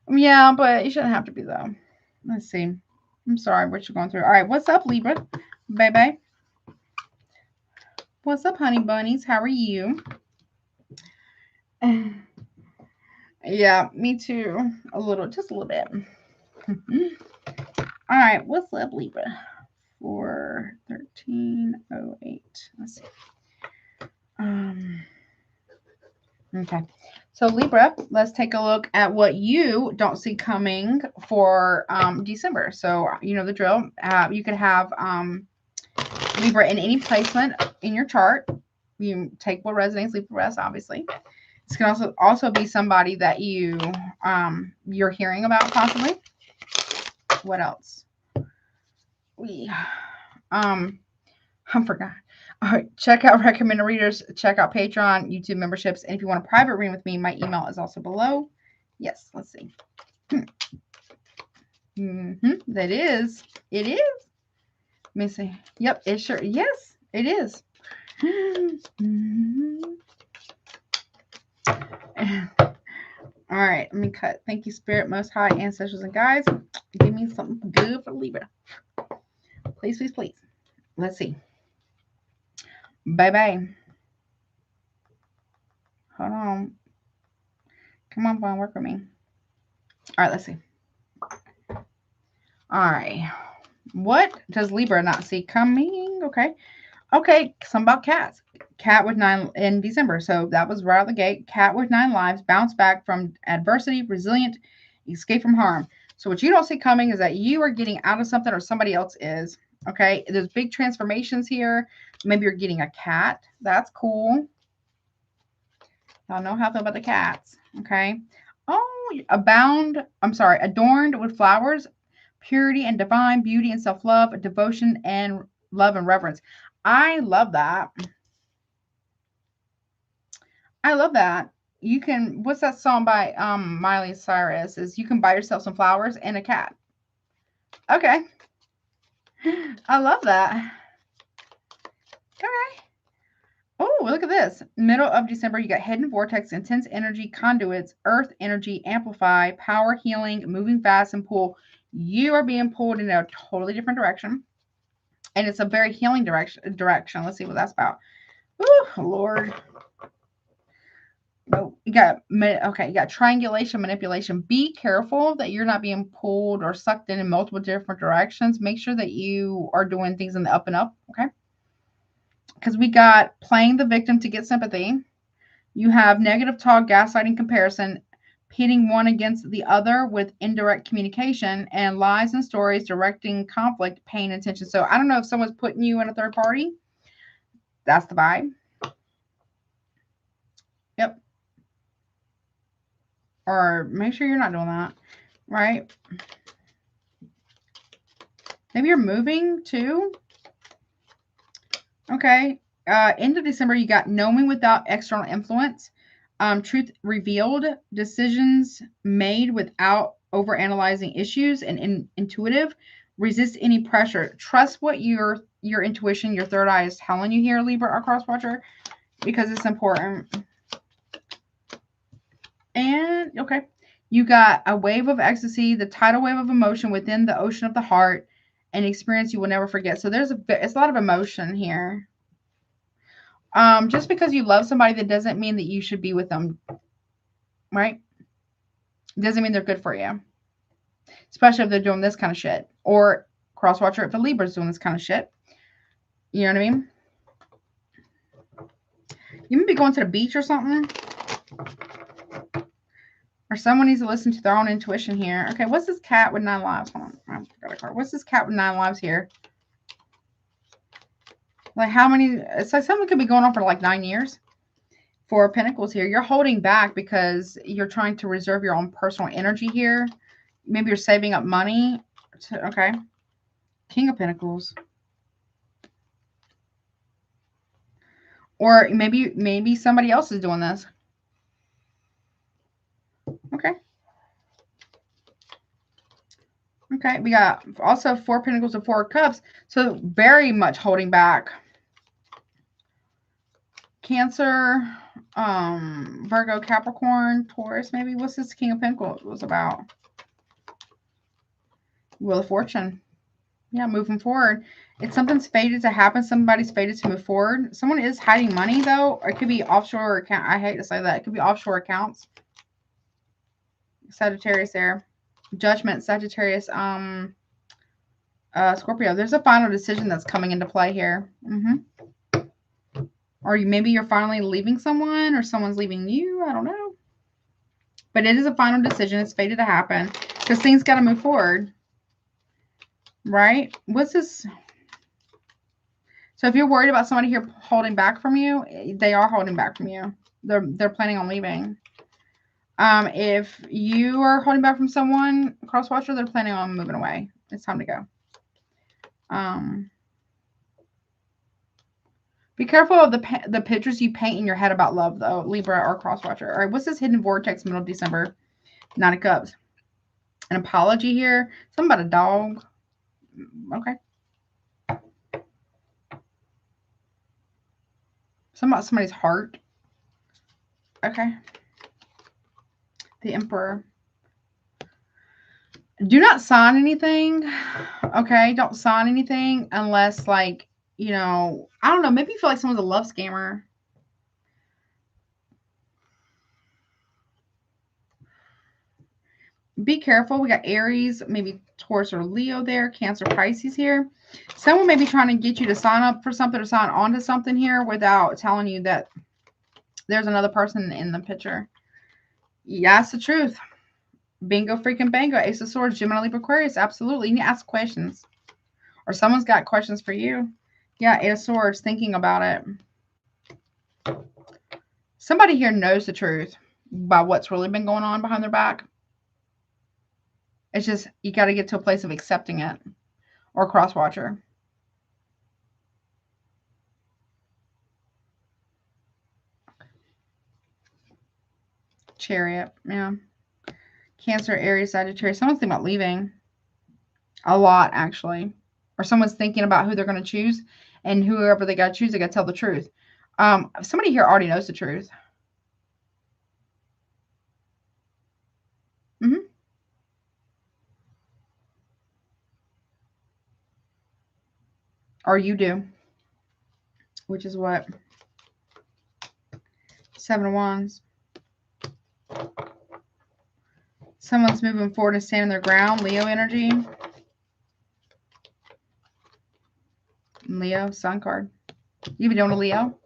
Yeah, but you shouldn't have to be though. Let's see. I'm sorry what you're going through. All right, what's up, Libra? Baby. What's up, honey bunnies? How are you? Yeah, me too. Just a little bit. All right, what's up, Libra? 41308. Let's see. Okay. So Libra, let's take a look at what you don't see coming for December. So you know the drill. You could have Libra in any placement in your chart. You take what resonates, leave the rest, obviously. This can also be somebody that you're hearing about possibly. What else? I forgot. All right, check out recommended readers, check out Patreon, YouTube memberships, and if you want a private reading with me, my email is also below. Yes, let's see. That is. It is. Let me see. Yep, it sure. Yes, it is. All right, let me cut. Thank you, Spirit, Most High, Ancestors, and Guides. Give me something good for Libra. Please, please, please. Let's see. Bye-bye. Hold on. Come on, Vaughn, work with me. All right, let's see. All right. What does Libra not see coming? Okay. Okay, something about cats. Cat with 9 in December. So that was right out the gate. Cat with 9 lives, bounce back from adversity, resilient, escape from harm. So what you don't see coming is that you are getting out of something or somebody else is. Okay, there's big transformations here. Maybe you're getting a cat. That's cool. Y'all know how I feel about the cats. Okay. Oh, adorned with flowers, purity and divine beauty and self-love, devotion and love and reverence. I love that. I love that. You can, what's that song by Miley Cyrus? Is you can buy yourself some flowers and a cat. Okay. I love that. Okay. Oh, look at this. Middle of December, you got hidden vortex, intense energy, conduits, earth energy, amplify, power, healing, moving fast, and pull. You are being pulled in a totally different direction. And it's a very healing direction. Let's see what that's about. Oh, Lord. Oh, you got triangulation, manipulation. Be careful that you're not being pulled or sucked in multiple different directions. Make sure that you are doing things in the up and up, okay? Because we got playing the victim to get sympathy. You have negative talk, gaslighting, comparison, pitting one against the other with indirect communication, and lies and stories directing conflict, pain, and tension. So I don't know if someone's putting you in a third party. That's the vibe. Yep. Or make sure you're not doing that, right? Maybe you're moving too. Okay. End of December, you got knowing without external influence, truth revealed, decisions made without overanalyzing issues, and intuitive. Resist any pressure. Trust what your intuition, your third eye is telling you here, Libra or Crosswatcher, because it's important. And okay, you got a wave of ecstasy, the tidal wave of emotion within the ocean of the heart, an experience you will never forget. So it's a lot of emotion here. Just because you love somebody, that doesn't mean that you should be with them, right? Doesn't mean they're good for you, especially if they're doing this kind of shit. Or Crosswatcher, if the Libra's doing this kind of shit. You know what I mean? You may be going to the beach or something. Or someone needs to listen to their own intuition here. Okay, what's this cat with 9 lives? Hold on, I forgot a card. What's this cat with 9 lives here? Like how many? It's like something could be going on for like 9 years. 4 of Pentacles here. You're holding back because you're trying to reserve your own personal energy here. Maybe you're saving up money. Okay. King of Pentacles. Or maybe somebody else is doing this. Okay. Okay. We got also 4 Pentacles and 4 Cups. So very much holding back. Cancer, Virgo, Capricorn, Taurus, maybe. What's this King of Pentacles was about? Wheel of Fortune. Yeah, moving forward. It's something's fated to happen. Somebody's fated to move forward. Someone is hiding money, though. Or it could be offshore account. I hate to say that. It could be offshore accounts. Sagittarius there. Judgment, Sagittarius, Scorpio. There's a final decision that's coming into play here. Or maybe you're finally leaving someone or someone's leaving you. I don't know. But it is a final decision. It's fated to happen because things got to move forward. Right? What's this? So if you're worried about somebody here holding back from you, they are holding back from you. They're planning on leaving. If you are holding back from someone, Crosswatcher, they're planning on moving away. It's time to go. Be careful of the pictures you paint in your head about love, though, Libra or Crosswatcher. All right, what's this hidden vortex middle of December? 9 of Cups. An apology here. Something about a dog. Okay. Something about somebody's heart. Okay. The Emperor. Do not sign anything. Okay, don't sign anything unless, like, you know, I don't know. Maybe you feel like someone's a love scammer. be careful. We got Aries, maybe Taurus or Leo there, Cancer, Pisces here. Someone may be trying to get you to sign up for something or sign on to something here without telling you that there's another person in the picture. Yeah, it's the truth. Bingo freaking bango. Ace of Swords, Gemini, Libra, Aquarius. Absolutely. You need to ask questions. Or someone's got questions for you. Yeah, Eight of Swords, thinking about it. Somebody here knows the truth about what's really been going on behind their back. It's just, you got to get to a place of accepting it. Or cross-watcher. Chariot, yeah. Cancer, Aries, Sagittarius. Someone's thinking about leaving. A lot, actually. Or someone's thinking about who they're going to choose. And whoever they got to choose, they got to tell the truth. Somebody here already knows the truth. Or you do. Which is what? Seven of Wands. Someone's moving forward and standing their ground. Leo energy. Leo, Sun card. You even know a Leo?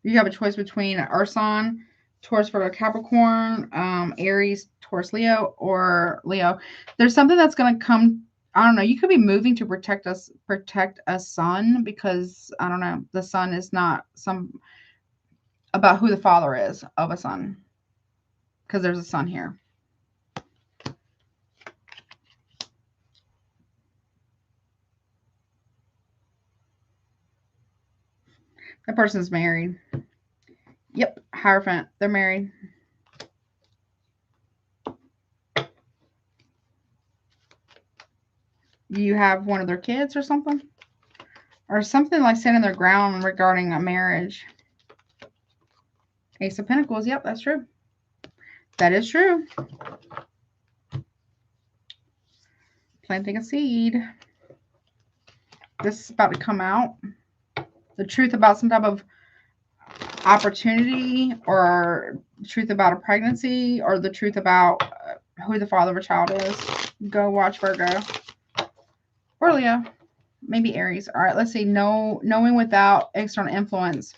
You have a choice between Earth sign, Taurus, Virgo, Capricorn, Aries, Taurus, Leo, or Leo. There's something that's going to come. I don't know. You could be moving to protect a son because, I don't know, the son is not about who the father is of a son. Because there's a son here. That person's married. Yep, Hierophant. They're married. You have one of their kids or something? Or something like standing their ground regarding a marriage. Ace of Pentacles. Yep, that's true. That is true. Planting a seed. This is about to come out. The truth about some type of opportunity, or truth about a pregnancy, or the truth about who the father of a child is. Go watch Virgo. Or Leo. Maybe Aries. All right, let's see. Knowing without external influence.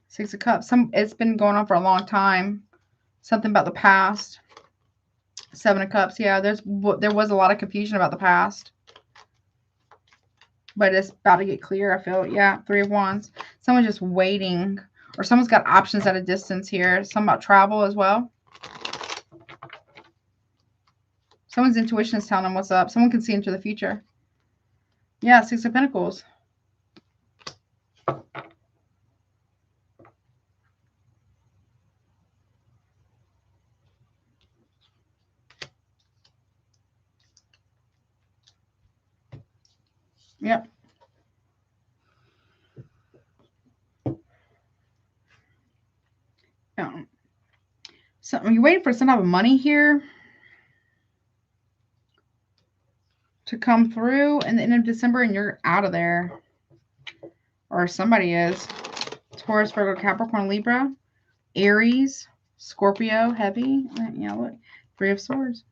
Six of Cups. It's been going on for a long time. Something about the past. Seven of Cups. Yeah, there was a lot of confusion about the past. But it's about to get clear, I feel. Yeah, Three of Wands. Someone's just waiting. Or someone's got options at a distance here. Something about travel as well. Someone's intuition is telling them what's up. Someone can see into the future. Yeah, Six of Pentacles. Yep. So are you waiting for some type of money here to come through in the end of December, and you're out of there? Or somebody is. Taurus, Virgo, Capricorn, Libra, Aries, Scorpio, heavy. Yeah, look. Three of Swords.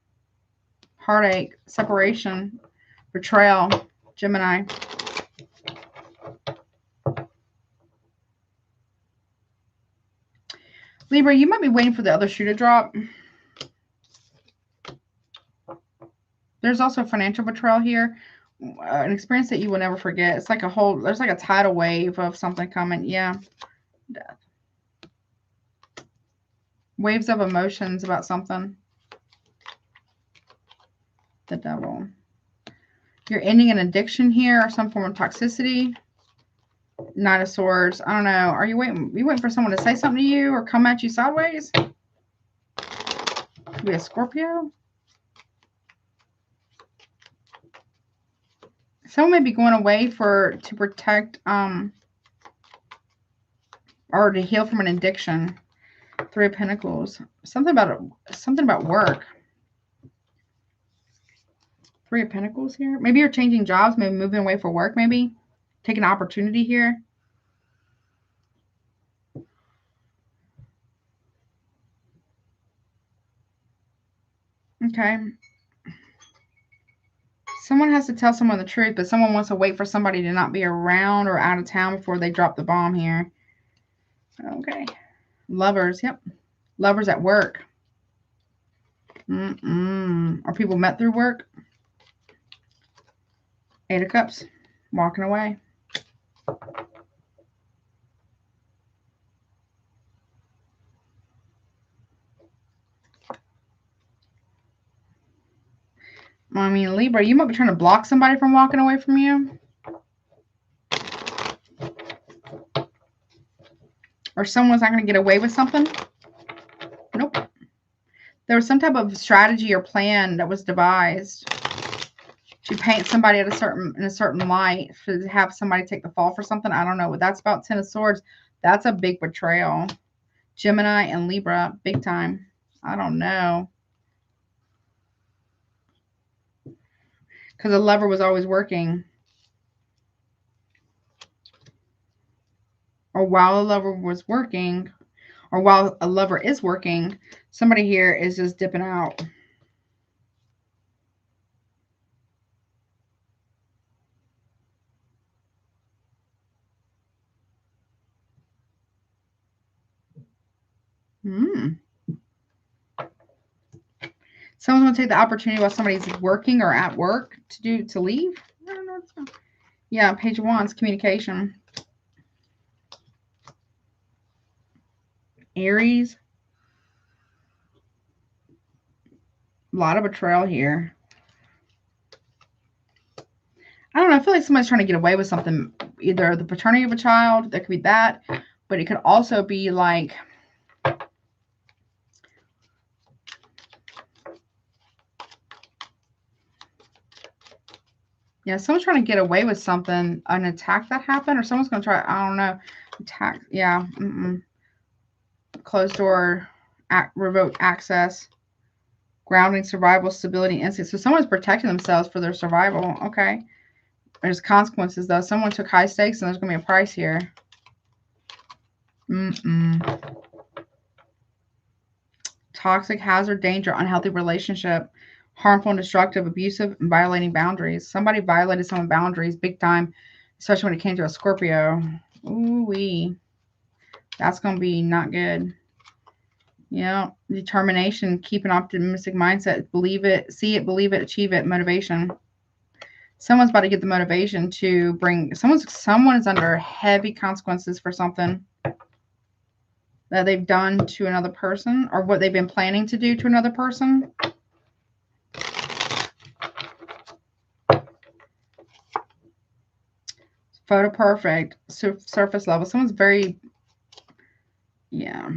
Heartache, separation, betrayal, Gemini. Libra, you might be waiting for the other shoe to drop. There's also financial betrayal here. An experience that you will never forget. It's like there's like a tidal wave of something coming. Yeah. Death. Waves of emotions about something. The Devil. You're ending an addiction here or some form of toxicity. Knight of Swords. I don't know. Are you waiting? You waiting for someone to say something to you or come at you sideways? Could be a Scorpio. Someone may be going away to protect or to heal from an addiction. Three of Pentacles. Something about work. Three of Pentacles here. Maybe you're changing jobs, maybe moving away for work, maybe. Taking an opportunity here. Okay. Someone has to tell someone the truth, but someone wants to wait for somebody to not be around or out of town before they drop the bomb here. Okay. Lovers, yep. Lovers at work. Are people met through work? 8 of Cups. Walking away. I mean, Libra, you might be trying to block somebody from walking away from you. Or someone's not going to get away with something. Nope. There was some type of strategy or plan that was devised to paint somebody in a certain light, to have somebody take the fall for something. I don't know what that's about. 10 of Swords. That's a big betrayal. Gemini and Libra, big time. I don't know. Because the lover was always working. Or while a lover was working, or while a lover is working, somebody here is just dipping out. Someone's going to take the opportunity while somebody's working or at work to leave. I don't know. Yeah, Page of Wands, communication. Aries. A lot of betrayal here. I don't know. I feel like somebody's trying to get away with something. Either the paternity of a child, that could be that, but it could also be like, yeah, someone's trying to get away with something, an attack that happened, or someone's going to try, I don't know, attack, yeah, closed door, revoke access, grounding, survival, stability, instinct. So someone's protecting themselves for their survival. Okay. There's consequences, though. Someone took high stakes, and there's going to be a price here. Toxic, hazard, danger, unhealthy relationship, harmful and destructive, abusive, and violating boundaries. Somebody violated someone's boundaries big time, especially when it came to a Scorpio. Ooh-wee. That's going to be not good. Yeah. Determination, keep an optimistic mindset, believe it, see it, believe it, achieve it, motivation. Someone's about to get the motivation to bring, someone is under heavy consequences for something that they've done to another person, or what they've been planning to do to another person. Photo perfect, surface level. Someone's very, yeah.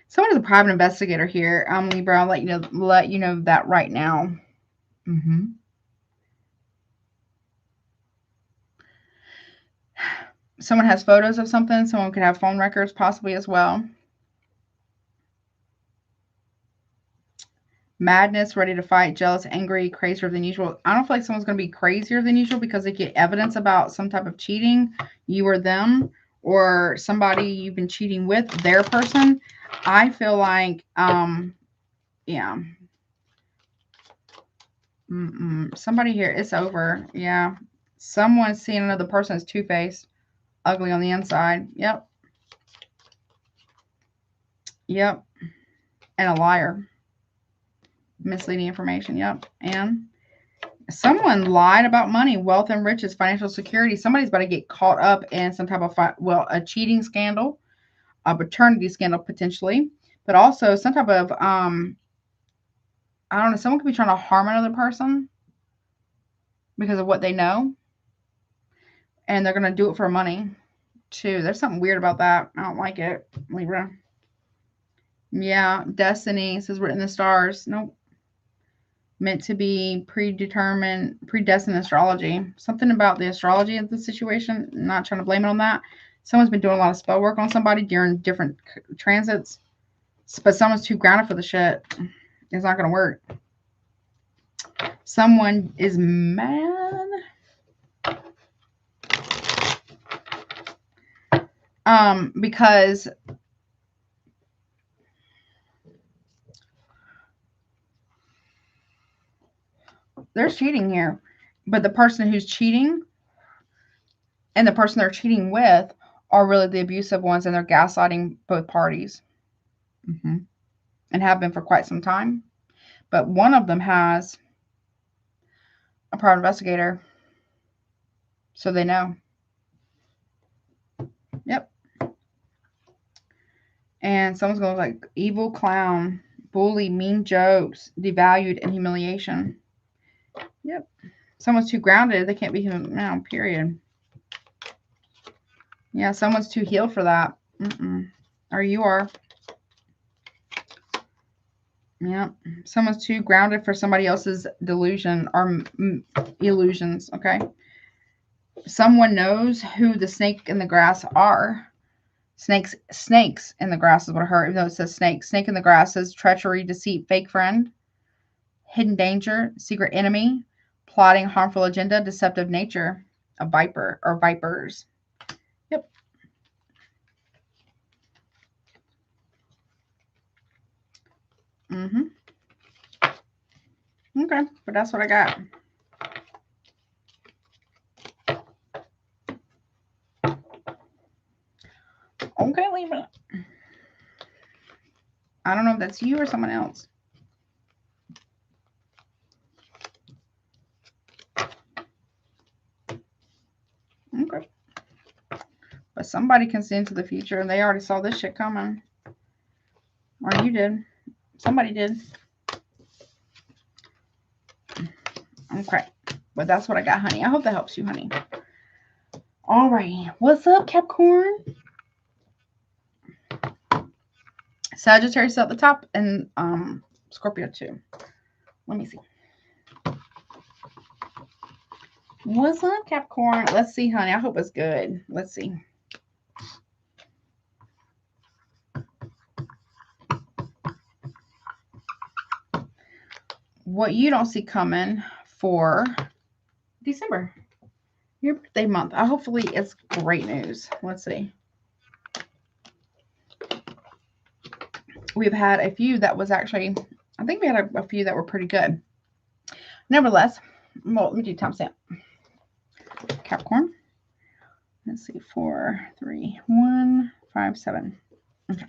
Someone is a private investigator here. Libra, I'll let you know that right now. Someone has photos of something. Someone could have phone records possibly as well. Madness, ready to fight, jealous, angry, crazier than usual. I don't feel like someone's going to be crazier than usual because they get evidence about some type of cheating, you or them, or somebody you've been cheating with, their person. I feel like, yeah. Somebody here, it's over. Yeah. Someone's seeing another person as two-faced, ugly on the inside. Yep. Yep. And a liar. Misleading information. Yep. And someone lied about money, wealth and riches, financial security. Somebody's about to get caught up in some type of, a cheating scandal, a paternity scandal potentially, but also some type of, I don't know, someone could be trying to harm another person because of what they know. And they're going to do it for money too. There's something weird about that. I don't like it, Libra. Yeah, destiny says written in the stars. Nope. Meant to be predetermined, predestined astrology. Something about the astrology of the situation. Not trying to blame it on that. Someone's been doing a lot of spell work on somebody during different transits. But someone's too grounded for the shit. It's not going to work. Someone is mad. Because There's cheating here. But the person who's cheating and the person they're cheating with are really the abusive ones, and they're gaslighting both parties. And have been for quite some time. But one of them has a private investigator. So they know. Yep. And someone's going like evil clown, bully, mean jokes, devalued, and humiliation. Yep. Someone's too grounded. They can't be human now, period. Yeah, someone's too healed for that. Or you are. Yeah. Someone's too grounded for somebody else's delusion or illusions. Okay. Someone knows who the snake in the grass are. Snakes in the grass is what I heard, even though it says snake. Snake in the grass is treachery, deceit, fake friend, hidden danger, secret enemy, plotting, harmful agenda, deceptive nature, a viper or vipers. Yep. Okay, but that's what I got. Okay, Libra. I don't know if that's you or someone else. Okay. But somebody can see into the future, and they already saw this shit coming. Or you did. Somebody did. Okay. But that's what I got, honey. I hope that helps you, honey. All right. What's up, Capricorn? Sagittarius at the top and Scorpio too. Let me see. What's up, Capricorn? Let's see, honey. I hope it's good. Let's see. What you don't see coming for December. Your birthday month. Hopefully it's great news. Let's see. We've had a few that was actually, I think we had a few that were pretty good. Nevertheless, well, let me do timestamp. Capricorn. Let's see, 4, 3, 1, 5, 7. Okay.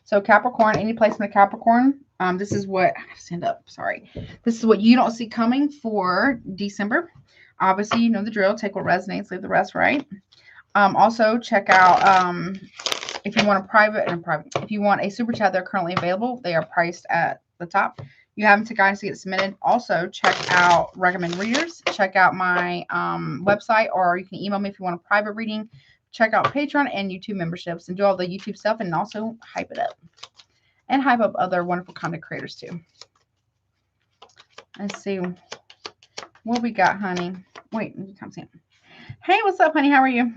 So Capricorn, any placement of Capricorn, this is what, I gotta stand up, sorry. This is what you don't see coming for December. Obviously, you know the drill. Take what resonates, leave the rest, right? Also, check out if you want if you want a super chat, they're currently available. They are priced at the top. You have them to guidance to get submitted. Also, check out recommend readers. Check out my website, or you can email me if you want a private reading. Check out Patreon and YouTube memberships and do all the YouTube stuff, and also hype it up. And hype up other wonderful content creators too. Let's see what we got, honey. Wait, timestamp. Hey, what's up, honey? How are you?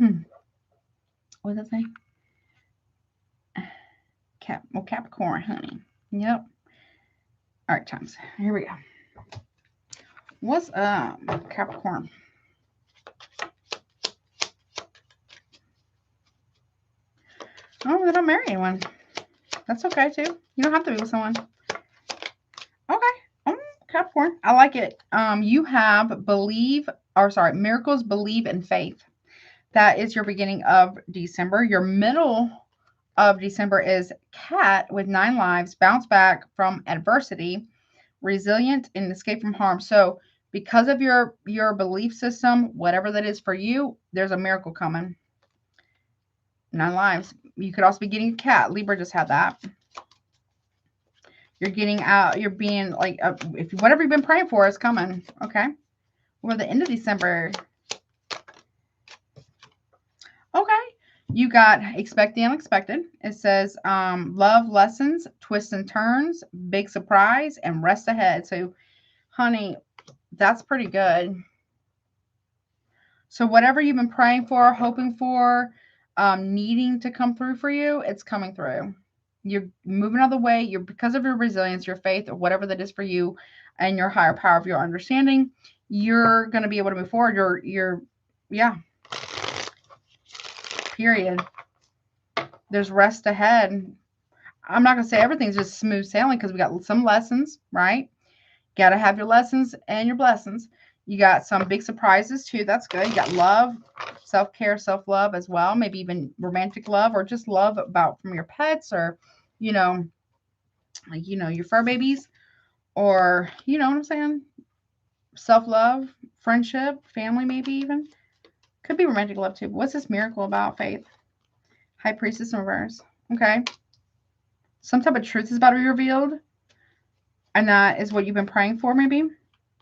What does that say? Capricorn, honey. Yep. All right, times. Here we go. What's up, Capricorn? Oh, they're not marrying anyone. That's okay, too. You don't have to be with someone. Okay. Capricorn. I like it. You have miracles, believe, and faith. That is your beginning of December. Your middle of December is Cat with 9 lives, bounce back from adversity, resilient, and escape from harm. So because of your belief system, whatever that is for you, there's a miracle coming. 9 lives. You could also be getting a cat. Libra just had that. You're getting out. You're being like, if whatever you've been praying for is coming. Okay. We're at the end of December. Okay. You got expect the unexpected. It says love lessons, twists and turns, big surprise, and rest ahead. So, honey, that's pretty good. So whatever you've been praying for, hoping for, needing to come through for you, it's coming through. You're moving out of the way. Because of your resilience, your faith, or whatever that is for you, and your higher power of your understanding, you're going to be able to move forward. Yeah. Period. There's rest ahead. I'm not going to say everything's just smooth sailing because we got some lessons, right? Got to have your lessons and your blessings. You got some big surprises too. That's good. You got love, self-care, self-love as well. Maybe even romantic love or just love about from your pets or, you know, like, you know, your fur babies or, you know what I'm saying? Self-love, friendship, family, maybe even. Could be romantic love too. But what's this miracle about? Faith. High Priestess in reverse. Okay. Some type of truth is about to be revealed. And that is what you've been praying for, maybe.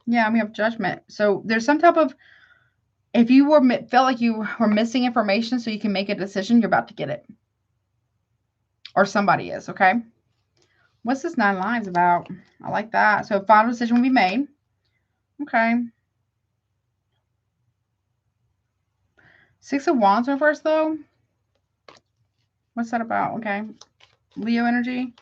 Yeah, we have judgment. So there's some type of, if you felt like you were missing information so you can make a decision, you're about to get it. Or somebody is, okay? What's this 9 Lives about? I like that. So a final decision will be made. Okay. 6 of Wands reverse, though. What's that about? Okay. Leo energy.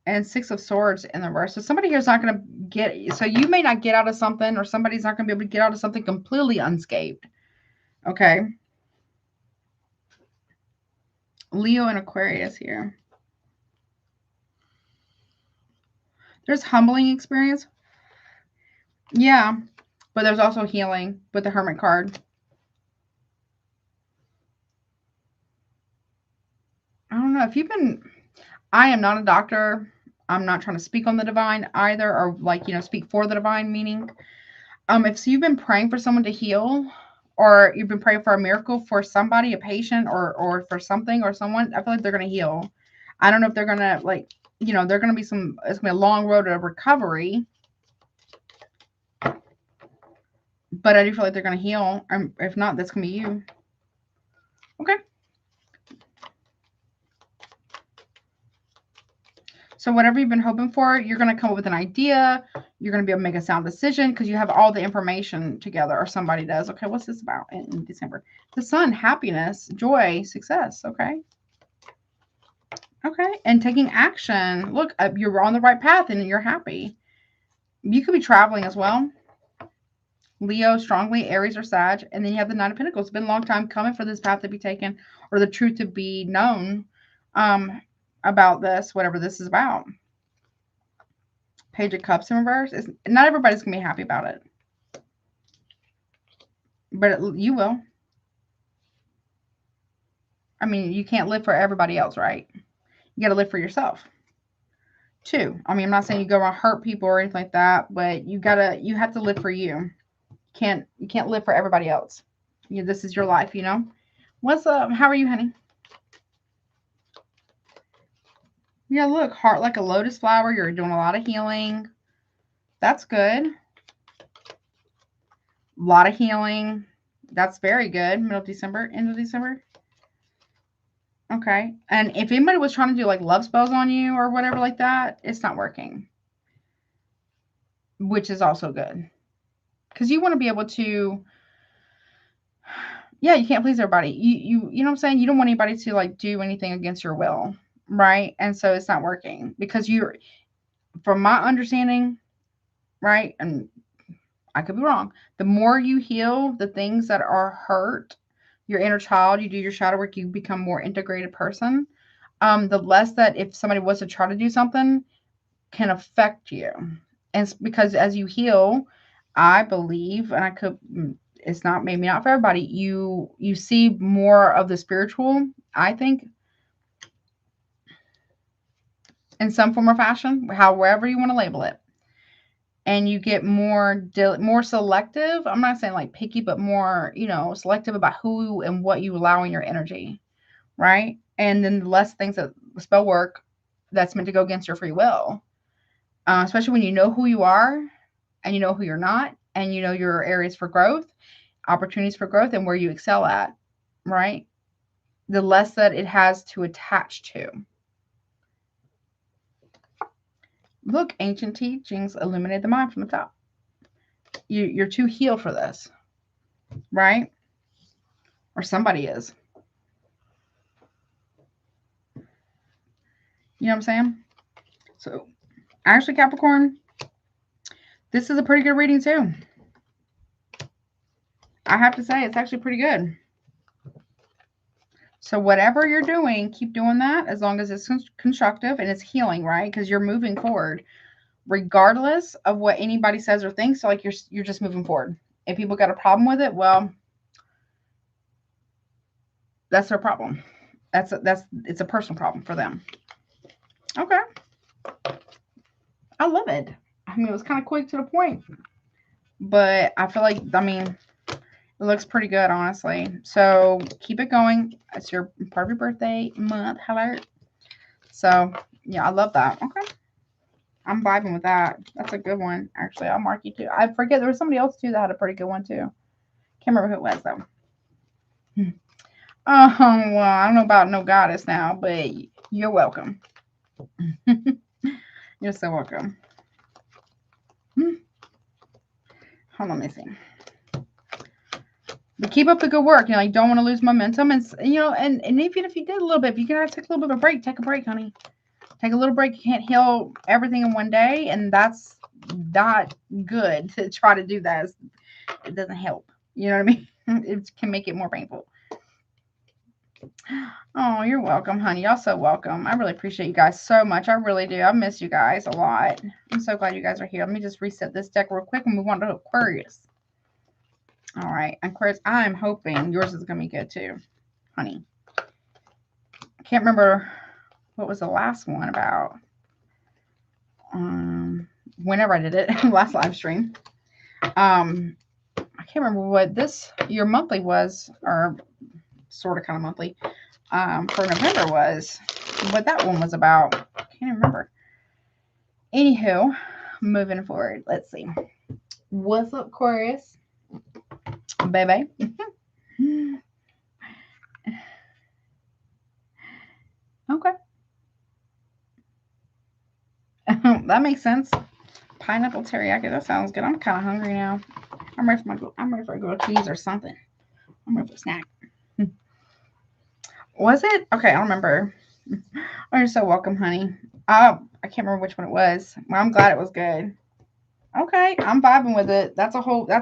And 6 of Swords in the reverse. So somebody here is not going to get, so you may not get out of something, or somebody's not going to be able to get out of something completely unscathed. Okay. Leo and Aquarius here. There's humbling experience. Yeah. But there's also healing with the Hermit card. I don't know if you've been, I am not a doctor. I'm not trying to speak on the divine either, or like, you know, speak for the divine, meaning if so you've been praying for someone to heal, or you've been praying for a miracle for somebody, a patient, or for something or someone, I feel like they're going to heal. I don't know if they're going to, like, you know, they're going to be it's going to be a long road of recovery, but I do feel like they're going to heal. If not, that's going to be you. Okay. So whatever you've been hoping for, you're going to come up with an idea. You're going to be able to make a sound decision because you have all the information together, or somebody does. Okay, what's this about in December? The Sun, happiness, joy, success. Okay. Okay, and taking action. Look, you're on the right path and you're happy. You could be traveling as well. Leo, strongly, Aries or Sag. And then you have the 9 of Pentacles. It's been a long time coming for this path to be taken, or the truth to be known about this, whatever this is about. Page of Cups in reverse. Not everybody's going to be happy about it. But you will. I mean, you can't live for everybody else, right? You got to live for yourself too. I mean, I'm not saying you go around hurt people or anything like that, but you have to live for you. You can't live for everybody else. This is your life, you know. What's up? How are you, honey? Yeah, look, heart like a lotus flower. You're doing a lot of healing. That's good. A lot of healing. That's very good. Middle of December, end of December. Okay. And if anybody was trying to do like love spells on you or whatever like that, it's not working. Which is also good. Because you want to be able to, yeah, you can't please everybody. You know what I'm saying? You don't want anybody to like do anything against your will, right? And so it's not working because you're, from my understanding, right? And I could be wrong. The more you heal the things that are hurt, your inner child, you do your shadow work, you become a more integrated person. The less that if somebody was to try to do something can affect you. And because as you heal, I believe, and I could, it's not, maybe not for everybody, you see more of the spiritual, I think, in some form or fashion, however you want to label it. And you get more selective. I'm not saying like picky, but more, you know, selective about who and what you allow in your energy, right? And then the less things that spell work that's meant to go against your free will, especially when you know who you are and you know who you're not, and you know your areas for growth, opportunities for growth, and where you excel at, right? The less that it has to attach to. Look, ancient teachings illuminate the mind from the top. You're too healed for this, right? Or somebody is. You know what I'm saying? So, actually, Capricorn, this is a pretty good reading too. I have to say, it's actually pretty good. So whatever you're doing, keep doing that as long as it's constructive and it's healing, right? Because you're moving forward. regardless of what anybody says or thinks. So like you're just moving forward. If people got a problem with it, well, that's their problem. It's a personal problem for them. Okay. I love it. I mean, it was kind of quick to the point, but I feel like, I mean, it looks pretty good, honestly. So keep it going. It's your part of your birthday month. Hello. So yeah, I love that. Okay. I'm vibing with that. That's a good one. Actually, I'll mark you too. I forget there was somebody else too that had a pretty good one too. Can't remember who it was though. Oh, well, I don't know about no goddess now, but you're welcome. You're so welcome. Hold on, let me see. But keep up the good work. You know, you don't want to lose momentum. And, you know, and even if you did a little bit, if you can take a little bit of a break, take a break, honey. Take a little break. You can't heal everything in one day. And that's not good to try to do that. It doesn't help. You know what I mean? It can make it more painful. Oh, you're welcome, honey. Y'all so welcome. I really appreciate you guys so much. I really do. I miss you guys a lot. I'm so glad you guys are here. Let me just reset this deck real quick and move on to Aquarius. All right, Aquarius, I'm hoping yours is going to be good too, honey. I can't remember what was the last one about. Whenever I did it, last live stream. I can't remember what your monthly was, or sort of kind of monthly. For November was what that one was about. I can't remember. Anywho, moving forward. Let's see. What's up, Aquarius? Baby. Okay. That makes sense. Pineapple teriyaki. That sounds good. I'm kind of hungry now. I'm ready for a grilled cheese or something. I'm ready for a snack. Was it? Okay, I don't remember. Oh, you're so welcome, honey. I can't remember which one it was. Well, I'm glad it was good. Okay, I'm vibing with it. That's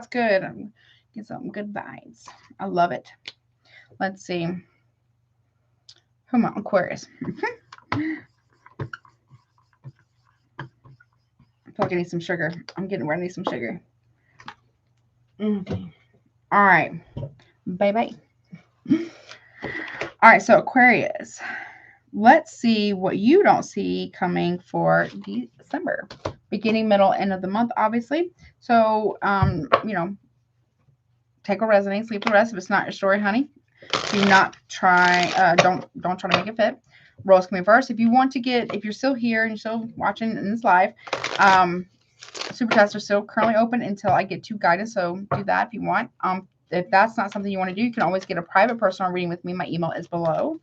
good. Get some good vibes. I love it. Let's see. Come on, Aquarius. I feel like I need some sugar. I'm getting where I need some sugar. Okay. All right. Bye-bye. All right, so Aquarius. Let's see what you don't see coming for December. Beginning, middle, end of the month, obviously. So, you know, take a resonate, sleep the rest. If it's not your story, honey, do not try, don't try to make it fit. Roles can be reversed. If you want to if you're still here and you're still watching in this live, super chats are still currently open until I get to guidance. So do that if you want. If that's not something you want to do, you can always get a private personal reading with me. My email is below.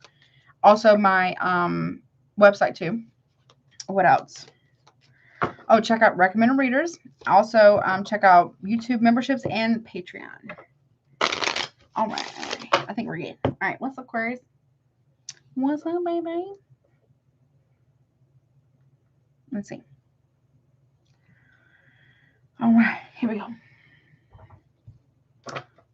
Also, my website too. What else? Oh, check out recommended readers. Also, check out YouTube memberships and Patreon. All right. I think we're good. All right. What's up, Aquarius? What's up, baby? Let's see. All right. Here we go.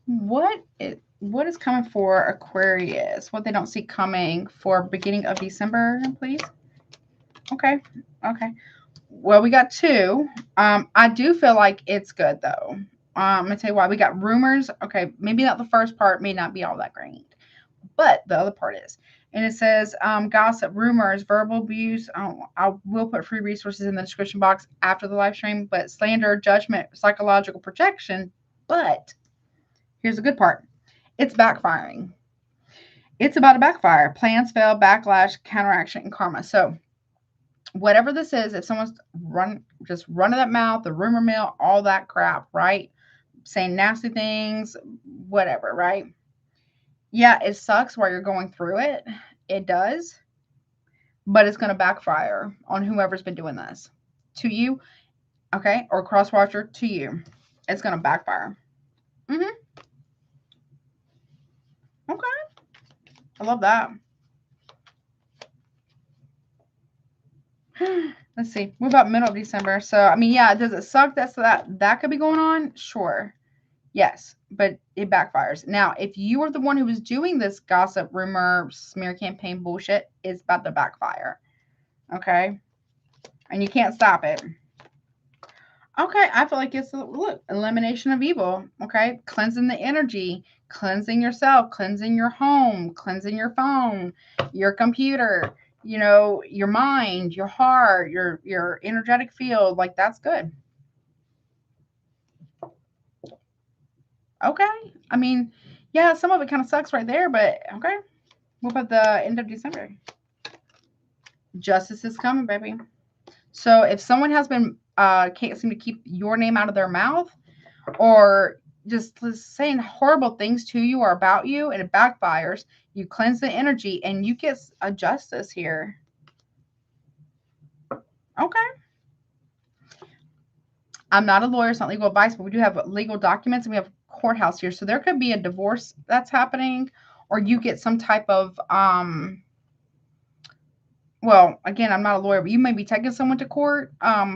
What is coming for Aquarius? What they don't see coming for beginning of December, please? Okay. Okay. Well, we got two. I do feel like it's good, though. I'm going to tell you why. We got rumors. Okay, maybe not the first part, may not be all that great. But the other part is. And it says gossip, rumors, verbal abuse. I will put free resources in the description box after the live stream. But slander, judgment, psychological projection. But here's the good part. It's backfiring. It's about to backfire. Plans fail, backlash, counteraction, and karma. So whatever this is, if someone's just running that mouth, the rumor mill, all that crap, right? Saying nasty things, whatever, right? Yeah, it sucks while you're going through it. It does. But it's going to backfire on whoever's been doing this. To you, okay? Or cross-watcher, to you. It's going to backfire. Mm-hmm. Okay. I love that. Let's see. What about middle of December? So, I mean, yeah, does it suck that could be going on? Sure. Yes, but it backfires. Now, if you are the one who was doing this gossip, rumor, smear campaign bullshit, it's about to backfire. Okay? And you can't stop it. Okay, I feel like it's, look, elimination of evil. Okay, cleansing the energy, cleansing yourself, cleansing your home, cleansing your phone, your computer, you know, your mind, your heart, your energetic field. Like, that's good. Okay, I mean, yeah, some of it kind of sucks right there, but okay. What about the end of December? Justice is coming, baby. So if someone has been can't seem to keep your name out of their mouth, or just saying horrible things to you or about you, and it backfires, you cleanse the energy and you get a justice here. Okay. I'm not a lawyer, it's not legal advice, but we do have legal documents and we have courthouse here. So there could be a divorce that's happening, or you get some type of well, again, I'm not a lawyer, but you may be taking someone to court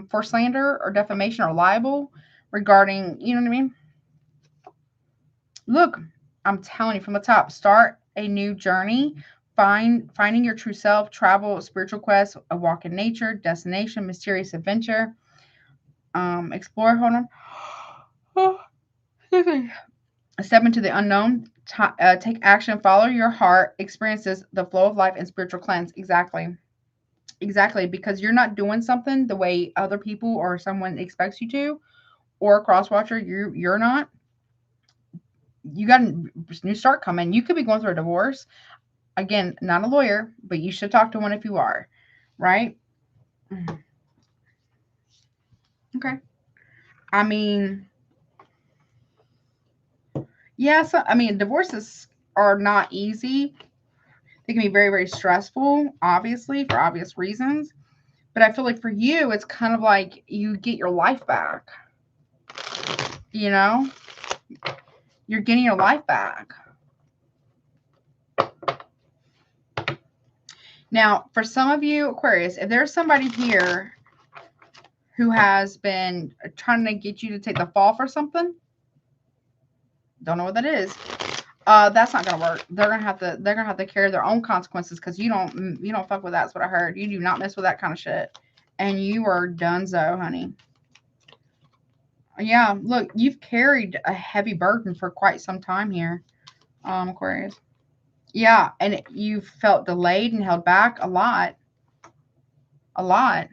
for slander or defamation or libel regarding, you know what I mean? Look, I'm telling you from the top, start a new journey, finding your true self, travel, spiritual quest, a walk in nature, destination, mysterious adventure, explore, hold on. Step into the unknown, take action, follow your heart, experiences the flow of life and spiritual cleanse. Exactly. Exactly, because you're not doing something the way other people or someone expects you to, or a cross watcher, you're not. You got a new start coming. You could be going through a divorce. Again, not a lawyer, but you should talk to one if you are, right? Okay. I mean, yeah, so, I mean, divorces are not easy. They can be very, very stressful, obviously, for obvious reasons. But I feel like for you, it's kind of like you get your life back. You know? You're getting your life back. Now, for some of you, Aquarius, if there's somebody here who has been trying to get you to take the fall for something, don't know what that is. That's not gonna work. They're gonna have to carry their own consequences, because you don't fuck with that. That's what I heard. You do not mess with that kind of shit, and you are donezo, honey. Yeah, look, you've carried a heavy burden for quite some time here, Aquarius. Yeah, and you felt delayed and held back a lot, a lot.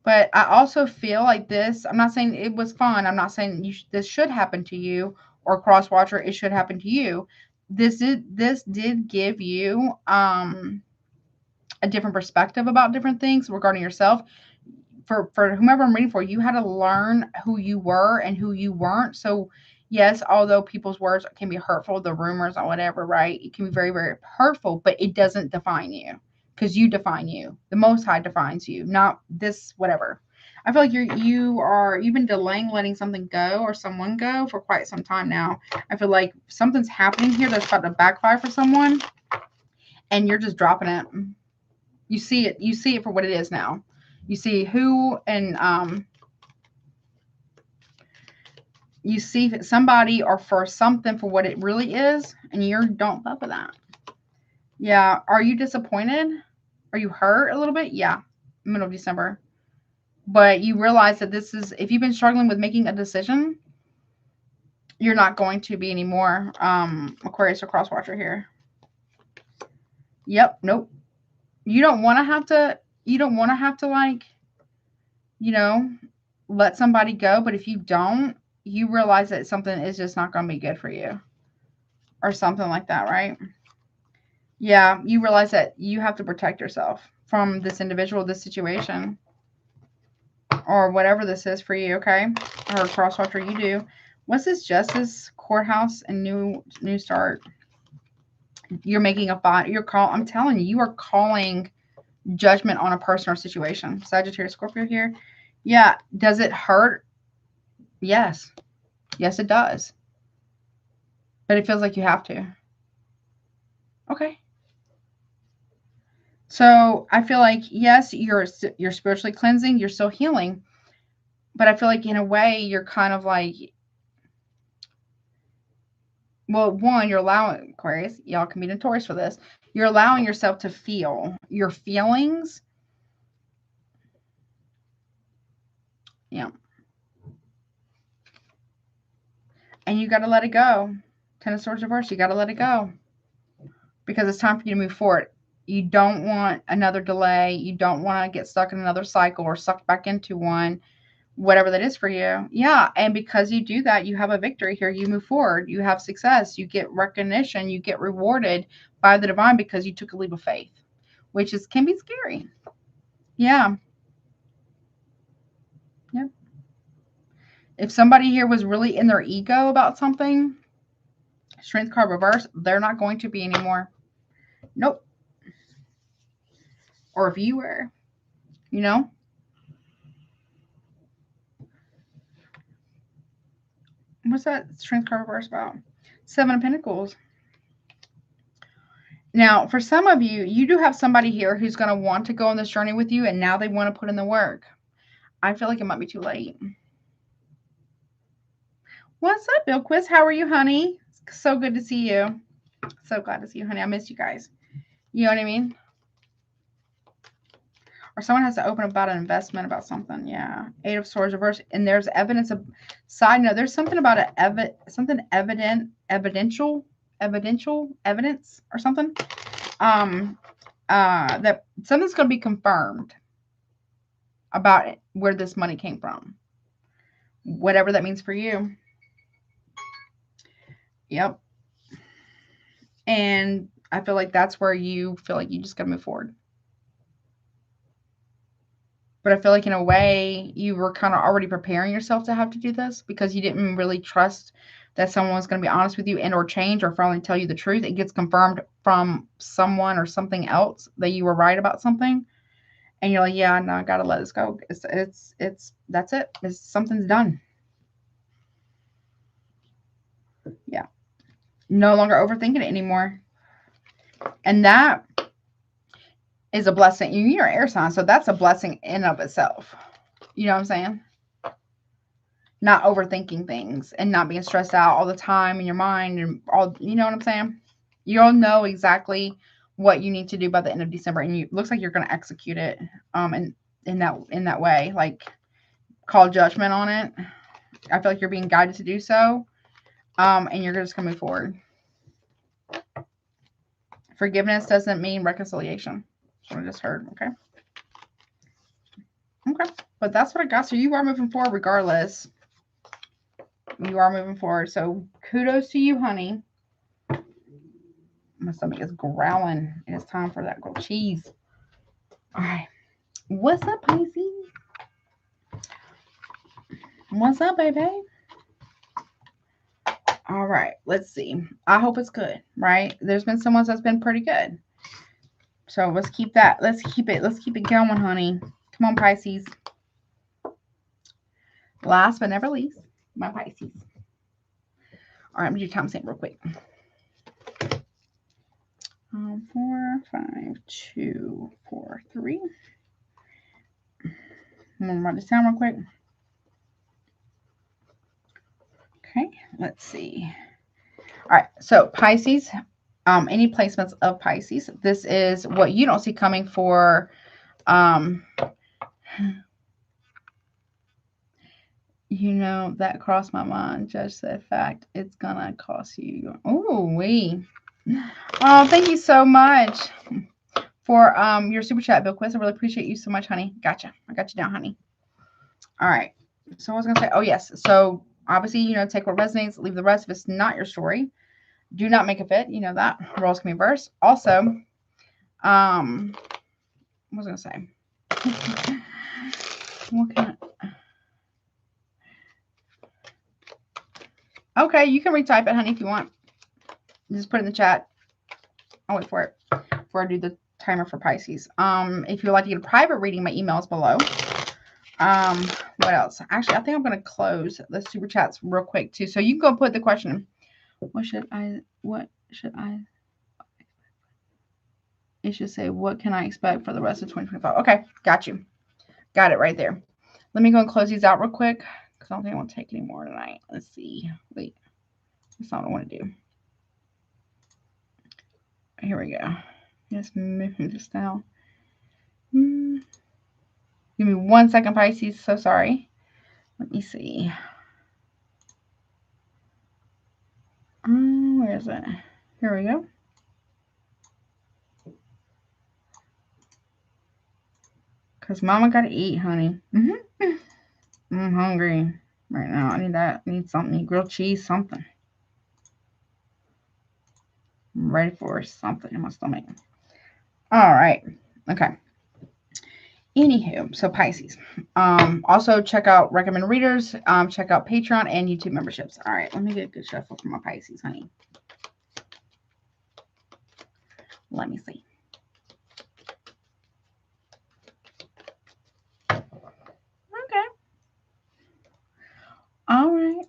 But I also feel like this. I'm not saying it was fun. I'm not saying this should happen to you, or cross watcher, it should happen to you. This did give you a different perspective about different things regarding yourself. For whomever I'm reading for, you had to learn who you were and who you weren't. So yes, although people's words can be hurtful, the rumors or whatever, right? It can be very, very hurtful, but it doesn't define you, because you define you. The Most High defines you, not this whatever. I feel like you've been delaying letting something go or someone go for quite some time now. I feel like something's happening here that's about to backfire for someone, and you're just dropping it. You see it for what it is now. You see who, and you see somebody or for something for what it really is, and you don't fuck with that. Yeah. Are you disappointed? Are you hurt a little bit? Yeah. Middle of December. But you realize that this is, if you've been struggling with making a decision, you're not going to be anymore. Aquarius or cross watcher here. Yep. Nope. You don't want to have to, like, let somebody go. But if you don't, you realize that something is just not going to be good for you, or something like that, right? Yeah, you realize that you have to protect yourself from this individual, this situation, or whatever this is for you, okay? Or crosswatcher, you do. What's this? Justice, courthouse, and new start. You're making a thought. I'm telling you, you are calling judgment on a person or situation. Sagittarius, Scorpio here. Yeah. Does it hurt? Yes. Yes, it does. But it feels like you have to. Okay. So I feel like, yes, you're spiritually cleansing. You're still healing. But I feel like in a way you're kind of like, well, one, you're allowing, Aquarius, y'all can be notorious for this. You're allowing yourself to feel your feelings. Yeah. And you got to let it go. Ten of Swords reversed. You got to let it go. Because it's time for you to move forward. You don't want another delay. You don't want to get stuck in another cycle or sucked back into one, whatever that is for you. Yeah. And because you do that, you have a victory here. You move forward. You have success. You get recognition. You get rewarded by the divine because you took a leap of faith, which can be scary. Yeah. Yep. If somebody here was really in their ego about something, Strength card reverse, they're not going to be anymore. Nope. Or if you were, you know. What's that Strength card reverse about? Seven of Pentacles. Now, for some of you, you do have somebody here who's going to want to go on this journey with you, and now they want to put in the work. I feel like it might be too late. What's up, Bilqis? How are you, honey? So good to see you. So glad to see you, honey. I miss you guys. You know what I mean? Or someone has to open about an investment, about something. Yeah. Eight of Swords reverse. And there's evidence of, side note, there's something about evidential evidence or something. That something's going to be confirmed about it, where this money came from. Whatever that means for you. Yep. And I feel like that's where you feel like you just got to move forward. But I feel like in a way you were kind of already preparing yourself to have to do this because you didn't really trust that someone was going to be honest with you and or change or finally tell you the truth. It gets confirmed from someone or something else that you were right about something. And you're like, yeah, no, I got to let this go. That's it. Something's done. Yeah. No longer overthinking it anymore. And that is a blessing. You're an air sign, so that's a blessing in of itself. You know what I'm saying? Not overthinking things and not being stressed out all the time in your mind and all, you know what I'm saying? You'll know exactly what you need to do by the end of December, and it looks like you're going to execute it in that way, like call judgment on it. I feel like you're being guided to do so, and you're just going to move forward. Forgiveness doesn't mean reconciliation. That's what I just heard. Okay. Okay. But that's what I got. So you are moving forward regardless. You are moving forward. So kudos to you, honey. My stomach is growling. It is time for that grilled cheese. All right. What's up, Pisces? What's up, baby? All right. Let's see. I hope it's good, right? There's been some ones that's been pretty good. So let's keep that. Let's keep it going, honey. Come on, Pisces. Last but never least, my Pisces. All right, I'm going to do time stamp real quick. 4, 5, 2, 4, 3. I'm going to write this down real quick. Okay, let's see. All right, so Pisces, any placements of Pisces. This is what you don't see coming for, you know, that crossed my mind. Judge said, fact, it's gonna cost you. Oh, wee. Oh, thank you so much for your super chat, Bilqis. I really appreciate you so much, honey. Gotcha. I got you down, honey. All right. So I was gonna say, oh yes. So obviously, you know, take what resonates, leave the rest. If it's not your story, do not make a fit. You know that. Roles can be reversed. Also, what was I gonna say? What can Okay, you can retype it, honey, if you want. Just put it in the chat. I'll wait for it before I do the timer for Pisces. If you'd like to get a private reading, my email is below. What else? Actually, I think I'm gonna close the super chats real quick too. So you can go put the question. What should I it should say, what can I expect for the rest of 2025? Okay, got you. Got it right there. Let me go and close these out real quick because I don't think I want to take any more tonight. Let's see. Wait, that's not what I want to do. Here we go. Just moving this down. Give me 1 second, Pisces. So sorry. Let me see. Where is it? Here we go. Because mama got to eat, honey. I'm hungry right now. I need that. I need something. Grilled cheese, something. I'm ready for something in my stomach. All right. Okay. Anywho, so Pisces. Also check out recommended readers. Check out Patreon and YouTube memberships. All right. Let me get a good shuffle for my Pisces, honey. Let me see. Okay. All right.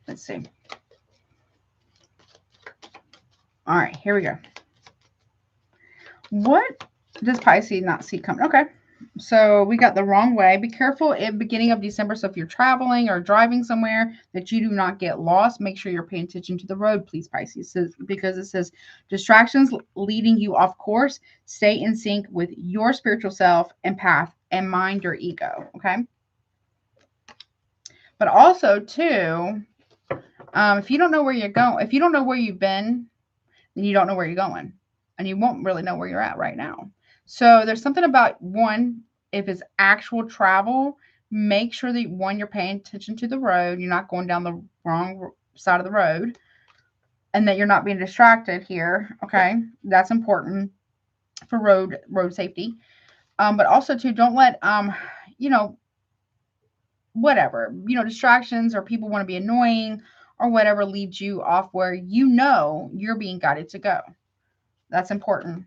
Let's see. All right, here we go. What does Pisces not see coming? Okay, so we got the wrong way. Be careful at the beginning of December. So if you're traveling or driving somewhere, that you do not get lost. Make sure you're paying attention to the road, please, Pisces. Because it says distractions leading you off course. Stay in sync with your spiritual self and path and mind your ego, okay? But also, too, if you don't know where you're going, if you don't know where you've been, then you don't know where you're going. And you won't really know where you're at right now. So there's something about, one, if it's actual travel, make sure that, one, you're paying attention to the road. You're not going down the wrong side of the road. And that you're not being distracted here. Okay. That's important for road safety. But also, too, don't let, you know, whatever, you know, distractions or people want to be annoying or whatever leads you off where you know you're being guided to go. That's important.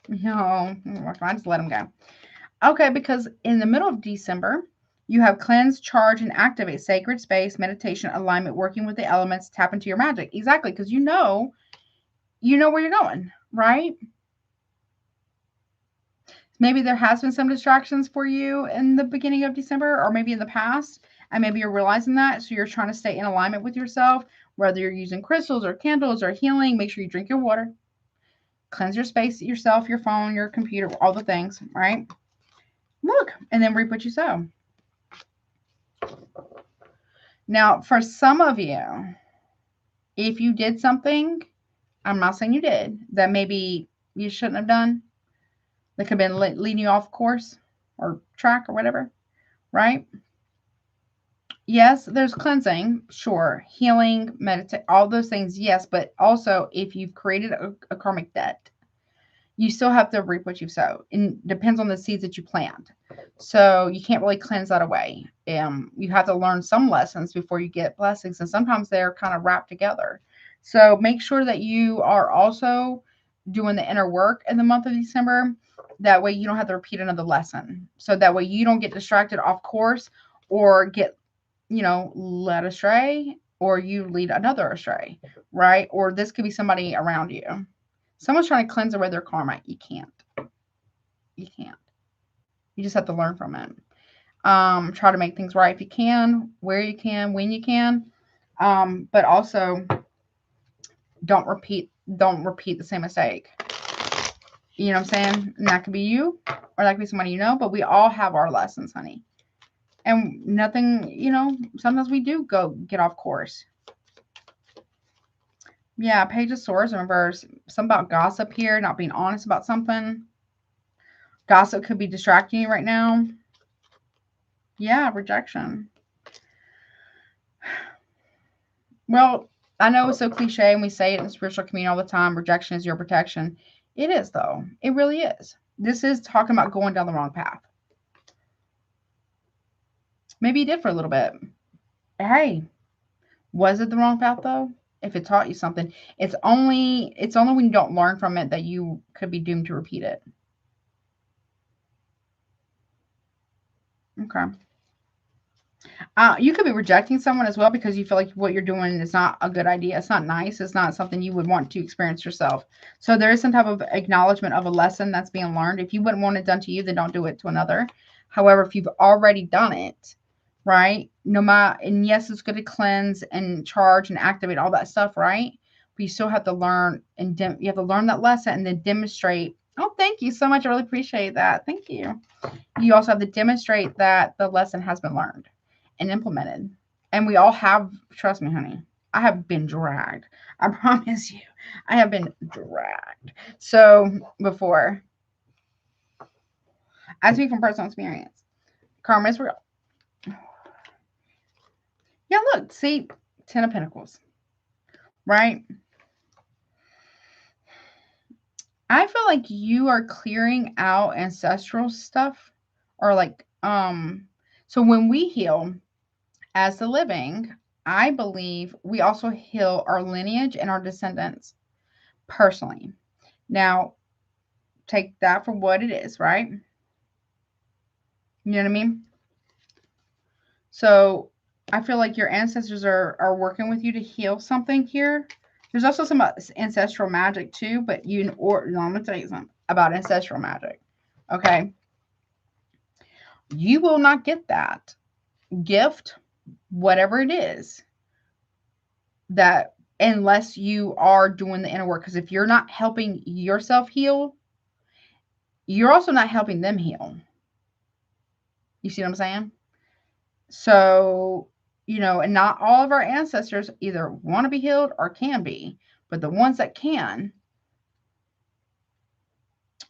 No, I just let them go. Okay, because in the middle of December, you have cleanse, charge, and activate sacred space, meditation, alignment, working with the elements, tap into your magic. Exactly, because you know where you're going, right? Maybe there has been some distractions for you in the beginning of December or maybe in the past, and maybe you're realizing that. So you're trying to stay in alignment with yourself, whether you're using crystals or candles or healing. Make sure you drink your water, cleanse your space, yourself, your phone, your computer, all the things, right? Look, and then reap what you sow. Now, for some of you, if you did something, I'm not saying you did, that maybe you shouldn't have done, that could have been leading you off course or track or whatever, right? Yes, there's cleansing, sure. Healing, meditate, all those things, yes. But also, if you've created a karmic debt, you still have to reap what you've sowed. And it depends on the seeds that you plant. So you can't really cleanse that away. You have to learn some lessons before you get blessings. And sometimes they're kind of wrapped together. So make sure that you are also doing the inner work in the month of December. That way you don't have to repeat another lesson. So that way you don't get distracted off course or get, led astray, or you lead another astray, right? Or this could be somebody around you. Someone's trying to cleanse away their karma. You can't. You can't. You just have to learn from it. Try to make things right if you can, where you can, when you can. But also don't repeat the same mistake. You know what I'm saying? And that could be you, or that could be somebody you know, but we all have our lessons, honey. And nothing, sometimes we do get off course. Yeah, Page of Swords in reverse. Something about gossip here, not being honest about something. Gossip could be distracting you right now. Yeah, rejection. Well, I know it's so cliche and we say it in the spiritual community all the time. Rejection is your protection. It is, though. It really is. This is talking about going down the wrong path. Maybe you did for a little bit. Hey, was it the wrong path, though? If it taught you something, it's only when you don't learn from it that you could be doomed to repeat it. Okay. You could be rejecting someone as well because you feel like what you're doing is not a good idea. It's not nice. It's not something you would want to experience yourself. So there is some type of acknowledgement of a lesson that's being learned. If you wouldn't want it done to you, then don't do it to another. However, if you've already done it, right? And yes, it's good to cleanse and charge and activate all that stuff, right? but you still have to learn, and you have to learn that lesson and then demonstrate. Oh, thank you so much. I really appreciate that. Thank you. You also have to demonstrate that the lesson has been learned and implemented. And we all have, trust me, honey, I have been dragged. I promise you, I have been dragged. So before, I speak from personal experience. Karma is real. Yeah, look, see, 10 of Pentacles, right? I feel like you are clearing out ancestral stuff, or like, so when we heal as the living, I believe we also heal our lineage and our descendants personally. Now, take that for what it is, right? You know what I mean? So I feel like your ancestors are working with you to heal something here. There's also some ancestral magic too, but no, I'm going to tell you something about ancestral magic. Okay. You will not get that gift, whatever it is, that unless you are doing the inner work. Because if you're not helping yourself heal, you're also not helping them heal. You see what I'm saying? So, you know, and not all of our ancestors either want to be healed or can be, but the ones that can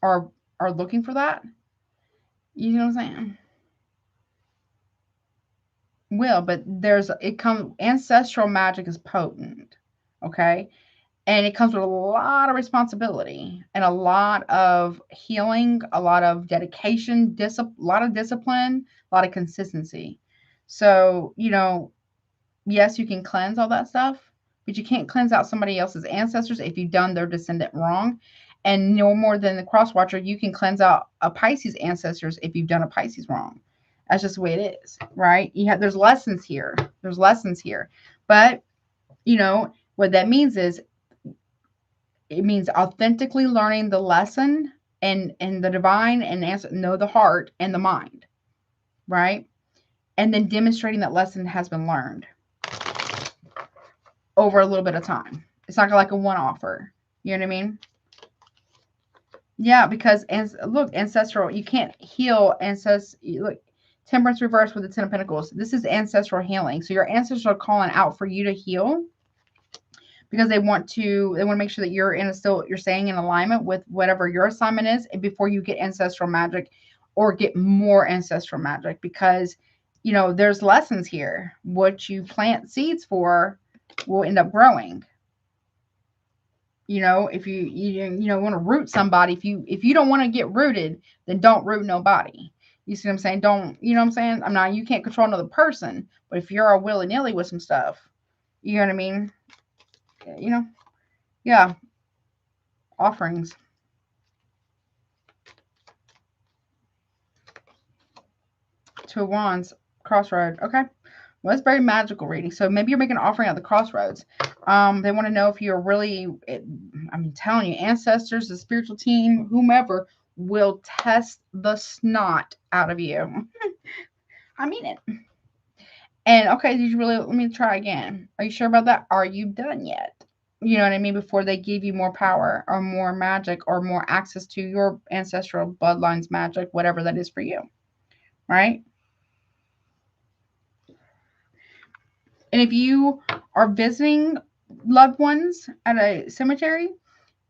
are looking for that. You know what I'm saying? Will, but ancestral magic is potent, okay? And it comes with a lot of responsibility and a lot of healing, a lot of dedication, a lot of discipline, a lot of consistency. So, you know, yes, you can cleanse all that stuff, but you can't cleanse out somebody else's ancestors if you've done their descendant wrong. And no more than the cross watcher, you can cleanse out a Pisces ancestors if you've done a Pisces wrong. That's just the way it is, right? There's lessons here. There's lessons here. But, you know, what that means is it means authentically learning the lesson and the divine and know the heart and the mind, right? And then demonstrating that lesson has been learned over a little bit of time. It's not like a one-offer. You know what I mean? Yeah, because look, ancestral, you can't heal look, Temperance reverse with the 10 of Pentacles. This is ancestral healing. So your ancestors are calling out for you to heal because they want to make sure that you're staying in alignment with whatever your assignment is before you get ancestral magic or get more ancestral magic, because, you know, there's lessons here. What you plant seeds for will end up growing. You know, if you want to root somebody, if you don't want to get rooted, then don't root nobody. You see what I'm saying? Don't, you know what I'm saying? You can't control another person, but if you're a willy-nilly with some stuff, you know what I mean? You know, yeah. Offerings. Two of Wands, crossroad. Okay. Well, it's very magical reading. So maybe you're making an offering at the crossroads. They want to know if you're really, I'm telling you, ancestors, the spiritual team, whomever, will test the snot out of you. I mean it. And okay, did you really, let me try again. Are you sure about that? Are you done yet? You know what I mean? Before they give you more power or more magic or more access to your ancestral bloodlines magic, whatever that is for you. Right? And if you are visiting loved ones at a cemetery,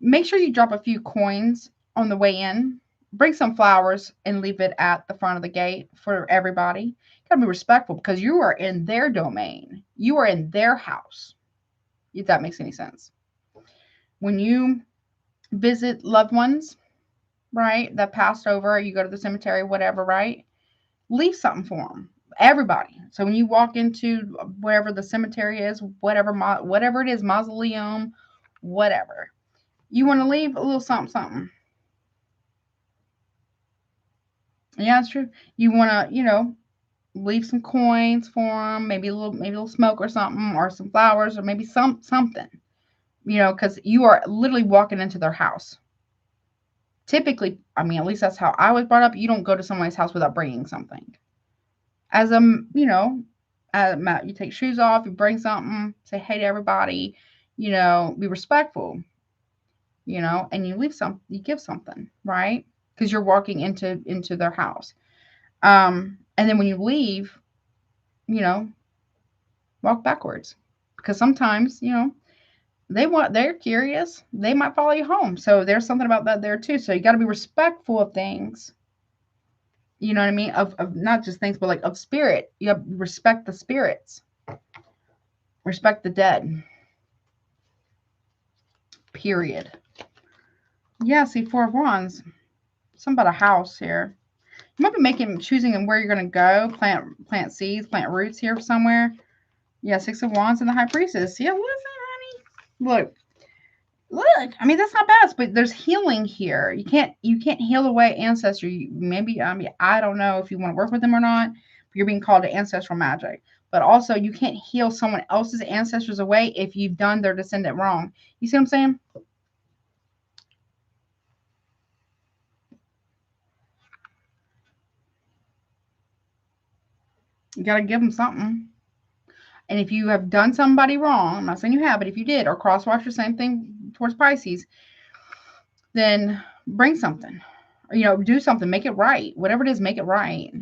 make sure you drop a few coins on the way in. Bring some flowers and leave it at the front of the gate for everybody. You gotta be respectful because you are in their domain. You are in their house, if that makes any sense. When you visit loved ones, right, that passed over, you go to the cemetery, whatever, right, leave something for them. Everybody. So when you walk into wherever the cemetery is, whatever it is, mausoleum, whatever, you want to leave a little something. Yeah, it's true. You want to, you know, leave some coins for them, maybe a little smoke or something, or some flowers, or maybe something, you know, because you are literally walking into their house. Typically, I mean, at least that's how I was brought up. You don't go to somebody's house without bringing something. As you know, you take shoes off, you bring something, say hey to everybody, you know, be respectful, you know, and you give something, right? Because you're walking into their house. And then when you leave, you know, walk backwards. Because sometimes, you know, they're curious. They might follow you home. So there's something about that there too. So you got to be respectful of things. You know what I mean? Of not just things, but like of spirit. You have to respect the spirits. Respect the dead. Period. Yeah, see, 4 of Wands. Something about a house here. You might be choosing where you're going to go. Plant seeds, plant roots here somewhere. Yeah, 6 of Wands and the High Priestess. Yeah, listen, honey. Look. I mean, that's not bad, but there's healing here. You can't heal away ancestry. Maybe, I mean, I don't know if you want to work with them or not. But you're being called to ancestral magic. But also, you can't heal someone else's ancestors away if you've done their descendant wrong. You see what I'm saying? You got to give them something. And if you have done somebody wrong, I'm not saying you have, but if you did, or cross-watch the same thing towards Pisces, then bring something. Or, you know, do something. Make it right. Whatever it is, make it right.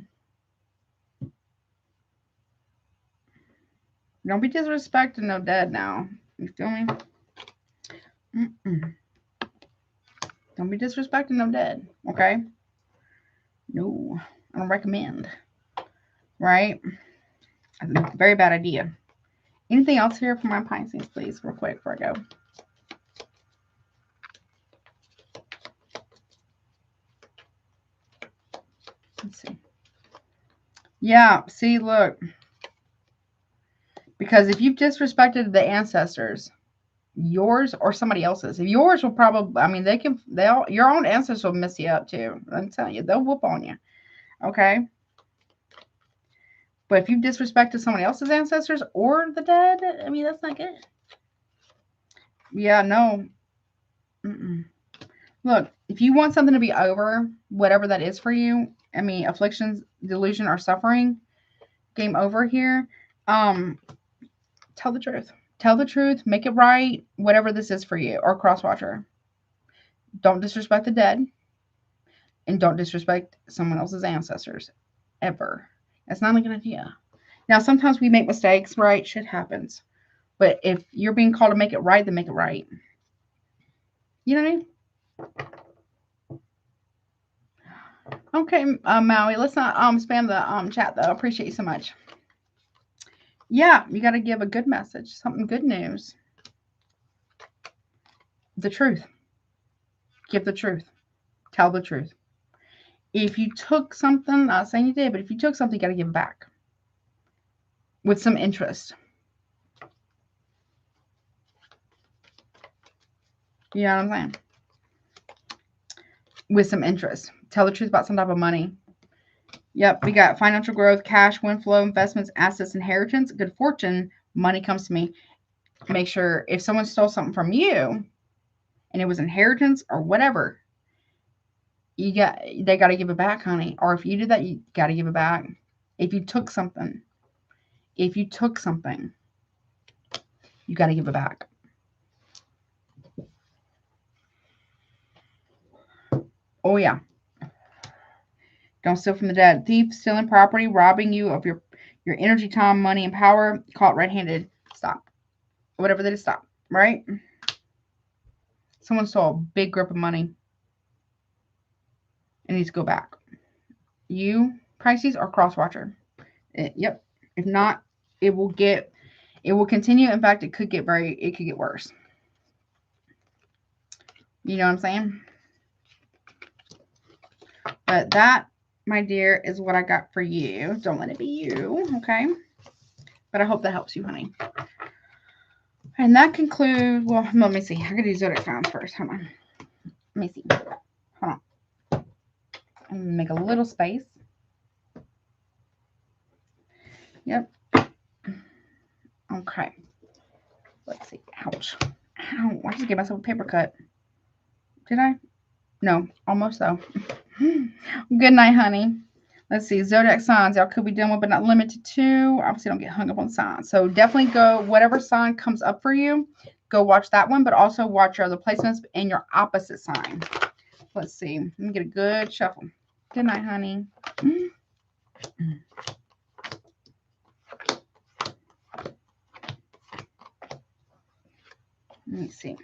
Don't be disrespecting no dead now. You feel me? Don't be disrespecting no dead. Okay? No. I don't recommend. Right? Very bad idea. Anything else here for my Pisces, please, real quick before I go? Let's see. Yeah, see, look. Because if you've disrespected the ancestors, yours or somebody else's, if yours will probably, I mean, your own ancestors will mess you up too. I'm telling you, they'll whoop on you. Okay? But if you've disrespected somebody else's ancestors or the dead, I mean, that's not good. Yeah, no. Look, if you want something to be over, whatever that is for you, I mean, afflictions, delusion, or suffering, game over here, tell the truth. Tell the truth, make it right, whatever this is for you, or crosswatcher. Don't disrespect the dead, and don't disrespect someone else's ancestors, ever. That's not a good idea. Now, sometimes we make mistakes, right? Shit happens. But if you're being called to make it right, then make it right. You know what I mean? Okay, Maui, let's not spam the chat, though. I appreciate you so much. Yeah, you got to give a good message, something good news. The truth. Give the truth. Tell the truth. If you took something, not saying you did, but if you took something, you got to give it back with some interest. You know what I'm saying? With some interest. Tell the truth about some type of money. Yep, we got financial growth, cash, wind flow, investments, assets, inheritance, good fortune, money comes to me. Make sure if someone stole something from you and it was inheritance or whatever, they got to give it back, honey. Or if you did that, you got to give it back. If you took something, you got to give it back. Oh, yeah. Don't steal from the dead. Thief, stealing property, robbing you of your energy, time, money, and power. Caught red-handed. Stop. Whatever that is, stop. Right? Someone stole a big grip of money. It needs to go back. You, Pisces, or crosswatcher. Yep. If not, it will continue. In fact, it could get worse. You know what I'm saying? But that, my dear, is what I got for you. Don't let it be you, okay? But I hope that helps you, honey. And that concludes, well, let me see. I gotta do zodiac signs first. Hold on. Let me see. Hold on. I'm gonna make a little space. Yep. Okay. Let's see. Ouch. Ow. I just gave myself a paper cut. Did I? No. Almost though. Good night, honey. Let's see. Zodiac signs. Y'all could be done with, but not limited to. Obviously, don't get hung up on signs. So definitely go, whatever sign comes up for you, go watch that one, but also watch your other placements in your opposite sign. Let's see. Let me get a good shuffle. Good night, honey. Let me see.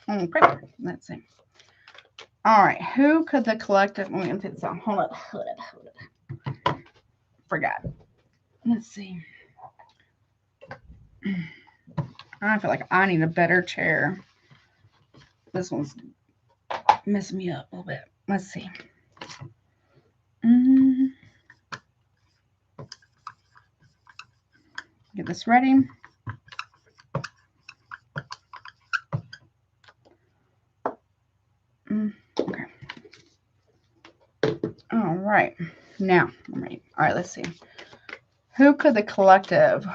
Okay, let's see. All right, who could the collective? Let me take this out. Hold up. Forgot. Let's see. I feel like I need a better chair. This one's messing me up a little bit. Let's see. Get this ready. Okay. All right. Now, I'm ready. All right, let's see. Who could the collective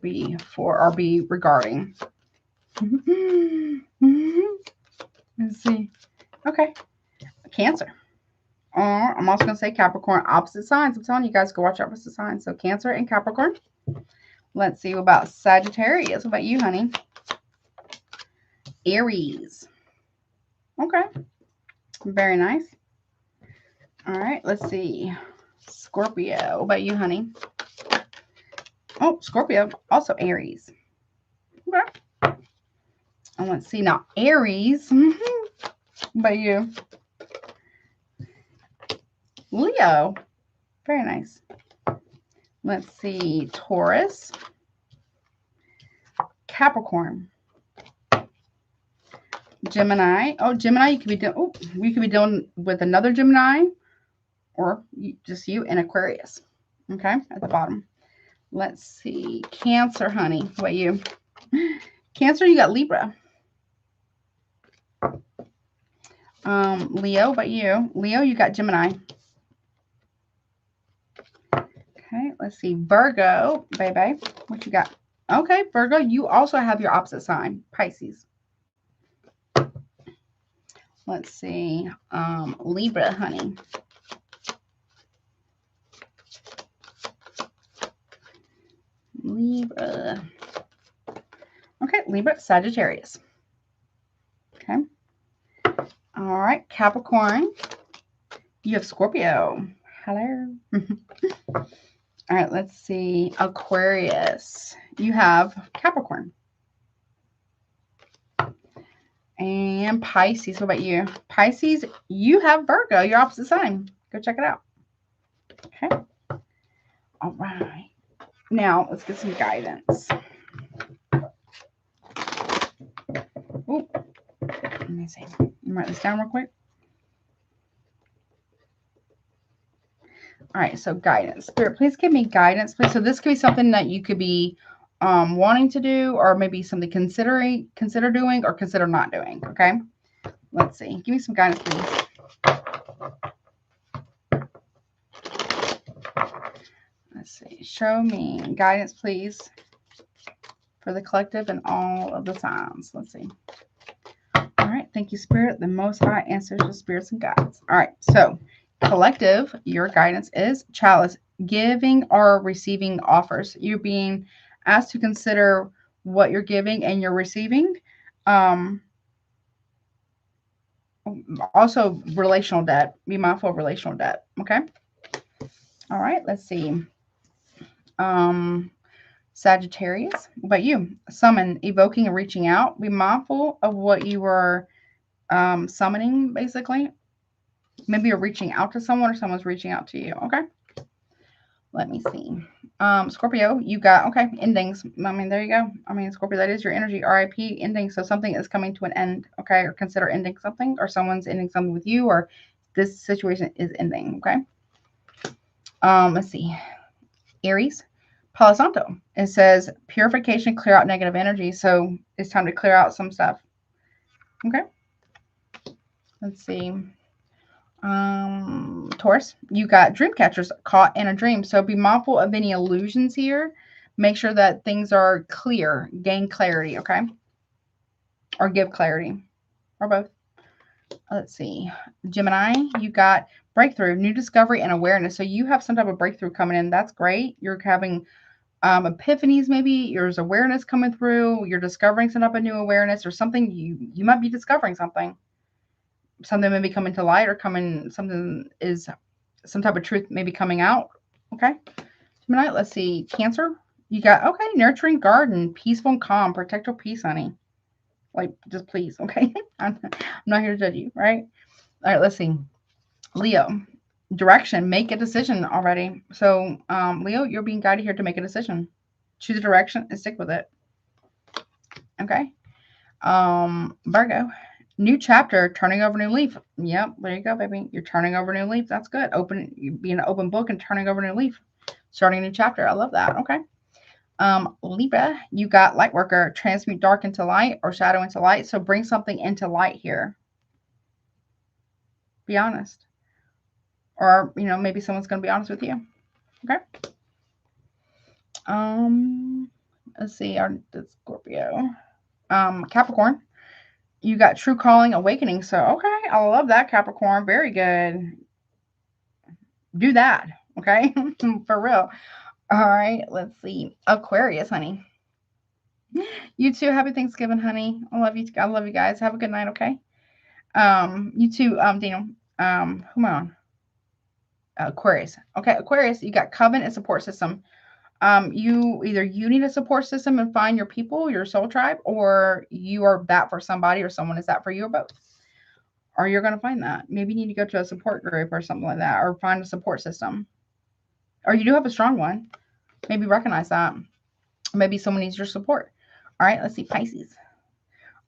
be for or be regarding? Let's see. Okay. Cancer. I'm also going to say Capricorn, opposite signs. I'm telling you guys, go watch opposite signs. So Cancer and Capricorn. Let's see. What about Sagittarius? What about you, honey? Aries. Okay. Very nice. All right. Let's see. Scorpio. What about you, honey? Oh, Scorpio. Also Aries. Okay. And let's see now. Aries. What about you? Leo. Very nice. Let's see. Taurus. Capricorn. Gemini. Oh, Gemini, you could be doing, oh, we could be dealing with another Gemini or just you and Aquarius. Okay, at the bottom. Let's see. Cancer, honey. What about you? Cancer, you got Libra. Leo, what about you? Leo, you got Gemini. Okay, let's see. Virgo, baby. What you got? Okay, Virgo, you also have your opposite sign, Pisces. Let's see. Libra, honey. Libra. Okay, Libra, Sagittarius. Okay. All right, Capricorn. You have Scorpio. Hello. All right, let's see. Aquarius. You have Capricorn. And Pisces. What about you? Pisces, you have Virgo, your opposite sign. Go check it out. Okay. All right. Now, let's get some guidance. Ooh. Let me see. Let me write this down real quick. All right, so guidance. Spirit, please give me guidance, please. So this could be something that you could be wanting to do, or maybe something consider doing, or consider not doing. Okay. Let's see. Give me some guidance, please. Let's see. Show me guidance, please, for the collective and all of the signs. Let's see. All right. Thank you, Spirit. The Most High answers your spirits and guides. All right. So collective, your guidance is chalice, giving or receiving offers. You're being asked to consider what you're giving and you're receiving. Also relational debt. Be mindful of relational debt. Okay. All right. Let's see. Sagittarius. What about you? Summon, evoking, and reaching out. Be mindful of what you are summoning, basically. Maybe you're reaching out to someone or someone's reaching out to you. Okay. Let me see. Scorpio, you got, okay, endings. I mean, there you go. I mean, Scorpio, that is your energy. RIP, ending. So something is coming to an end. Okay. Or consider ending something, or someone's ending something with you, or this situation is ending. Okay. Let's see. Aries, Palo Santo. It says purification, clear out negative energy. So it's time to clear out some stuff. Okay. Let's see. Taurus, you got dream catchers, caught in a dream. So be mindful of any illusions here. Make sure that things are clear. Gain clarity, okay? Or give clarity. Or both. Let's see. Gemini, you got breakthrough, new discovery, and awareness. So you have some type of breakthrough coming in. That's great. You're having epiphanies, maybe there's awareness coming through. You're discovering some type of new awareness or something. You might be discovering something. Something may be coming to light or something is some type of truth maybe coming out. Okay. Gemini, let's see. Cancer. You got, okay, nurturing garden, peaceful and calm, protect your peace, honey. Like, just please, okay? I'm not here to judge you, right? All right, let's see. Leo, direction, make a decision already. So, Leo, you're being guided here to make a decision. Choose a direction and stick with it. Okay. Virgo, new chapter, turning over a new leaf. Yep, there you go, baby. You're turning over a new leaf. That's good. Being an open book and turning over a new leaf. Starting a new chapter. I love that. Okay. Libra, you got light worker, transmute dark into light or shadow into light. So bring something into light here. Be honest. Or, maybe someone's going to be honest with you. Okay. Let's see, the Scorpio. Capricorn, you got true calling, awakening. So, okay, I love that, Capricorn. Very good. Do that. Okay. For real. All right, let's see. Aquarius, honey. You too. Happy Thanksgiving, honey. I love you. I love you guys. Have a good night, okay? You too, Daniel. Who am I on? Aquarius. Okay, Aquarius, you got covenant and support system. You need a support system and find your people, your soul tribe, or you are that for somebody, or someone is that for you, or both. Or you're going to find that. Maybe you need to go to a support group or something like that, or find a support system. Or you do have a strong one. Maybe recognize that. Maybe someone needs your support. All right, let's see, Pisces.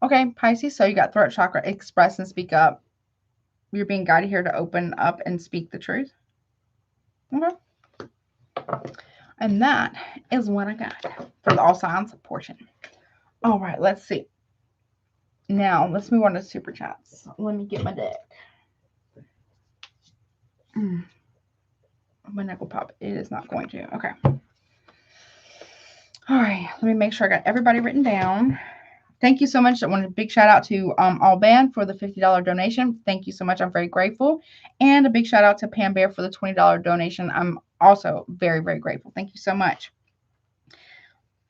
Okay, Pisces, so you got throat chakra, express and speak up. You're being guided here to open up and speak the truth. Okay. And that is what I got for the all signs portion. All right, let's see. Now, let's move on to super chats. Let me get my deck. My neck will pop. It is not going to. Okay. All right, let me make sure I got everybody written down. Thank you so much. I want a big shout out to All Band for the $50 donation. Thank you so much. I'm very grateful. And a big shout out to Pam Bear for the $20 donation. I'm also very, very grateful. Thank you so much.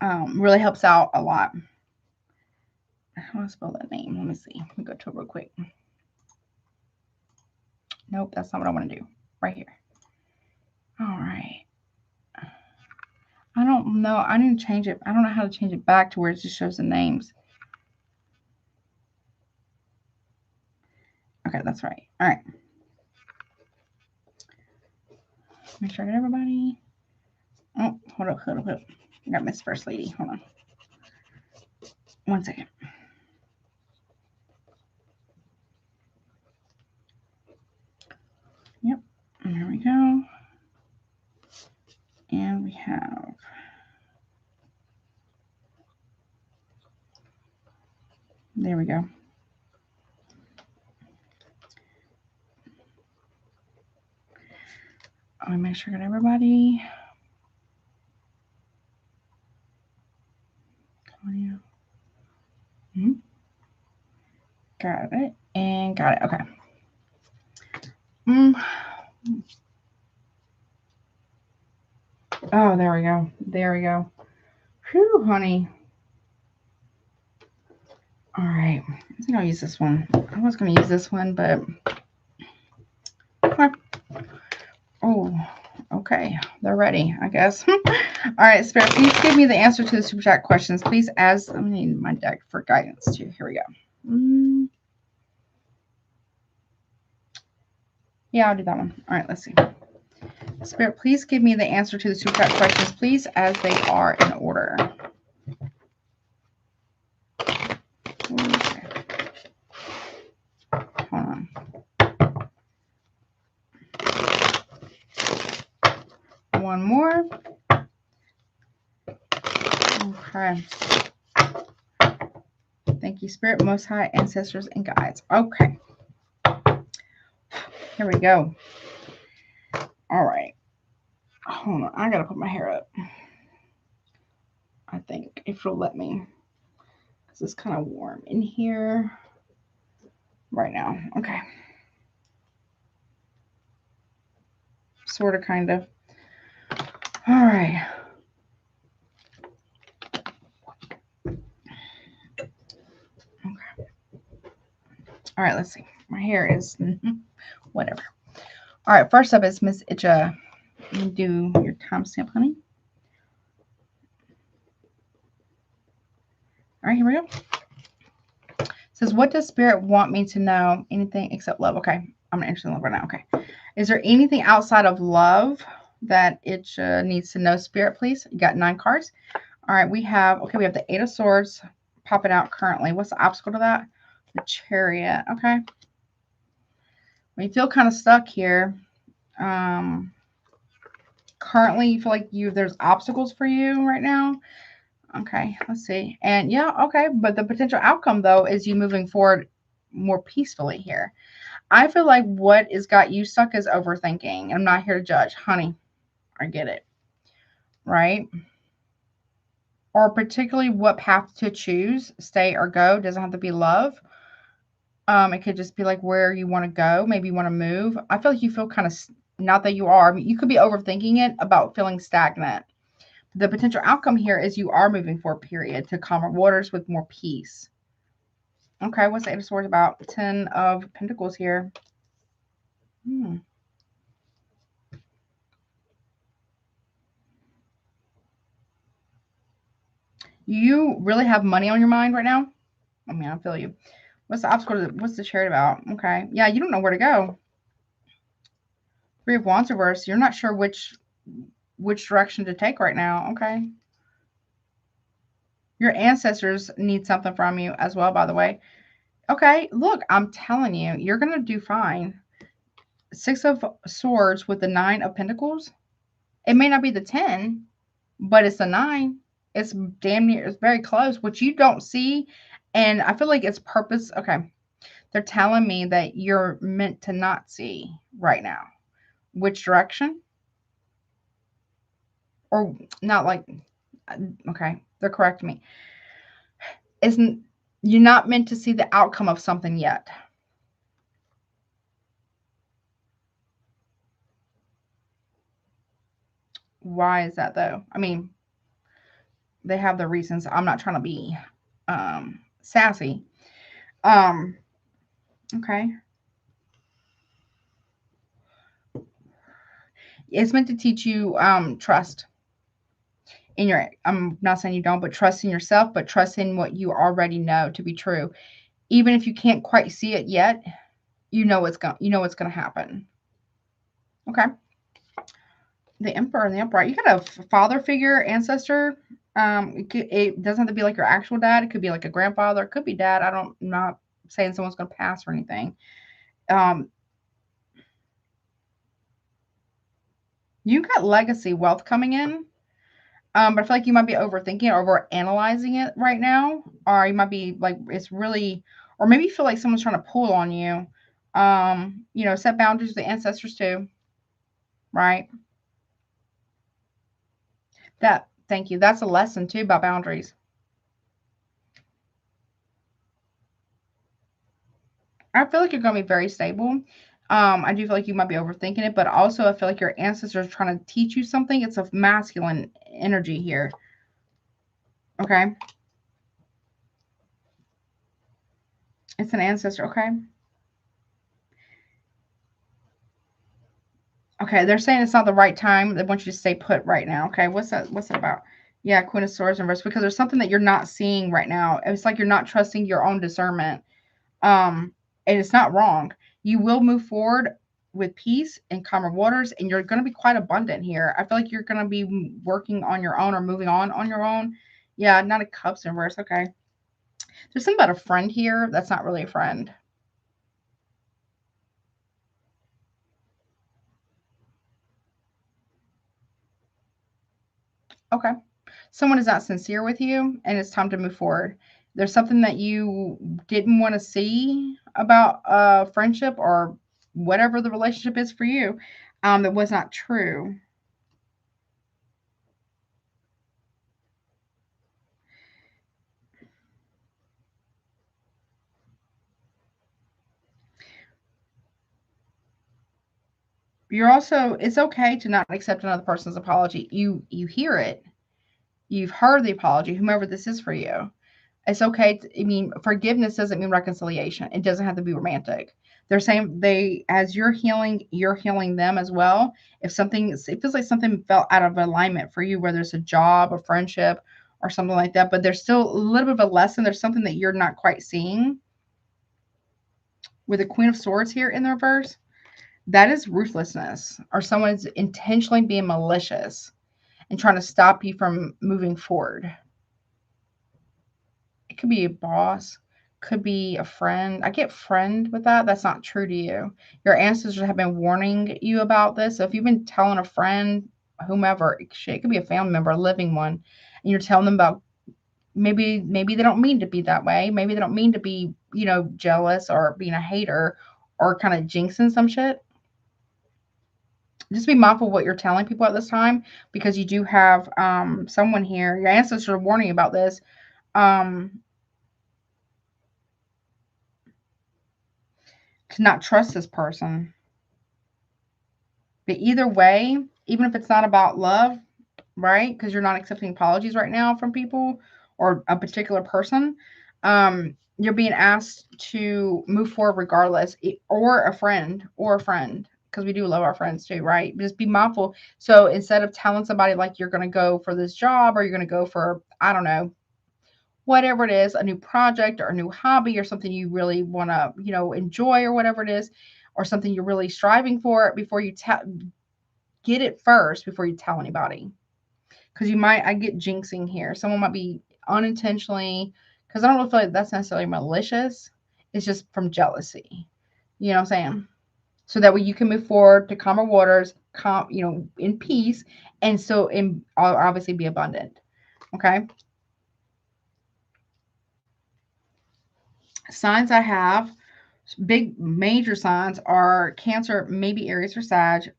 Really helps out a lot. How do I spell that name? Let me see. Let me go to it real quick. Nope, that's not what I want to do. Right here. All right. I don't know. I need to change it. I don't know how to change it back to where it just shows the names. Okay, that's right. All right. Make sure I get everybody. Oh, hold up. I got Miss First Lady. Hold on. 1 second. Yep. And there we go. And we have there we go. Let me make sure I got everybody. Claudia. Got it. And got it. Okay. Oh, there we go. There we go. Whew, honey. All right. I think I'll use this one. I was going to use this one, but oh, okay. They're ready, I guess. All right, Spirit, please give me the answer to the super chat questions, please, as I need my deck for guidance too. Here we go. Yeah, I'll do that one. All right, let's see. Spirit, please give me the answer to the super chat questions, please, as they are in order. Okay. Hold on. One more. Okay. Thank you, Spirit, Most High, Ancestors, and Guides. Okay. Here we go. All right. Hold on. I got to put my hair up. I think if it'll let me. Because it's kind of warm in here right now. Okay. Sort of, kind of. All right. All right, let's see. My hair is whatever. All right, first up is Miss Ticha. Do your timestamp, honey. All right, here we go. It says, what does Spirit want me to know? Anything except love. Okay, I'm interested in love right now. Okay. Is there anything outside of love that it needs to know, Spirit, please? You got 9 cards. All right, we have the 8 of Swords popping out currently. What's the obstacle to that? The Chariot. Okay. When you feel kind of stuck here, currently you feel like there's obstacles for you right now. Okay, let's see. And yeah, okay, but the potential outcome though is you moving forward more peacefully here. I feel like what has got you stuck is overthinking. I'm not here to judge, honey. I get it. Right? Or particularly what path to choose, stay or go. Doesn't have to be love. It could just be like where you want to go. Maybe you want to move. I feel like you feel kind of, not that you are, I mean, you could be overthinking it about feeling stagnant. The potential outcome here is you are moving forward, period, to calmer waters with more peace. Okay, what's the 8 of Swords about? 10 of Pentacles here. You really have money on your mind right now? I mean, I feel you. What's the obstacle? What's the Chariot about? Okay. Yeah, you don't know where to go. 3 of Wands reverse. You're not sure which direction to take right now. Okay. Your ancestors need something from you as well, by the way. Okay, look, I'm telling you, you're going to do fine. 6 of Swords with the 9 of Pentacles. It may not be the 10, but it's the 9. It's damn near, it's very close, which you don't see. And I feel like it's purpose. Okay. They're telling me that you're meant to not see right now. Which direction? Or not like, okay, they're correcting me. Isn't, you're not meant to see the outcome of something yet. Why is that though? I mean, they have their reasons. I'm not trying to be sassy. Okay. It's meant to teach you trust in your, I'm not saying you don't, but trust in yourself, but trust in what you already know to be true. Even if you can't quite see it yet, you know what's gonna happen. Okay. The Emperor and the Upright. You got a father figure, ancestor. It doesn't have to be like your actual dad. It could be like a grandfather. It could be dad. I'm not saying someone's gonna pass or anything. You got legacy wealth coming in. But I feel like you might be overthinking or over analyzing it right now. Or you might be like, it's really, or maybe you feel like someone's trying to pull on you. Set boundaries with the ancestors too. Right? Thank you. That's a lesson too about boundaries. I feel like you're going to be very stable. I do feel like you might be overthinking it, but also I feel like your ancestors are trying to teach you something. It's a masculine energy here. Okay. It's an ancestor. Okay. Okay. They're saying it's not the right time. They want you to stay put right now. Okay. What's that about? Yeah. Queen of Swords in reverse, because there's something that you're not seeing right now. It's like you're not trusting your own discernment. And it's not wrong. You will move forward with peace and calmer waters, and you're going to be quite abundant here. I feel like you're going to be working on your own or moving on your own. Yeah, not a Cups in reverse. Okay. There's something about a friend here that's not really a friend. Okay. Someone is not sincere with you, and it's time to move forward. There's something that you didn't want to see about a friendship or whatever the relationship is for you, that was not true. You're also, it's okay to not accept another person's apology. You hear it. You've heard the apology, whomever this is for you. It's okay. I mean, forgiveness doesn't mean reconciliation. It doesn't have to be romantic. They're saying as you're healing them as well. If something, it feels like something fell out of alignment for you, whether it's a job, a friendship, or something like that, but there's still a little bit of a lesson. There's something that you're not quite seeing. With the Queen of Swords here in the reverse, that is ruthlessness, or someone's intentionally being malicious and trying to stop you from moving forward. It could be a boss, could be a friend. I get friend with that. That's not true to you. Your ancestors have been warning you about this. So if you've been telling a friend, whomever, it could be a family member, a living one, and you're telling them about maybe they don't mean to be that way. Maybe they don't mean to be, jealous or being a hater or kind of jinxing some shit. Just be mindful of what you're telling people at this time, because you do have someone here. Your ancestors are warning you about this. To not trust this person. But either way, even if it's not about love, right? Because you're not accepting apologies right now from people or a particular person. You're being asked to move forward regardless, or a friend, because we do love our friends too, right? Just be mindful. So instead of telling somebody like you're going to go for this job, or you're going to go for, I don't know, whatever it is, a new project or a new hobby or something you really want to, enjoy, or whatever it is, or something you're really striving for, before you get it first before you tell anybody. Because I get jinxing here. Someone might be unintentionally, because I don't feel like that's necessarily malicious. It's just from jealousy. You know what I'm saying? So that way you can move forward to calmer waters, in peace, and so obviously be abundant. Okay. Signs I have, big major signs are Cancer, maybe Aries or Sag.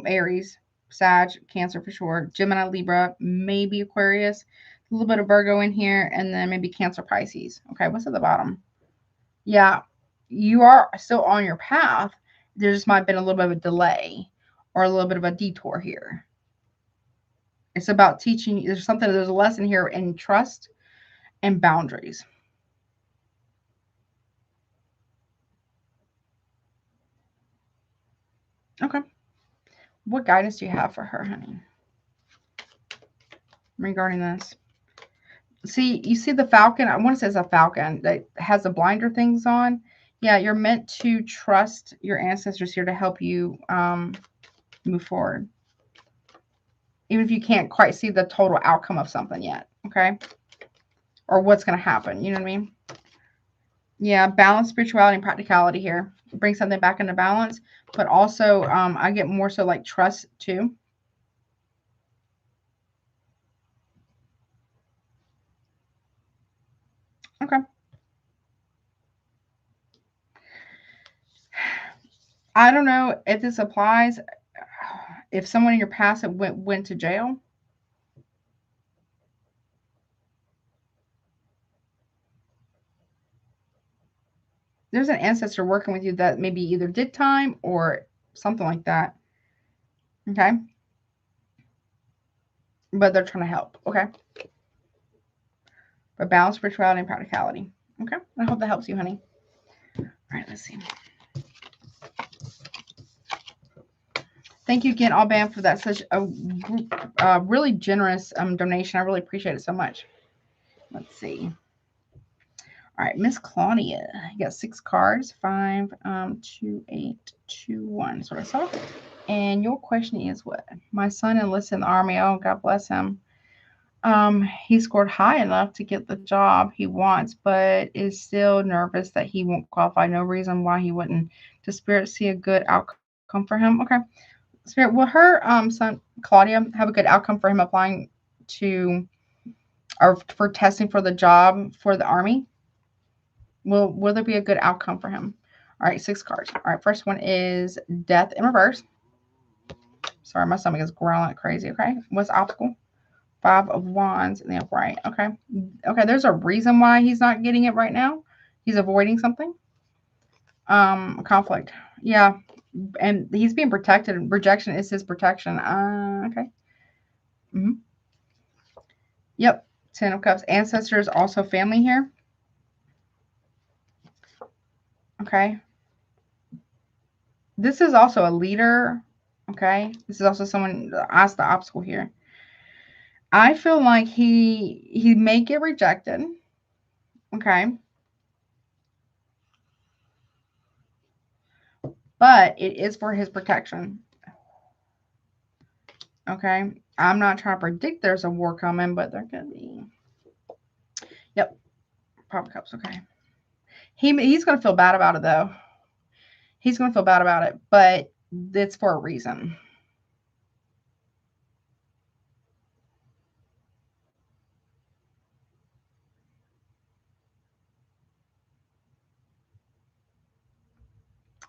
Aries, Sag, Cancer for sure. Gemini, Libra, maybe Aquarius. A little bit of Virgo in here, and then maybe Cancer, Pisces. Okay, what's at the bottom? Yeah, you are still on your path. There just might have been a little bit of a delay or a little bit of a detour here. It's about teaching. There's a lesson here in trust and boundaries. Okay. What guidance do you have for her, honey, regarding this? See, you see the falcon? I want to say it's a falcon that has the blinder things on. Yeah, you're meant to trust your ancestors here to help you move forward. Even if you can't quite see the total outcome of something yet, okay? Or what's going to happen, you know what I mean? Yeah, balance, spirituality, and practicality here. Bring something back into balance, but also I get more so like trust too. Okay. I don't know if this applies. If someone in your past went to jail, there's an ancestor working with you that maybe either did time or something like that. Okay. But they're trying to help. Okay. But balance, spirituality, and practicality. Okay. I hope that helps you, honey. All right, let's see. Thank you again, Alban, for that such a really generous donation. I really appreciate it so much. Let's see. All right, Miss Claudia, you got 6 cards, 5, 2, 8, 2, 1. That's what I saw. And your question is what? My son enlisted in the Army. Oh, God bless him. He scored high enough to get the job he wants, but is still nervous that he won't qualify. No reason why he wouldn't. Does Spirit see a good outcome for him? Okay. Spirit, will her son Claudia have a good outcome for him applying to, or for testing for the job for the Army? Will there be a good outcome for him? All right, 6 cards. All right, first one is Death in reverse. Sorry, my stomach is growling like crazy. Okay, what's obstacle? 5 of Wands in the upright. Okay, okay. There's a reason why he's not getting it right now. He's avoiding something. Conflict. Yeah, and he's being protected. Rejection is his protection. Okay. Mm-hmm. Yep. Ten of Cups. Ancestors, also family here. Okay. This is also a leader. Okay. This is also someone that's the obstacle here. I feel like he may get rejected. Okay. But it is for his protection. Okay. I'm not trying to predict there's a war coming, but there could be. Yep. Pop of Cups. Okay. He's going to feel bad about it, though. He's going to feel bad about it, but it's for a reason.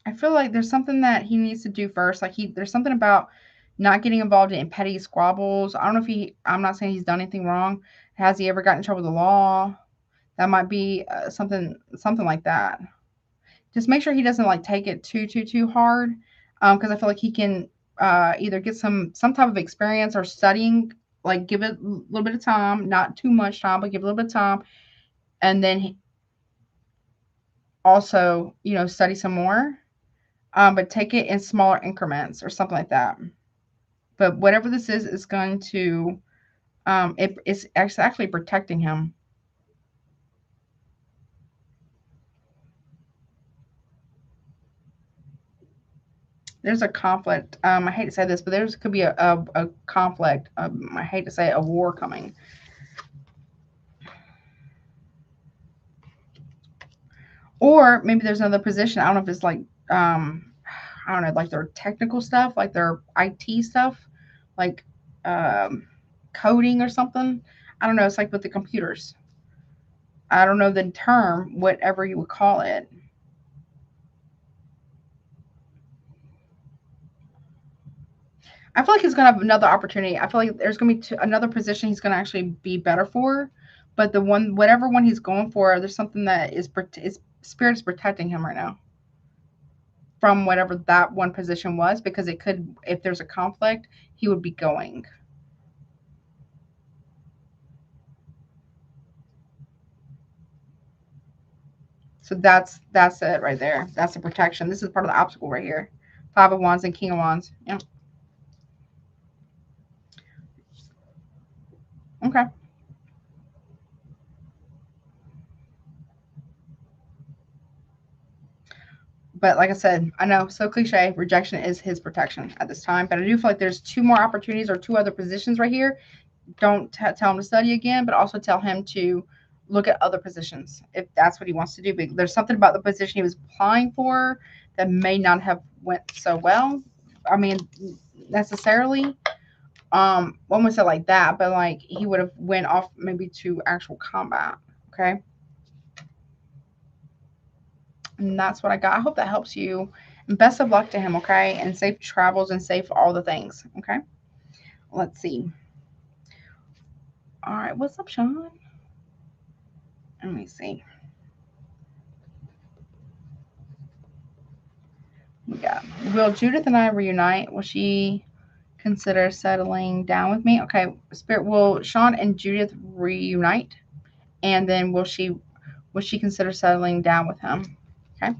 I feel like there's something that he needs to do first. Like there's something about not getting involved in petty squabbles. I don't know if I'm not saying he's done anything wrong. Has he ever gotten in trouble with the law? That might be something like that. Just make sure he doesn't like take it too hard, because I feel like he can either get some type of experience or studying. Like give it a little bit of time, not too much time, but give it a little bit of time, and then also study some more. But take it in smaller increments or something like that. But whatever this is going to, it's actually protecting him. There's a conflict. I hate to say this, but could be a conflict. I hate to say it, a war coming. Or maybe there's another position. I don't know if it's like, I don't know, like their technical stuff, like their IT stuff, like coding or something. I don't know. It's like with the computers. I don't know the term, whatever you would call it. I feel like he's gonna have another opportunity. I feel like there's gonna be another position he's gonna actually be better for. But whatever one he's going for, there's something that is spirit is protecting him right now from whatever that one position was, because it could, if there's a conflict, he would be going. So that's it right there. That's the protection. This is part of the obstacle right here. Five of Wands and King of Wands. Yeah. Okay. But like I said, I know, so cliche, rejection is his protection at this time. But I do feel like there's two more opportunities or two other positions right here. Don't tell him to study again, but also tell him to look at other positions if that's what he wants to do. But there's something about the position he was applying for that may not have went so well. I mean, necessarily. One would say like that, but like he would have went off maybe to actual combat. Okay. And that's what I got. I hope that helps you. And best of luck to him, okay? And safe travels and safe all the things, okay? Let's see. All right, what's up, Sean? Let me see. We got, will Judith and I reunite? Will she consider settling down with me? Okay, Spirit, will Sean and Judith reunite? And then will she consider settling down with him? Okay.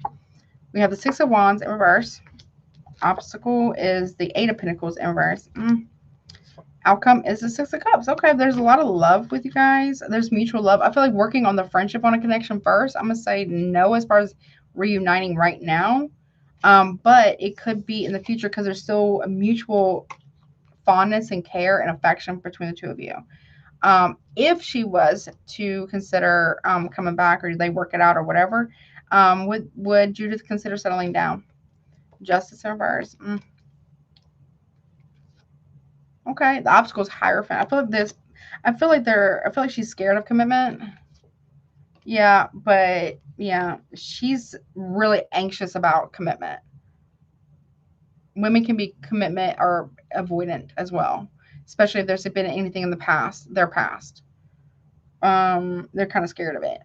We have the Six of Wands in reverse. Obstacle is the Eight of Pentacles in reverse. Outcome is the Six of Cups. Okay, there's a lot of love with you guys. There's mutual love. I feel like working on the friendship on a connection first. I'm going to say no as far as reuniting right now. But it could be in the future because there's still a mutual fondness and care and affection between the two of you. If she was to consider coming back, or they work it out or whatever, would Judith consider settling down? Justice in reverse. Okay, the obstacle is Hierophant. I feel like she's scared of commitment. Yeah, but yeah, she's really anxious about commitment. Women can be commitment or avoidant as well, especially if there's been anything in the past, their past. They're kind of scared of it.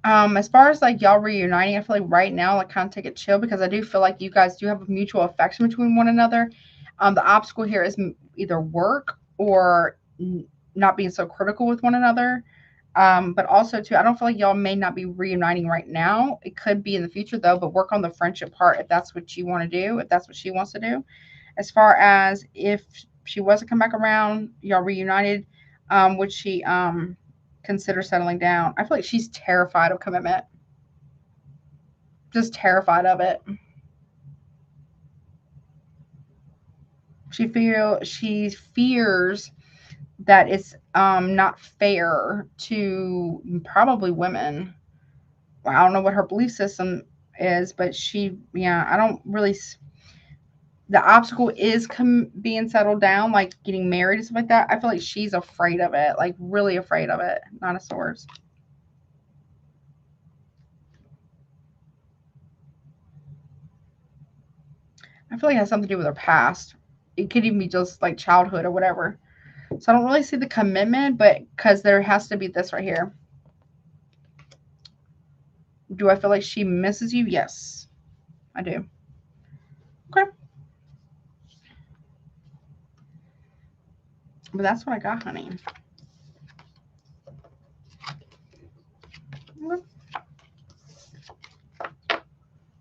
As far as like y'all reuniting, I feel like right now, like kind of take it chill because I do feel like you guys do have a mutual affection between one another. The obstacle here is either work or not being so critical with one another. But also too, I don't feel like y'all may not be reuniting right now. It could be in the future though, but work on the friendship part if that's what you want to do, if that's what she wants to do. As far as if she was to come back around, y'all reunited, would she consider settling down? I feel like she's terrified of commitment. Just terrified of it. She fears that it's not fair to probably women. Well, I don't know what her belief system is, but yeah, I don't really. The obstacle is being settled down, like getting married and stuff like that. I feel like she's afraid of it, like really afraid of it. Nine of Swords. I feel like it has something to do with her past. It could even be just like childhood or whatever. So I don't really see the commitment, but because there has to be this right here. Do I feel like she misses you? Yes, I do. Okay. But that's what I got, honey.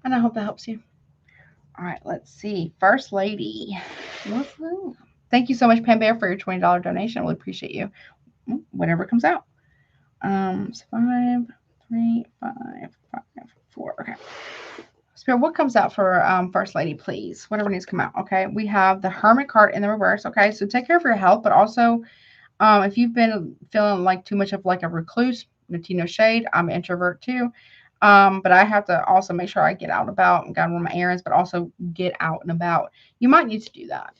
And I hope that helps you. All right, let's see. First Lady. Thank you so much, Pam Bear, for your $20 donation. I really appreciate you. Whatever comes out. It's 5, 3, 5, 5, 4. Okay. Spirit, what comes out for First Lady, please? Whatever needs to come out. Okay. We have the Hermit card in the reverse. Okay. So take care of your health, but also if you've been feeling like too much of like a recluse, no shade. I'm an introvert too. But I have to also make sure I get out and about and go run my errands, but also get out and about. You might need to do that.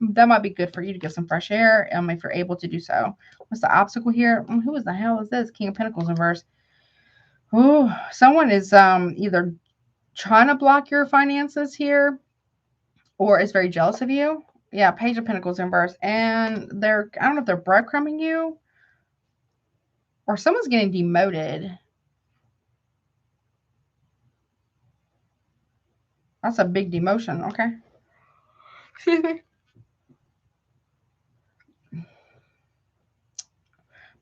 That might be good for you to get some fresh air, if you're able to do so. What's the obstacle here? Who the hell is this? King of Pentacles reverse. Oh, someone is either trying to block your finances here or is very jealous of you. Yeah, Page of Pentacles reverse. And I don't know if they're breadcrumbing you or someone's getting demoted. That's a big demotion. Okay. Excuse me.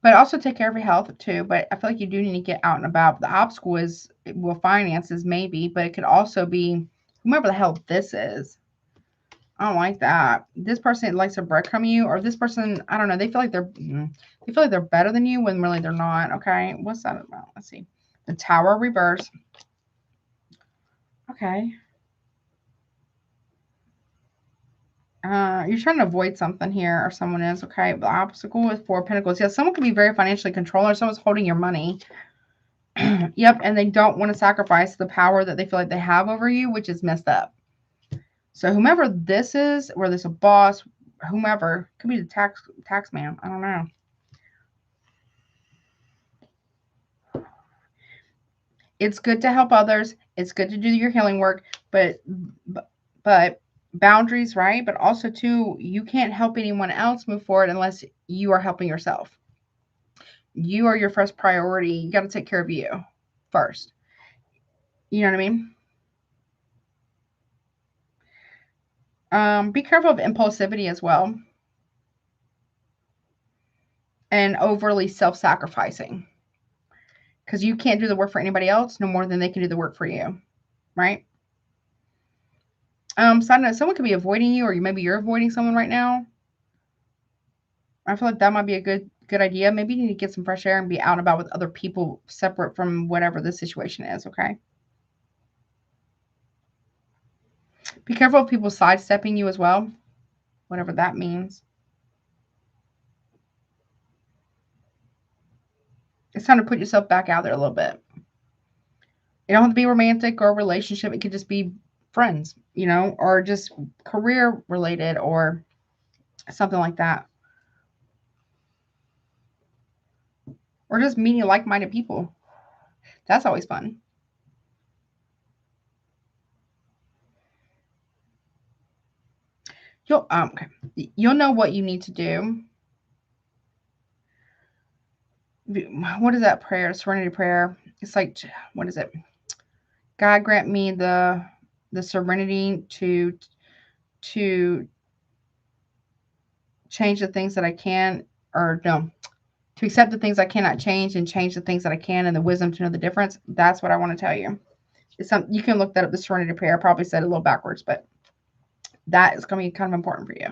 But also take care of your health too. But I feel like you do need to get out and about. The obstacle is, well, finances maybe, but it could also be whomever the hell this is. I don't like that. This person likes to breadcrumb you, or this person, I don't know. They feel like they're better than you when really they're not. Okay, what's that about? Let's see. The Tower reverse. Okay. You're trying to avoid something here, or someone is. Okay, the obstacle is 4 of Pentacles. Yeah, someone could be very financially controlling. Someone's holding your money. Yep, and they don't want to sacrifice the power that they feel like they have over you, which is messed up. So whomever this is, whether it's a boss, whomever, could be the tax man. I don't know. It's good to help others. It's good to do your healing work, but boundaries, right? But also too, you can't help anyone else move forward unless you are helping yourself. You are your first priority. You got to take care of you first. You know what I mean? Be careful of impulsivity as well. And overly self-sacrificing. Because you can't do the work for anybody else no more than they can do the work for you. Right? Side note, someone could be avoiding you, or maybe you're avoiding someone right now. I feel like that might be a good idea. Maybe you need to get some fresh air and be out and about with other people separate from whatever the situation is, okay? Be careful of people sidestepping you as well, whatever that means. It's time to put yourself back out there a little bit. It don't have to be romantic or a relationship. It could just be friends, or just career related or something like that. Or just meeting like-minded people. That's always fun. You'll know what you need to do. What is that prayer? Serenity prayer. It's like, what is it? God grant me the serenity to change the things that I can, or no, to accept the things I cannot change and change the things that I can, and the wisdom to know the difference. That's what I want to tell you. It's something you can look that up. The serenity prayer. I probably said it a little backwards, but that is going to be kind of important for you.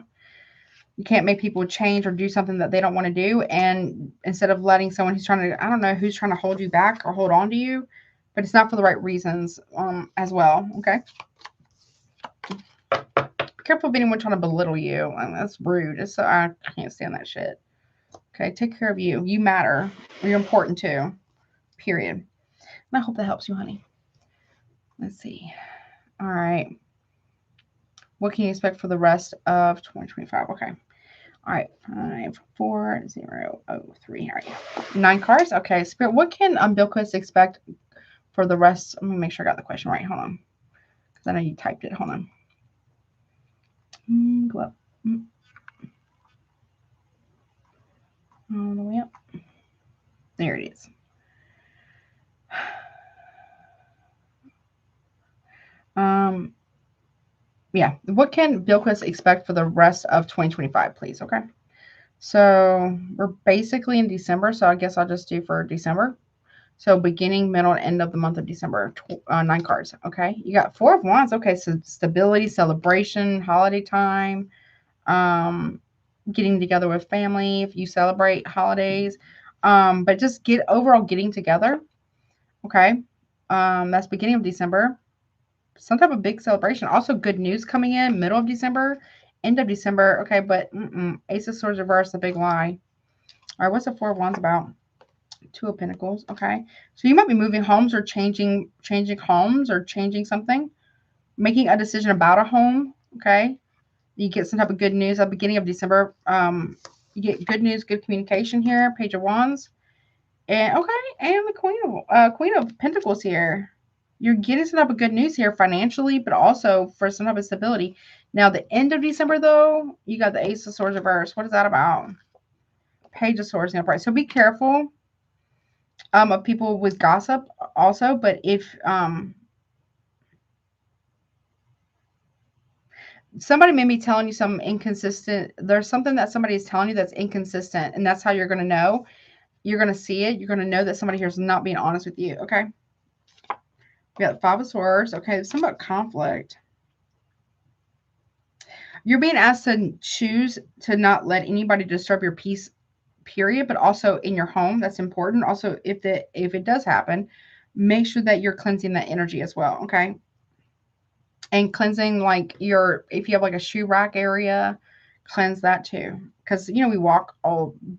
You can't make people change or do something that they don't want to do. And instead of letting someone who's trying to, I don't know who's trying to hold you back or hold on to you, but it's not for the right reasons as well. Okay. Be careful of anyone trying to belittle you. That's rude. It's so, I can't stand that shit. Okay. Take care of you. You matter. You're important too. Period. And I hope that helps you, honey. Let's see. All right. What can you expect for the rest of 2025? Okay. All right, 54003. All right, 9 cards. Okay, Spirit, what can Bilqis expect for the rest? I'm gonna make sure I got the question right. Hold on, because I know you typed it. Hold on. Go up. All the way up. There it is. Yeah. What can Bilqis expect for the rest of 2025, please? Okay. So we're basically in December, so I guess I'll just do for December. So beginning, middle, and end of the month of December, 9 cards. Okay. You got 4 of Wands. Okay. So stability, celebration, holiday time, getting together with family if you celebrate holidays. But just overall getting together. Okay. That's beginning of December. Some type of big celebration. Also good news coming in middle of December, end of December. Okay. But Ace of Swords reverse, the big lie. All right. What's the 4 of Wands about? 2 of Pentacles. Okay. So you might be moving homes or changing homes or changing something, making a decision about a home. Okay. You get some type of good news at the beginning of December. You get good news, good communication here. Page of Wands. And okay. And the Queen of Pentacles here. You're getting some type of good news here financially, but also for some type of stability. Now, the end of December, though, you got the Ace of Swords reverse. What is that about? Page of Swords in upright. So be careful of people with gossip also, but if somebody may be telling you something inconsistent, there's something that somebody is telling you that's inconsistent, and that's how you're going to know. You're going to see it. You're going to know that somebody here is not being honest with you. Okay. We got 5 of Swords. Okay. It's something about conflict. You're being asked to choose to not let anybody disturb your peace, period, but also in your home. That's important. Also, if it does happen, make sure that you're cleansing that energy as well. Okay. And cleansing like if you have like a shoe rack area, cleanse that too. Because, we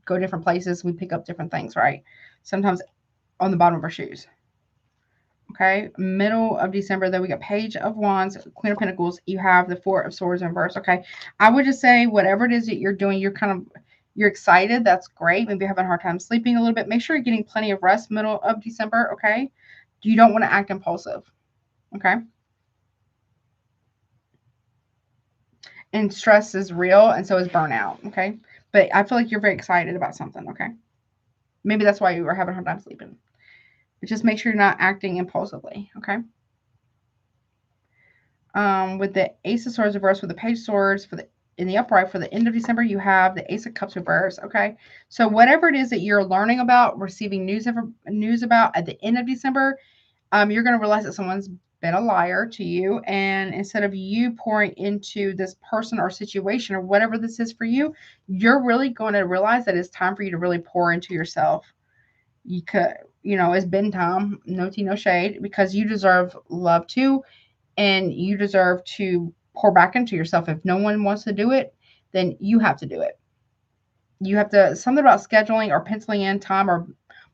go different places. We pick up different things, right? Sometimes on the bottom of our shoes. Okay. Middle of December, then we got Page of Wands, Queen of Pentacles. You have the 4 of Swords in reverse. Okay. I would just say whatever it is that you're doing, you're excited. That's great. Maybe you're having a hard time sleeping a little bit. Make sure you're getting plenty of rest middle of December. Okay. You don't want to act impulsive. Okay. And stress is real, and so is burnout. Okay. But I feel like you're very excited about something. Okay. Maybe that's why you were having a hard time sleeping. But just make sure you're not acting impulsively. Okay. With the Ace of Swords reverse, with the Page of Swords in the upright for the end of December, you have the Ace of Cups reverse. Okay. So whatever it is that you're learning about, receiving news about at the end of December, you're going to realize that someone's been a liar to you, and instead of you pouring into this person or situation or whatever this is for you, you're really going to realize that it's time for you to really pour into yourself. You could, it's been time, no tea, no shade, because you deserve love too, and you deserve to pour back into yourself. If no one wants to do it, then you have to do it. You have to, something about scheduling or penciling in time or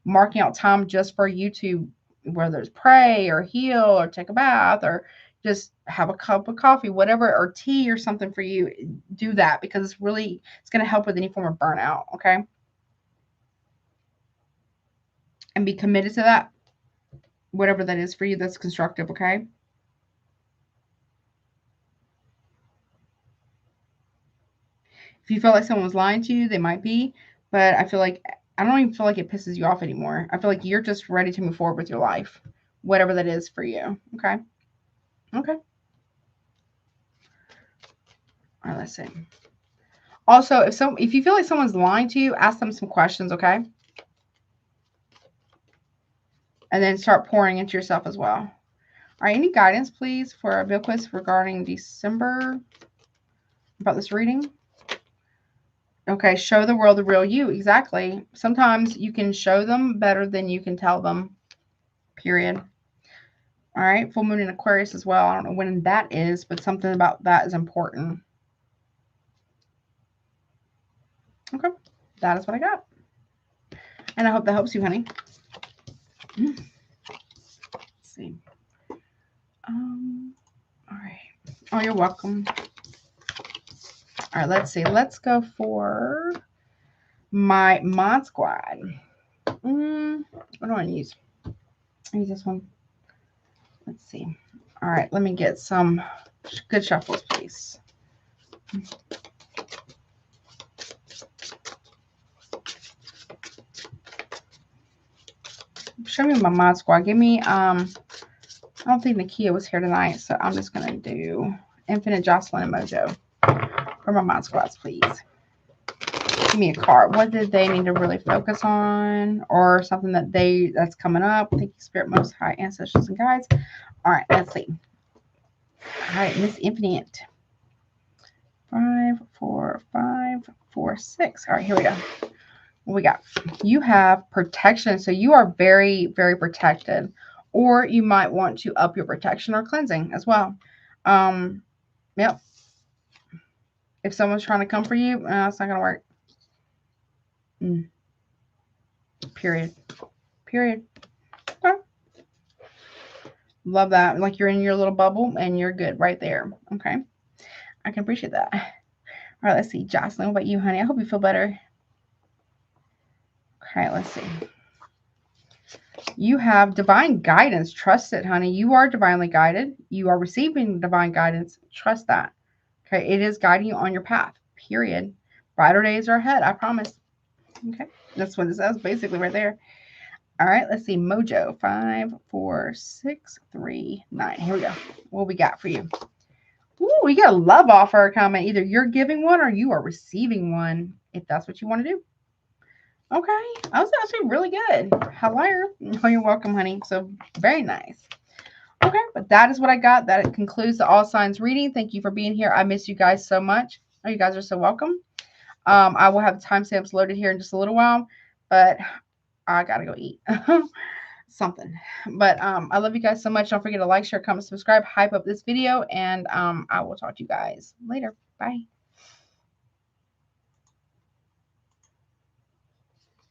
marking out time just for you to, whether it's pray or heal or take a bath or just have a cup of coffee, whatever, or tea or something for you, do that, because it's going to help with any form of burnout. Okay. And be committed to that, whatever that is for you that's constructive. Okay. If you feel like someone's lying to you, they might be, but I feel like I don't even feel like it pisses you off anymore. I feel like you're just ready to move forward with your life, whatever that is for you. Okay. Okay. All right, let's see. Also, if you feel like someone's lying to you, ask them some questions, okay? And then start pouring into yourself as well. All right, any guidance, please, for Bilqis regarding December about this reading? Okay, show the world the real you. Exactly. Sometimes you can show them better than you can tell them, period. All right, full moon in Aquarius as well. I don't know when that is, but something about that is important. Okay, that is what I got. And I hope that helps you, honey. Let's see. All right. Oh, you're welcome. All right, let's see. Let's go for my Mod Squad. What do I want to use? I use this one. Let's see. All right, let me get some good shuffles, please. Show me my Mod Squad. Give me, I don't think Nakia was here tonight, so I'm just going to do Infinite, Jocelyn, and Mojo for my Mod Squads, please. Give me a card. What did they need to really focus on, or something that's coming up? Thank you, Spirit, Most High, Ancestors, and Guides. All right, let's see. All right, Miss Infinite. 5, 4, 5, 4, 6. All right, here we go. What we got? You have protection, so you are very, very protected, or you might want to up your protection or cleansing as well. Yep. If someone's trying to come for you, it's not gonna work. Period. Period. Okay. Love that. Like you're in your little bubble and you're good right there. Okay. I can appreciate that. All right, let's see. Jocelyn, what about you, honey? I hope you feel better. Okay, let's see. You have divine guidance. Trust it, honey. You are divinely guided. You are receiving divine guidance. Trust that. Okay, it is guiding you on your path. Period. Brighter days are ahead. I promise. Okay, that's what it says basically right there. All right, let's see. Mojo. 5, 4, 6, 3, 9. Here we go. What we got for you? Ooh, we got a love offer coming. Either you're giving one or you are receiving one, if that's what you want to do. Okay, that was actually really good. Hello. Oh, you're welcome, honey. So very nice. Okay, but that is what I got. That concludes the all signs reading. Thank you for being here. I miss you guys so much. Oh, you guys are so welcome. I will have timestamps loaded here in just a little while, but I gotta go eat something. But I love you guys so much. Don't forget to like, share, comment, subscribe, hype up this video, and I will talk to you guys later. Bye.